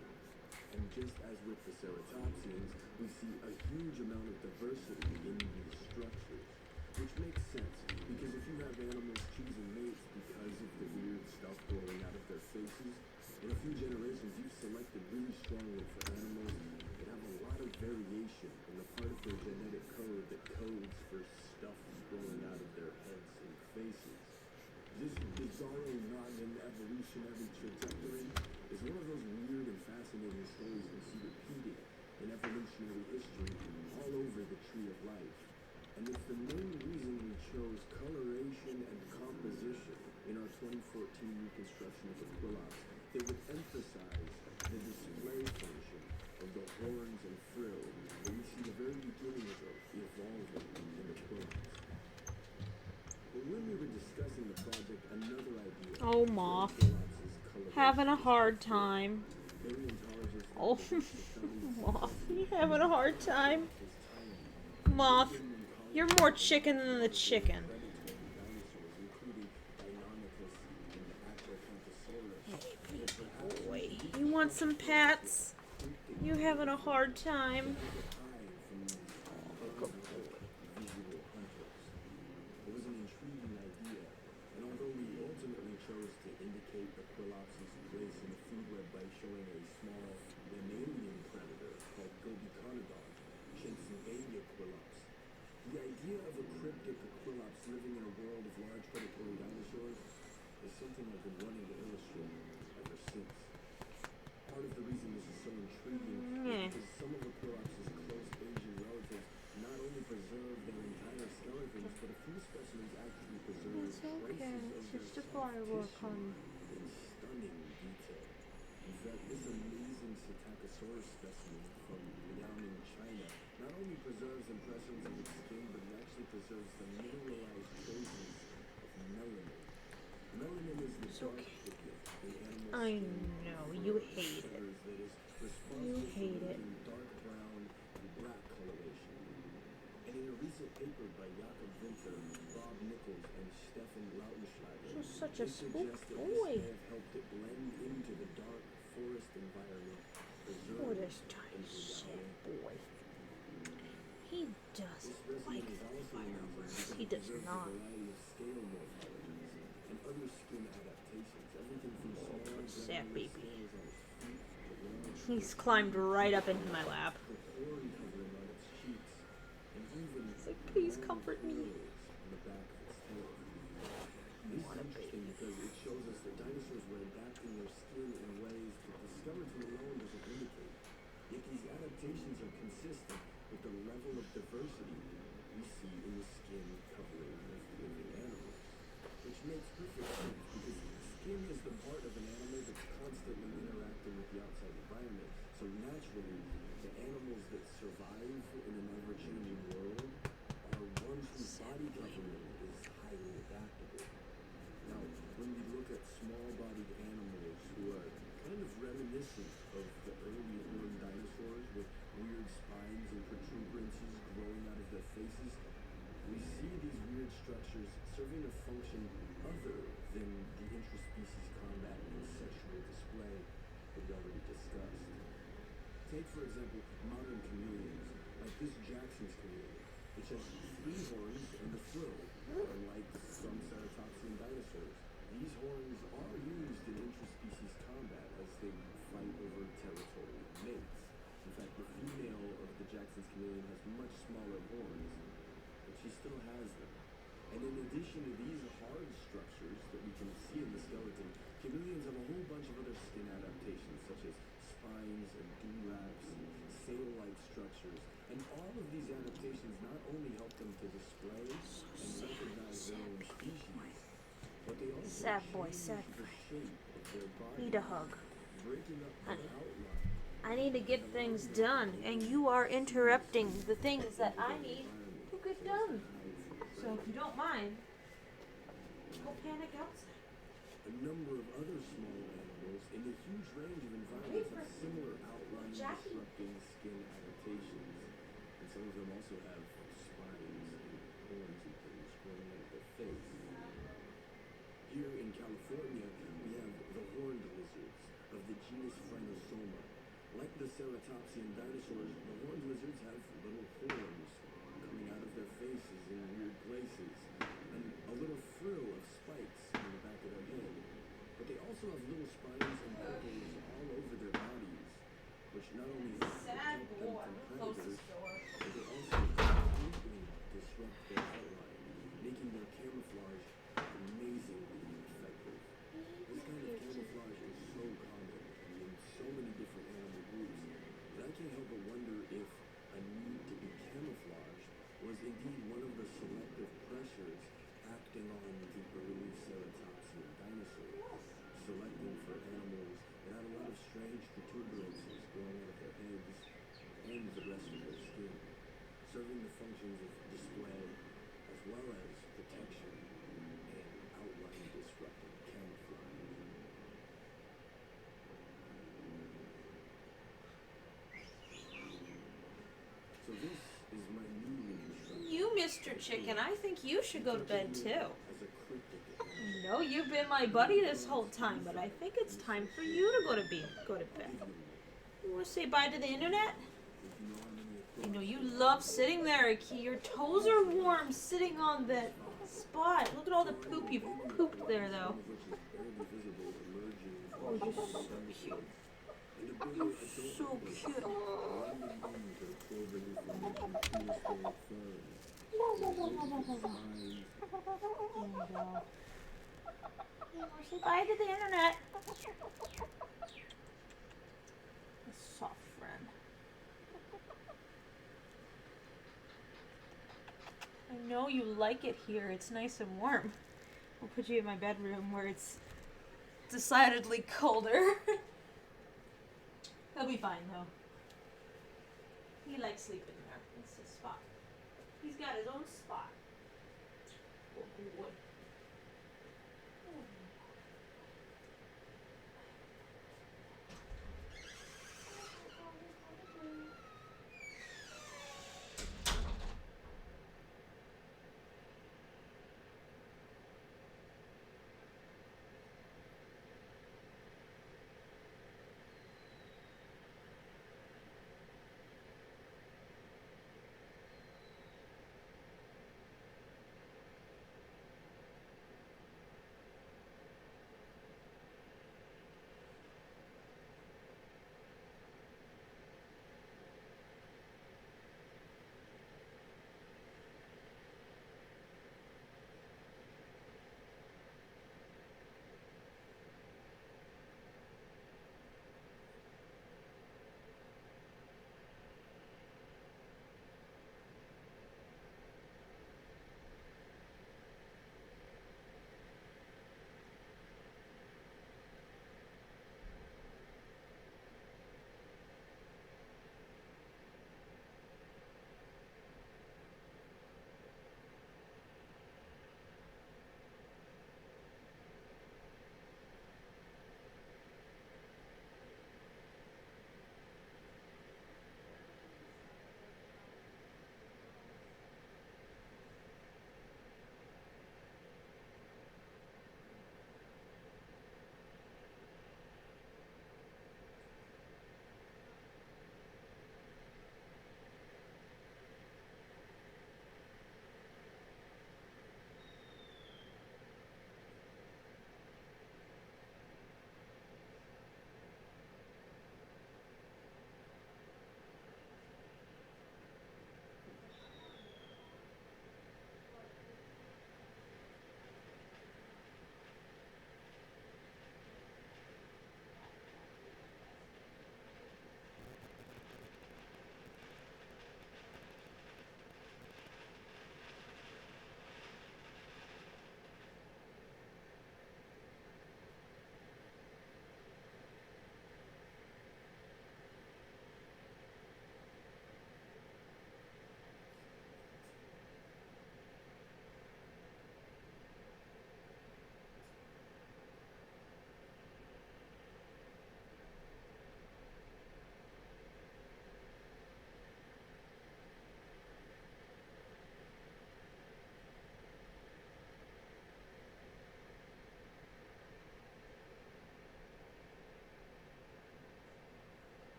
And just as with the ceratopsians, we see a huge amount of diversity in these structures, which makes sense because if you have animals choosing mates because of the weird stuff growing out of their faces, in a few generations you've selected really strongly for animals that have a lot of variation in the part of their genetic code that codes for stuff growing out of their heads and faces. This bizarro non-evolutionary trajectory is one of those weird and fascinating stories we see repeated in evolutionary history all over the tree of life. And it's the main reason we chose coloration and composition in our 2014 reconstruction of Aquilops that would emphasize the display function of the horns and frill that we see the very beginnings of evolving in Aquilops. But when we were discussing the project, another idea Oh, Moth. Having a hard time. Oh, Moth, you having a hard time? Moth, you're more chicken than the chicken. Boy, you want some pats? You having a hard time? It was an intriguing idea, and although we ultimately chose to indicate Aquilops' place in the food web by showing a small mammalian predator called Gobiconodon chasing baby Aquilops, the idea of a cryptic Aquilops living in a world of large predatory dinosaurs is something I've been wanting to illustrate ever since. Part of the reason this is so intriguing is because some of Aquilops' close Asian relatives not only preserve their entire skeletons, but a few specimens actually preserve It's okay. traces of It's their just a soft firework, tissue honey. in stunning detail. In fact, this amazing Psittacosaurus specimen from Liaoning, China, not only preserves impressions of its skin, but it actually preserves the mineralized traces of melanin. Melanin is the dark pigment in animal I skin know, for you hate it. colors that is responsible You for hate it. making dark brown and black coloration. And in a recent paper by Jakob Winter, Bob Nichols, and Stefan Lautenschlager, You're such a they spook suggest that boy. this may have helped it blend into the dark forest environment Oh, preserved this tiny in the shit Liaoning. boy. He This doesn't specimen like is the also amazing fireworks. because He it does preserves a not. variety of scale morphologies and other skin adaptations, everything from small Sad granular baby. scales on its feet to large He's climbed right up into my lap. the horn covering on its cheeks, and even He's like, please long comfort me. quills on the back of its constantly interacting with the outside environment. So naturally, the animals that survive in an ever-changing world are ones whose body covering is highly adaptable. Now, when we look at small-bodied animals who are kind of reminiscent of the early horned dinosaurs with weird spines and protuberances growing out of their faces, we see these weird structures serving a function other than the interspecies combat and sexual display that we already discussed. Take, for example, modern chameleons, like this Jackson's chameleon, which has 3 horns and a frill, unlike some ceratopsian dinosaurs. These horns are used in interspecies combat as they fight over territorial mates. In fact, the female of the Jackson's chameleon has much smaller horns, but she still has them. And in addition to these hard structures that we can see in the skeleton, chameleons have a whole bunch of other skin adaptations, such as spines and dewlaps and sail-like structures. And all of these adaptations not only help them to display and recognize their own species, but they also Sad boy, change sad the boy. shape of their body, Need a hug. breaking up the Honey. outline. I need to get things done, and you are interrupting the things that I need to get done. So if you don't mind, go panic outside. A number of other small animals in a huge range of environments have similar outline disrupting skin adaptations. And some of them also have spines and horns and things growing out of their face. Here in California, we have the horned lizards of the genus Phrynosoma. Like the ceratopsian dinosaurs, the horned lizards have little horns coming out of their faces in weird places, and a little frill of spikes in the back of their head. But they also have little spines and prickles all over their bodies, which not only help protect them from predators, but they also completely disrupt their outline, making their camouflage amazingly effective. This kind of camouflage is so common in so many different animal groups that I can't help but wonder if a need to be camouflaged was indeed one of the selective pressures acting on the early ceratopsian dinosaurs, selecting for animals that had a lot of strange protuberances growing out of their heads and the rest of their skin, serving the functions of display as well as protection and outline disrupting camouflage. So this is my new reconstruction. You, Mr. Chicken, I think you should go to bed too. As a cryptic I know you've been my buddy this whole time, but I think it's time for you to go to bed. You want to say bye to the internet? I know you love sitting there, Aki. Your toes are warm sitting on that spot. Look at all the poop you pooped there, though. Oh, you're so cute. You're so cute. Say bye to the internet. A soft friend. I know you like it here. It's nice and warm. I'll put you in my bedroom where it's decidedly colder. He'll be fine though. He likes sleeping there. It's his spot. He's got his own spot. Oh, boy.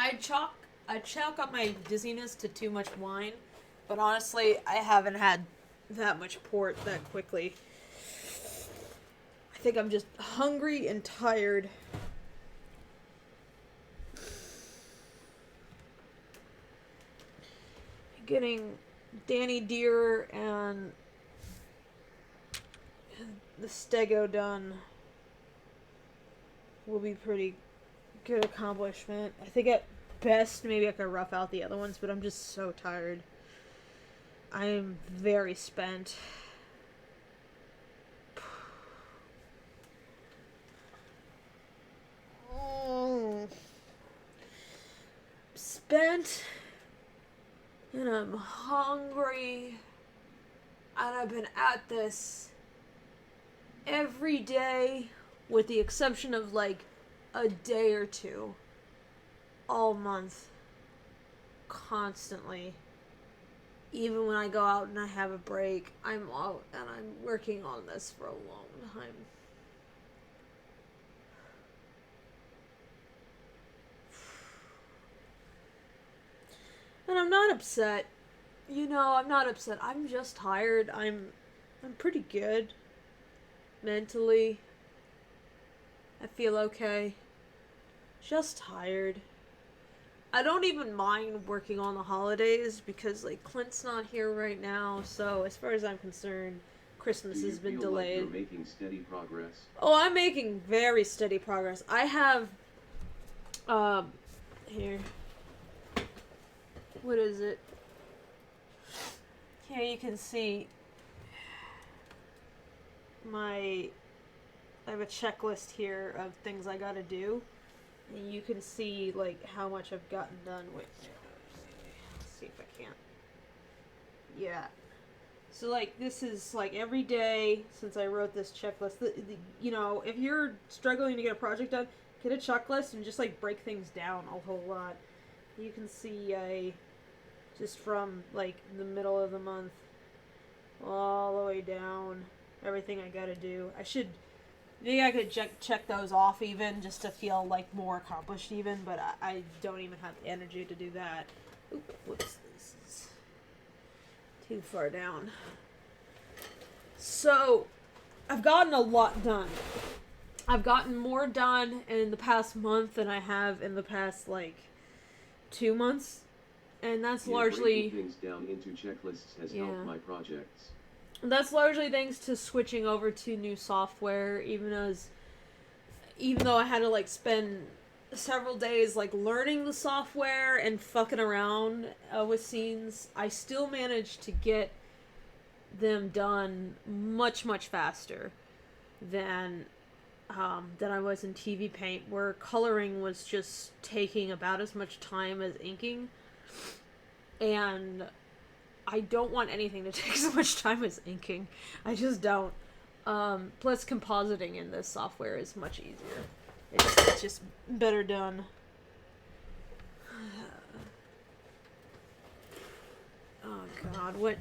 I chalk up my dizziness to too much wine, but honestly, I haven't had that much port that quickly. I think I'm just hungry and tired. Getting Danny Deer and the Stego done will be pretty good accomplishment. I think at best maybe I could rough out the other ones, but I'm just so tired. I am very spent. Spent, and I'm hungry, and I've been at this every day with the exception of like a day or two all month, constantly. Even when I go out and I have a break, I'm out and I'm working on this for a long time. And I'm not upset. You know, I'm not upset. I'm just tired. I'm pretty good mentally. I feel okay. Just tired. I don't even mind working on the holidays because, like, Clint's not here right now, so as far as I'm concerned, Christmas has been delayed. Like you're making steady progress? Oh, I'm making very steady progress. I have, here. What is it? Here you can see I have a checklist here of things I gotta do. And you can see, like, how much I've gotten done with. Let's see if I can. Yeah. So, like, this is, like, every day since I wrote this checklist. You know, if you're struggling to get a project done, get a checklist and just, like, break things down a whole lot. You can see just from, like, the middle of the month all the way down, everything I gotta do. Maybe I could check those off even, just to feel, like, more accomplished even, but I don't even have the energy to do that. Oop, whoops, this is too far down. So, I've gotten a lot done. I've gotten more done in the past month than I have in the past, like, 2 months. And that's largely... breaking things down into checklists has helped my projects. That's largely thanks to switching over to new software, even though I had to, like, spend several days, like, learning the software and fucking around with scenes, I still managed to get them done much, much faster than I was in TV Paint, where coloring was just taking about as much time as inking. And I don't want anything to take so much time as inking. I just don't. Plus, compositing in this software is much easier. It's just better done. Oh God, what?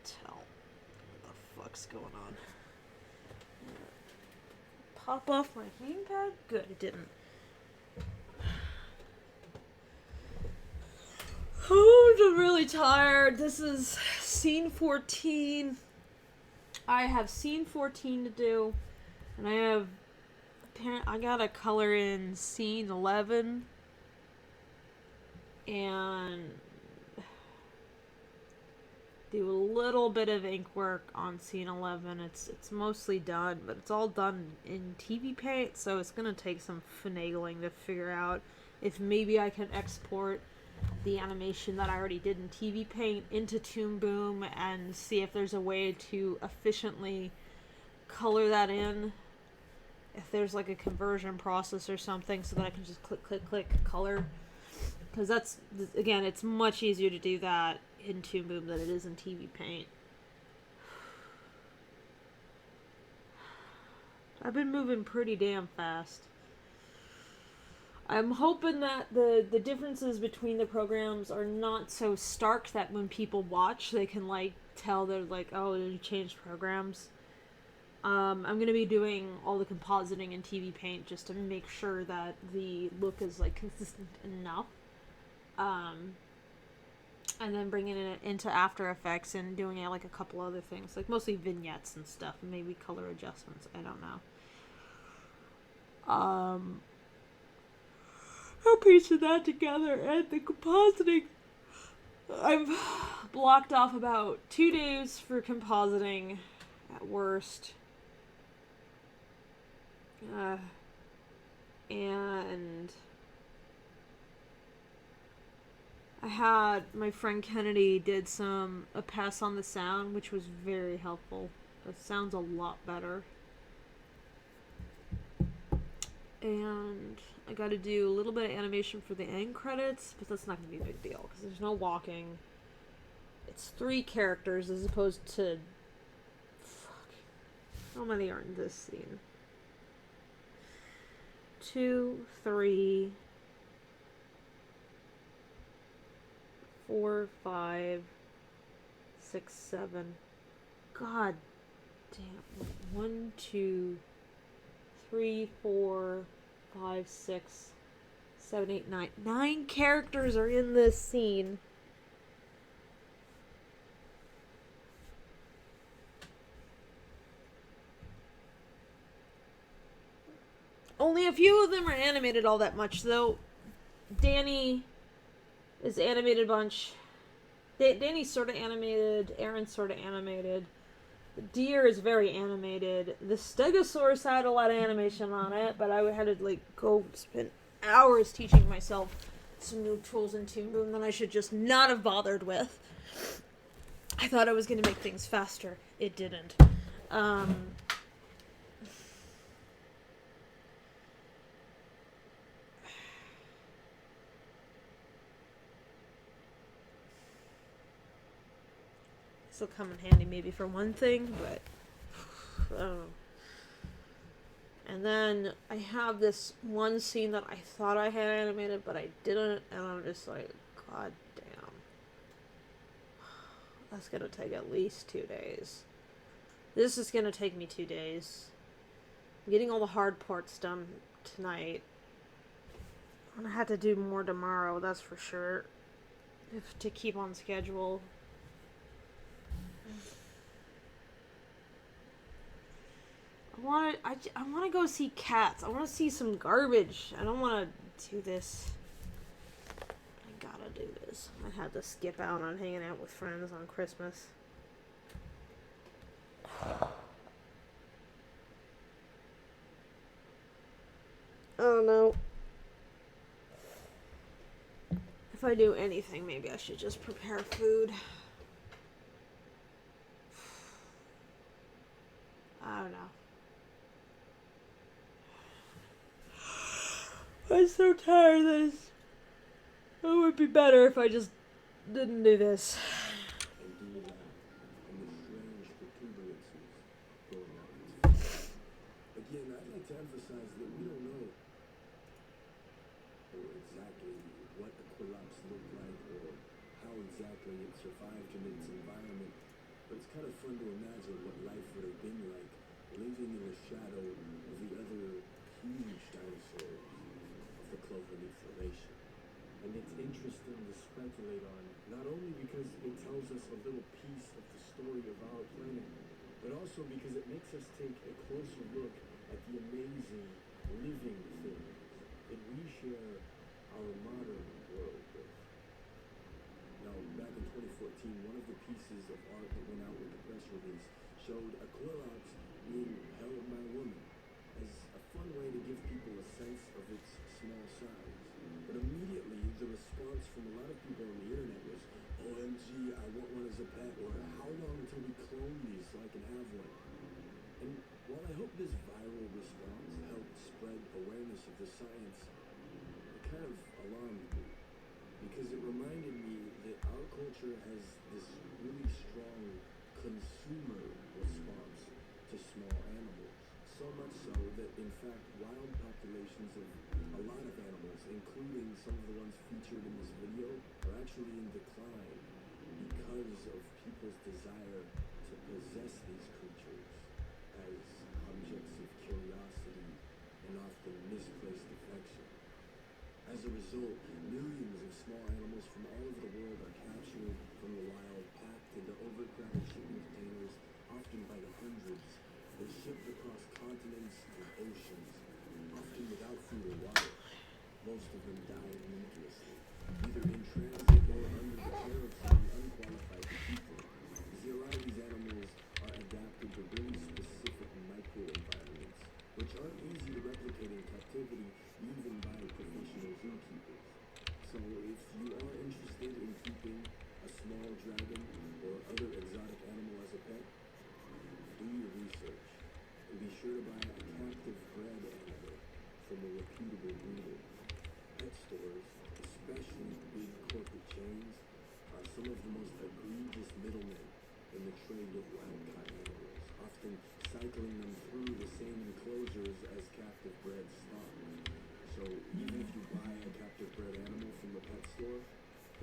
Tell what the fuck's going on. Pop off my gamepad? Good, it didn't. Oh, I'm really tired. This is scene 14. I have scene 14 to do, and I gotta color in scene 11, and do a little bit of ink work on scene 11. It's mostly done, but it's all done in TV Paint, so it's gonna take some finagling to figure out if maybe I can export the animation that I already did in TV Paint into Toon Boom and see if there's a way to efficiently color that in. If there's like a conversion process or something so that I can just click, click, click, color. Because that's, again, it's much easier to do that in Toon Boom than it is in TV Paint. I've been moving pretty damn fast. I'm hoping that the differences between the programs are not so stark that when people watch, they can, like, tell they're like, oh, you changed programs. I'm going to be doing all the compositing in TV Paint just to make sure that the look is like consistent enough. And then bringing it into After Effects and doing it like a couple other things, like mostly vignettes and stuff, and maybe color adjustments. I don't know. I'm piecing that together, and the compositing. I've blocked off about 2 days for compositing, at worst. And I had my friend Kennedy did a pass on the sound, which was very helpful. It sounds a lot better. And I got to do a little bit of animation for the end credits, but that's not going to be a big deal because there's no walking. It's 3 characters as opposed to... Fuck. How many are in this scene? 2, 3, 4, 5, 6, 7. God damn. 1, 2, 3, 4, 5, 6, 7, 8, 9. 9 characters are in this scene. Only a few of them are animated all that much, though. Danny is animated a bunch. Danny's sort of animated. Aaron's sort of animated. The deer is very animated. The Stegosaurus had a lot of animation on it, but I had to like go spend hours teaching myself some new tools in Toon Boom that I should just not have bothered with. I thought I was going to make things faster. It didn't. This will come in handy maybe for one thing, but I don't know. And then I have this one scene that I thought I had animated, but I didn't, and I'm just like, God damn. That's gonna take at least 2 days. This is gonna take me 2 days. I'm getting all the hard parts done tonight. I'm gonna have to do more tomorrow, that's for sure. To keep on schedule. I want to go see Cats. I want to see some garbage. I don't want to do this. I gotta do this. I had to skip out on hanging out with friends on Christmas. I don't know. If I do anything, maybe I should just prepare food. I don't know. I'm so tired of this. It would be better if I just didn't do this. And do that, and the strange protuberances going up its face. Again, I'd like to emphasize that we don't know exactly what a collapse looked like or how exactly it survived in its environment, but it's kind of fun to imagine what life would have been like living in the shadow of the other huge dinosaurs of the Cloverleaf Formation. And it's interesting to speculate on, not only because it tells us a little piece of the story of our planet, but also because it makes us take a closer look at the amazing living things that we share our modern world with. Now, back in 2014, one of the pieces of art that went out with the press release showed a Clorox being held by a woman as a fun way to give people a sense of its small size. But immediately, the response from a lot of people on the internet was, OMG, I want one as a pet, or how long until we clone these so I can have one? And while I hope this viral response helped spread awareness of the science, it kind of alarmed me, because it reminded me that our culture has this really strong consumer response to small animals. So much so that, in fact, wild populations of a lot of animals, including some of the ones featured in this video, are actually in decline because of people's desire to possess these creatures as shipped across continents and oceans, often without food or water. Most of them died needlessly, either in transit or under the care of someone unqualified to keep them. You see, a lot of these animals are adapted to really specific microenvironments, which aren't easy to replicate in captivity, even by professional zookeepers. So if you are interested in keeping a small dragon or other exotic animal as a pet, do your research and be sure to buy a captive bred animal from a reputable breeder. Pet stores, especially big corporate chains, are some of the most egregious middlemen in the trade with wild-caught animals, often cycling them through the same enclosures as captive bred stock. So even if you buy a captive bred animal from a pet store,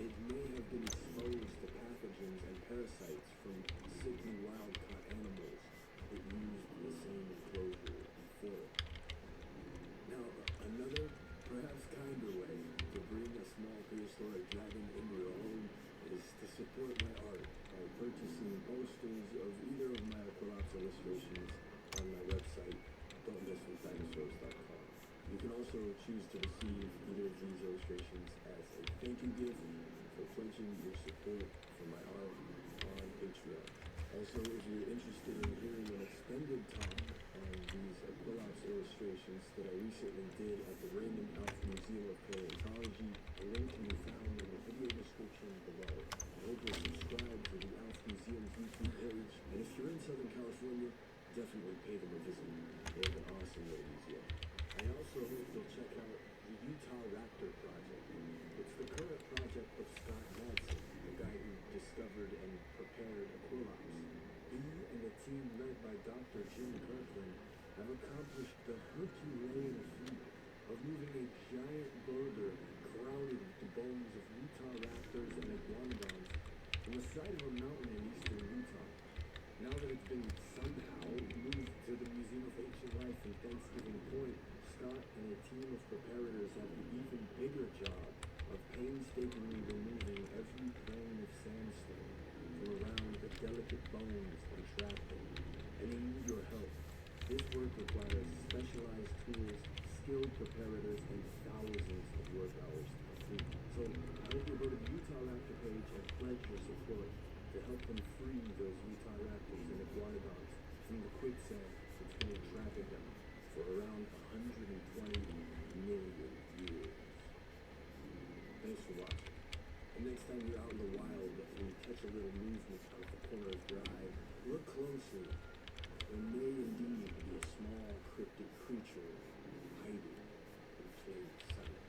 it may have been exposed to pathogens and parasites from sickly wild-caught animals that used the same enclosure before. Now, another, perhaps kinder way to bring a small prehistoric dragon into your home is to support my art by purchasing posters of either of my Aqualops illustrations on my website, don'tmesswithdinosaurs.com. You can also choose to receive either of these illustrations as a thank you gift for pledging your support for my art on Patreon. Also, if you're interested in hearing an extended talk on these Aqualops illustrations that I recently did at the Raymond Alf Museum of Paleontology, a link can be found in the video description below. I hope you'll subscribe to the Alf Museum's YouTube page, and if you're in Southern California, definitely pay them a visit. They have an awesome ladies yet. I also hope you'll check out the Utah Raptor Project. It's the current project of Scott Madsen, the guy who discovered and prepared Aqualops. He and a team led by Dr. Jim Kirkland have accomplished the Herculean feat of moving a giant boulder crowded with the bones of Utah raptors and iguanodons from the side of a mountain in eastern Utah. Now that it's been somehow moved to the Museum of Ancient Life in Thanksgiving Point, Scott and a team of preparators have the even bigger job of painstakingly removing every grain of sandstone from around the delicate bones and trap them. And they need your help. This work requires specialized tools, skilled preparators, and thousands of work hours to complete. So I hope you go to the Utah Raptor page and pledge your support to help them free those Utah raptors and iguanodons from the quicksand that's been entrapping them for around 120 million years. Thanks for watching. And next time you're out in the wild and you catch a little movement out of the corner of your eye, look closely. There may indeed be a small cryptic creature hiding in plain sight.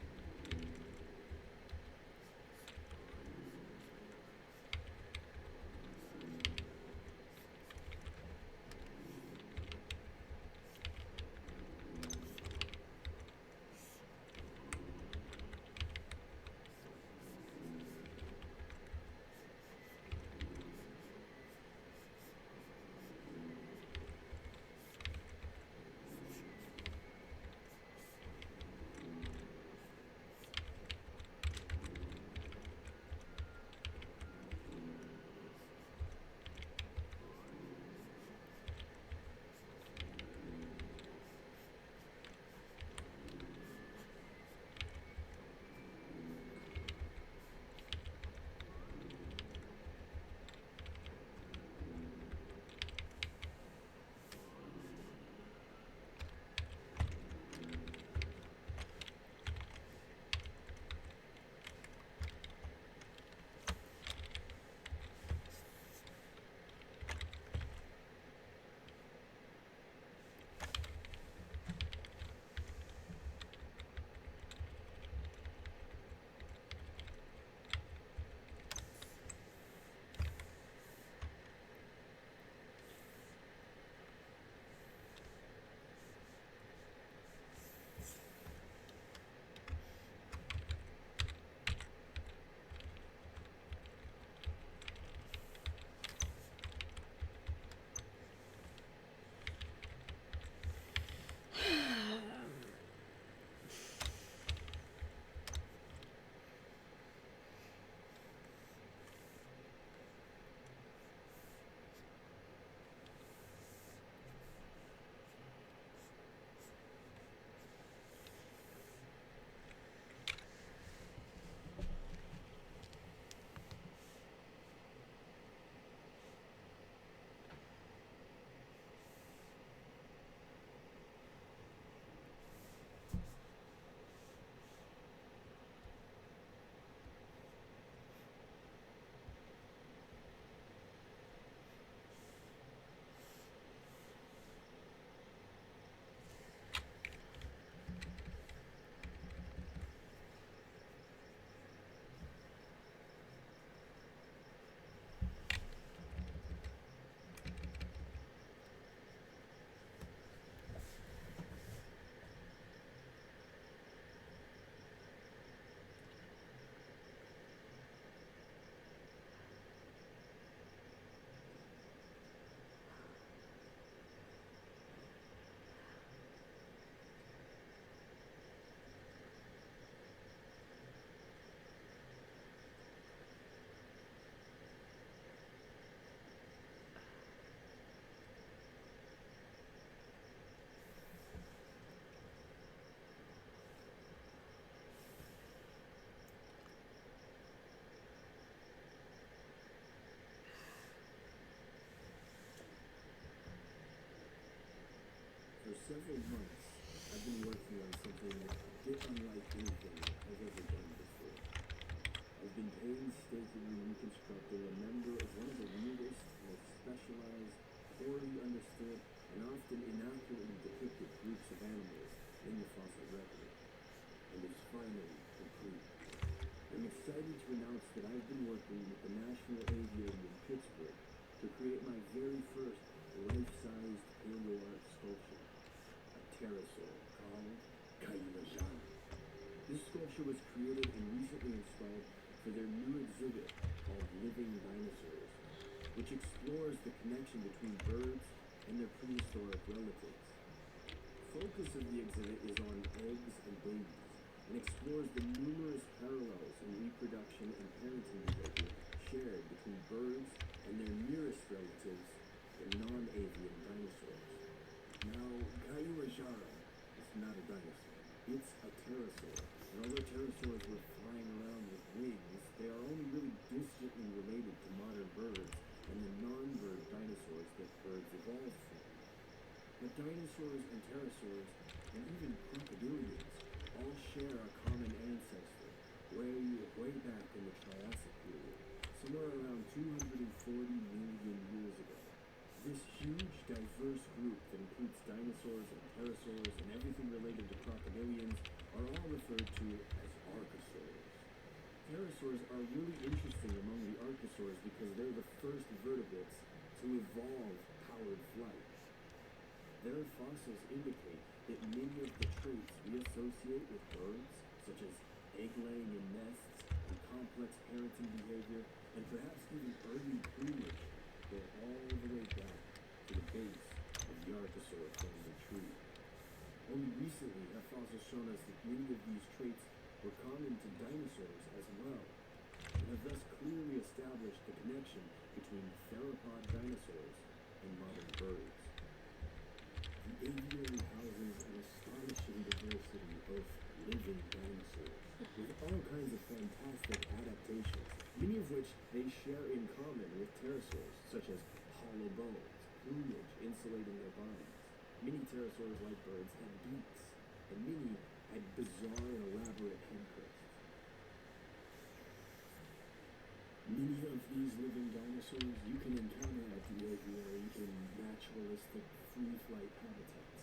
For several months, I've been working on something a bit unlike anything I've ever done before. I've been painstakingly reconstructing a member of one of the weirdest, most specialized, poorly understood, and often inaccurately depicted groups of animals in the fossil record. And it's finally complete. I'm excited to announce that I've been working with the National Aviary in Pittsburgh to create my very first life-sized paleo art sculpture, a pterosaur called Kayulajara. This sculpture was created and recently installed for their new exhibit called Living Dinosaurs, which explores the connection between birds and their prehistoric relatives. Focus of the exhibit is on eggs and babies, and explores the numerous parallels in reproduction and parenting behavior shared between birds and their nearest relatives, the non-avian dinosaurs. Now, Kayulajara is not a dinosaur. It's a pterosaur. And although pterosaurs were flying around with wings, they are only really distantly related to modern birds and the non-bird dinosaurs that birds evolved from. But dinosaurs and pterosaurs, and even crocodilians, all share a common ancestor, way back in the Triassic period, somewhere around 240 million years ago. This huge, diverse group that includes dinosaurs and pterosaurs and everything related to crocodilians are all referred to as archosaurs. Pterosaurs are really interesting among the archosaurs because they're the first vertebrates to evolve powered flight. Their fossils indicate that many of the traits we associate with birds, such as egg-laying in nests and complex parenting behavior, and perhaps even early plumage, go all the way back to the base of the archosaur family tree. Only recently have fossils shown us that many of these traits were common to dinosaurs as well, and have thus clearly established the connection between theropod dinosaurs and modern birds. The aviary houses an astonishing diversity of living dinosaurs, with all kinds of fantastic adaptations, many of which they share in common with pterosaurs, such as hollow bones, plumage insulating their bodies. Many pterosaurs, like birds, had beaks, and many had bizarre and elaborate head crests. Many of these living dinosaurs you can encounter at the aviary in naturalistic free-flight habitats.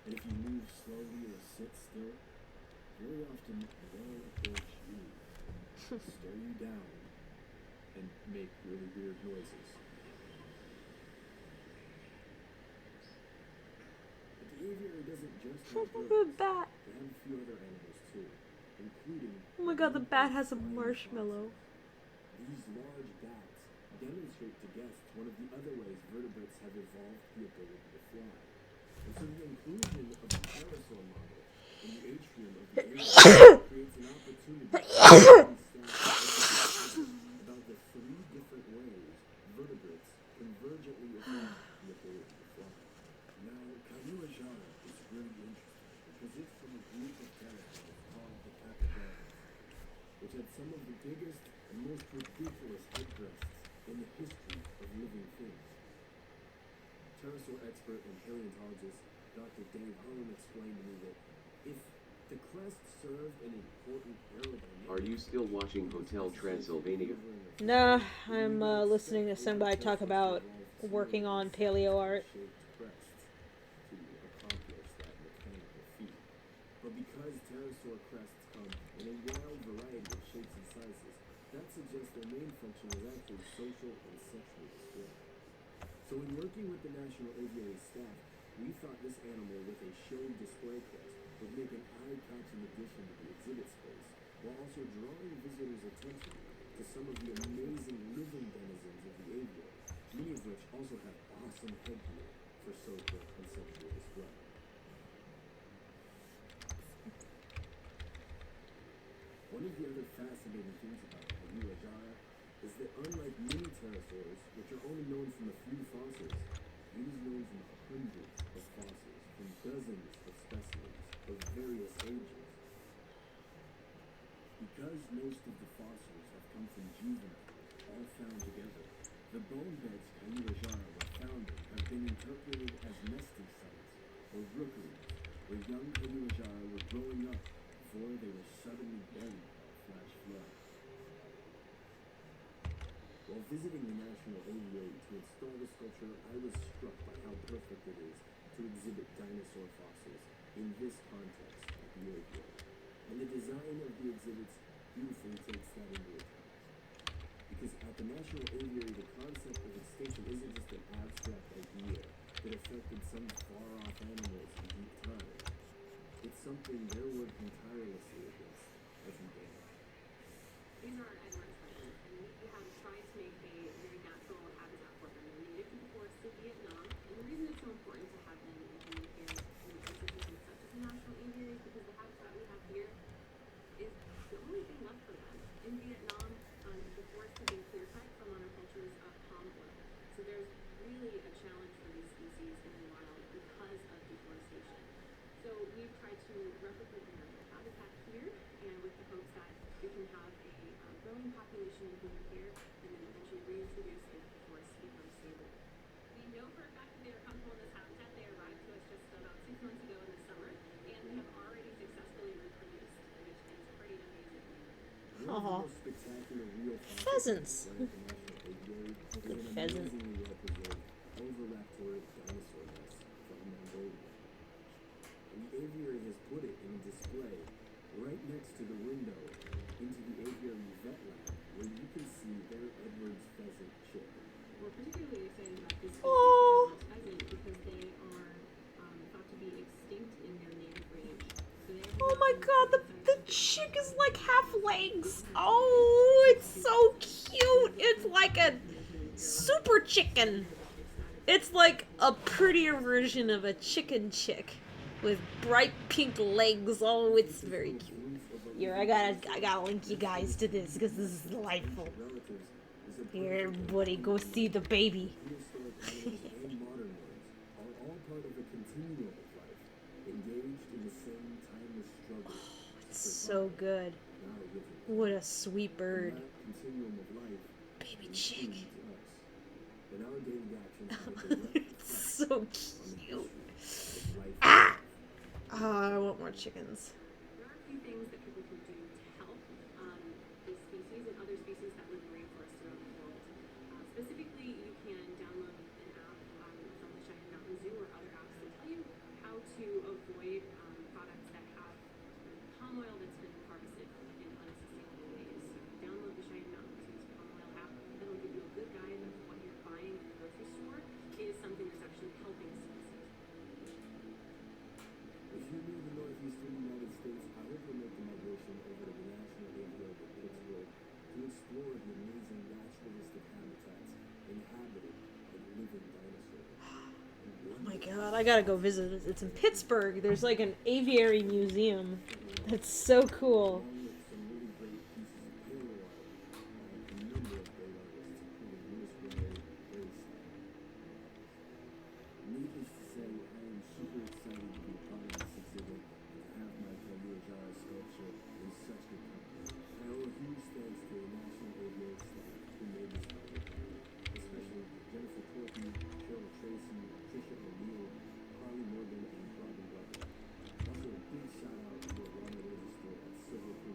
And if you move slowly or sit still, very often they'll approach you, stare you down, and make really weird noises. But the aviary doesn't just have birds. The bat. They have a few other animals too, including... Oh my god, the bat has a marshmallow. These large bats demonstrate to guests one of the other ways vertebrates have evolved the ability to fly. And so the inclusion of the pterosaur model in the atrium of the aviary creates an opportunity to about the three different ways vertebrates convergently evolve the ability to fly. Now, Kayulajara is really interesting because it's from a group of pterosaurs called the capybaras, which had some of the biggest and most ridiculous head crests in the history of living things. Pterosaur expert and paleontologist Dr. Dave Hone explained to me that if the crest served an important aerodynamic... Are you still watching Hotel Transylvania? Nah, I'm listening to somebody talk about working on paleo art. To accomplish that mechanical feat. But because pterosaur crests come in a wild variety of shapes and sizes, that suggests their main function is actually social and sexual display. So in working with the National Aviary staff, we thought this animal with a showed display crest would make an eye-catching addition to the exhibit space, while also drawing visitors' attention to some of the amazing living denizens of the aviary, many of which also have awesome headgear for social and sexual display. One of the other fascinating things about Kayulajara is that unlike many pterosaurs, which are only known from a few fossils, he is known from hundreds of fossils, from dozens of specimens of various ages. Because most of the fossils have come from juveniles, all found together, the bone beds Kayulajara were found in have been interpreted as nesting sites or or rookeries, where young Animator were growing up before they were suddenly buried by a flash flood. While visiting the National Aviary to install the sculpture, I was struck by how perfect it is to exhibit dinosaur fossils in this context at the aviary. And the design of the exhibits beautifully takes that into account. Because at the National Aviary, the concept of extinction isn't just an abstract idea that affected some far-off animals in deep time. It's something they're working tirelessly against every day. These are Edward's friends, and we have tried to make a very natural habitat for them. They're native to the forests of Vietnam, and the reason it's so important to have them included here in institutions such as the National Aviary is because the habitat we have here is the only thing left for them. In Vietnam, the forests have been clear-cut from monocultures of palm oil. So there's really a challenge for these species in the wild because of deforestation. So we've tried to replicate their habitat here, and with the hopes that we can have a growing population included here, and then eventually reintroduce if the forests become stable. We know for a fact that they are comfortable in this habitat. They arrived to us just about 6 months ago in the summer, and they have already successfully reproduced, which is pretty amazing. One of the most spectacular real Pheasants. fossils at the National Aviary is Good an pheasant. amazingly well-preserved oviraptoric dinosaur nest from Mongolia. And the aviary has put it in a display right next to the window into the aviary vet lab, where you can see their Edwards pheasant chick. We're particularly excited about this species, Oh. the pheasant, because they are thought to be extinct in their native range. So they have Oh not my been god, the recognized chick is like half legs. Oh, it's so cute. It's like a super chicken. It's like a prettier version of a chicken chick with bright pink legs. Oh, it's very cute. Here, I gotta link you guys to this because this is delightful. Relatives is a Here, buddy, go see the baby. prehistoric animals and modern ones are all part of a continuum of life, engaged in the same timeless struggle to So survive, good. not a living. What a sweet bird. That continuum of life Baby chick. includes us. But our daily actions have a direct It's effect so on the cute. history of life. Ah! Oh, I want more chickens. There are a few things that people can do to help these species and other species that live in rainforests around the world. Specifically, you can download an app from the Cheyenne Mountain Zoo or other apps that tell you how to avoid products that have palm oil that's been harvested in unsustainable ways. Download the Cheyenne Mountain Zoo's palm oil app. That'll give you a good guide of what you're buying in the grocery store is something that's actually helping species. If you're near the northeastern United States, I hope you'll make the migration over to the National Aviary in Pittsburgh to explore the amazing naturalistic habitats inhabited by living dinosaurs. Oh my god, I gotta go visit it. It's in Pittsburgh. There's like an aviary museum. That's so cool. Along with some really great pieces of paleo art by a number of great artists, including Louis Gray and Ray Stein. Needless to say, I am super excited to be a part of this exhibit and to have my Kaguya sculpture in such good company. I owe a huge thanks to the National Aviary staff who made this project happen, especially Jennifer Torpy, Cheryl Tracy, Tricia O'Neill, Carly Morgan, and Robin Glover. Also, a big shout out to the Alana Register at Silver Creek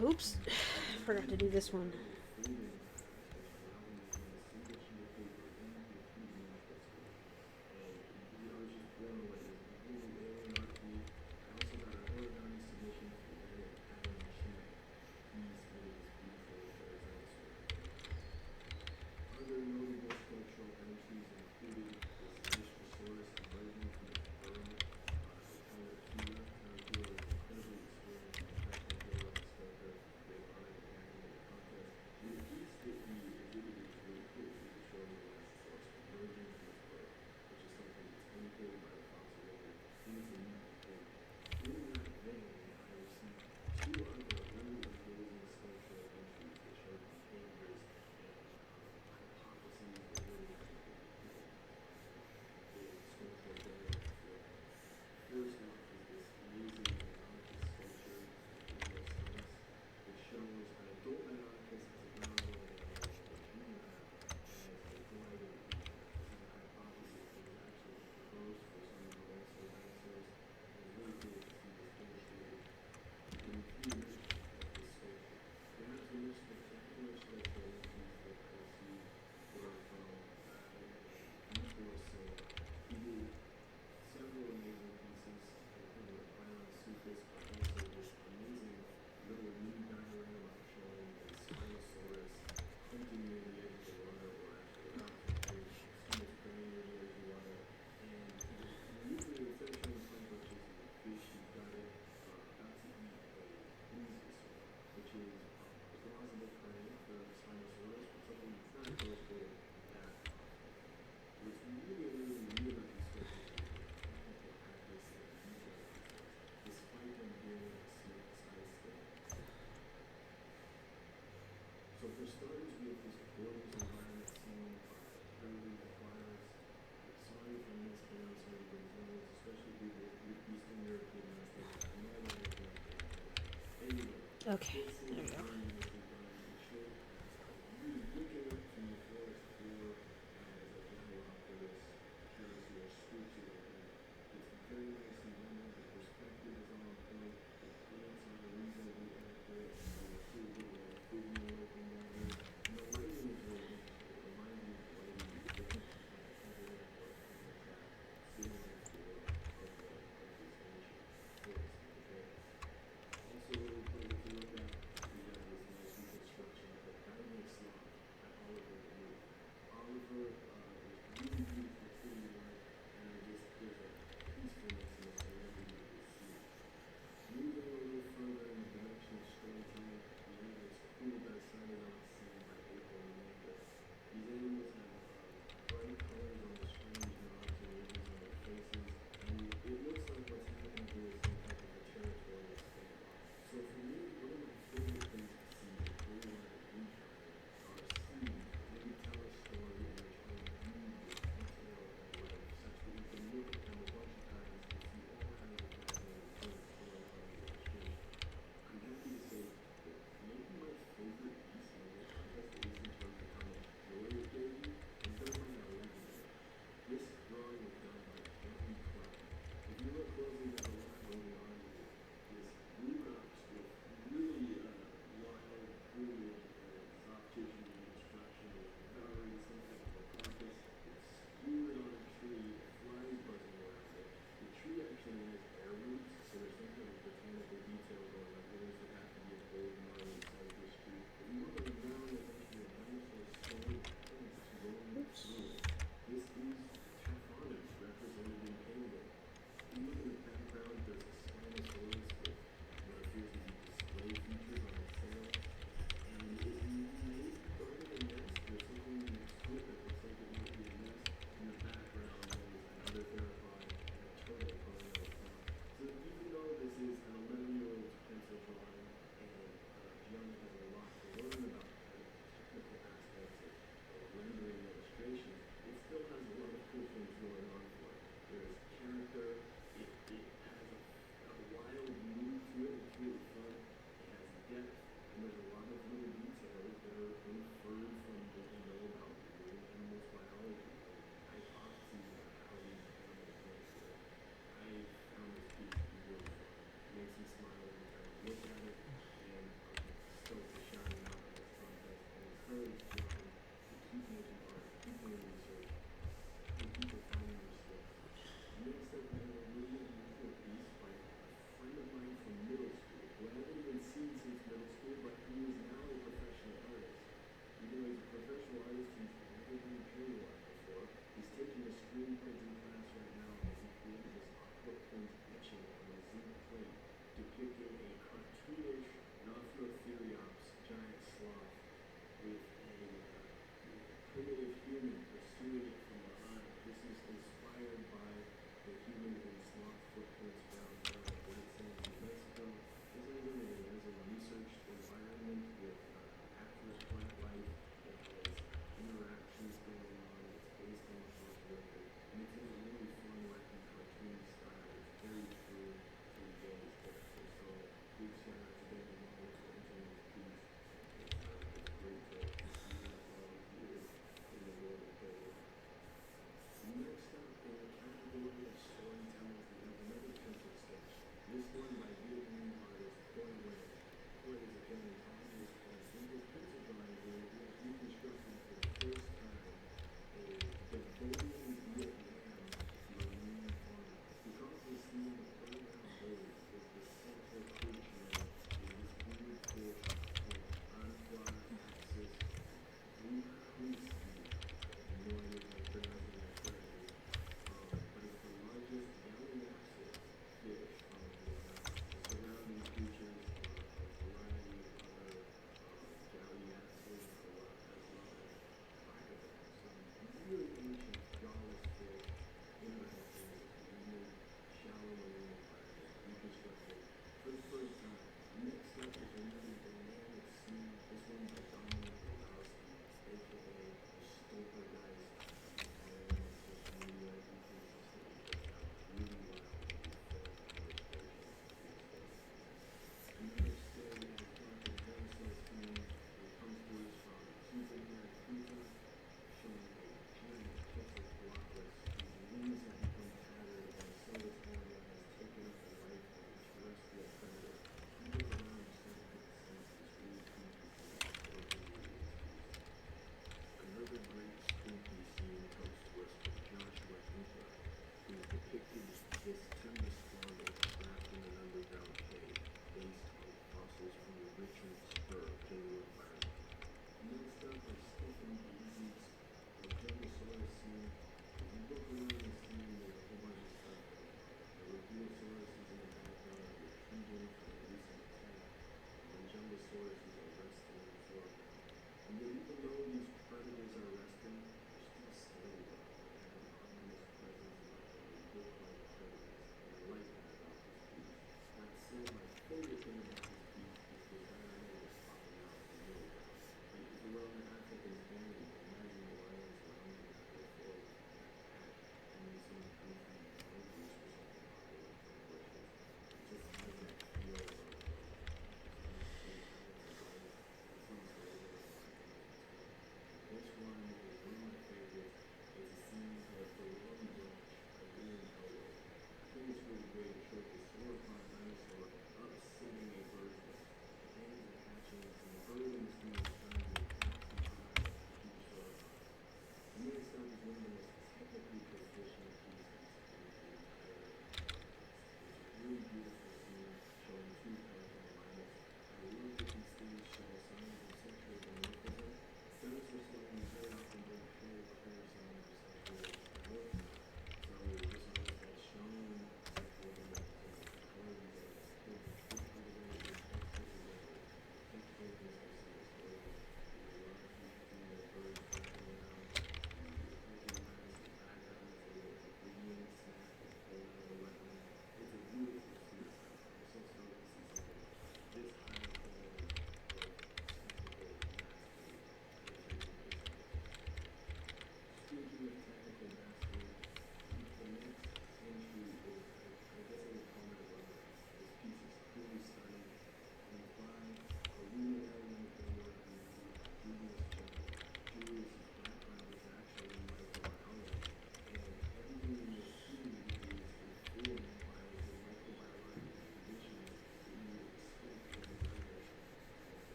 Oops. Forgot to do this one. Okay, there we go.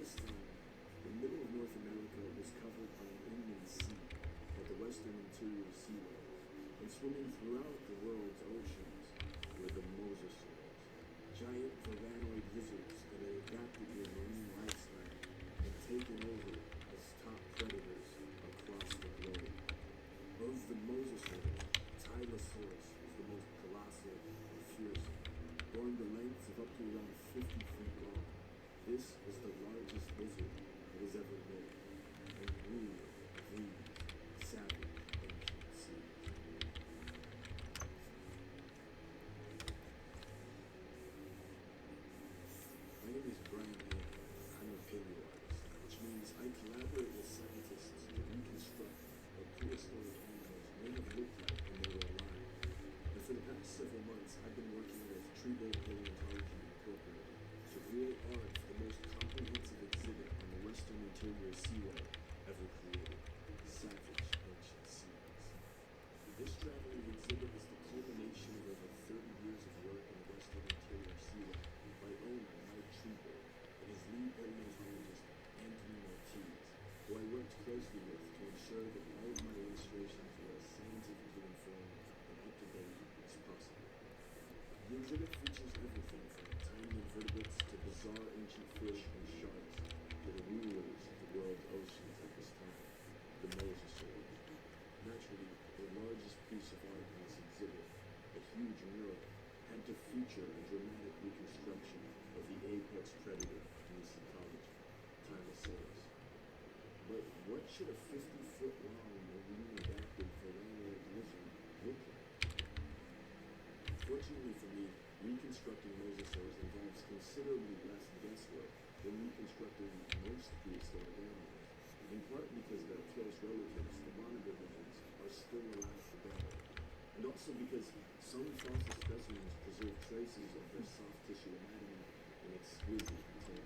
this time, the middle of North America was covered by an inland sea called the Western Interior Seaway, and swimming throughout the world's oceans were the mosasaurs, giant volcanoid lizards that had adapted their marine lifestyle and taken over as top predators across the globe. Of the mosasaurs, Tylosaurus was the most colossal and fearsome, growing to lengths of up to around 50 feet long. This was the largest lizard that has ever lived, and ruled these savage ancient seas. My name is Brian Hay. I'm a paleoartist, which means I collaborate with scientists to reconstruct what prehistoric animals may have looked like when they were alive. And for the past several months, I've been working with Treatment Paleontology Incorporated to create art for the most comprehensive exhibit on the Western Interior Seaway ever created, Savage Ancient Seas. This traveling exhibit is the culmination of over 30 years of work in the Western Interior Seaway by owner Mike Treatment and his lead paleontologist Anthony Ortiz, who I worked closely with to ensure that all of my illustrations were as scientifically informed and up-to-date as possible. The exhibit features everything from tiny invertebrates to bizarre ancient fish and sharks to the rulers of the world's oceans at this time, the mosasaurs. Naturally, the largest piece of art in this exhibit, a huge mural, had to feature a dramatic reconstruction of the apex predator in this ecology, Tylosaurus. But what should a 50-foot-long marine adapted volcanoid lizard look like? Fortunately for me, reconstructing mosasaurs involves considerably less guesswork than reconstructing most prehistoric animals, in part because their close relatives, the monitor lizards, are still alive today, and also because some fossil specimens preserve traces of their soft tissue anatomy in exquisite detail.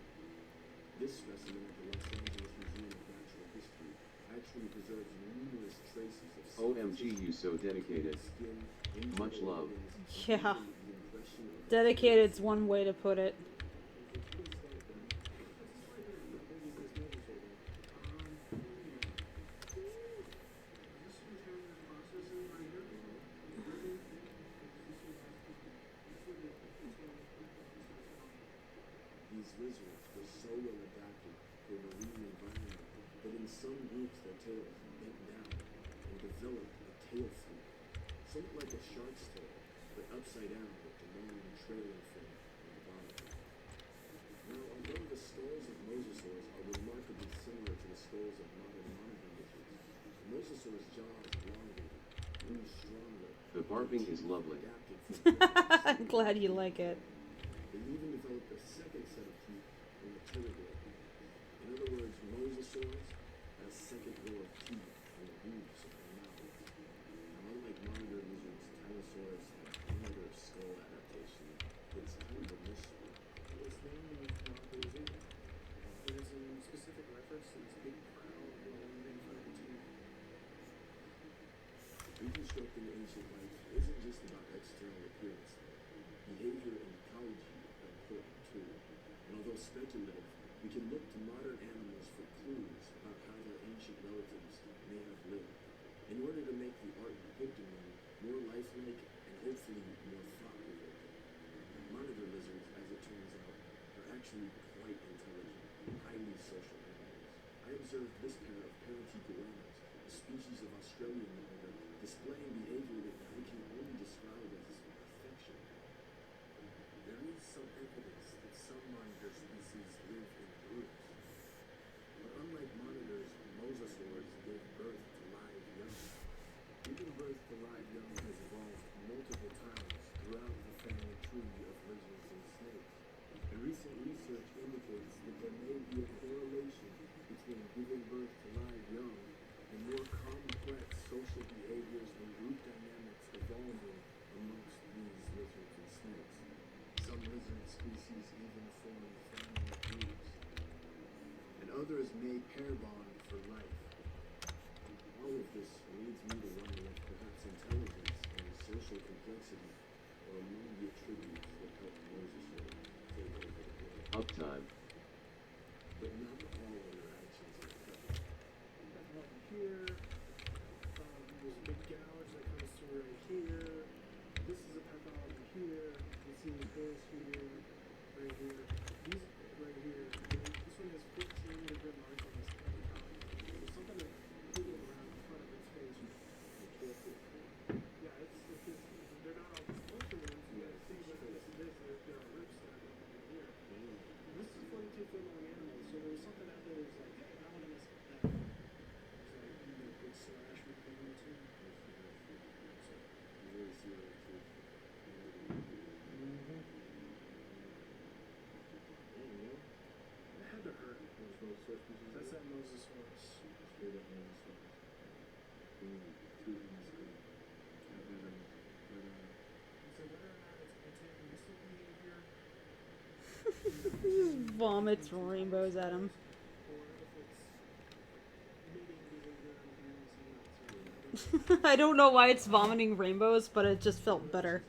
This specimen at the Los Angeles Museum of Natural History actually preserves numerous traces of OMG, you so dedicated. skin, Much love. Yeah. Dedicated's one way to put it. These lizards were so well adapted to a marine environment that in some groups their tails bent down and developed a tail fin, somewhat like a shark's tail, but upside down with the long trailing fin on the bottom. Now, although the skulls of mosasaurs are remarkably similar to the skulls of modern monitor lizards, the mosasaur's jaws elongated, grew stronger. The barfing is lovely. Adapted for I'm glad you like it. They even developed a second set of teeth in the pterygoid. In other words, mosasaurs had a second row of teeth in the roofs of their mouths. Now, unlike monitor lizards, Tylosaurus had another skull adaptation. It's kind of a mystery. Its name means monopolism. It is in specific reference to its big crown and long in front of the teeth. Reconstructing ancient life isn't just about external appearance. Behavior and ecology are important too. And although speculative, we can look to modern animals for clues about how their ancient relatives may have lived, in order to make the art depicting them more lifelike and hopefully more thought-provoking. Monitor lizards, as it turns out, are actually quite intelligent, highly social animals. I observed this pair of parenti goannas, a species of Australian monitor, displaying behavior that we can only describe as affection. There is some evidence that some monitor species live in groups. But unlike monitors, mosasaurs give birth to live young. Giving birth to live young has evolved multiple times throughout the family tree of lizards and snakes. And recent research indicates that there may be a correlation between giving birth to live young and more complex social behaviors and group dynamics evolving amongst these lizards and snakes. Some lizard species even form family groups, and others may pair bond for life. All of this leads me to wonder if perhaps intelligence and social complexity are among the attributes that help mosasaurs take over the world. Uptime. But not all interactions are perfect. Here, there's a big gouge that comes through right here. This is a pathology here. You see this here, right here. These right here. This one has 15 different marks on this pathology. There's something that hidden around the front of its face. Yeah, they're not all distorted ones. You gotta see, but there are rips that are over here. This is 42 foot long animal, so there's something out there that's like, hey, I want to mess with that. It's like, you know, big slash with the one too. So, you really see that too. It had to hurt. That's that Moses horse. Straight up Moses horse. So whether or not it's antagonistically in here, He just vomits rainbows at him. or if it's mating behavior on the animals, I'm not certain. I don't know why it's vomiting rainbows, but it just felt better.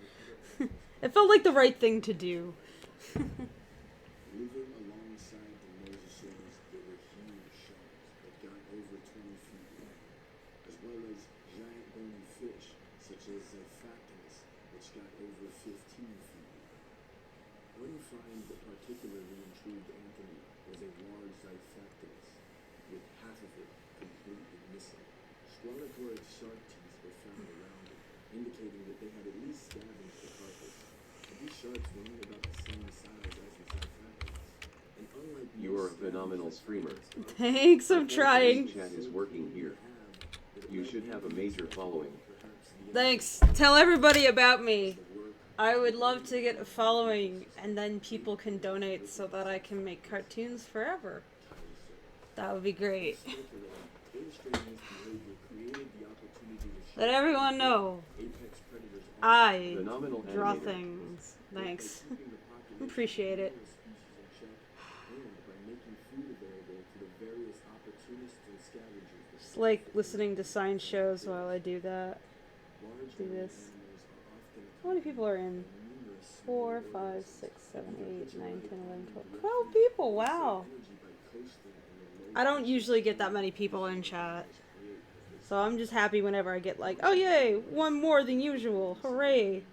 It felt like the right thing to do. Living alongside the mosasaurs, there were huge sharks that got over 20 feet long, as well as giant bony fish such as Zyphactinus, which got over 15 feet long. One find that particularly intrigued Anthony was a large Zyphactinus, with half of it completely missing. Stronicoid shark teeth were found around it, indicating that they had at least scavenged the carcass. But these sharks were only about the same size as the Zyphactinus. And unlike You are a most phenomenal Zyphactinus streamer. Thanks, I'm This trying. chat is working here. You should have a major following. Thanks. Tell everybody about me. I would love to get a following, and then people can donate so that I can make cartoons forever. That would be great. Let everyone know I Phenomenal draw animator. things. Thanks. Appreciate it. Just like listening to science shows while I do that. Do this. How many people are in? 4, 5, 6, 7, 8, 9, 10, 11, 12. 12 people, wow. I don't usually get that many people in chat. So I'm just happy whenever I get like, oh yay, one more than usual, hooray.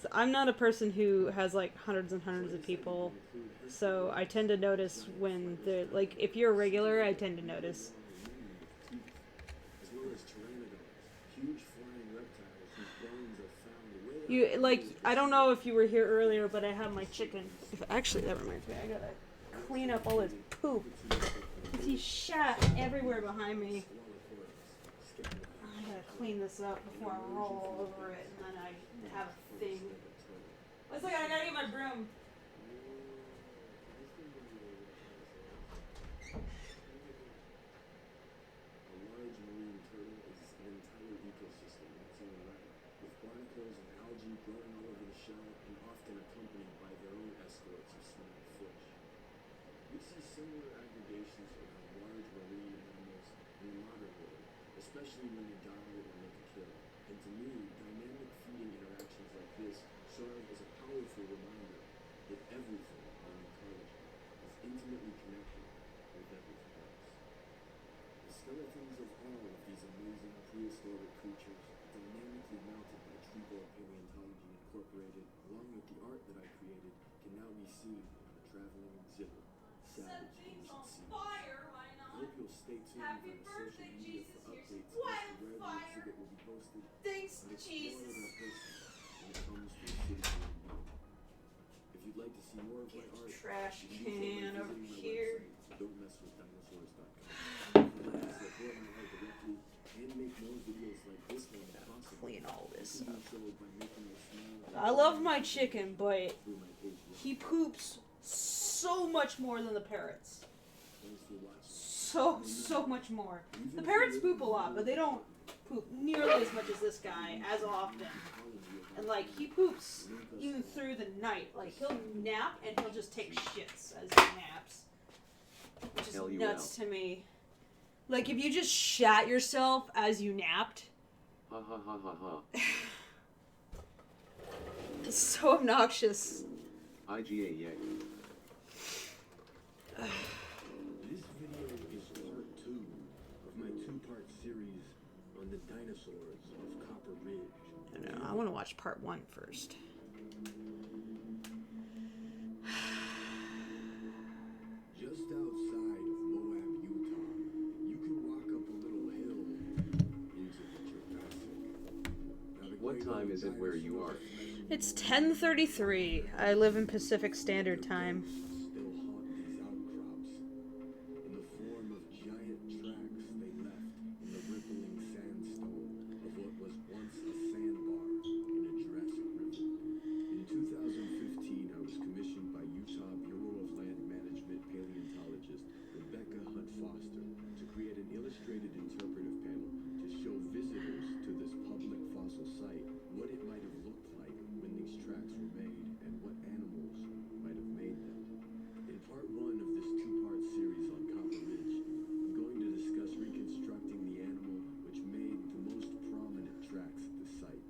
So I'm not a person who has like hundreds and hundreds of people, so I tend to notice when they're like, if you're a regular, I tend to notice. You like, I don't know if you were here earlier, but I have my chicken. Actually, that reminds me, I gotta clean up all this poop. He shat everywhere behind me. I gotta clean this up before I roll over it, and then I have a thing. One second, I gotta get my broom. A large marine turtle is an entire ecosystem in its own right, with barnacles and algae growing all over the shell and often accompanied by their own escorts of small fish. We see similar aggregations around large marine animals in the modern world, especially when they die or make a kill. And to me, dynamic feeding interactions like this serve as a powerful reminder that everything on ecology is intimately connected with everything else. The skeletons of all of these amazing prehistoric creatures, dynamically mounted by Treebor Paleontology Incorporated, along with the art that I created, can now be seen on a traveling exhibit. Savage Ancient Sea. I hope you'll stay tuned via social media for updates as to where the exhibit will be hosted Thanks, and explore Jesus. that person when it comes to a city near you. If you'd like to see more of my art, Trash you can do so by can over visiting my here. website, don'tmesswithdinosaurs.com. Support my art directly and make more videos like this one possible. Clean all You this can do up. so by making a small I love my chicken, but through my Patreon. he poops so much more than the parrots. Thanks for watching. So much more. The parrots poop a lot, but they don't poop nearly as much as this guy, as often. And like, he poops even through the night. Like, he'll nap and he'll just take shits as he naps. Which is Hell you nuts to me. Like, if you just shat yourself as you napped, Ha ha ha ha ha. it's so obnoxious. IGA yay. dinosaurs of Copper Ridge. No, I want to watch part 1 first. Just outside of Moab, Utah, you can walk up a little hill into the Jurassic. Now, the What great time old is it where you are? It's 10:33. I live in Pacific Standard Time. still haunt these outcrops in the form of giant tracks they left in the rippling sandstone of what was once a sandbar in a Jurassic river. In 2015, I was commissioned by Utah Bureau of Land Management paleontologist Rebecca Hunt Foster to create an illustrated interpretive panel to show visitors to this public fossil site what it might have looked like when these tracks were made and what animals might have made them. In part 1 of this 2-part series on Copper Ridge, I'm going to discuss reconstructing the animal which made the most prominent tracks at the site.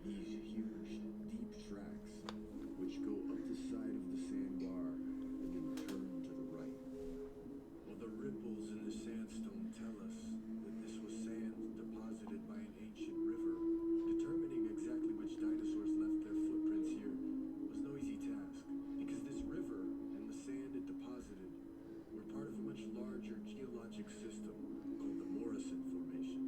These huge, deep tracks, which go up the side of the sandbar and then turn to the right. Well, the ripples in the sandstone tell us that this was sand deposited by an ancient river. Determining exactly which dinosaurs left their footprints here was no easy task, because this river and the sand it deposited were part of a much larger geologic system called the Morrison Formation,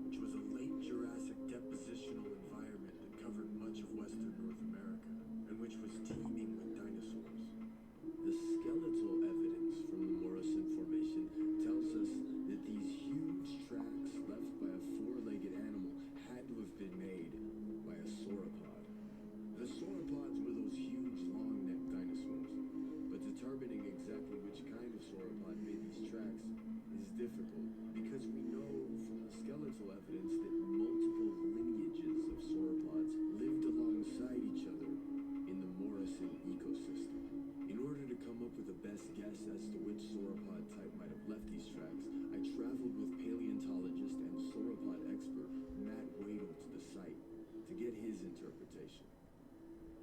which was a late Jurassic depositional environment that covered much of western North America, and which was teeming with dinosaurs. The skeletal evidence from the Morrison Formation tells us that these huge tracks left by a 4-legged animal had to have been made by a sauropod. The sauropods were those huge long-necked dinosaurs, but determining exactly which kind of sauropod made these tracks is difficult, because we know from the skeletal evidence that multiple lineages of sauropods lived alongside each other in the Morrison ecosystem. In order to come up with a best guess as to which sauropod type might have left these tracks, I traveled with paleontologist and sauropod expert Matt Wadle to the site to get his interpretation.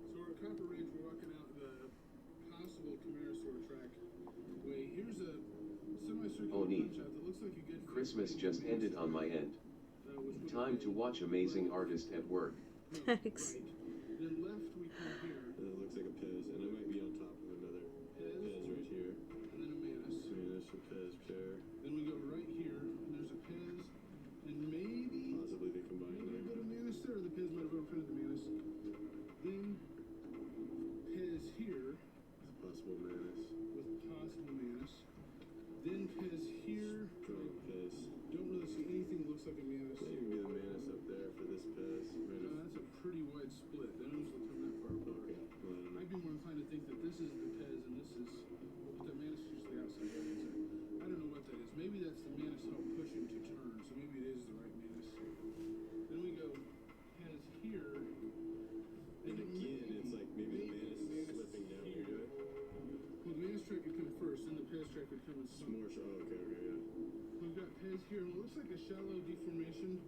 So we're at Copper Ridge, we're walking out the possible Camarasaur track way. Here's a semicircular Oh, neat. punch out that looks like a good fit. Christmas just ended on my end. Time to watch amazing artist at work. Thanks. Right. Then left we come here, It looks like a Pez, and I might be on top of another Pez, Pez right here. and then a Manus. Manus or Pez pair. Then we go right here, and there's a Pez, and maybe Possibly they a combine little there. bit of Manus there, or the Pez might have overprinted the Manus. Then Pez here Possible Manus. with possible Manus. Then Pez here. Strong Pez. Don't really see anything that looks like a Manus. Maybe the Manus up there for this Pez. That's a pretty wide split. They don't usually come that far apart. Okay. Well, I don't know. I'd be more inclined to think that this is the Pez and this is, but the Manus is usually outside. I don't know what that is. Maybe that's the Manus help pushing to turn, so maybe it is the right Manus. Then we go Pez here. And again, it's like maybe the Manus is slipping down here. Well, the Manus track would come first, then the Pez track would come in It's more okay, yeah. We've got Pez here, and it looks like a shallow deformation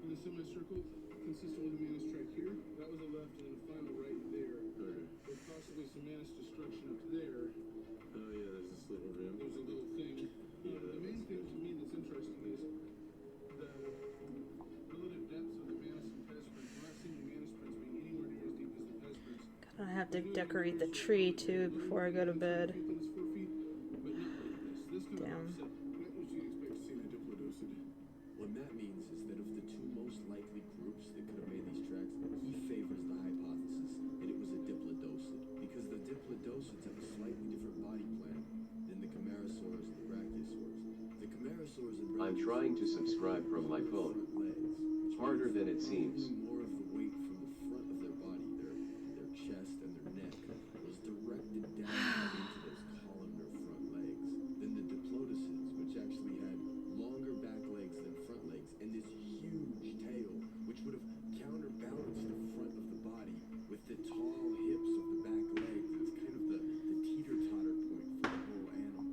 in the semicircle, consistent with the Manus track here. That was a left, and then a final right there. Okay. With possibly some Manus destruction up there. Oh yeah, there's this little rim. There's a little thing. Yeah, The main thing to me that's interesting is the relative depths of the Manus and Pez prints. We're not seeing the Manus prints being anywhere near as deep as the Pez prints. I have to decorate the tree too before I go to bed. But not like this. This kind Damn. of offset. Not what you'd expect to see in a diplodocid. What Matt means is that of the two most likely groups that could have made these tracks, he favors the hypothesis that it was a diplodocid, because the diplodocids have a slightly different body plan than the Camarasaurs and the Brachiosaurs. The Camarasaurs and I'm trying to subscribe from my phone. legs, Harder than it seems. more of the weight from the front of their body, their chest and their neck, was directed down into those columnar front legs. Then the diplodocids, which actually had longer back legs than front legs, and this huge tail, which would have counterbalanced the front of the body with the tall hips of the back legs as kind of the teeter-totter point for the whole animal.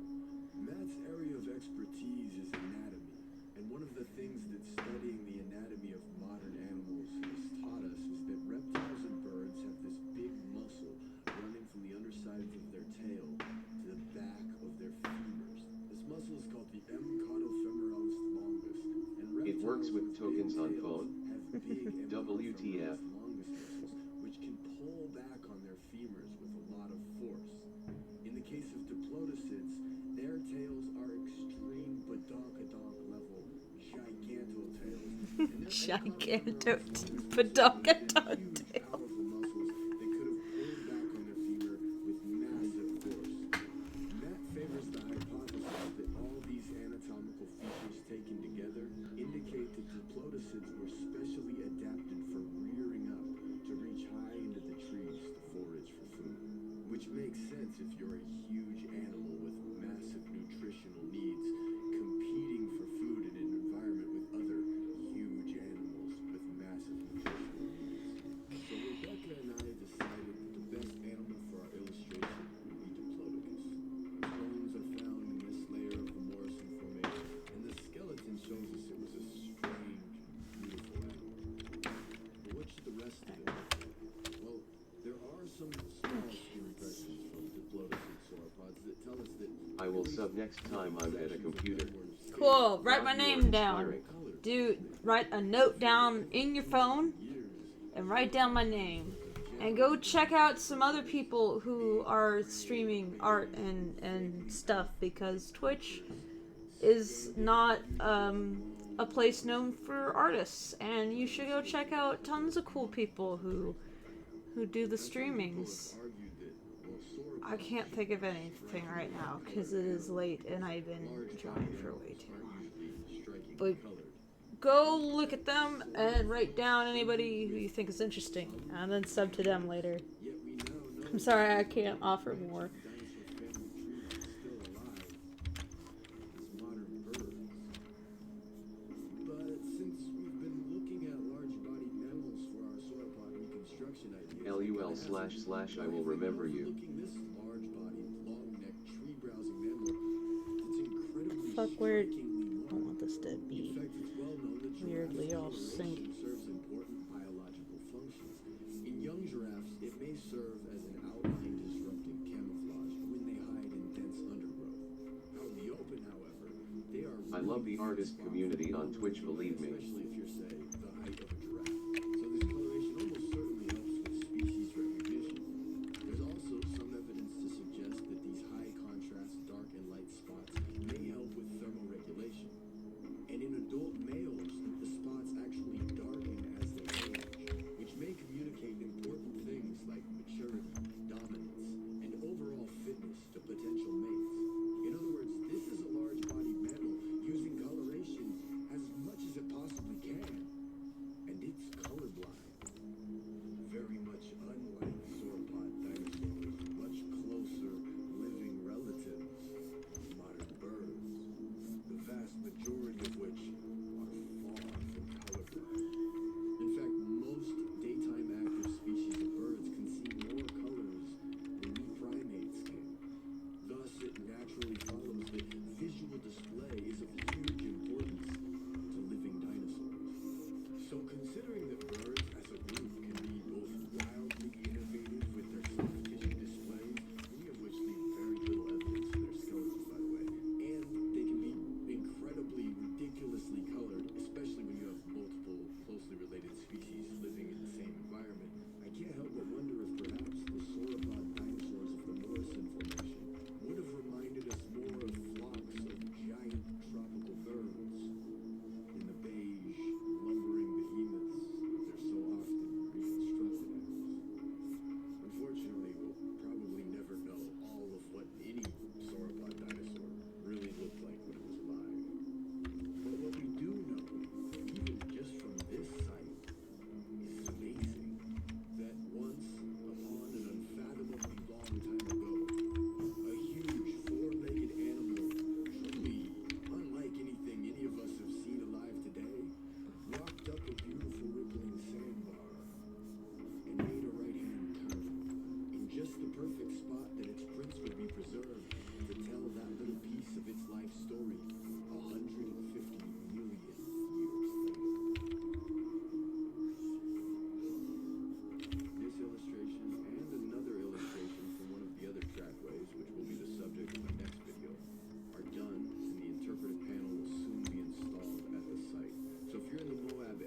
Matt's area of expertise is anatomy, and one of the things that studying the anatomy of modern animals has settings on phone? Have big and WTF. longus muscles, which can pull back on their femurs with a lot of force. In the case of diplodocids, their tails are extreme badonkadonk level gigantotails. Badonkadonk tails. Powerful muscles that could have pulled back on their femur with massive force. That favors the hypothesis that all these anatomical features taken together indicate that diplodocids were specially adapted for rearing up to reach high into the trees to forage for food. Which makes sense if you're a huge animal with massive nutritional needs competing for food in an environment with other huge animals with massive nutritional needs. So Rebecca and I decided that the best animal for our illustration would be Diplodocus. Bones are found in this layer of the Morrison Formation, and the skeleton shows us it was a strange, beautiful animal. But what should the rest of it look like? Well, there are some small skin impressions from Diplodocid sauropods that tell us that I will sub next time I'm at a computer. Cool. Write my Rob, you are name down. inspiring. Dude, write a note down in your phone and write down my name. And go check out some other people who are streaming art and stuff, because Twitch is not a place known for artists, and you should go check out tons of cool people who do the streamings. I can't think of anything right now because it is late and I've been drawing for way too long. But go look at them and write down anybody who you think is interesting, and then sub to them later. I'm sorry I can't offer more. LUL// I will remember you. Fuck, where? I don't want this to be weirdly all synced. Serves important biological functions. In young giraffes, it may serve as an outline disrupting camouflage when they hide in dense undergrowth. Out in the open, however, they are I love the artist community on Twitch, believe me. especially if you're, say, the height of a giraffe. So this coloration almost certainly helps with species recognition. There's also some evidence to suggest that these high contrast dark and light spots may help with thermoregulation. And in adult males, the spots actually darken as they age, which may communicate important things like maturity, dominance, and overall fitness to potential mates. In other words, this is a large-bodied mammal using coloration as much as it possibly can. And it's colorblind. Very much unlike sauropod dinosaurs, much closer living relatives of modern birds, the vast majority of which are far from colorblind. In fact, most daytime active species of birds can see more colors than we primates can. Thus, it naturally follows that visual display is of huge importance to living dinosaurs. So considering that birds as a group can be both wildly innovative with their soft tissue displays, many of which leave very little evidence in their skeletons, by the way, and they can be incredibly, ridiculously colored, especially when you have multiple closely related species living in the same environment, I can't help but wonder if perhaps the sauropod dinosaurs of the Morrison Formation would have reminded us more of flocks of giant tropical birds in the beige, lumbering behemoths they're so often reconstructed as. Unfortunately, we'll probably never know all of what any sauropod dinosaur really looked like when it was alive. But what we do know, even just from this site, is amazing. That once, upon an unfathomably long time ago, a huge four-legged animal, truly unlike anything any of us have seen alive today, walked up a beautiful rippling sandbar and made a right-hand turn in just the perfect spot that its prints would be preserved to tell that little piece of its life story 150 million years later. This illustration and another illustration from one of the other trackways, which will be the subject of my next video, are done, and the interpretive panel will soon be installed at the site. So if you're in the Moab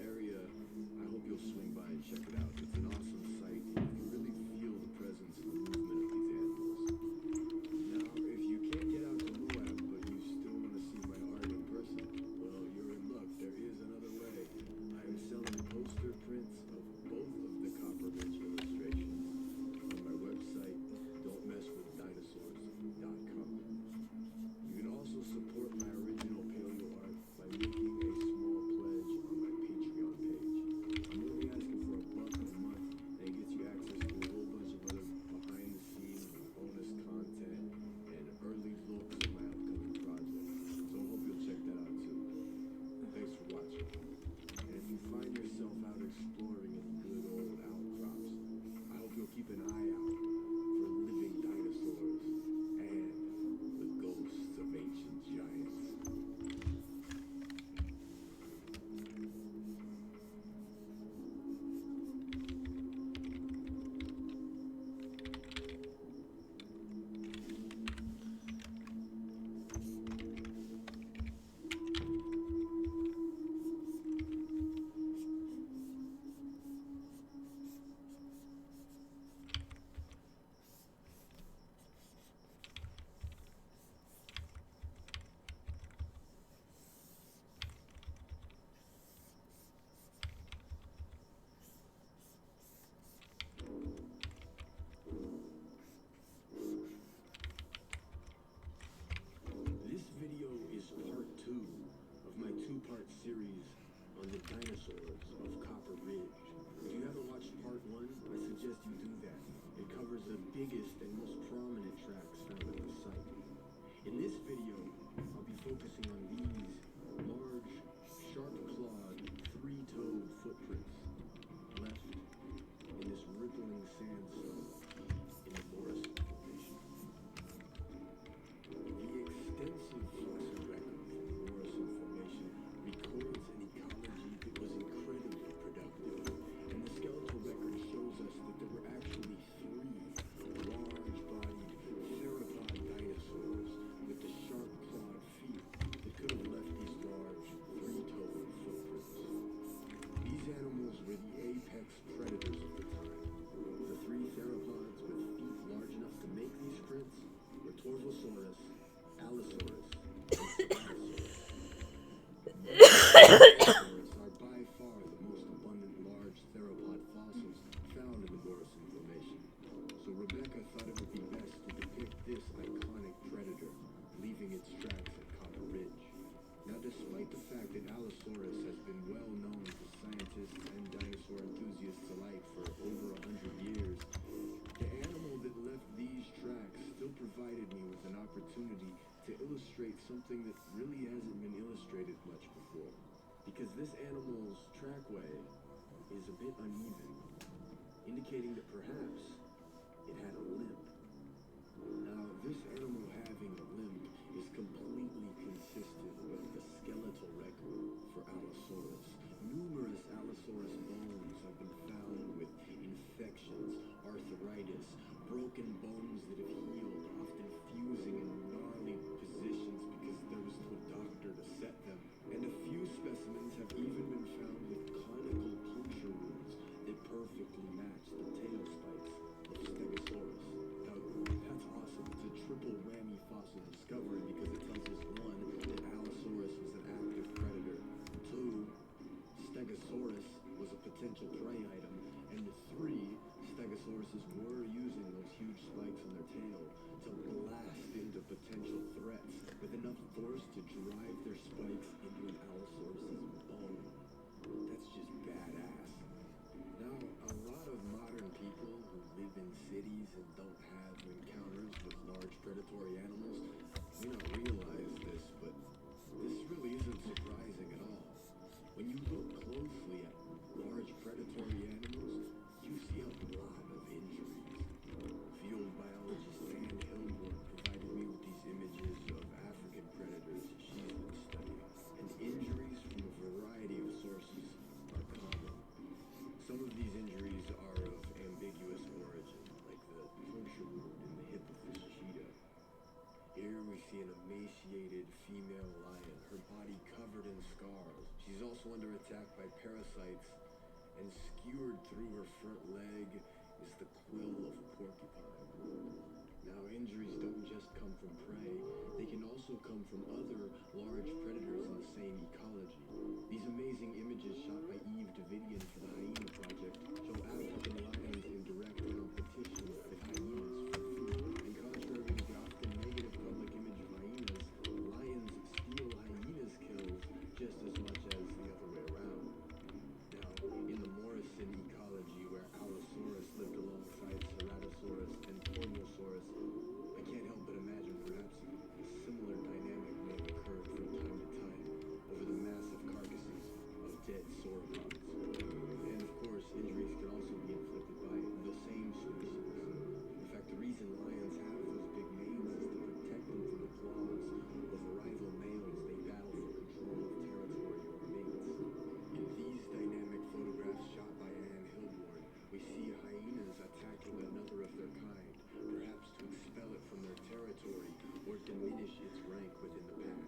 biggest and most prominent tracks found at the site. In this video, I'll be focusing on these large, sharp-clawed, three-toed footprints left in this rippling sandstone in the Morrison Formation. The extensive fossil record from the Morrison Formation records an ecology that was incredibly productive, and the skeletal record shows us that there were actually three large-bodied theropod dinosaurs with the sharp-clawed feet that could have left these large three-toed footprints. These animals were the apex predators of the time. The three theropods with feet large enough to make these prints were Torvosaurus, Allosaurus, and Ceratosaurus. Dinosaurs are by far the most abundant large theropod fossils found in the Morrison Formation. So Rebecca thought it would be best to depict this iconic predator leaving its tracks at Copper Ridge. Now, despite the fact that Allosaurus has been well known to scientists and dinosaur enthusiasts alike for over 100 years, the animal that left these tracks still provided me with an opportunity to illustrate something that really hasn't been illustrated much before. Because this animal's trackway is a bit uneven, indicating that perhaps it had a limp. Now, this animal having a limp is completely consistent with the skeletal record for Allosaurus. Numerous Allosaurus bones have been found with infections, arthritis, broken bones that have healed, often fusing in gnarly positions because there was no doctor to set them. And a few specimens have even been found with conical puncture wounds that perfectly match the tail spikes of Stegosaurus. Now, that's awesome. It's a triple whammy fossil discovery because it tells us, one, that Allosaurus was an active predator, two, Stegosaurus was a potential prey item, and three, Stegosauruses were using those huge spikes on their tail to blast into potential threats with enough force to drive their spikes into an Allosaurus's bone. That's just badass. Now, a lot of modern people who live in cities and don't have encounters with large predatory animals may not realize this, but this really isn't surprising at all. When you look closely at large predatory animals, you see a lot of injuries. Field biologist Anne Hilborn provided me with these images of African predators she's been studying, and injuries from a variety of sources are common. Some of these injuries are of ambiguous origin, like the puncture wound in the hip of this cheetah. Here we see an emaciated female lion, her body covered in scars. She's also under attack by parasites, and skewered through her front leg is the quill of a porcupine. Now, injuries don't just come from prey, they can also come from other large predators in the same ecology. These amazing images shot by Eve Davidian for the Hyena Project show African lions in direct competition with hyenas for food. And contrary to the often negative public image of hyenas, lions steal hyenas' kills just as much as the other way around. Now, in the Morrison ecology where Allosaurus lived alongside Ceratosaurus and Torvosaurus, I can't help but imagine perhaps a similar dynamic may have occurred from time to time over the massive carcasses of dead sauropods. And of course, injuries can also be inflicted by the same species. In fact, the reason lions have those big manes is to protect them from the claws of rival males they battle for control of territory or mates. In these dynamic photographs shot by Anne Hilborn, we see hyenas attacking another of their kind, perhaps to expel it from their territory or diminish its rank within the pack.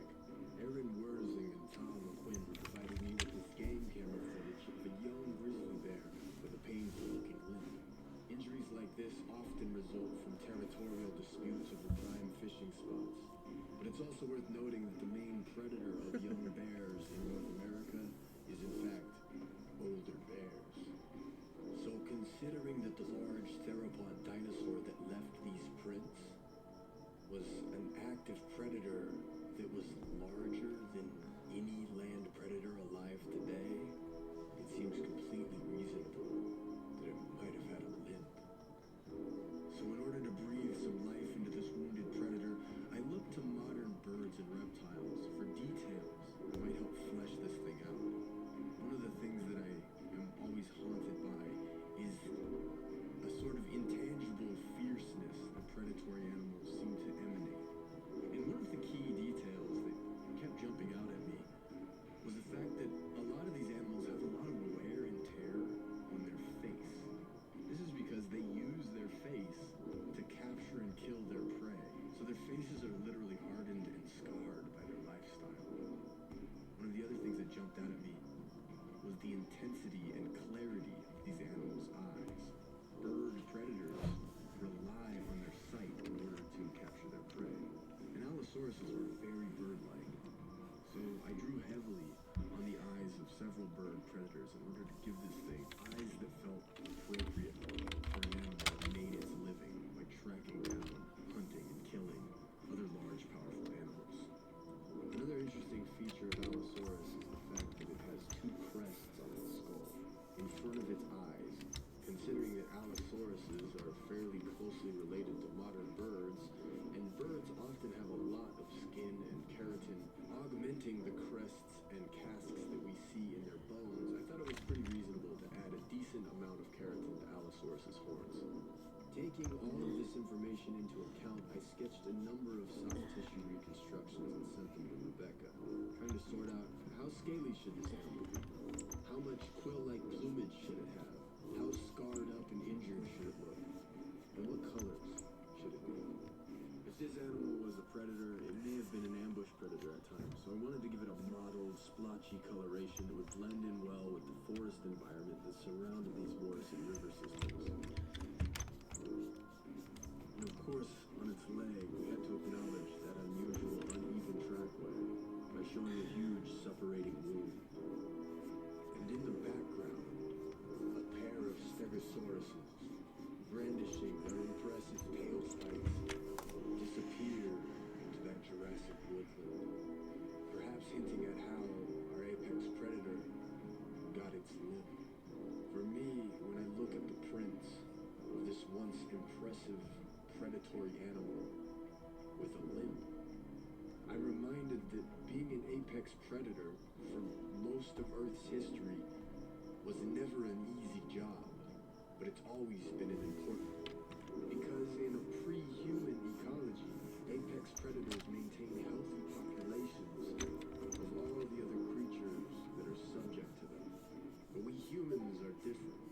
Aaron Wurzing and Tom Quinn provided me with this game camera footage of a young grizzly bear with a painful-looking limp. Injuries like this often result from territorial disputes over prime fishing spots. But it's also worth noting that the main predator of young bears in North America is in fact older bears. So considering that the large theropod dinosaur that left these prints was an active predator that was larger than any land predator alive today, it seems completely reasonable that it might have had a limp. So in order intensity and clarity of these animals' eyes. Bird predators rely on their sight in order to capture their prey. And Allosauruses are very bird-like. So I drew heavily on the eyes of several bird predators in order to give this thing eyes that felt appropriate for an animal that made its living by tracking down, hunting, and killing other large, powerful animals. Another interesting feature of Allosaurus is the fact that it has two crests on its skull, in front of its eyes. Considering that Allosauruses are fairly closely related to modern birds, and birds often have a lot of skin and keratin augmenting the crests and casques that we see in their bones, I thought it was pretty reasonable to add a decent amount of keratin to Allosaurus's horns. Taking all of this information into account, I sketched a number of soft tissue reconstructions and sent them to Rebecca, trying to sort out how scaly should this animal be, how much quill-like plumage should it have, how scarred up and injured should it look, and what colors should it be. If this animal was a predator, it may have been an ambush predator at times, so I wanted to give it a mottled, splotchy coloration that would blend in well with the forest environment that surrounded these Morrison River systems. And of course, on its leg, we had to acknowledge that unusual uneven trackway by showing a huge separating wound. And in the background, a pair of Stegosauruses, brandishing their impressive tail spikes, disappear into that Jurassic woodland, perhaps hinting at how our apex predator got its limb. For me, when I look at the prints of this once impressive predatory animal with a limb, I'm reminded that being an apex predator for most of Earth's history was never an easy job, but it's always been an important one. Because in a pre-human ecology, apex predators maintain healthy populations of all the other creatures that are subject to them. But we humans are different.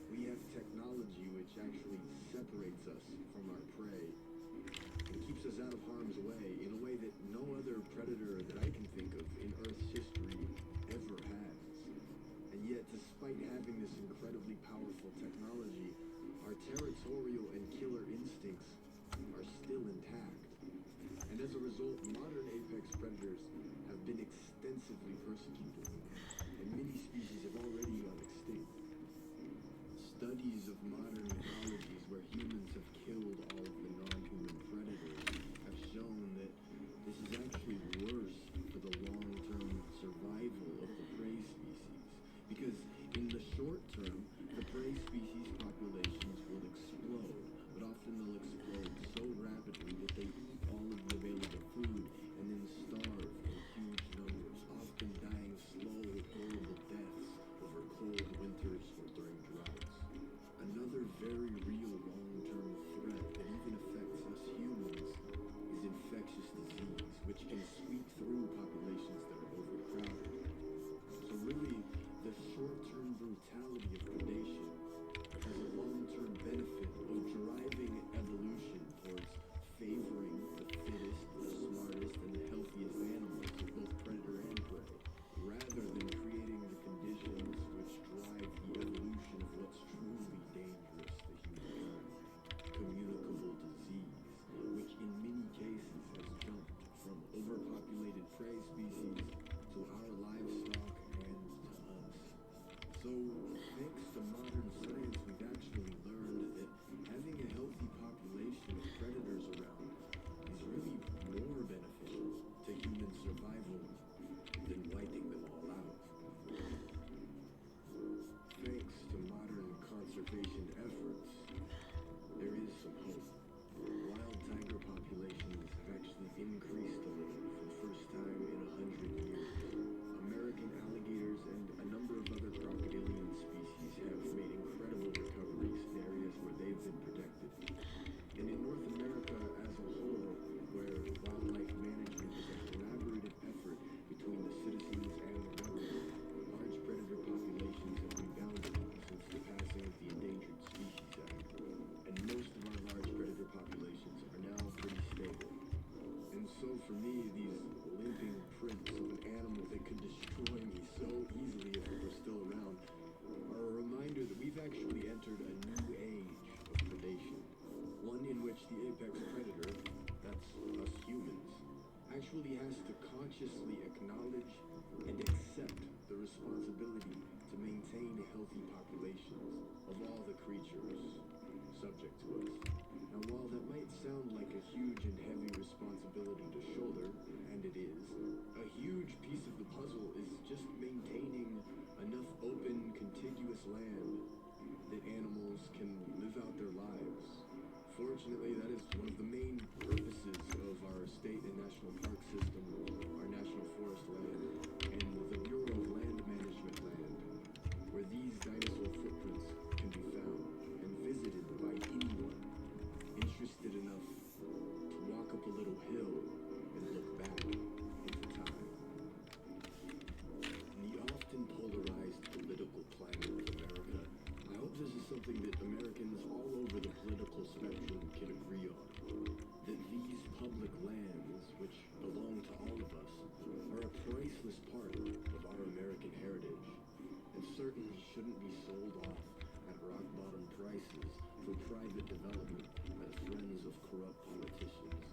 We have technology which actually separates us from our prey and keeps us out of harm's way in a way that no other predator that I can think of in Earth's history ever has. And yet, despite having this incredibly powerful technology, our territorial and killer instincts are still intact. And as a result, modern apex predators have been extensively persecuted, and many species have already gone extinct. Studies of modern ecologies where humans have killed all of the non-human predators have shown that this is actually worse for the long-term survival of the prey species. Because in the short term, the prey species populations will explode, but often they'll explode so rapidly that they eat all of the available food and then starve in huge numbers, often dying slow, horrible deaths over cold winters or during droughts. Another very real long-term threat that even affects us humans is infectious disease, which can sweep through populations that are overcrowded. So really, the short-term brutality of predation has a long-term benefit of driving evolution towards favoring the fittest, the smartest, and the healthiest animals of both predator and prey, rather than creating the conditions which drive the evolution of what's truly dangerous to humankind. the apex predator, that's us humans, actually has to consciously acknowledge and accept the responsibility to maintain healthy populations of all the creatures subject to us. Now, while that might sound like a huge and heavy responsibility to shoulder, and it is, a huge piece of the puzzle is just maintaining enough open, contiguous land that animals can live out their lives. Fortunately, that is one of the main purposes of our state and national park system, our national forest land, and the Bureau of Land Management land, where these dinosaur footprints can be found and visited by anyone interested enough to walk up a little hill and look back into time. In the often polarized political climate of America, I hope this is something that Americans all over the political spectrum can agree on. That these public lands, which belong to all of us, are a priceless part of our American heritage, and certainly shouldn't be sold off at rock-bottom prices for private development by the friends of corrupt politicians.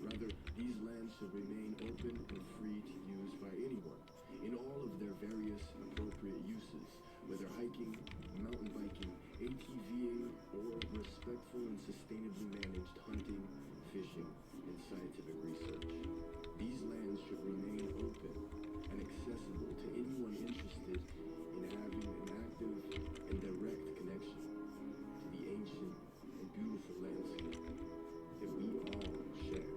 Rather, these lands should remain open and free to use by anyone, in all of their various appropriate uses, whether hiking, mountain biking, ATVing, or respectful and sustainably managed hunting, fishing, and scientific research. These lands should remain open and accessible to anyone interested in having an active and direct connection to the ancient and beautiful landscape that we all share.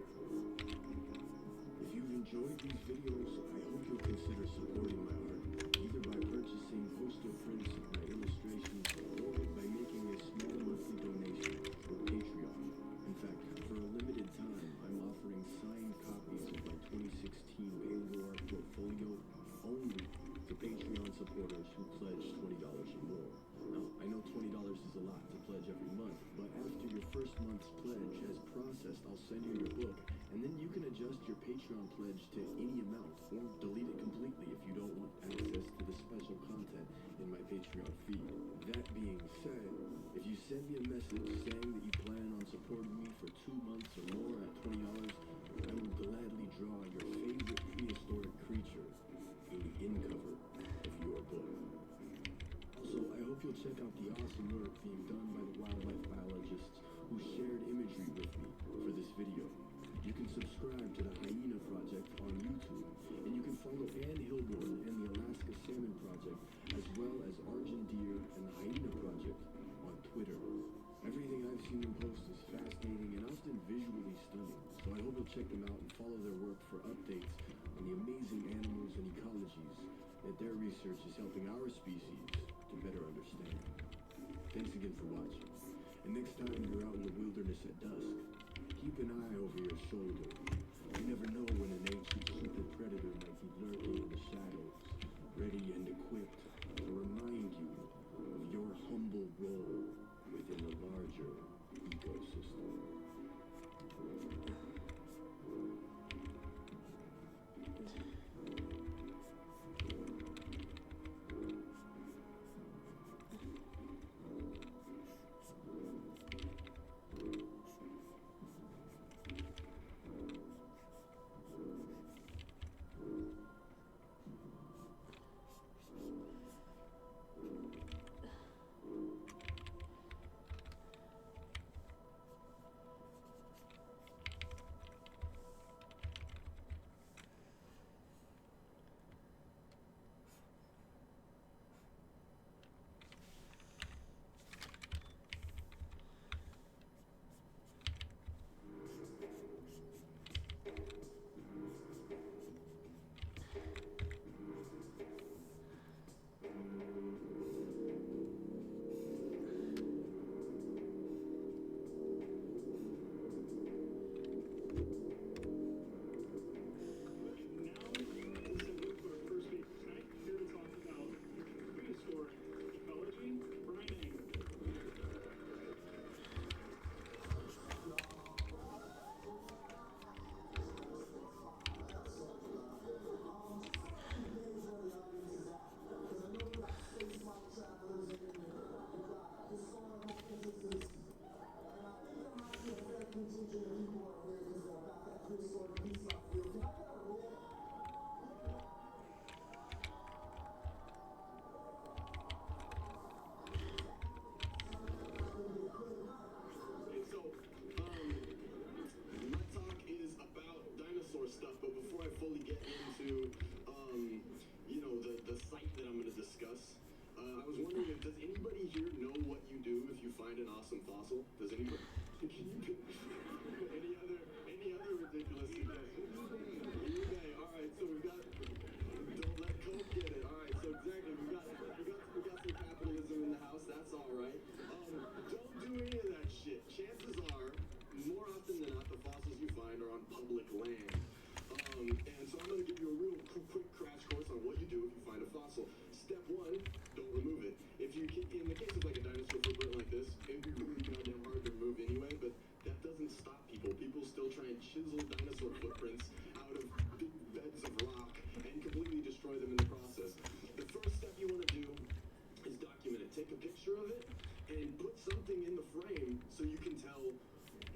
If you've enjoyed these videos, I hope you'll consider supporting my art, either by purchasing poster prints of my illustrations or by making a small monthly donation or Patreon. In fact, for a limited time, I'm offering signed copies of my 2016 Pandora portfolio only to Patreon supporters who pledge $20 or more. Now, I know $20 is a lot to pledge every month, but after your first month's pledge has processed, I'll send you your book, and then you can adjust your Patreon pledge to any amount, or delete it completely if you don't want access to the special content in my Patreon feed. That being said, if you send me a message saying that you plan on supporting me for 2 months or more at $20, I will gladly draw your favorite prehistoric creature in the in-cover of your book. Also, I hope you'll check out the awesome work being done by the wildlife biologists who shared imagery with me for this video. You can subscribe to the Hyena Project on YouTube, and you can follow Ann Hilborn and the Alaska Salmon Project, as well as Argent Deer and the Hyena Project on Twitter. Everything I've seen them post is fascinating and often visually stunning, so I hope you'll check them out and follow their work for updates on the amazing animals and ecologies that their research is helping our species to better understand. Thanks again for watching. And next time you're out in the wilderness at dusk, keep an eye over your shoulder. You never know when an ancient super predator might be lurking in the shadows, ready and equipped to remind you of your humble role within the larger ecosystem. fossil? Does anybody? any other ridiculous suggestions? eBay. All right, so we've got. Don't let Coke get it. All right, so exactly, we got some capitalism in the house. That's all right. Don't do any of that shit. Chances are, more often than not, the fossils you find are on public land. And so I'm going to give you a real quick crash course on what you do if you find a fossil. Step one, don't remove it. If you, in the case of like a dinosaur footprint like this, it'd be really goddamn hard to remove anyway, but that doesn't stop people. People still try and chisel dinosaur footprints out of big beds of rock and completely destroy them in the process. The first step you want to do is document it. Take a picture of it and put something in the frame so you can tell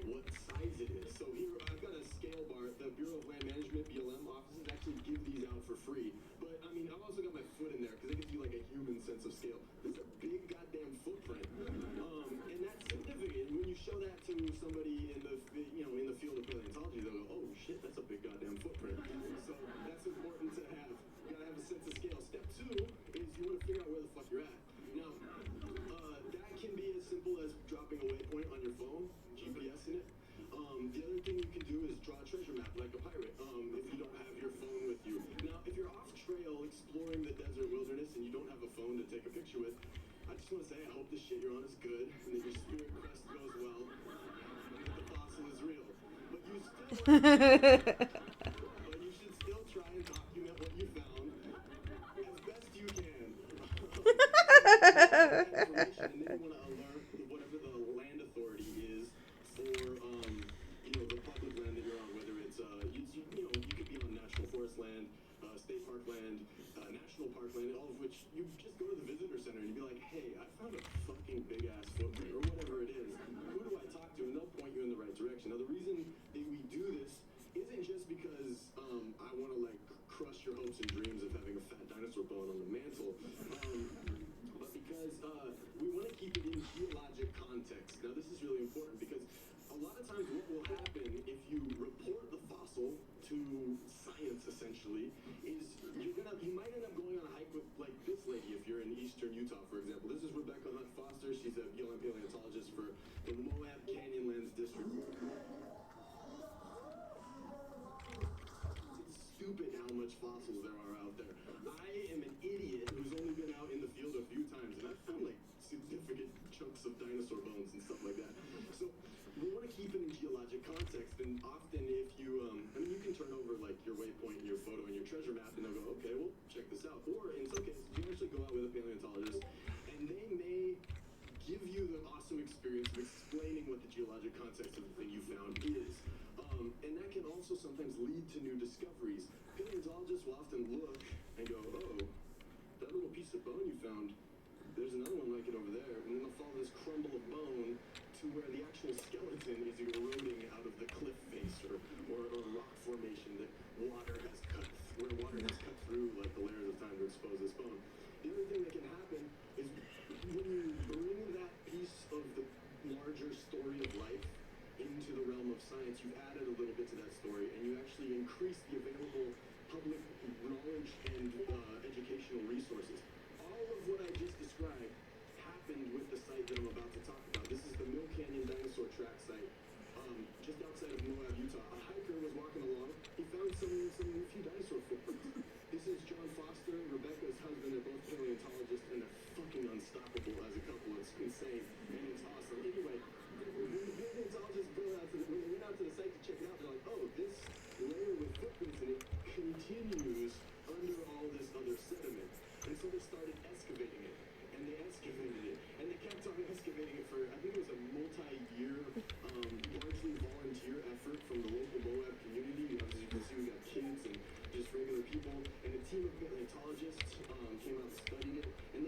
what size it is. So here, I've got a scale bar. The Bureau of Land Management, BLM offices actually give these out for free. But, I mean, I've also got my foot in there because it gives you, like, a human sense of scale. This is a big goddamn footprint. And that's significant. When you show that to somebody in the, in the field of paleontology, they'll go, oh, shit, that's a big goddamn footprint. So that's important to have. You gotta have a sense of scale. Step two is you want to figure out where the fuck you're at. Now, that can be as simple as dropping a waypoint on your phone, GPS in it. The other thing you can do is draw a treasure map like a pirate, if you don't have your phone with you. Now, if you're off trail exploring the desert wilderness and you don't have a phone to take a picture with, I just want to say I hope the shit you're on is good and that your spirit quest goes well and that the fossil is real. But you should still try and document what you found as best you can. And then you want to alert whatever the land authority is for the public land that you're on, whether it's you could be on national forest land, state park land, national park land, all of which you just go to the visitor center and you'd be like, hey, I found a fucking big ass footprint or whatever it is. Who do I talk to? And they'll point you in the right direction. Now the reason that we do this isn't just because I want to like crush your hopes and dreams of having a fat dinosaur bone on the mantle, but because we want to keep it in geologic context. Now this is really important because a lot of times what will happen if you report the fossil to science essentially is you might end up going on a hike with like this lady if you're in eastern Utah, for example. This is Rebecca Hunt Foster. She's a BLM paleontologist for the Moab Canyonlands District. It's stupid how much fossils there are out there. I am an idiot who's only been out in the field a few times, and I've found like significant chunks of dinosaur bones and stuff like that. So we want to keep it in geologic context, and often if you, you can turn over like your waypoint and your photo and your treasure map, and they'll go, okay, well, check this out. Or in some cases, you actually go out with a paleontologist, and they may give you the awesome experience of explaining what the geologic context of the thing you found is. And that can also sometimes lead to new discoveries. Paleontologists will often look and go, oh, that little piece of bone you found, there's another one like it over there, and then they'll follow this crumble of bone to where the actual skeleton is eroding out of the cliff face or a rock formation that water has cut through like the layers of time to expose this bone. The other thing that can happen is when you bring that piece of the larger story of life into the realm of science, you've added a little bit to that story, and you actually increase the available public knowledge and educational resources. All of what I just described happened with the site that I'm about to talk about. This is the Mill Canyon Dinosaur Track site, just outside of Moab, Utah. A hiker was walking along. He found a few dinosaur footprints. This is John Foster, Rebecca's husband. They're both paleontologists, and they're fucking unstoppable as a couple. It's insane, and it's awesome. Anyway, when the paleontologists when they went out to the site to check it out, they're like, oh, this layer with footprints in it continues under all this other sediment. And so they started excavating it, and they excavated it, and they kept on excavating it for, I think it was a multi-year, largely volunteer effort from the local Moab community. As you can see, we got kids and just regular people, and a team of paleontologists came out and studied it, and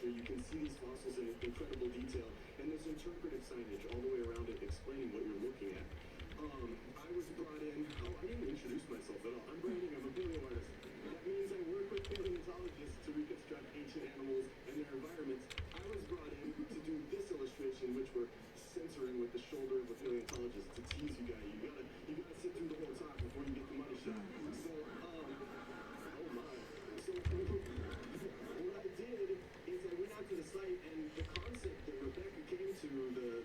picture, you can see these fossils in incredible detail, and there's interpretive signage all the way around it explaining what you're looking at. I was brought in. Oh, I didn't introduce myself at all. I'm Brandon. I'm a paleo artist. That means I work with paleontologists to reconstruct ancient animals and their environments. I was brought in to do this illustration, which we're censoring with the shoulder of a paleontologist to tease you guys. You gotta sit through the whole talk before you get the money shot. So, oh my. So, what I did is I went out to the site, and the concept that Rebecca came to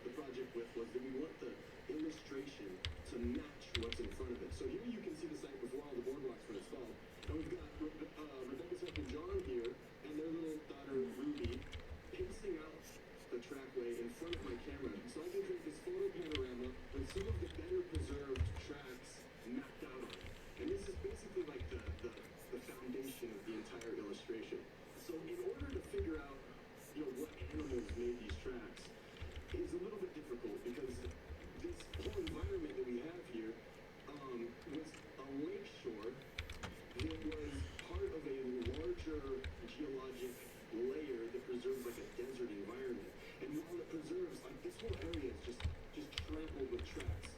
the project with was that we want the illustration to match what's in front of it. So here you can see the site before all the boardwalks were installed. And we've got Rebecca's husband John here and their little daughter Ruby pacing out the trackway in front of my camera. So I can create this photo panorama with some of the better preserved tracks mapped out on it. And this is basically like the foundation of the entire illustration. So in order to figure out, what animals made these tracks is a little bit difficult because this whole environment that we have here was a lake shore that was part of a larger geologic layer that preserves like a desert environment. And while it preserves, like this whole area is just trampled with tracks.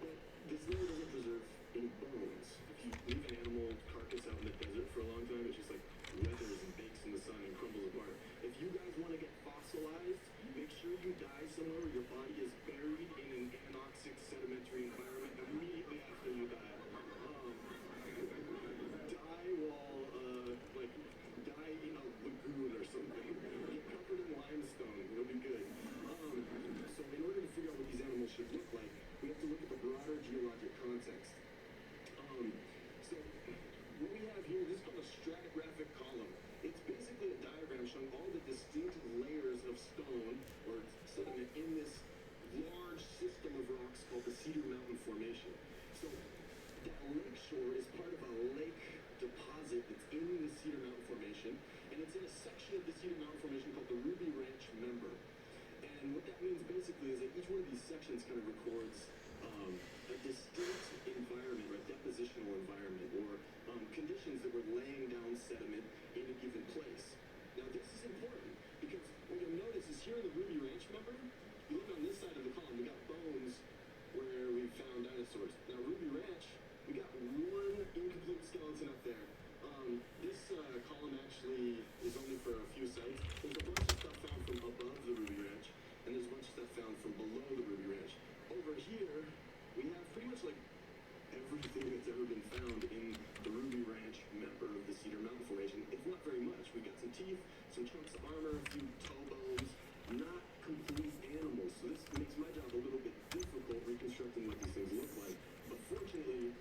But this layer doesn't preserve any bones. If you leave an animal carcass out in the desert for a long time, it's just like weathers and bakes in the sun and crumbles apart. If you guys want to get fossilized, make sure you die somewhere where your body is buried in an anoxic sedimentary environment immediately after you die. Die while, die in a lagoon or something. Get covered in limestone. It'll be good. So in order to figure out what these animals should look like, we have to look at the broader geologic context. So what we have here, this is called a stratigraphic column. It's basically a diagram showing all the distinct layers of stone or sediment in this large system of rocks called the Cedar Mountain Formation. So that lake shore is part of a lake deposit that's in the Cedar Mountain Formation, and it's in a section of the Cedar Mountain Formation called the Ruby Ranch Member. And what that means basically is that each one of these sections kind of records a distinct environment, or a depositional environment, or conditions that were laying down sediment in a given place. Now this is important because what you'll notice is here in the Ruby Ranch Member, you look on this side of the column, we got bones where we found dinosaurs. Now Ruby Ranch, we got one incomplete skeleton up there. This column actually is only for a few sites. There's a bunch of stuff found from above the Ruby Ranch, and there's a bunch of stuff found from below the Ruby Ranch. Over here, we have pretty much like everything that's ever been found in the Ruby Ranch member of the Cedar Mountain Formation. It's not very much. We got some teeth, some chunks of armor, a few toe bones, not complete animals. So this makes my job a little bit difficult reconstructing what these things look like. But fortunately,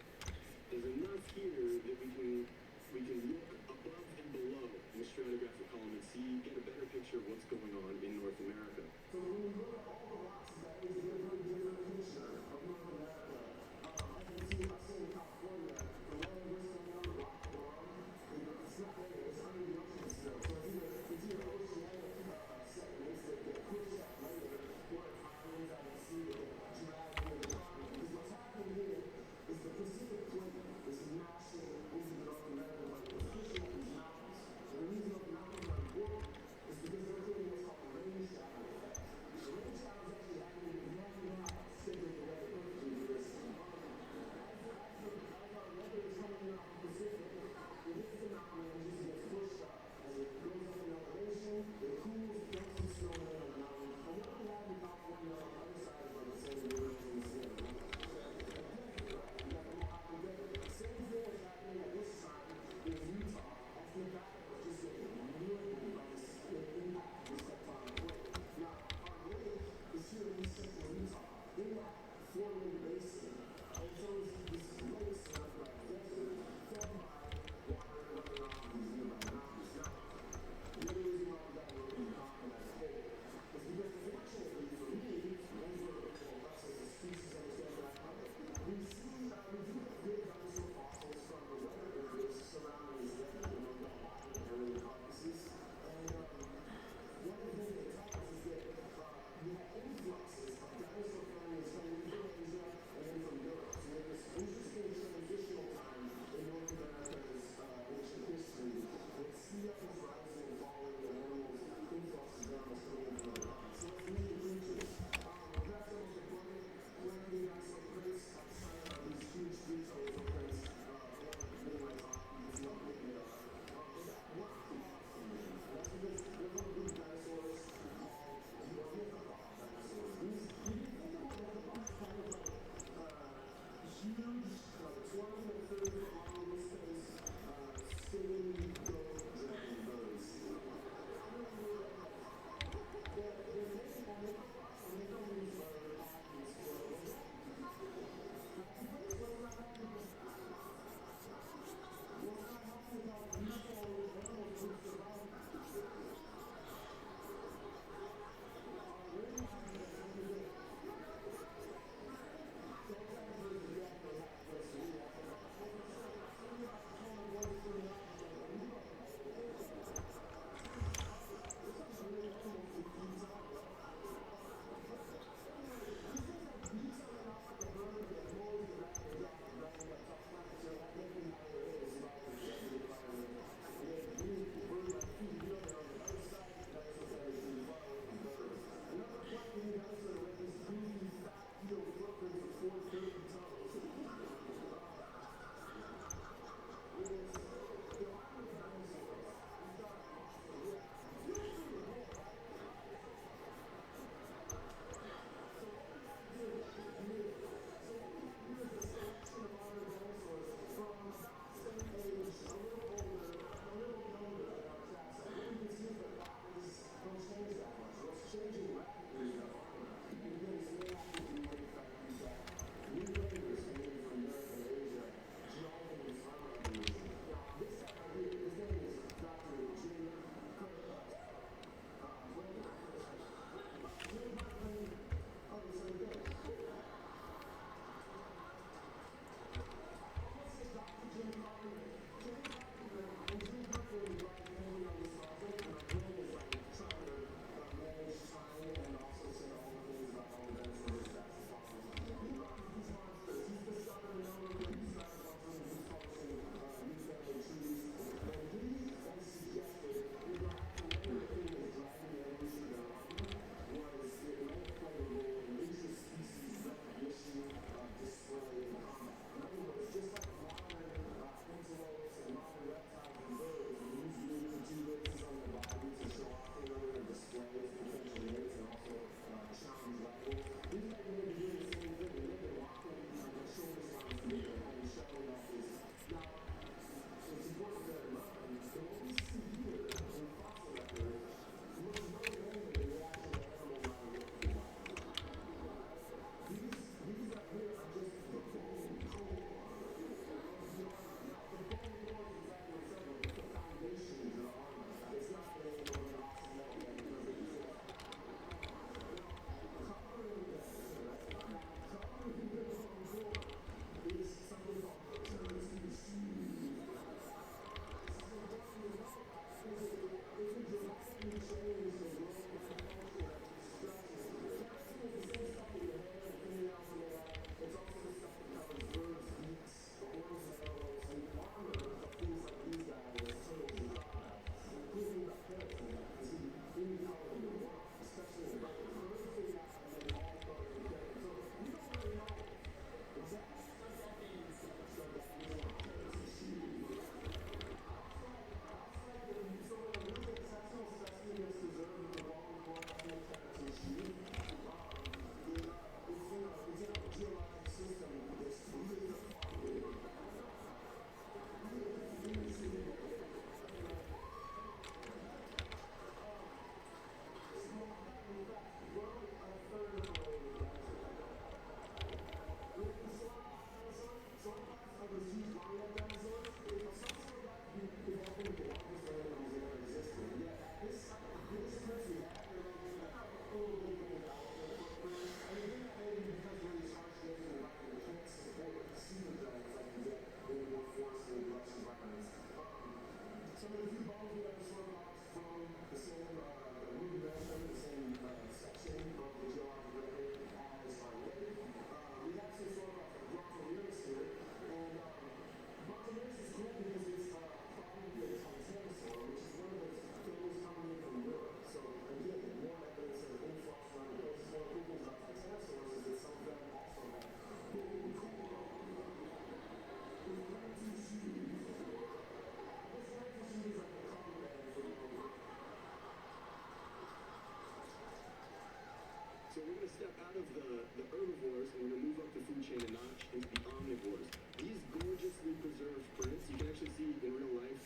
herbivores, and we're going to move up the food chain a notch into the omnivores. These gorgeously preserved prints, you can actually see in real life,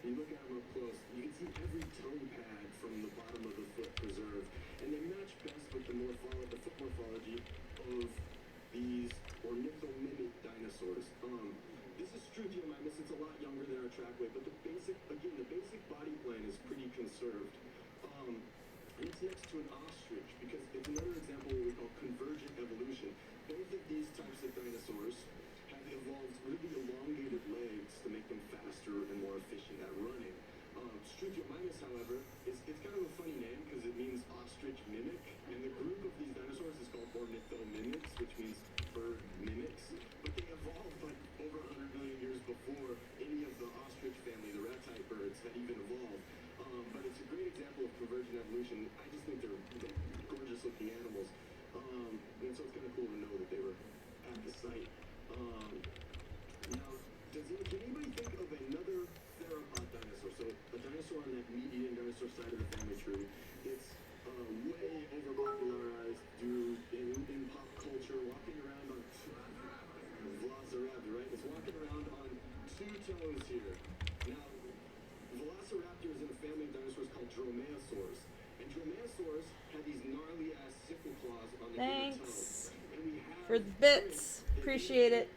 you look at them up close, you can see every toe pad from the bottom of the foot preserved, and they match best with the foot morphology of these ornithomimic dinosaurs. This is Struthiomimus. It's a lot younger than our trackway, but the basic body plan is pretty conserved. And it's next to an ostrich because it's another example of what we call convergent evolution. Both of these types of dinosaurs have evolved really elongated legs to make them faster and more efficient at running. Struthiomimus, however, it's kind of a funny name because it means ostrich mimic, and the group of these dinosaurs is called ornithomimics, which means bird mimics. But they evolved like over 100 million years before any of the ostrich family, the ratite birds, had even evolved. But it's a great example of convergent evolution. I just think they're gorgeous looking animals. And so it's kind of cool to know that they were at the site. Now, can anybody think of another theropod dinosaur? So a dinosaur on that meat-eating dinosaur side of the family tree. It's way overpopularized in pop culture, walking around on Velociraptor, right? It's walking around on two toes here. Now, Velociraptor is in a family of dinosaurs called dromaeosaurs. And dromaeosaurs had these gnarly ass sickle claws on the inner toe. Thanks And we have for the bits. Appreciate it.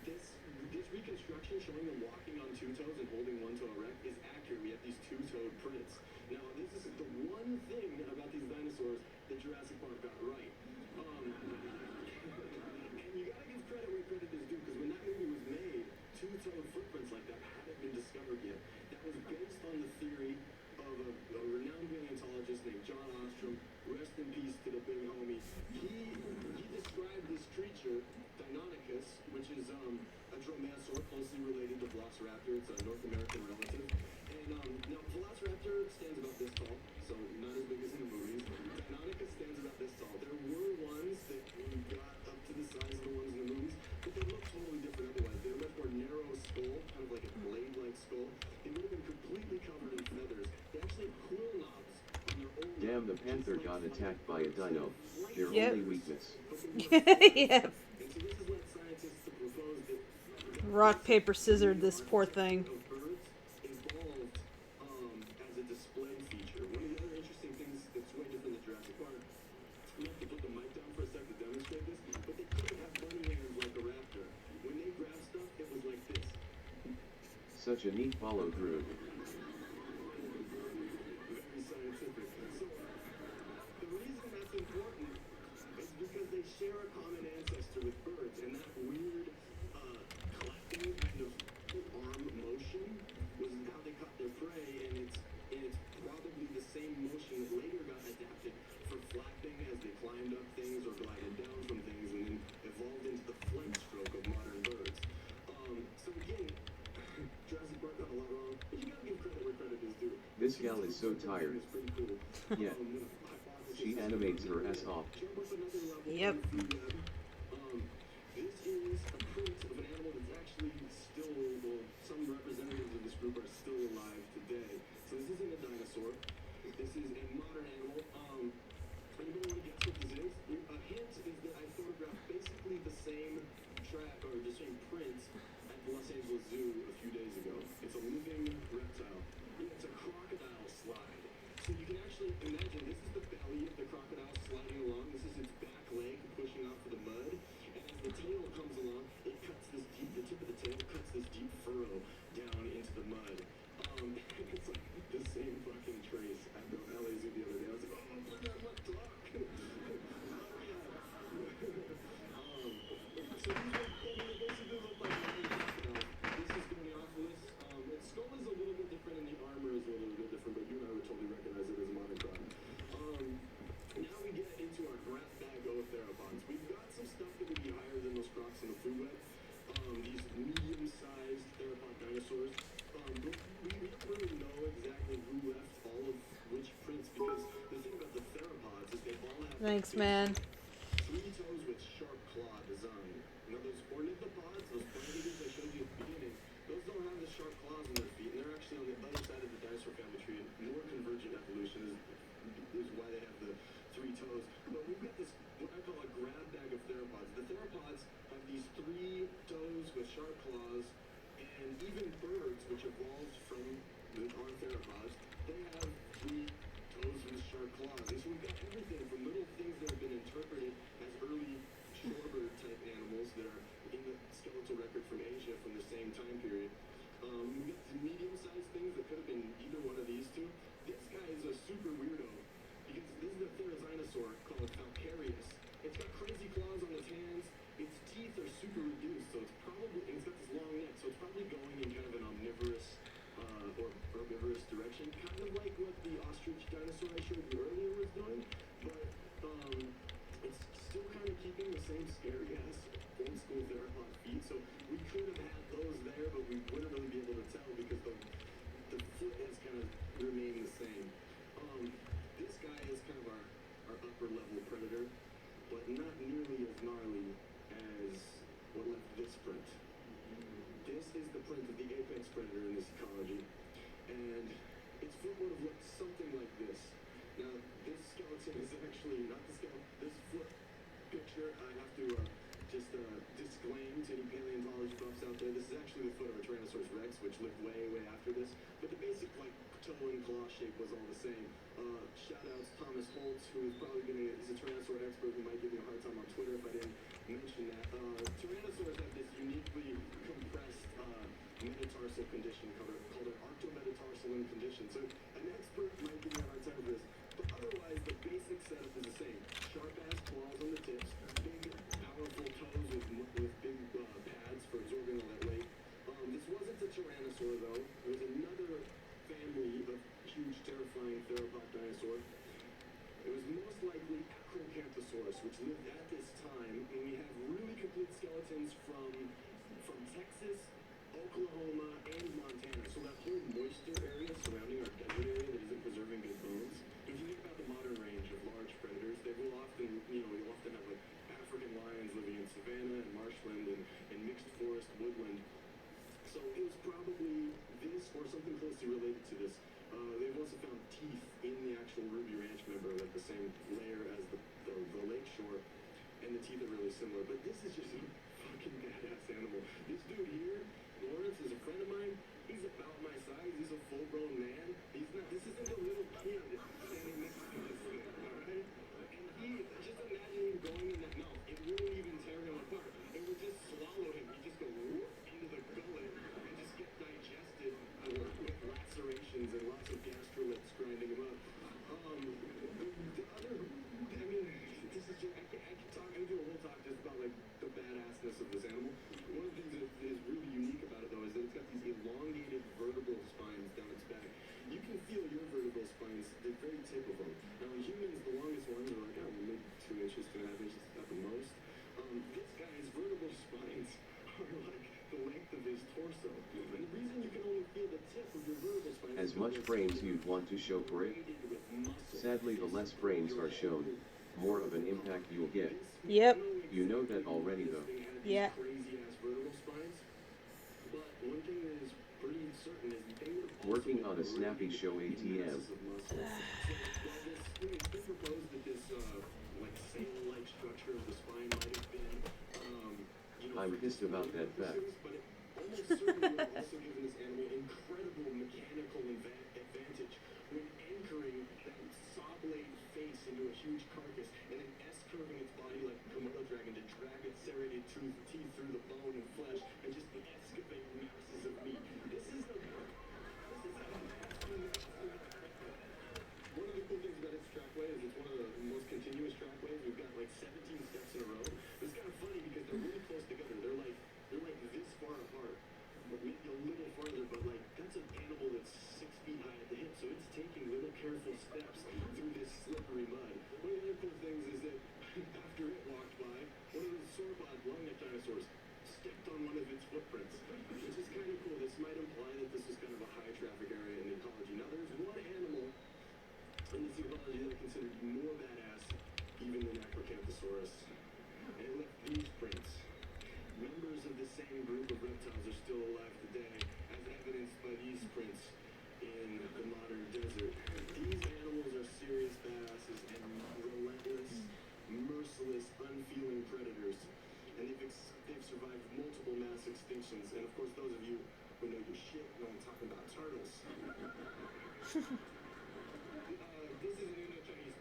This reconstruction showing them walking on two toes and holding one toe erect is accurate. We have these two-toed prints. Now, this is the one thing about these dinosaurs that Jurassic Park got right. And you gotta give credit where credit is due, because when that movie was made, two-toed footprints like that hadn't been discovered yet. That was based on the theory of a renowned paleontologist named John Ostrom. Rest in peace to the big homie. He described this creature, Deinonychus, which is a dromaeosaur closely related to Velociraptor. It's a North American relative. And now Velociraptor stands about this tall, so not as big as in the movies. Deinonychus stands about this tall. There were ones that got up to the size of the ones in the movies, but they look totally different otherwise. They're much more narrow skull, kind of like a blade-like skull. They would have been completely covered in feathers. They actually had quill knobs on their own. Damn, the panther got attacked by a dino. Their Yep. only weakness. Yep. And so this has led scientists to propose that Rock, paper, scissored this poor thing. of birds evolved as a display feature. One of the other interesting things that's way different than Jurassic Park, we have to put the mic down for a sec to demonstrate this, but they couldn't have bunny hands like a raptor. When they grabbed stuff, it was like this. Such a neat follow through. Very scientific. So, the reason that's important is because they share a common ancestor with birds, and that weird clapping kind of arm motion was how they caught their prey, and it's probably the same motion that later got adapted for flapping as they climbed up things or glided down from things, and then evolved into the flight stroke of modern birds. So again, Jurassic Park got a lot wrong, but you gotta give credit where credit is due. This gal is so tired. It's pretty cool. Yeah. She animates her ass off. Jump up another level. Yep. This is a print of an animal that's actually still, well, some representatives of this group are still alive today. So this isn't a dinosaur. This is a modern animal. Anybody want to guess what this is? A hint is that I photographed basically the same track or the same print at the Los Angeles Zoo a few days ago. It's a living reptile. It's a crocodile slide. So you can actually imagine this is the belly of the crocodile sliding along. This is its back leg pushing off of the mud. And as the tail comes along, it cuts this deep, the tip of the tail cuts this deep furrow down into the mud. It's like the same fucking trace at the LA Zoo the other day. I was like, oh my god, what dog? So these they basically look like crocodiles. This is Goniopholis. Its skull is a little bit different and the armor is a little bit different, but you and I would totally recognize it as a modern croc. Now we get into our grab bag of theropods. We've got some stuff that would be higher than those crocs in the food web. These medium-sized theropod dinosaurs. But we don't really know exactly who left all of which prints, because the thing about the theropods is they all have Thanks, man. 3 toes with sharp claw design. Now those ornithopods, those predators I showed you at the beginning, those don't have the sharp claws on their feet, and they're actually on the other side of the dinosaur family tree. And more convergent evolution is why they have the 3 3 toes. But we've got this, what I call a grab bag of theropods. The theropods have these 3 toes with sharp claws, and even birds, which evolved from our theropods, they have 3 toes with sharp claws. And so we've got everything from little things that have been interpreted as early shorebird type animals that are in the skeletal record from Asia from the same time period. We've got some medium-sized things that could have been either one of these two. This guy is a super weirdo because this is a therizinosaur called Falcarius. It's got crazy claws on its hands. Its teeth are super reduced, so it's probably, and it's got this long neck, so it's probably going in kind of an omnivorous or herbivorous direction, kind of like what the ostrich dinosaur I showed you earlier was doing, but it's still kind of keeping the same scary ass old school theropod feet. So we could have had those there, but we wouldn't really be able to tell because the foot has kind of remained the same. This guy is kind of our upper level predator, but not nearly as gnarly as what left this print. This is the print of the apex predator in this ecology, and its foot would have looked something like this. Now, this skeleton is actually not the skeleton. This foot picture, I have to just disclaim to any paleontology buffs out there, this is actually the foot of a Tyrannosaurus rex, which lived way, way after this. But the basic, like, toe and claw shape was all the same. Shout out to Thomas Holtz, who is probably he's a Tyrannosaur expert who might give me a hard time on Twitter if I didn't mention that. Tyrannosaurs have this uniquely compressed metatarsal condition called an arctometatarsalan condition. So an expert might give me a hard time with this. But otherwise, the basic setup is the same. Sharp-ass claws on the tips, big, powerful toes with big pads for absorbing all that weight. This wasn't a Tyrannosaur, though. It was another family of huge, terrifying theropod dinosaur. It was most likely Acrocanthosaurus, which lived at this time, and we have really complete skeletons from Texas, Oklahoma, and Montana. So that whole moisture area surrounding our desert area that isn't preserving good bones. If you think about the modern range of large predators, they will often, you'll often have like African lions living in savanna and marshland and mixed forest woodland. So it was probably this or something closely related to this. They've also found teeth in the actual Ruby Ranch member, like the same layer as the lake shore, and the teeth are really similar. But this is just a fucking badass animal. This dude here, Lawrence, is a friend of mine. He's about my size. He's a full-grown man. This isn't a little kid standing next to this thing, alright? And just imagine him going in that mouth. It wouldn't even tear him apart. It would just swallow him. He'd just go whoop into the gullet and just get digested with lacerations and lots of gastroliths grinding him up. This is just, I can do a whole talk just about like the badassness of this animal. One of the things that is really unique about it though is that it's got these elongated vertebral spines down its back. You can feel your vertebral spines, the very tip of them. Now in humans, the longest ones are like, maybe 2 inches, 2.5 inches at the most. This guy's vertebral spines are like the length of his torso. And the reason you can only feel the tip of your vertebral spine As much frames you'd want to show for it. Sadly, the less frames are shown, more of an impact you'll get. Yep. You know that already though. Yeah. Crazy ass vertebral spines. But one thing that is pretty certain is they would also Working on a snappy show ATM. It's been proposed that this like sail-like structure of the spine might have been I'm pissed about that fact. but it almost certainly would have also given this animal incredible mechanical advantage when anchoring that saw blade face into a huge carcass and then S-curving its body like a Komodo dragon to drag its serrated teeth through the bone and flesh and just excavate masses of meat. One of the cool things about its trackway is it's one of the most continuous trackways. We've got like 17 steps in a row. It's kind of funny because they're really close together. They're like this far apart, or maybe a little farther, but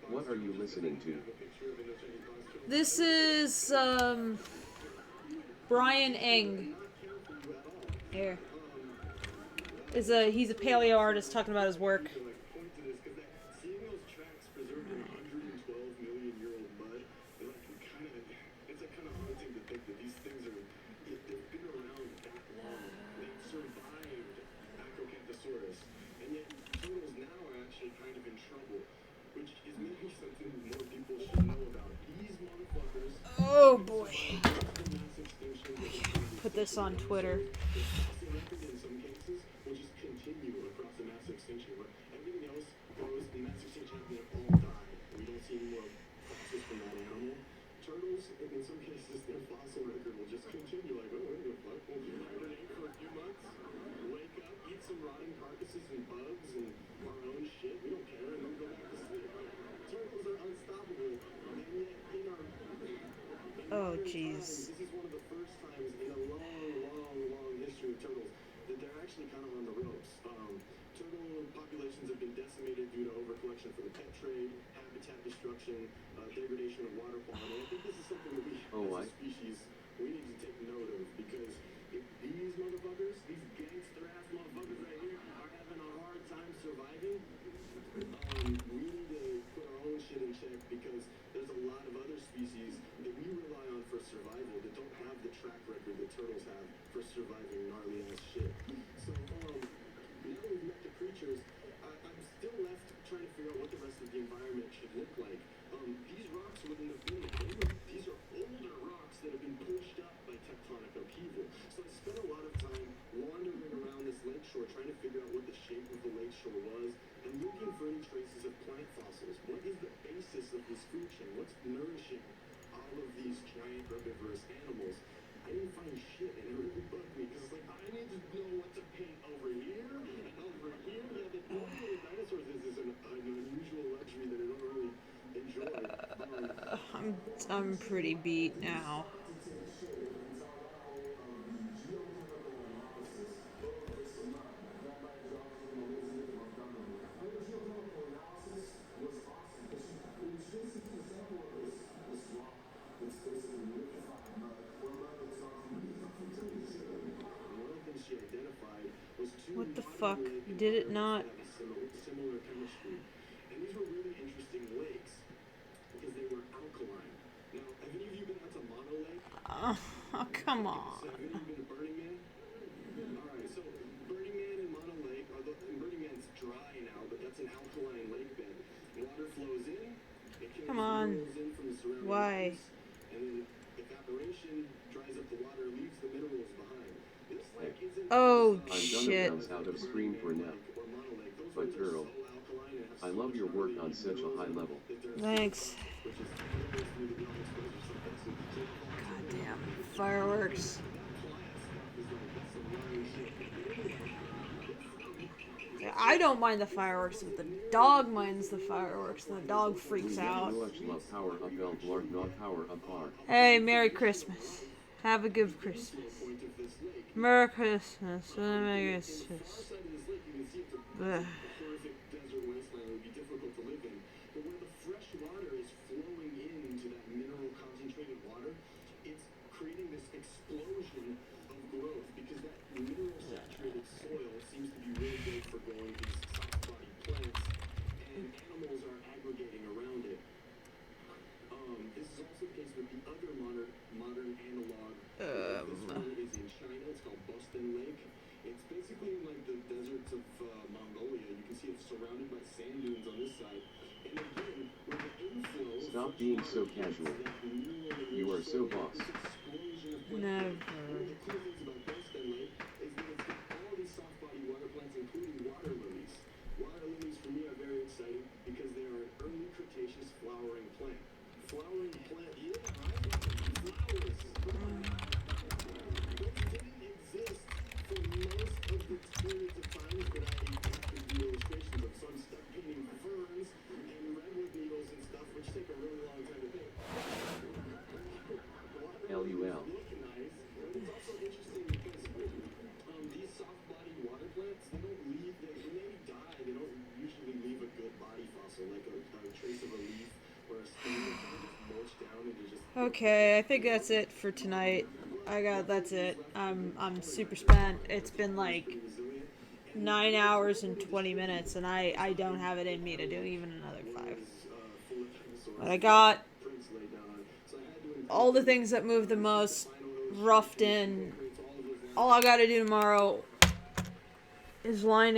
What are you listening to? This is Brian Eng. Here. He's a paleo artist talking about his work. Seeing those tracks preserved in 112 million year old mud, it's like kind of haunting to think that these things they've been around that long. They've survived Acrocanthosaurus, and yet turtles now are actually kind of in trouble, which is maybe something more people should know about. These motherfuckers. Oh boy. Mass extinction. Put this on Twitter. The fossil record in some cases will just continue across the mass extinction where everything else goes, the mass extinction happened, they all die. We don't see any more fossils from that animal. Turtles, in some cases, their fossil record will just continue. Like, oh, what the fuck? We'll hibernate for a few months, wake up, eat some rotting carcasses and bugs and our own shit. We don't care, and then go back to sleep. Turtles are unstoppable, and yet in our Oh jeez. this is one of the first times in a long history of turtles that they're actually kind of on the ropes. Turtle populations have been decimated due to overcollection for the pet trade, habitat destruction, degradation of water quality. I think this is something that we, as a species, we need to take note of because if these motherfuckers, these gangster-ass motherfuckers right here, are having a hard time surviving, we need to put our own shit in check because there's a lot of other species that we rely on for survival that don't have the track record that turtles have for surviving gnarly ass shit. So, now that we've met the creatures, I'm still left trying to figure out what the rest of the environment should look like. These rocks wouldn't have been there. These are older rocks that have been pushed up by tectonic upheaval. So I spent a lot of time wandering around this lakeshore trying to figure out what the shape of the lakeshore was and looking for any traces of plant fossils. What is the basis of this food chain? What's nourishing all of these giant herbivorous animals? I didn't find shit, and it really bugged me because it's like I need to know what to paint over here and over here. Yeah, the beauty of dinosaurs is an unusual luxury that I don't really enjoy. I'm pretty beat now. What the fuck? Did it not? Similar chemistry. And these were really interesting lakes because they were alkaline. Now, have any of you been out to Mono Lake? Oh, come on. Have any of you been to Burning Man? Alright, so Burning Man and Mono Lake, Burning Man's dry now, but that's an alkaline lake bed. Water flows in, it carries Come on. minerals in from the surrounding Why? lakes, and then evaporation dries up the water, leaves the minerals behind. This lake isn't Oh I'm shit. gonna bounce out of screen for now. But Turtle, I love your work on such a high level. Thanks. Goddamn fireworks. I don't mind the fireworks, but the dog minds the fireworks, and the dog freaks out. Hey, Merry Christmas. Have a good Christmas. Merry Christmas. Merry Christmas. Ugh. Desert wasteland would be difficult to live in, but where the fresh water is flowing into that mineral concentrated water, it's creating this explosion of growth because that mineral saturated soil seems to be really good for growing these soft bodied plants, and animals are aggregating around it. This is also the case with the other modern analog. This one is in China. It's called Boston Lake. It's basically in like the deserts of Mongolia. You can see it's surrounded by sand dunes on this side. And again, where the inflow. Stop being so casual. You are so boss. Never. One of the cool things about Boston Lake is that it's got all these soft body water plants, including water lilies. Water lilies for me are very exciting because they are an early Cretaceous flowering plant. Flowering plant, yeah, right? Flowers. Those didn't exist for most of the periods of times that I could do illustrations of. So I'm stuck painting ferns and redwood needles and stuff, which take a really long time to paint. LUL. Look nice. It's also interesting because these soft-bodied water plants, they don't leave. When they die, they don't Okay, I think that's it for tonight. That's it. I'm super spent. It's been like 9 hours and 20 minutes, and I don't have it in me to do even another 5. But I got all the things that move the most roughed in. All I gotta do tomorrow is line